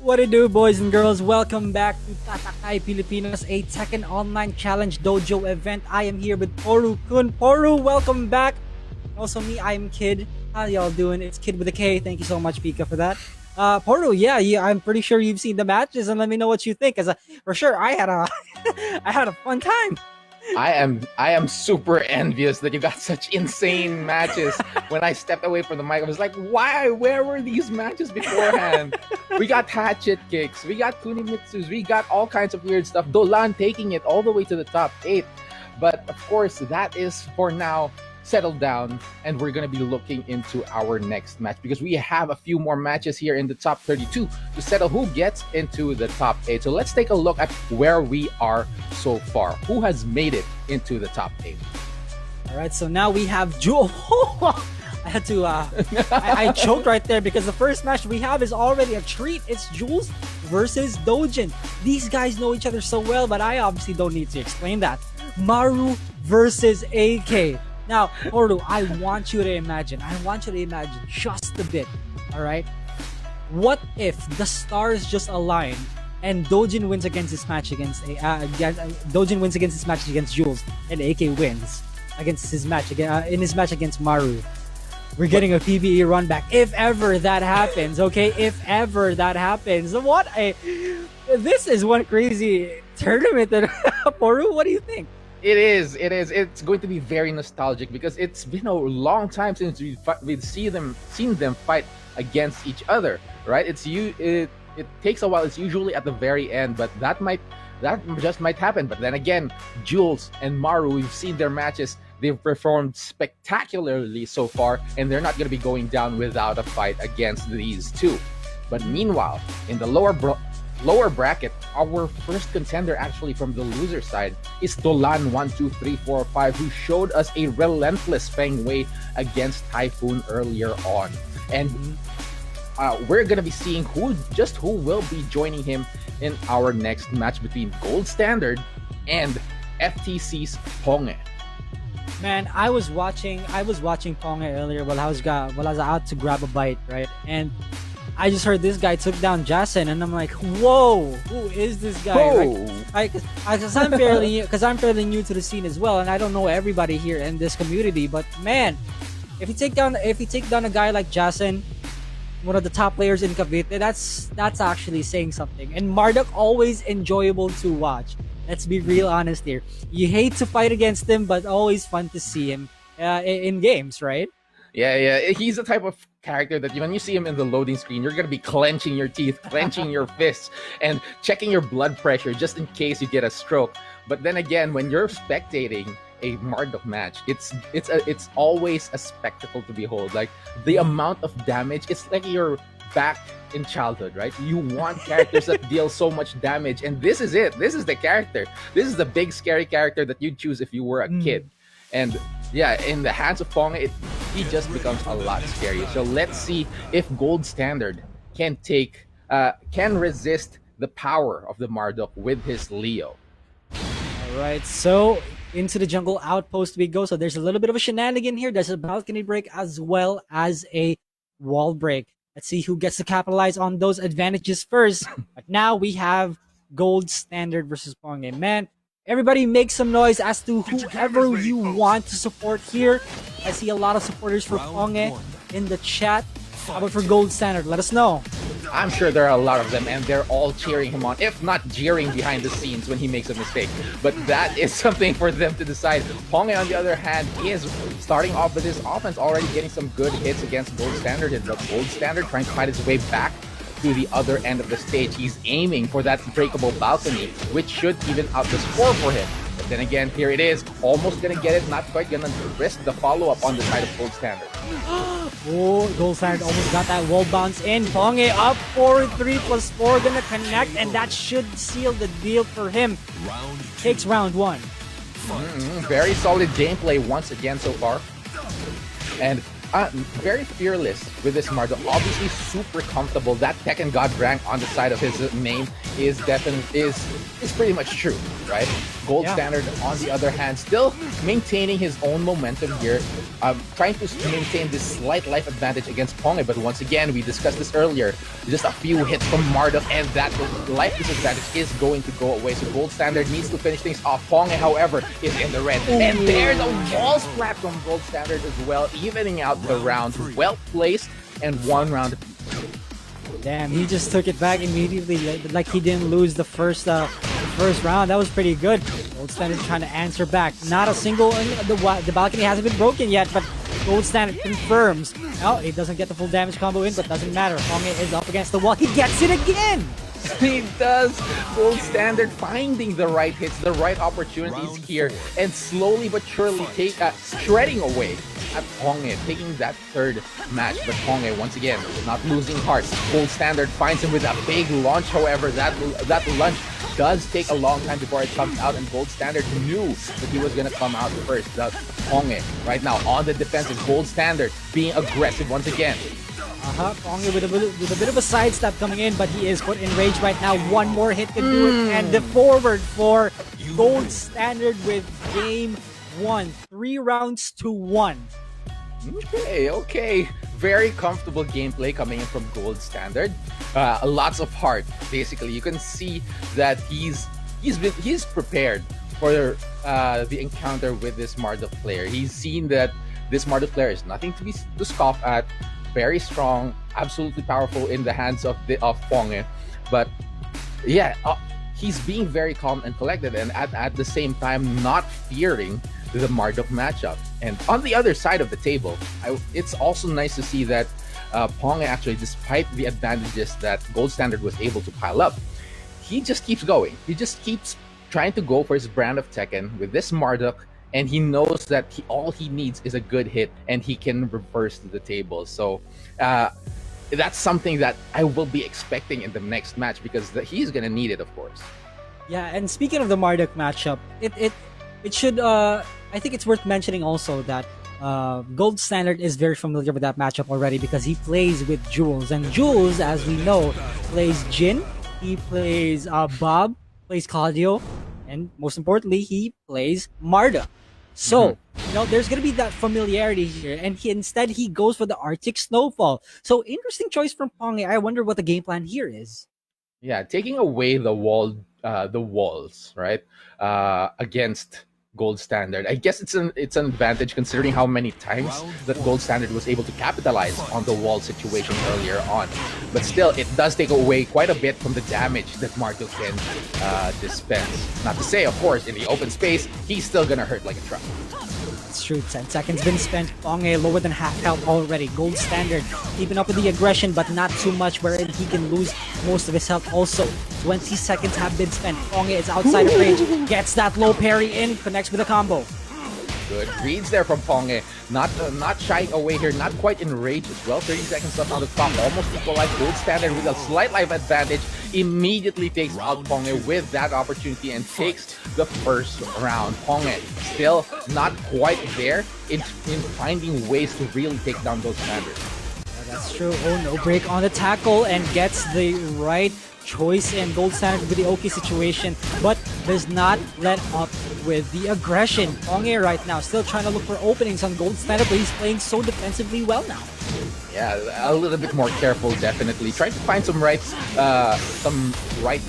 What it do, boys and girls? Welcome back to Tatakay Pilipinas, a Tekken Online Challenge Dojo event. I am here with Poru Kun. Poru, welcome back. Also me, I'm Kid. How y'all doing? It's Kid with a K. Thank you so much, Pika, for that. Poru, yeah, I'm pretty sure you've seen the matches, and let me know what you think. Cause for sure, I had a, I had a fun time. I am super envious that you got such insane matches. When I stepped away from the mic, I was like, why? Where were these matches beforehand? We got hatchet kicks, we got Kunimitsus, we got all kinds of weird stuff. Dolan taking it all the way to the top 8. But of course, that is for now settled down, and we're going to be looking into our next match because we have a few more matches here in the top 32 to settle who gets into the top 8. So let's take a look at where we are so far. Who has made it into the top 8? All right, so now we have Jules. I had to, I choked right there because the first match we have is already a treat. It's Jules versus Dojin. These guys know each other so well, but I obviously don't need to explain that. Maru versus AK. Now, Poru, I want you to imagine just a bit, all right? What if the stars just align and Dojin wins against his match against Dojin wins against his match against Jules, and AK wins against his match in his match against Maru? We're getting a PBE run back if ever that happens. Okay, if ever that happens, this is one crazy tournament. That Poru, what do you think? It is. It's going to be very nostalgic because it's been a long time since we've seen them fight against each other, right? It takes a while. It's usually at the very end, but that just might happen. But then again, Jules and Maru, we've seen their matches. They've performed spectacularly so far, and they're not going to be going down without a fight against these two. But meanwhile, in the lower bracket, our first contender actually from the loser side is Dolan 12345, who showed us a relentless Feng Wei against Typhoon earlier on. And we're gonna be seeing who will be joining him in our next match between Gold Standard and FTC's Ponge. Man, I was watching Ponge earlier while I was out to grab a bite, right? And I just heard this guy took down Jason, and I'm like, whoa, who is this guy? Because I'm fairly new to the scene as well, and I don't know everybody here in this community. But man, if you take down a guy like Jason, one of the top players in Cavite, that's actually saying something. And Marduk always enjoyable to watch. Let's be real honest here. You hate to fight against him, but always fun to see him in games, right? Yeah. He's the type of character that when you see him in the loading screen, you're going to be clenching your teeth, clenching your fists, and checking your blood pressure just in case you get a stroke. But then again, when you're spectating a Marduk match, it's always a spectacle to behold. Like, the amount of damage, it's like you're back in childhood, right? You want characters that deal so much damage, and this is it. This is the character. This is the big scary character that you'd choose if you were a kid. And yeah, in the hands of Ponge, he just becomes a lot scarier. So let's see if Gold Standard can resist the power of the Marduk with his Leo. All right, so into the jungle outpost we go. So there's a little bit of a shenanigan here. There's a balcony break as well as a wall break. Let's see who gets to capitalize on those advantages first. But now we have Gold Standard versus Ponge. Man, everybody make some noise as to whoever you want to support here. I see a lot of supporters for Ponge in the chat. How about for Gold Standard? Let us know. I'm sure there are a lot of them, and they're all cheering him on, if not jeering behind the scenes when he makes a mistake. But that is something for them to decide. Ponge, on the other hand, is starting off with his offense, already getting some good hits against Gold Standard, and but Gold Standard trying to fight his way back to the other end of the stage. He's aiming for that breakable balcony, which should even out the score for him. But then again, here it is. Almost gonna get it, not quite gonna risk the follow-up on the side of Gold Standard. Oh, Gold Standard almost got that wall bounce in. Ponge up 4-3+4, gonna connect, and that should seal the deal for him. Takes round one. Very solid gameplay once again so far. And very fearless with this Marduk. Obviously super comfortable. That Tekken God rank on the side of his name is pretty much true, right? Gold Yeah. Standard, on the other hand, still maintaining his own momentum here, trying to maintain this slight life advantage against Ponge. But once again, we discussed this earlier, just a few hits from Marduk, and that life disadvantage is going to go away. So Gold Standard needs to finish things off. Ponge, however, is in the red. And there's a wall splat from Gold Standard as well, evening out the round. Well placed, and 1 round. Damn, he just took it back immediately, like he didn't lose the first round. That was pretty good. Gold Standard trying to answer back. Not a single, the balcony hasn't been broken yet, but Gold Standard confirms. Oh, he doesn't get the full damage combo in, but doesn't matter. Ponge is up against the wall. He gets it again! He does. Gold Standard finding the right hits, the right opportunities here, and slowly but surely shredding away at Ponge, taking that third match. But Ponge, once again, not losing heart. Gold Standard finds him with a big launch. However, that launch does take a long time before it comes out, and Gold Standard knew that he was going to come out first. Ponge right now on the defensive. Gold Standard being aggressive once again. Ponge with a bit of a sidestep coming in, but he is put in rage right now. One more hit can do it, and the forward for Gold Standard with game 1. 3 rounds to 1. Okay. Very comfortable gameplay coming in from Gold Standard. Lots of heart. Basically, you can see that he's prepared for the encounter with this Marduk player. He's seen that this Marduk player is nothing to scoff at. Very strong, absolutely powerful in the hands of Ponge. But yeah, he's being very calm and collected, and at the same time not fearing the Marduk matchup. And on the other side of the table, it's also nice to see that Ponge actually, despite the advantages that Gold Standard was able to pile up, he just keeps going. He just keeps trying to go for his brand of Tekken with this Marduk, and he knows that all he needs is a good hit, and he can reverse the table. So that's something that I will be expecting in the next match, because he's gonna need it, of course. Yeah, and speaking of the Marduk matchup, it should I think it's worth mentioning also that Gold Standard is very familiar with that matchup already, because he plays with Jules, and Jules, as we know, plays Jin, he plays Bob, plays Claudio, and most importantly, he plays Marduk. So, there's going to be that familiarity here, and instead he goes for the Arctic Snowfall. So, interesting choice from Ponge. I wonder what the game plan here is. Yeah, taking away the walls, right, against Gold Standard. I guess it's an advantage, considering how many times that Gold Standard was able to capitalize on the wall situation earlier on. But still, it does take away quite a bit from the damage that Marduk can dispense. Not to say, of course, in the open space, he's still gonna hurt like a truck. It's true. 10 seconds been spent. Ponge lower than half health already. Gold Standard keeping up with the aggression, but not too much wherein he can lose most of his health also. 20 seconds have been spent. Ponge is outside of range. Gets that low parry in. Connects with a combo. Good reads there from Ponge. Not shying away here. Not quite in rage as well. 30 seconds left on the clock. Almost equalized. Gold Standard with a slight life advantage immediately takes out Ponge with that opportunity and takes the first round. Ponge still not quite there in finding ways to really take down Gold Standard. That's true. Oh, no break on the tackle, and gets the right choice in. Gold Standard with the OK situation, but does not let up with the aggression. Ponge right now still trying to look for openings on Gold Standard, but he's playing so defensively well now. Yeah, a little bit more careful, definitely. Trying to find some right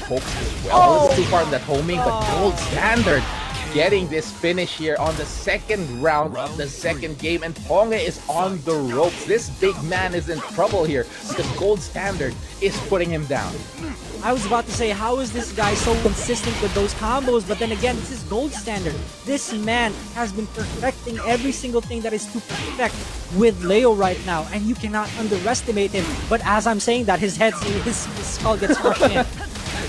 pokes as well. A little bit too far in that homing, but Gold Standard getting this finish here on the second round of the second game, and Ponge is on the ropes. This big man is in trouble here because Gold Standard is putting him down. I was about to say, how is this guy so consistent with those combos? But then again, this is Gold Standard. This man has been perfecting every single thing that is to perfect with Leo right now, and you cannot underestimate him. But as I'm saying that, his skull gets crushed in.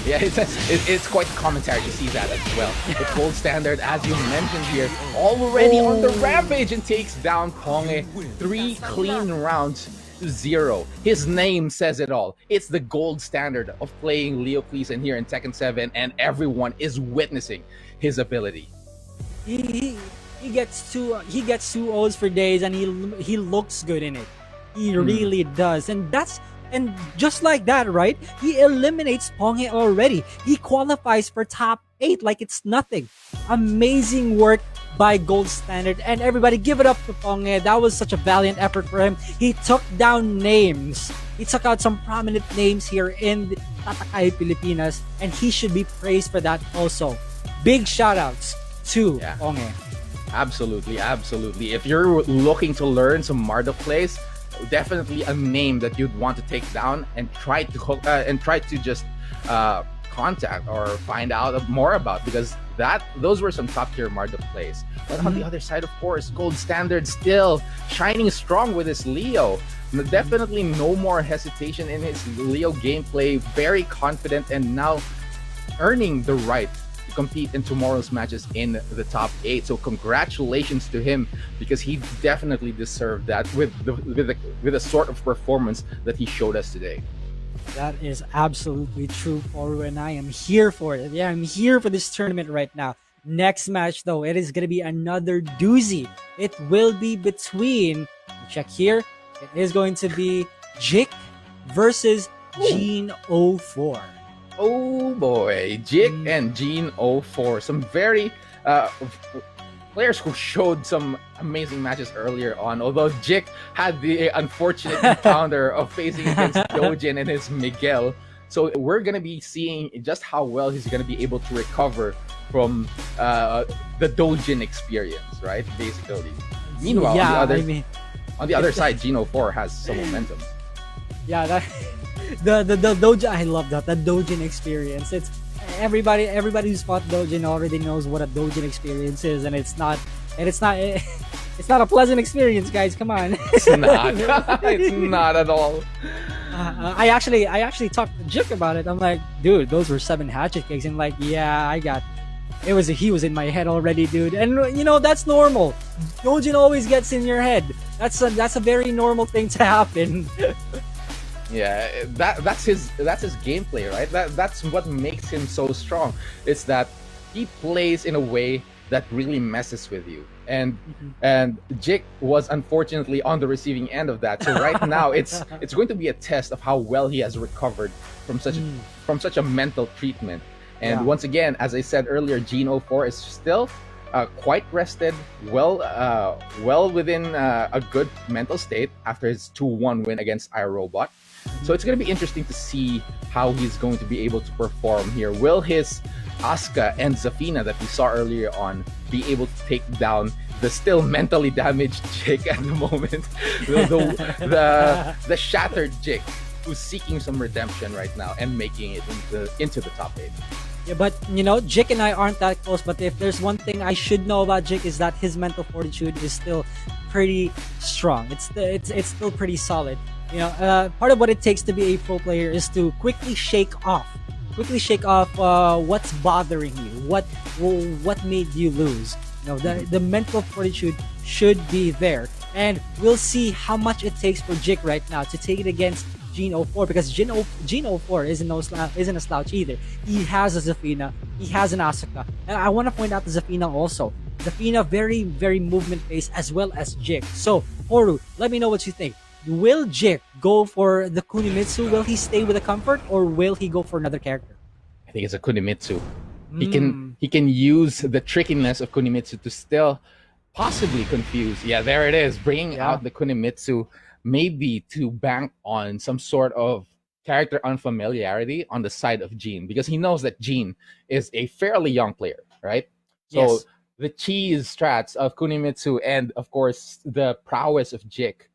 Yeah, it's quite commentary to see that as well. But Gold Standard, as you mentioned here, already on the rampage and takes down Ponge. 3 clean rounds to 0. His name says it all. It's the Gold Standard of playing Leo Cleason here in Tekken 7, and everyone is witnessing his ability. He gets two O's for days, and he looks good in it. He really does, and just like that, right? He eliminates Ponge already. He qualifies for top 8 like it's nothing. Amazing work by Gold Standard, and everybody give it up to Ponge. That was such a valiant effort for him. He took down names. He took out some prominent names here in the Tatakay Pilipinas, and he should be praised for that also. Big shout outs to Yeah. Ponge. Absolutely, absolutely. If you're looking to learn some Mardu plays, definitely a name that you'd want to take down and try to just contact or find out more about, because those were some top tier Mardu plays. But on the other side, of course, Gold Standard still shining strong with his Leo. Definitely no more hesitation in his Leo gameplay. Very confident and now earning the right to compete in tomorrow's matches in the top 8. So congratulations to him, because he definitely deserved that with the sort of performance that he showed us today. That is absolutely true, Poru, and I am here for it. Yeah, I'm here for this tournament right now. Next match, though, it is going to be another doozy. It will be between, check here, it is going to be Jik versus Gene04. Oh boy, Jik and Gene04, some very players who showed some amazing matches earlier on. Although Jik had the unfortunate encounter of facing against Dojin and his Miguel. So we're going to be seeing just how well he's going to be able to recover from the Dojin experience, right? Basically. Meanwhile, yeah, on the other side, Gene04 has some momentum. Yeah, that the Dojin, I love that. The Dojin experience. It's everybody who's fought Dojin already knows what a Dojin experience is, and it's not a pleasant experience, guys. Come on. It's not. It's not at all. I actually talked to Jik about it. I'm like, dude, those were 7 hatchet kicks, and like, yeah, he was in my head already, dude. And you know, that's normal. Dojin always gets in your head. That's a very normal thing to happen. Yeah, that's his gameplay, right? That's what makes him so strong. It's that he plays in a way that really messes with you. And Jik was unfortunately on the receiving end of that. So right now it's going to be a test of how well he has recovered from such a mental treatment. And Yeah. once again, as I said earlier, Gene04 is still quite rested, well within a good mental state after his 2-1 win against iRobot. So it's going to be interesting to see how he's going to be able to perform here. Will his Asuka and Zafina that we saw earlier on be able to take down the still mentally damaged Jik at the moment? the shattered Jik, who's seeking some redemption right now and making it into the top 8. Yeah, but you know, Jik and I aren't that close. But if there's one thing I should know about Jik is that his mental fortitude is still pretty strong. It's still pretty solid. You know, part of what it takes to be a pro player is to quickly shake off what's bothering you, what made you lose. You know, the mental fortitude should be there, and we'll see how much it takes for Jik right now to take it against Gene04, because Gene04 isn't a slouch either. He has a Zafina, he has an Asuka, and I want to point out the Zafina also. Zafina very, very movement based, as well as Jik. So Poru, let me know what you think. Will Jik go for the Kunimitsu? Will he stay with the comfort, or will he go for another character? I think it's a Kunimitsu. He can use the trickiness of Kunimitsu to still possibly confuse. Yeah, there it is, bringing out the Kunimitsu, maybe to bank on some sort of character unfamiliarity on the side of Gene, because he knows that Gene is a fairly young player, right? So Yes. the cheese strats of Kunimitsu and of course the prowess of Jik,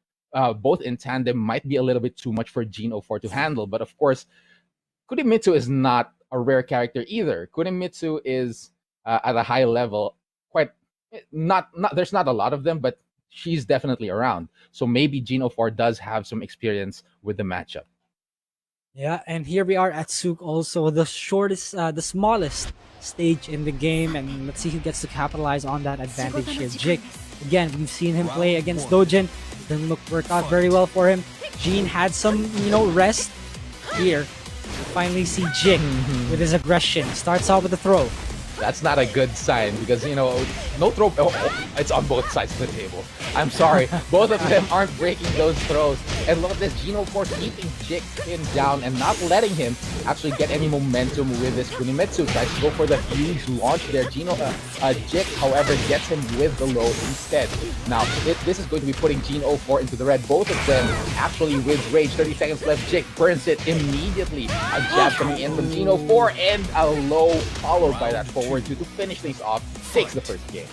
both in tandem, might be a little bit too much for Gene04 to handle. But of course, Kunimitsu is not a rare character either. Kunimitsu is at a high level, quite not. There's not a lot of them, but she's definitely around. So maybe Gene04 does have some experience with the matchup. Yeah, and here we are at Souk, also the smallest stage in the game, and let's see who gets to capitalize on that advantage here. Jik, again, we've seen him play against Dojin. Didn't work out very well for him. Gene had some, rest here. We finally see Jik with his aggression. Starts off with a throw. That's not a good sign because, no throw. It's on both sides of the table. I'm sorry. Both of them aren't breaking those throws. And look at this. Gino 4 keeping Jik pinned down and not letting him actually get any momentum with this Kunimitsu. Tries to go for the huge launch there. Jik, however, gets him with the low instead. Now, this is going to be putting Gino 4 into the red. Both of them actually with rage. 30 seconds left. Jik burns it immediately. A jab coming in from Gino 4 and a low followed by that forward two to finish things off. Takes the first game.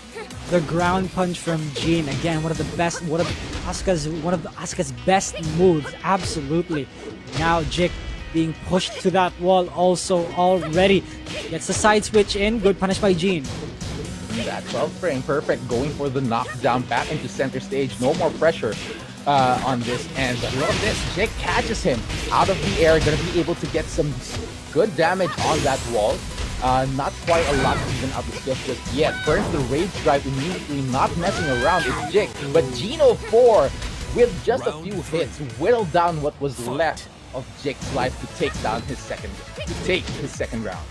The ground punch from Jin, again, one of Asuka's best moves, absolutely. Now Jik being pushed to that wall also already. Gets the side switch in, good punish by Jin. That 12 frame, perfect, going for the knockdown back into center stage. No more pressure on this end. But look at this, Jik catches him out of the air, gonna be able to get some good damage on that wall. Not quite a lot to even out the skills just yet. Burns the rage drive immediately, not messing around. It's Jik, but Gino 4 with just a few hits whittled down what was left of Jik's life to take his second round.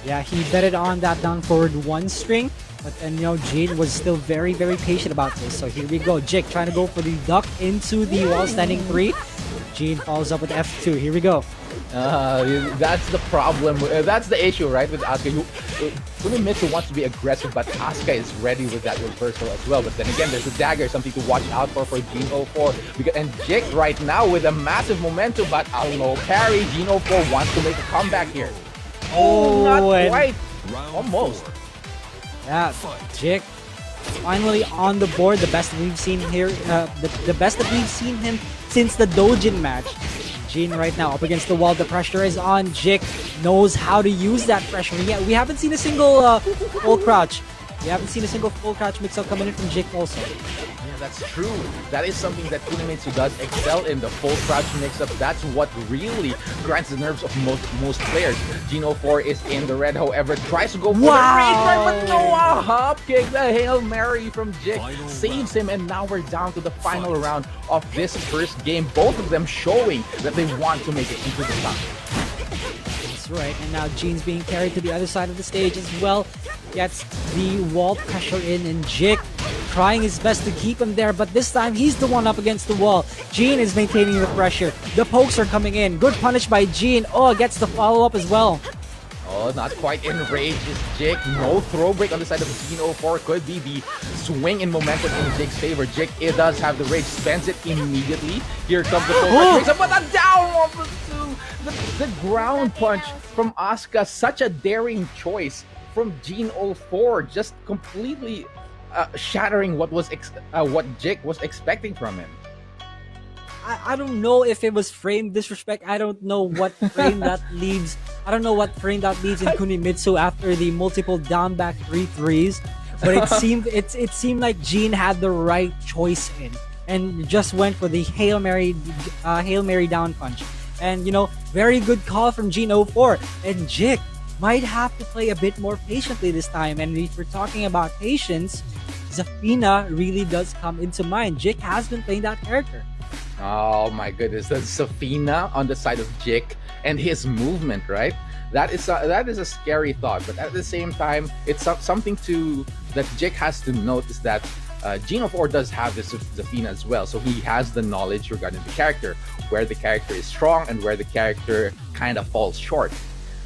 Yeah, he betted on that down forward one string, but then Jin was still very, very patient about this. So here we go, Jik trying to go for the duck into the wall standing 3. Jin follows up with F2. Here we go. That's the problem. That's the issue, right, with Asuka. Kunimitsu wants to be aggressive, but Asuka is ready with that reversal as well. But then again, there's a dagger, something to watch out for Gino 4. And Jik right now with a massive momentum, but a low parry. Gino 4 wants to make a comeback here. Oh, not quite. Almost. Yeah, Jik finally on the board. The best we've seen here. The best that we've seen him since the Dojin match. Jin right now up against the wall. The pressure is on. Jik knows how to use that pressure. Yeah, we haven't seen a single full crouch. We haven't seen a single full crouch mix-up coming in from Jik also. Yeah, that's true. That is something that Kunimitsu does excel in, the full crouch mix-up. That's what really grinds the nerves of most players. Gino 4 is in the red, however, tries to go for the rage, but no, a hop kick. The Hail Mary from Jik saves him, and now we're down to the final round of this first game. Both of them showing that they want to make it into the top. That's right, and now Jin's being carried to the other side of the stage as well. Gets the wall pressure in, and Jik trying his best to keep him there, but this time he's the one up against the wall. Jin is maintaining the pressure. The pokes are coming in. Good punish by Jin. Oh, gets the follow-up as well. Oh, not quite enraged is Jik. No throw break on the side of Gino 4. Could be the swing in momentum in Jik's favor. Jik, it does have the rage, spends it immediately. Here comes the full but a down on the two. The ground punch from Asuka, such a daring choice from Gino 4, just completely shattering what Jik was expecting from him. I don't know if it was frame disrespect. I don't know what frame that leaves. I don't know what frame that leaves in Kunimitsu after the multiple down back 3-3s. But it seemed like Jin had the right choice in and just went for the Hail Mary down punch. And very good call from Gino 4. And Jik might have to play a bit more patiently this time. And if we're talking about patience, Zafina really does come into mind. Jik has been playing that character. Oh my goodness, that's Zafina on the side of Jik and his movement, right? That is a scary thought, but at the same time, it's something that Jik has to note is that Gino 4 does have this Zafina as well, so he has the knowledge regarding the character, where the character is strong and where the character kind of falls short.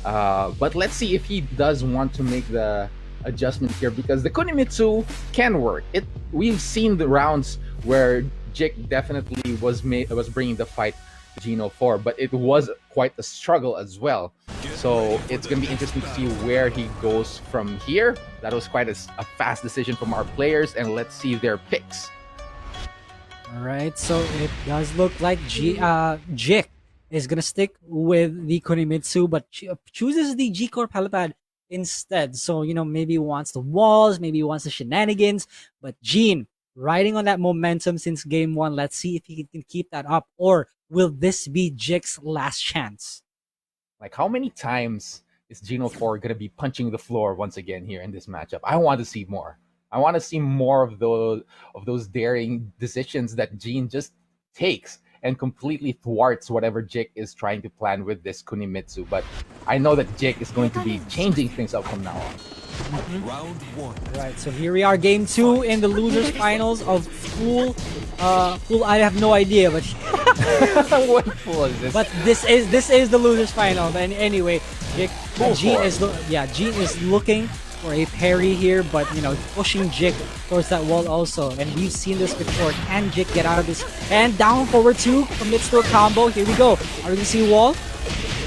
But let's see if he does want to make the adjustment here, because the Kunimitsu can work. We've seen the rounds where Jik definitely was bringing the fight to Gino 4, but it was quite a struggle as well. So it's going to be interesting to see where he goes from here. That was quite a fast decision from our players, and let's see their picks. All right, so it does look like Jik is going to stick with the Kunimitsu, but chooses the G-Corp helipad instead. So, maybe he wants the walls, maybe he wants the shenanigans, but Jin riding on that momentum since game 1. Let's see if he can keep that up, or will this be Jik's last chance? Like, how many times is Gino 4 going to be punching the floor once again here in this matchup? I want to see more. I want to see more of those daring decisions that Jin just takes and completely thwarts whatever Jik is trying to plan with this Kunimitsu. But I know that Jik is going to be changing things up from now on. Round one. Right, so here we are, game 2 in the losers finals of Pool. Pool, I have no idea, but What fool is this? but this is the losers final. And anyway, Jik, Go Gene for it. is Gene is looking for a parry here, but you know, pushing Jik towards that wall also. And we've seen this before. Can Jik get out of this? And down forward 2 commits to a combo. Here we go. Are we gonna see wall?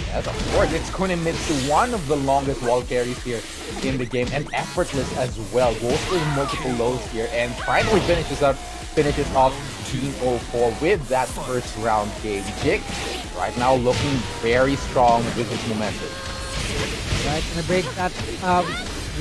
Yes, of course, it's Kunimitsu, one of the longest wall carries here in the game, and effortless as well. Goes for multiple lows here, and finally finishes off Team 04 with that first round game. Jik right now looking very strong with his momentum. Right, gonna break that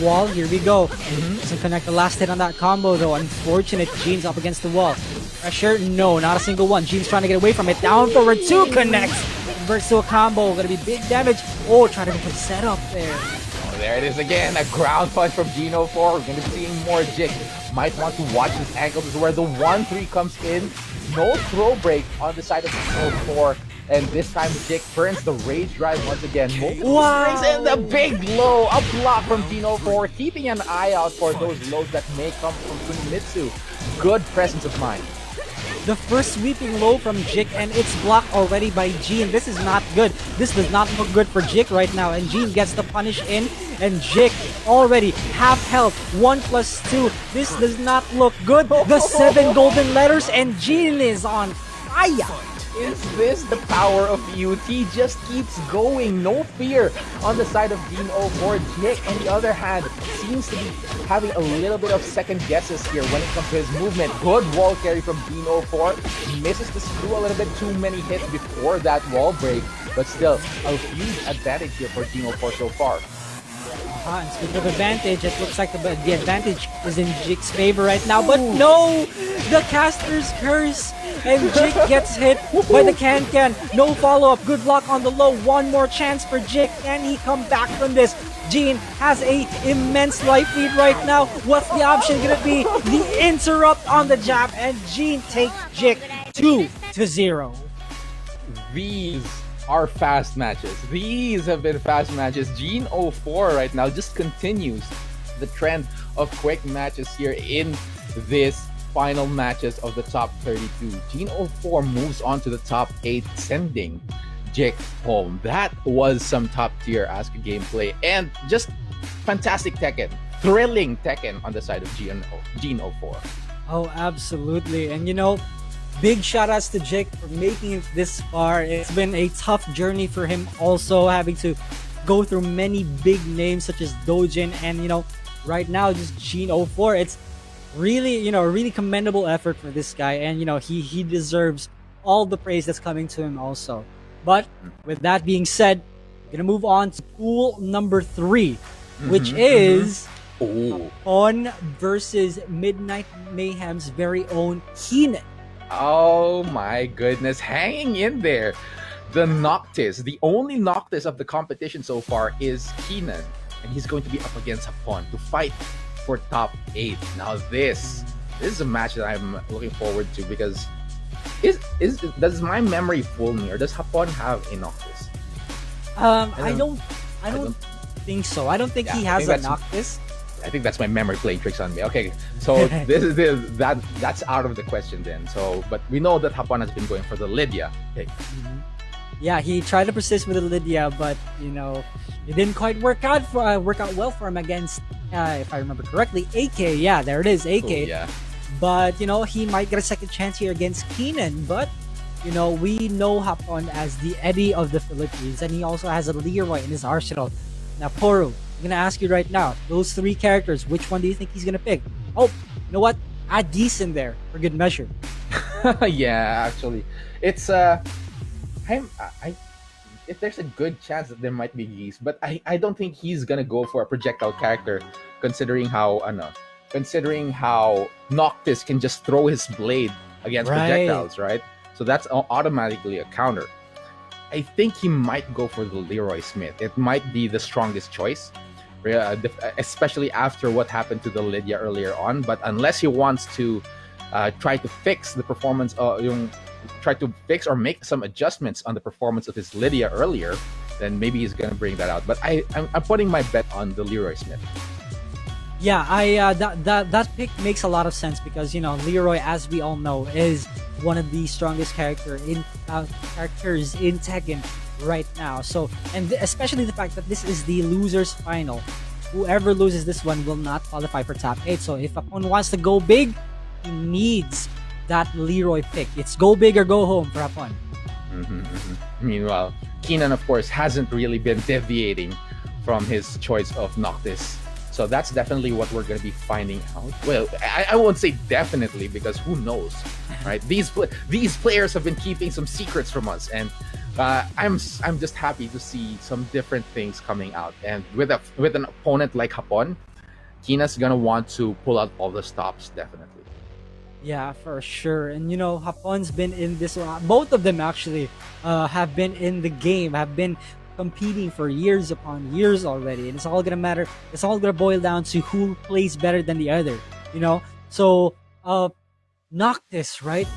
wall. Here we go. Doesn't connect the last hit on that combo though. Unfortunate. Gene's up against the wall. Pressure? No, not a single one. Gene's trying to get away from it. Down forward 2 connects. Converts to a combo. Gonna be big damage. Oh, trying to make a setup there. Oh, there it is again, a ground punch from Gene 04. We're gonna be seeing more Jik. Might want to watch his ankle. This is where the 1-3 comes in. No throw break on the side of Gene 04. And this time Jik turns the rage drive once again. Wow. And the big low, a block from Gene 04, keeping an eye out for those lows that may come from Kunimitsu. Good presence of mind. The first sweeping low from Jik, and it's blocked already by Gene. This is not good. This does not look good for Jik right now. And Gene gets the punish in, and Jik already half health. 1+2. This does not look good. The 7 golden letters, and Gene is on fire. Is this the power of youth? He just keeps going, no fear on the side of Gene 04. Jik, on the other hand, seems to be having a little bit of second guesses here when it comes to his movement. Good wall carry from Gene 04. Misses the screw a little bit too many hits before that wall break, but still a huge advantage here for Gene 04 so far. And speaking of advantage, it looks like the advantage is in Jik's favor right now. But no! The caster's curse! And Jik gets hit by the can-can. No follow-up. Good luck on the low. One more chance for Jik. Can he come back from this? Gene has a immense life lead right now. What's the option gonna be? The interrupt on the jab, and Gene takes Jik 2-0. These are fast matches. These have been fast matches. Gene 04 right now just continues the trend of quick matches here in this final matches of the top 32. Gene 04 moves on to the top 8, sending Jik home. That was some top tier Asuka gameplay and just fantastic Tekken. Thrilling Tekken on the side of Gene 04. Oh, absolutely. And you know, big shout outs to Jik for making it this far. It's been a tough journey for him also, having to go through many big names such as Dojin and, you know, right now just Gene 04. It's really, you know, a really commendable effort for this guy, and you know, he deserves all the praise that's coming to him also. But with that being said, we're gonna move on to pool number 3, which is Oh. On versus Midnight Mayhem's very own Keenan. Oh my goodness, hanging in there. The Noctis, the only Noctis of the competition so far is Keenan, and he's going to be up against Hapon to fight for top 8. Now this is a match that I'm looking forward to because does my memory fool me, or does Hapon have a Noctis? I don't think so. I don't think Yeah, he I has think a that's- Noctis. I think that's my memory playing tricks on me. Okay, so that's out of the question then. So, but we know that Hapon has been going for the Lydia. Okay. Yeah, he tried to persist with the Lydia, but you know, it didn't quite work out well for him against, if I remember correctly, AK. Yeah, there it is, AK. Oh, yeah. But you know, he might get a second chance here against Keenan. But you know, we know Hapon as the Eddie of the Philippines, and he also has a Leroy in his arsenal. Now, Poru, I'm gonna ask you right now, those 3 characters, which one do you think he's gonna pick? Oh, you know what? Add Geese in there for good measure. Yeah, actually, it's if there's a good chance that there might be Geese, but I don't think he's gonna go for a projectile character, considering how Noctis can just throw his blade against Right. projectiles, right? So that's automatically a counter. I think he might go for the Leroy Smith. It might be the strongest choice, especially after what happened to the Lydia earlier on. But unless he wants to try to fix the performance, try to fix or make some adjustments on the performance of his Lydia earlier, then maybe he's gonna bring that out. But I'm putting my bet on the Leroy Smith. Yeah, that pick makes a lot of sense because Leroy, as we all know, is one of the strongest characters in Tekken right now. So, and especially the fact that this is the losers final. Whoever loses this one will not qualify for top 8. So if Hapon wants to go big, he needs that Leroy pick. It's go big or go home for Hapon. Meanwhile, Keenan, of course, hasn't really been deviating from his choice of Noctis. So that's definitely what we're going to be finding out. Well, I won't say definitely because who knows, right? These players have been keeping some secrets from us, and I'm just happy to see some different things coming out. And with an opponent like Hapon, Keenan's gonna want to pull out all the stops definitely. Yeah, for sure. And Hapon's been in this. Both of them actually have been in the game, have been competing for years upon years already, and it's all gonna matter. It's all gonna boil down to who plays better than the other. So Noctis, right?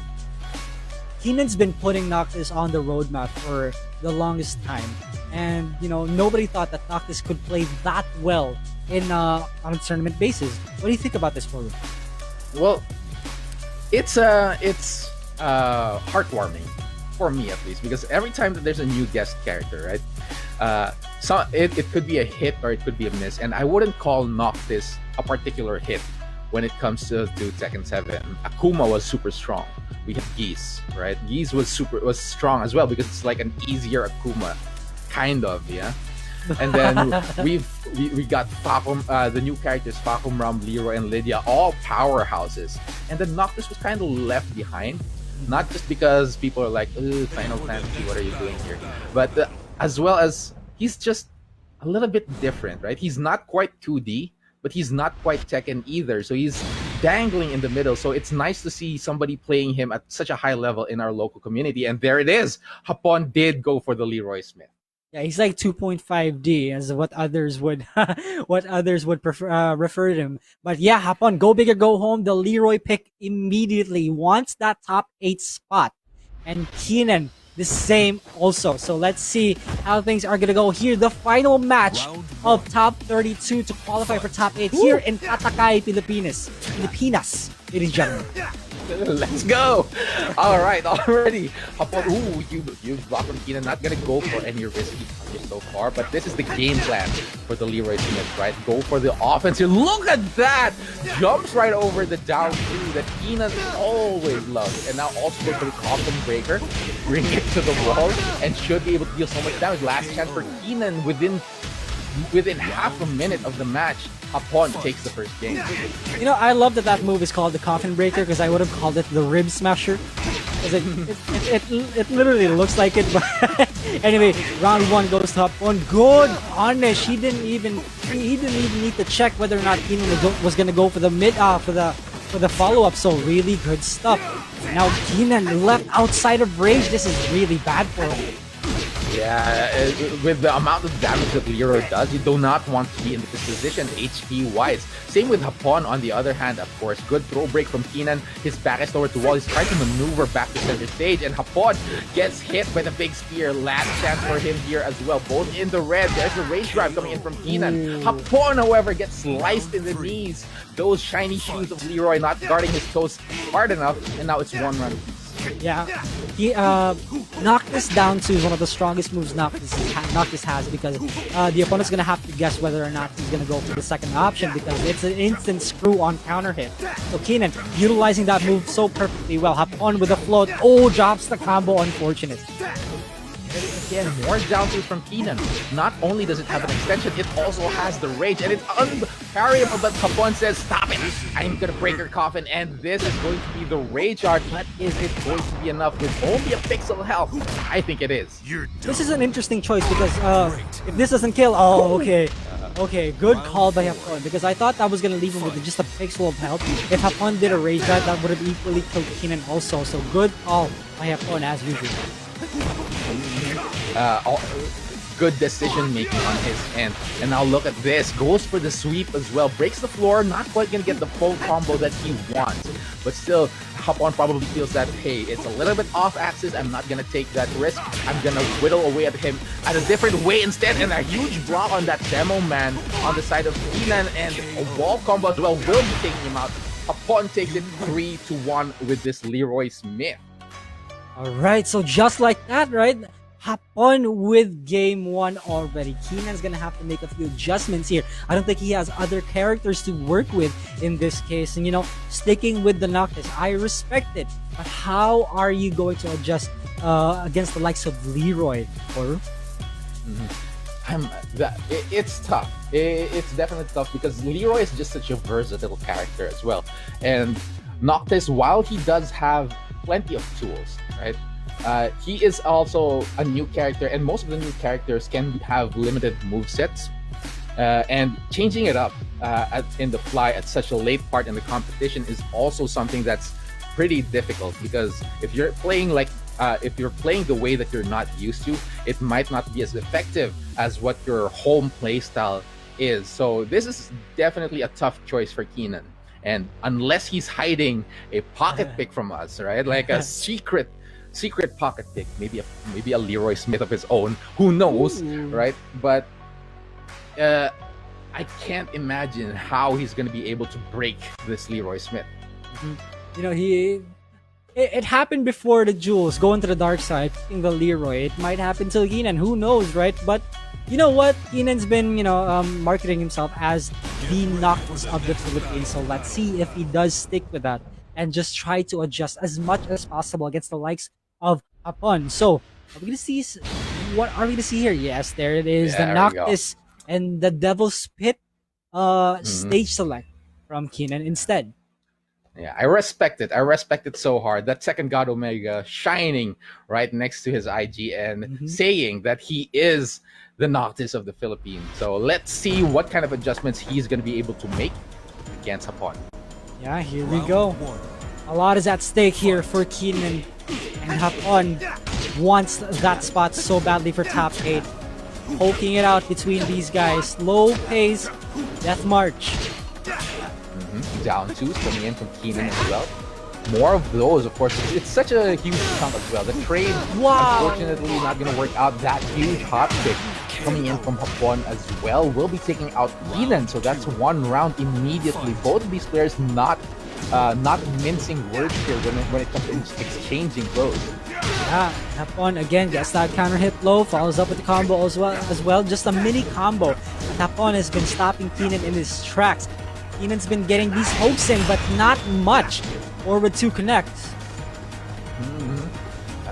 Keenan's been putting Noctis on the roadmap for the longest time, and nobody thought that Noctis could play that well on a tournament basis. What do you think about this, Paul? Well, it's heartwarming for me at least, because every time that there's a new guest character, right? So it could be a hit or it could be a miss, and I wouldn't call Noctis a particular hit when it comes to Tekken 7. Akuma was super strong. We had Geese, right? Geese was strong as well because it's like an easier Akuma, kind of, yeah. And then we got Facom, the new characters Facom, Ram, Leroy, and Lydia, all powerhouses. And then Noctis was kind of left behind, not just because people are like, Final Fantasy, what are you doing here? But as well as he's just a little bit different, right? He's not quite 2D, but he's not quite Tekken either. So he's dangling in the middle. So it's nice to see somebody playing him at such a high level in our local community. And there it is. Hapon did go for the Leroy Smith. Yeah, he's like 2.5D as what others would prefer, refer to him. But yeah, Hapon, go big or go home. The Leroy pick immediately wants that top 8 spot. And Keenan, the same also. So let's see how things are gonna go here. The final match of top 32 to qualify for top 8 here in Katakay, Pilipinas, ladies and gentlemen. Let's go! All right, already. Hapon, you blocked from Keenan. Not gonna go for any risky punches so far, but this is the game plan for the Leroy Smith, right? Go for the offense here. Look at that! Jumps right over the down two that Keenan always loves, and now also go for the coffin breaker, bring it to the wall, and should be able to deal so much damage. Last chance for Keenan within half a minute of the match. Hapon takes the first game. I love that move is called the coffin breaker because I would have called it the rib smasher. It literally looks like it, but anyway, round 1 goes to Hapon. Good punish. He didn't even need to check whether or not Keenan was gonna go for the for the follow-up. So really good stuff. Now Keenan left outside of range. This is really bad for him. Yeah, with the amount of damage that Leroy does, you do not want to be in this position HP-wise. Same with Hapon on the other hand, of course. Good throw break from Keenan. His back is toward the wall. He's trying to maneuver back to center stage, and Hapon gets hit by the big spear. Last chance for him here as well. Both in the red. There's a rage drive coming in from Keenan. Hapon, however, gets sliced in the knees. Those shiny shoes of Leroy not guarding his toes hard enough, and now it's 1 run. Yeah, he Noctis down to one of the strongest moves Noctis has because the opponent's gonna have to guess whether or not he's gonna go for the second option because it's an instant screw on counter hit. So Keenan utilizing that move so perfectly well. Hapon with a float. Oh, drops the combo. Unfortunate. Again, more down twos from Keenan. Not only does it have an extension, it also has the rage, and it's unparryable, but Hapon says, stop it! I'm gonna break your coffin, and this is going to be the rage art, but is it going to be enough with only a pixel health? I think it is. This is an interesting choice because if this doesn't kill, okay, good call by Hapon because I thought that was gonna leave him with just a pixel of health. If Hapon did a rage drive, that would have equally killed Keenan also, so good call by Hapon as usual. Good decision making on his end. And now look at this. Goes for the sweep as well. Breaks the floor. Not quite gonna get the full combo that he wants. But still, Hapon probably feels that, hey, it's a little bit off axis. I'm not gonna take that risk. I'm gonna whittle away at him at a different way instead. And a huge block on that demo man on the side of Keenan, and a wall combo as well will be taking him out. Hapon takes it 3-1 with this Leroy Smith. All right, so just like that, right? Hapon with game 1 already. Keenan's gonna have to make a few adjustments here. I don't think he has other characters to work with in this case. And sticking with the Noctis, I respect it. But how are you going to adjust against the likes of Leroy? Or It's tough. It's definitely tough because Leroy is just such a versatile character as well. And Noctis, while he does have plenty of tools, right? He is also a new character, and most of the new characters can have limited movesets. And changing it up in the fly at such a late part in the competition is also something that's pretty difficult, because if you're playing the way that you're not used to, it might not be as effective as what your home play style is. So this is definitely a tough choice for Keenan. And unless he's hiding a pocket pick from us, right? Like a secret pocket pick, maybe a Leroy Smith of his own, who knows, right? But I can't imagine how he's going to be able to break this Leroy Smith. It happened before the Jules going to the dark side, picking the Leroy. It might happen to Keenan, who knows, right? But you know what? Keenan's been, marketing himself as the Noctis of the Philippines. So let's see if he does stick with that and just try to adjust as much as possible against the likes of Hapon. So, are we gonna see? What are we gonna see here? Yes, there it is. There the Noctis and the Devil's Pit stage select from Keenan instead. Yeah, I respect it. I respect it so hard. That second God Omega shining right next to his IGN, saying that he is the Noctis of the Philippines. So let's see what kind of adjustments he's going to be able to make against Hapon. Yeah, here we go. A lot is at stake here for Keenan, and Hapon wants that spot so badly for top 8. Poking it out between these guys. Low pace, Death March. Down twos coming in from Keenan as well. More of those, of course. It's such a huge chunk as well. The trade, unfortunately, not going to work out. That huge hot pick coming in from Hapon as well will be taking out Keenan. So that's one round immediately. Both of these players not mincing words here when it comes to exchanging blows. Yeah, Hapon again gets that counter hit low, follows up with the combo as well. Just a mini combo. Hapon has been stopping Keenan in his tracks. Keenan's been getting these hooks in, but not much. Forward 2 connects.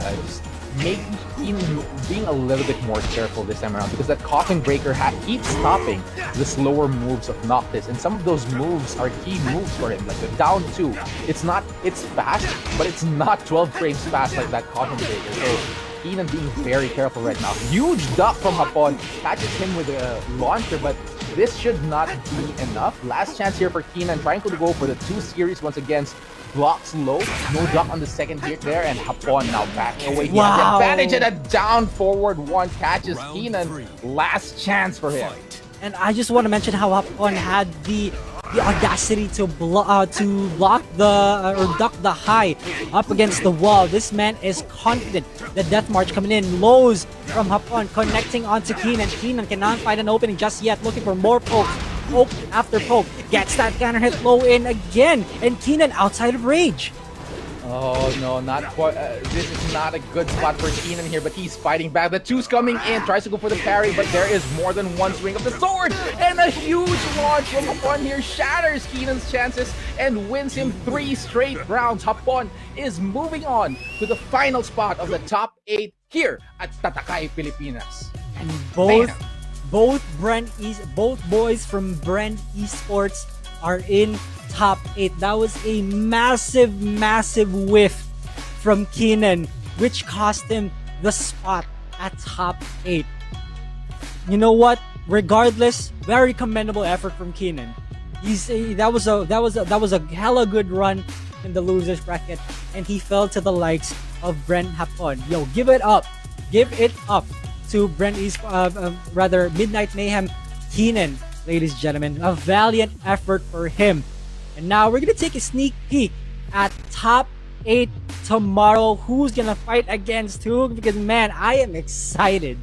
Just maybe Keenan being a little bit more careful this time around, because that Coffin Breaker keeps stopping the slower moves of Noctis, and some of those moves are key moves for him, like the down 2. It's fast, but it's not 12 frames fast like that Coffin Breaker. So Keenan being very careful right now. Huge duck from Hapon, catches him with a launcher, but this should not be enough. Last chance here for Keenan, trying to go for the 2 series once again. Blocks low, no duck on the second hit there, and Hapon now backing away. He has the advantage, and a down forward 1 catches Keenan. Last chance for him. And I just want to mention how Hapon had the audacity to block or duck the high up against the wall. This man is confident. The Death March coming in, lows from Hapon, connecting onto Keenan. Keenan cannot find an opening just yet, looking for more pokes. Poke after poke, gets that counter hit low in again, and Keenan outside of rage. Oh no, not quite. This is not a good spot for Keenan here, but he's fighting back. The 2's coming in, tries to go for the parry, but there is more than one swing of the sword, and a huge launch from Hapon here shatters Keenan's chances and wins him 3 straight rounds. Hapon is moving on to the final spot of the top 8 here at Tatakay Pilipinas. And both boys from Brand Esports are in top 8. That was a massive whiff from Keenan, which cost him the spot at top 8. You know what? Regardless, very commendable effort from Keenan. That was a hella good run in the losers bracket, and he fell to the likes of Brent Hapon. Yo, give it up to Midnight Mayhem Keenan, ladies and gentlemen. A valiant effort for him. And now we're gonna take a sneak peek at top 8 tomorrow. Who's gonna fight against who? Because man, I am excited.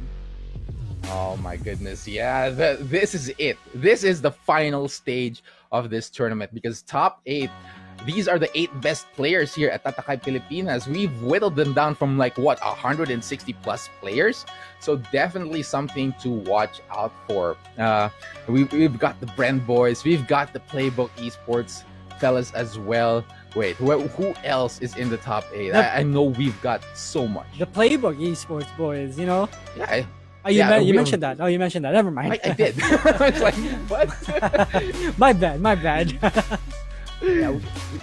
Oh my goodness. Yeah, this is it. This is the final stage of this tournament because top 8, these are the 8 best players here at Tatakay Pilipinas. We've whittled them down from like what, 160 plus players. So definitely something to watch out for. We've got the Brand Boys, we've got the Playbook Esports fellas as well. Wait, who else is in the top 8? I know we've got so much. The Playbook Esports boys, you know. Yeah, Oh, you, Yeah, you we- mentioned that. Oh, you mentioned that. Never mind. I did. It's like, what? My bad. My bad. Yeah,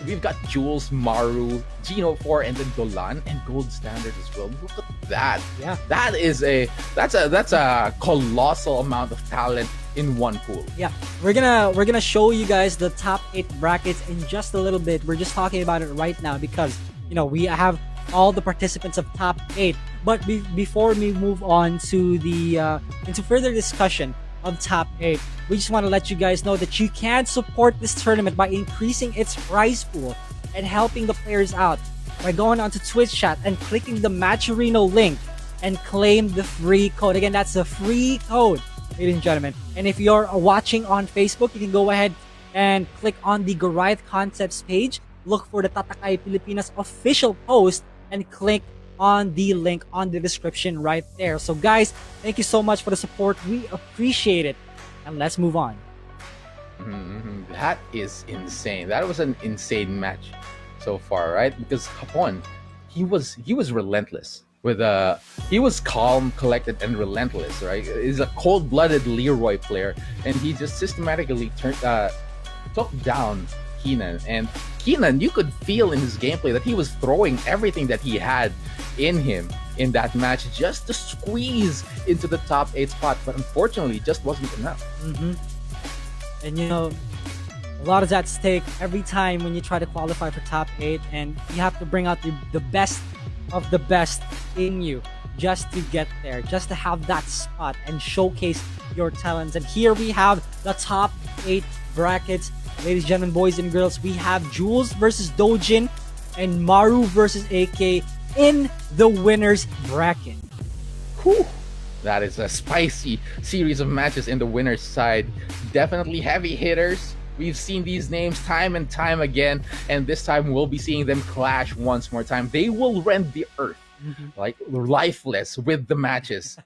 we've got Jules, Maru, Geno 4, and then Dolan and Gold Standard as well. Look at that. Yeah. That's a colossal amount of talent in one pool. Yeah, we're gonna show you guys the top 8 brackets in just a little bit. We're just talking about it right now because we have all the participants of top 8. But before we move on to the into further discussion of top 8, we just want to let you guys know that you can support this tournament by increasing its prize pool and helping the players out by going onto Twitch chat and clicking the Matcherino link and claim the free code. Again, that's a free code, ladies and gentlemen. And if you're watching on Facebook, you can go ahead and click on the Goliath Concepts page, look for the Tatakay Pilipinas official post, and click on the link on the description right there. So guys, thank you so much for the support. We appreciate it. And let's move on. That is insane. That was an insane match so far, right? Because Hapon, he was relentless. He was calm, collected, and relentless, right? He's a cold-blooded Leroy player, and he just systematically took down Keenan. And Keenan, you could feel in his gameplay that he was throwing everything that he had in him in that match just to squeeze into the top 8 spot, but unfortunately, it just wasn't enough. And a lot is at stake every time when you try to qualify for top 8, and you have to bring out the best of the best in you just to get there, just to have that spot and showcase your talents. And here we have the top 8 brackets. Ladies and gentlemen, boys and girls, we have Jules versus Dojin and Maru versus AK in the winners bracket. Whew. That is a spicy series of matches in the winner's side. Definitely heavy hitters. We've seen these names time and time again, and this time we'll be seeing them clash once more time. They will rend the earth like lifeless with the matches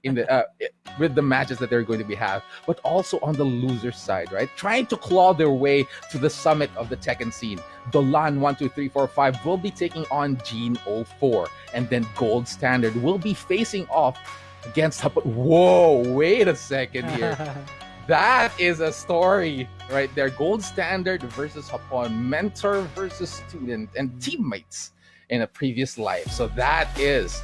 with the matches that they're going to have, but also on the loser side, right? Trying to claw their way to the summit of the Tekken scene. Dolan 1, 2, 3, 4, 5 will be taking on Geno 4, and then Gold Standard will be facing off against Whoa, wait a second here. That is a story right there. Gold Standard versus Hapon, mentor versus student, and teammates in a previous life. So that is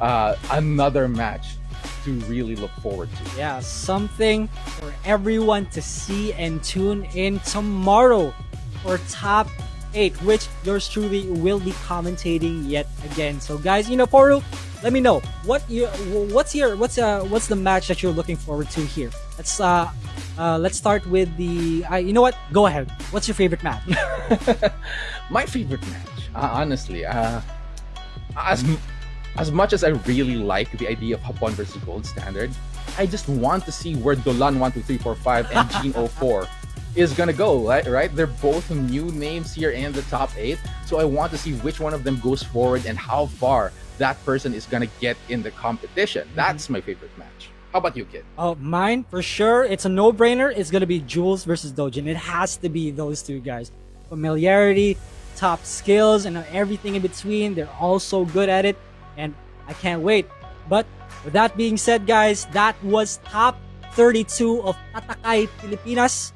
another match to really look forward to. Yeah, something for everyone to see and tune in tomorrow for top 8, which yours truly will be commentating yet again. So guys, Poru, let me know what's the match that you're looking forward to here. Let's start with the you know what? Go ahead. What's your favorite match? My favorite match, honestly, as much as I really like the idea of Hapon versus Gold Standard, I just want to see where Dolan 1, 2, 3, 4, 5 and Geno 4 is gonna go, right? They're both new names here in the top 8, so I want to see which one of them goes forward and how far that person is gonna get in the competition. That's my favorite match. How about you, kid? Oh, mine for sure. It's a no-brainer. It's gonna be Jules versus Dojin. It has to be those two guys. Familiarity, top skills, and everything in between. They're all so good at it, and I can't wait. But with that being said, guys, that was top 32 of Tatakay Pilipinas.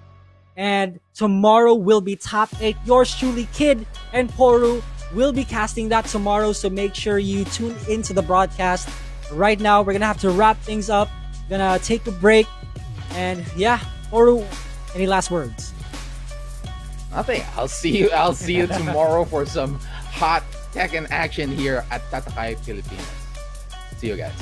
And tomorrow will be top 8. Yours truly, Kid and Poru, will be casting that tomorrow. So make sure you tune into the broadcast. Right now, we're gonna have to wrap things up. Gonna take a break. And yeah, Poru, any last words? Nothing. I'll see you tomorrow for some hot Tekken action here at Tatakay Pilipinas. See you guys.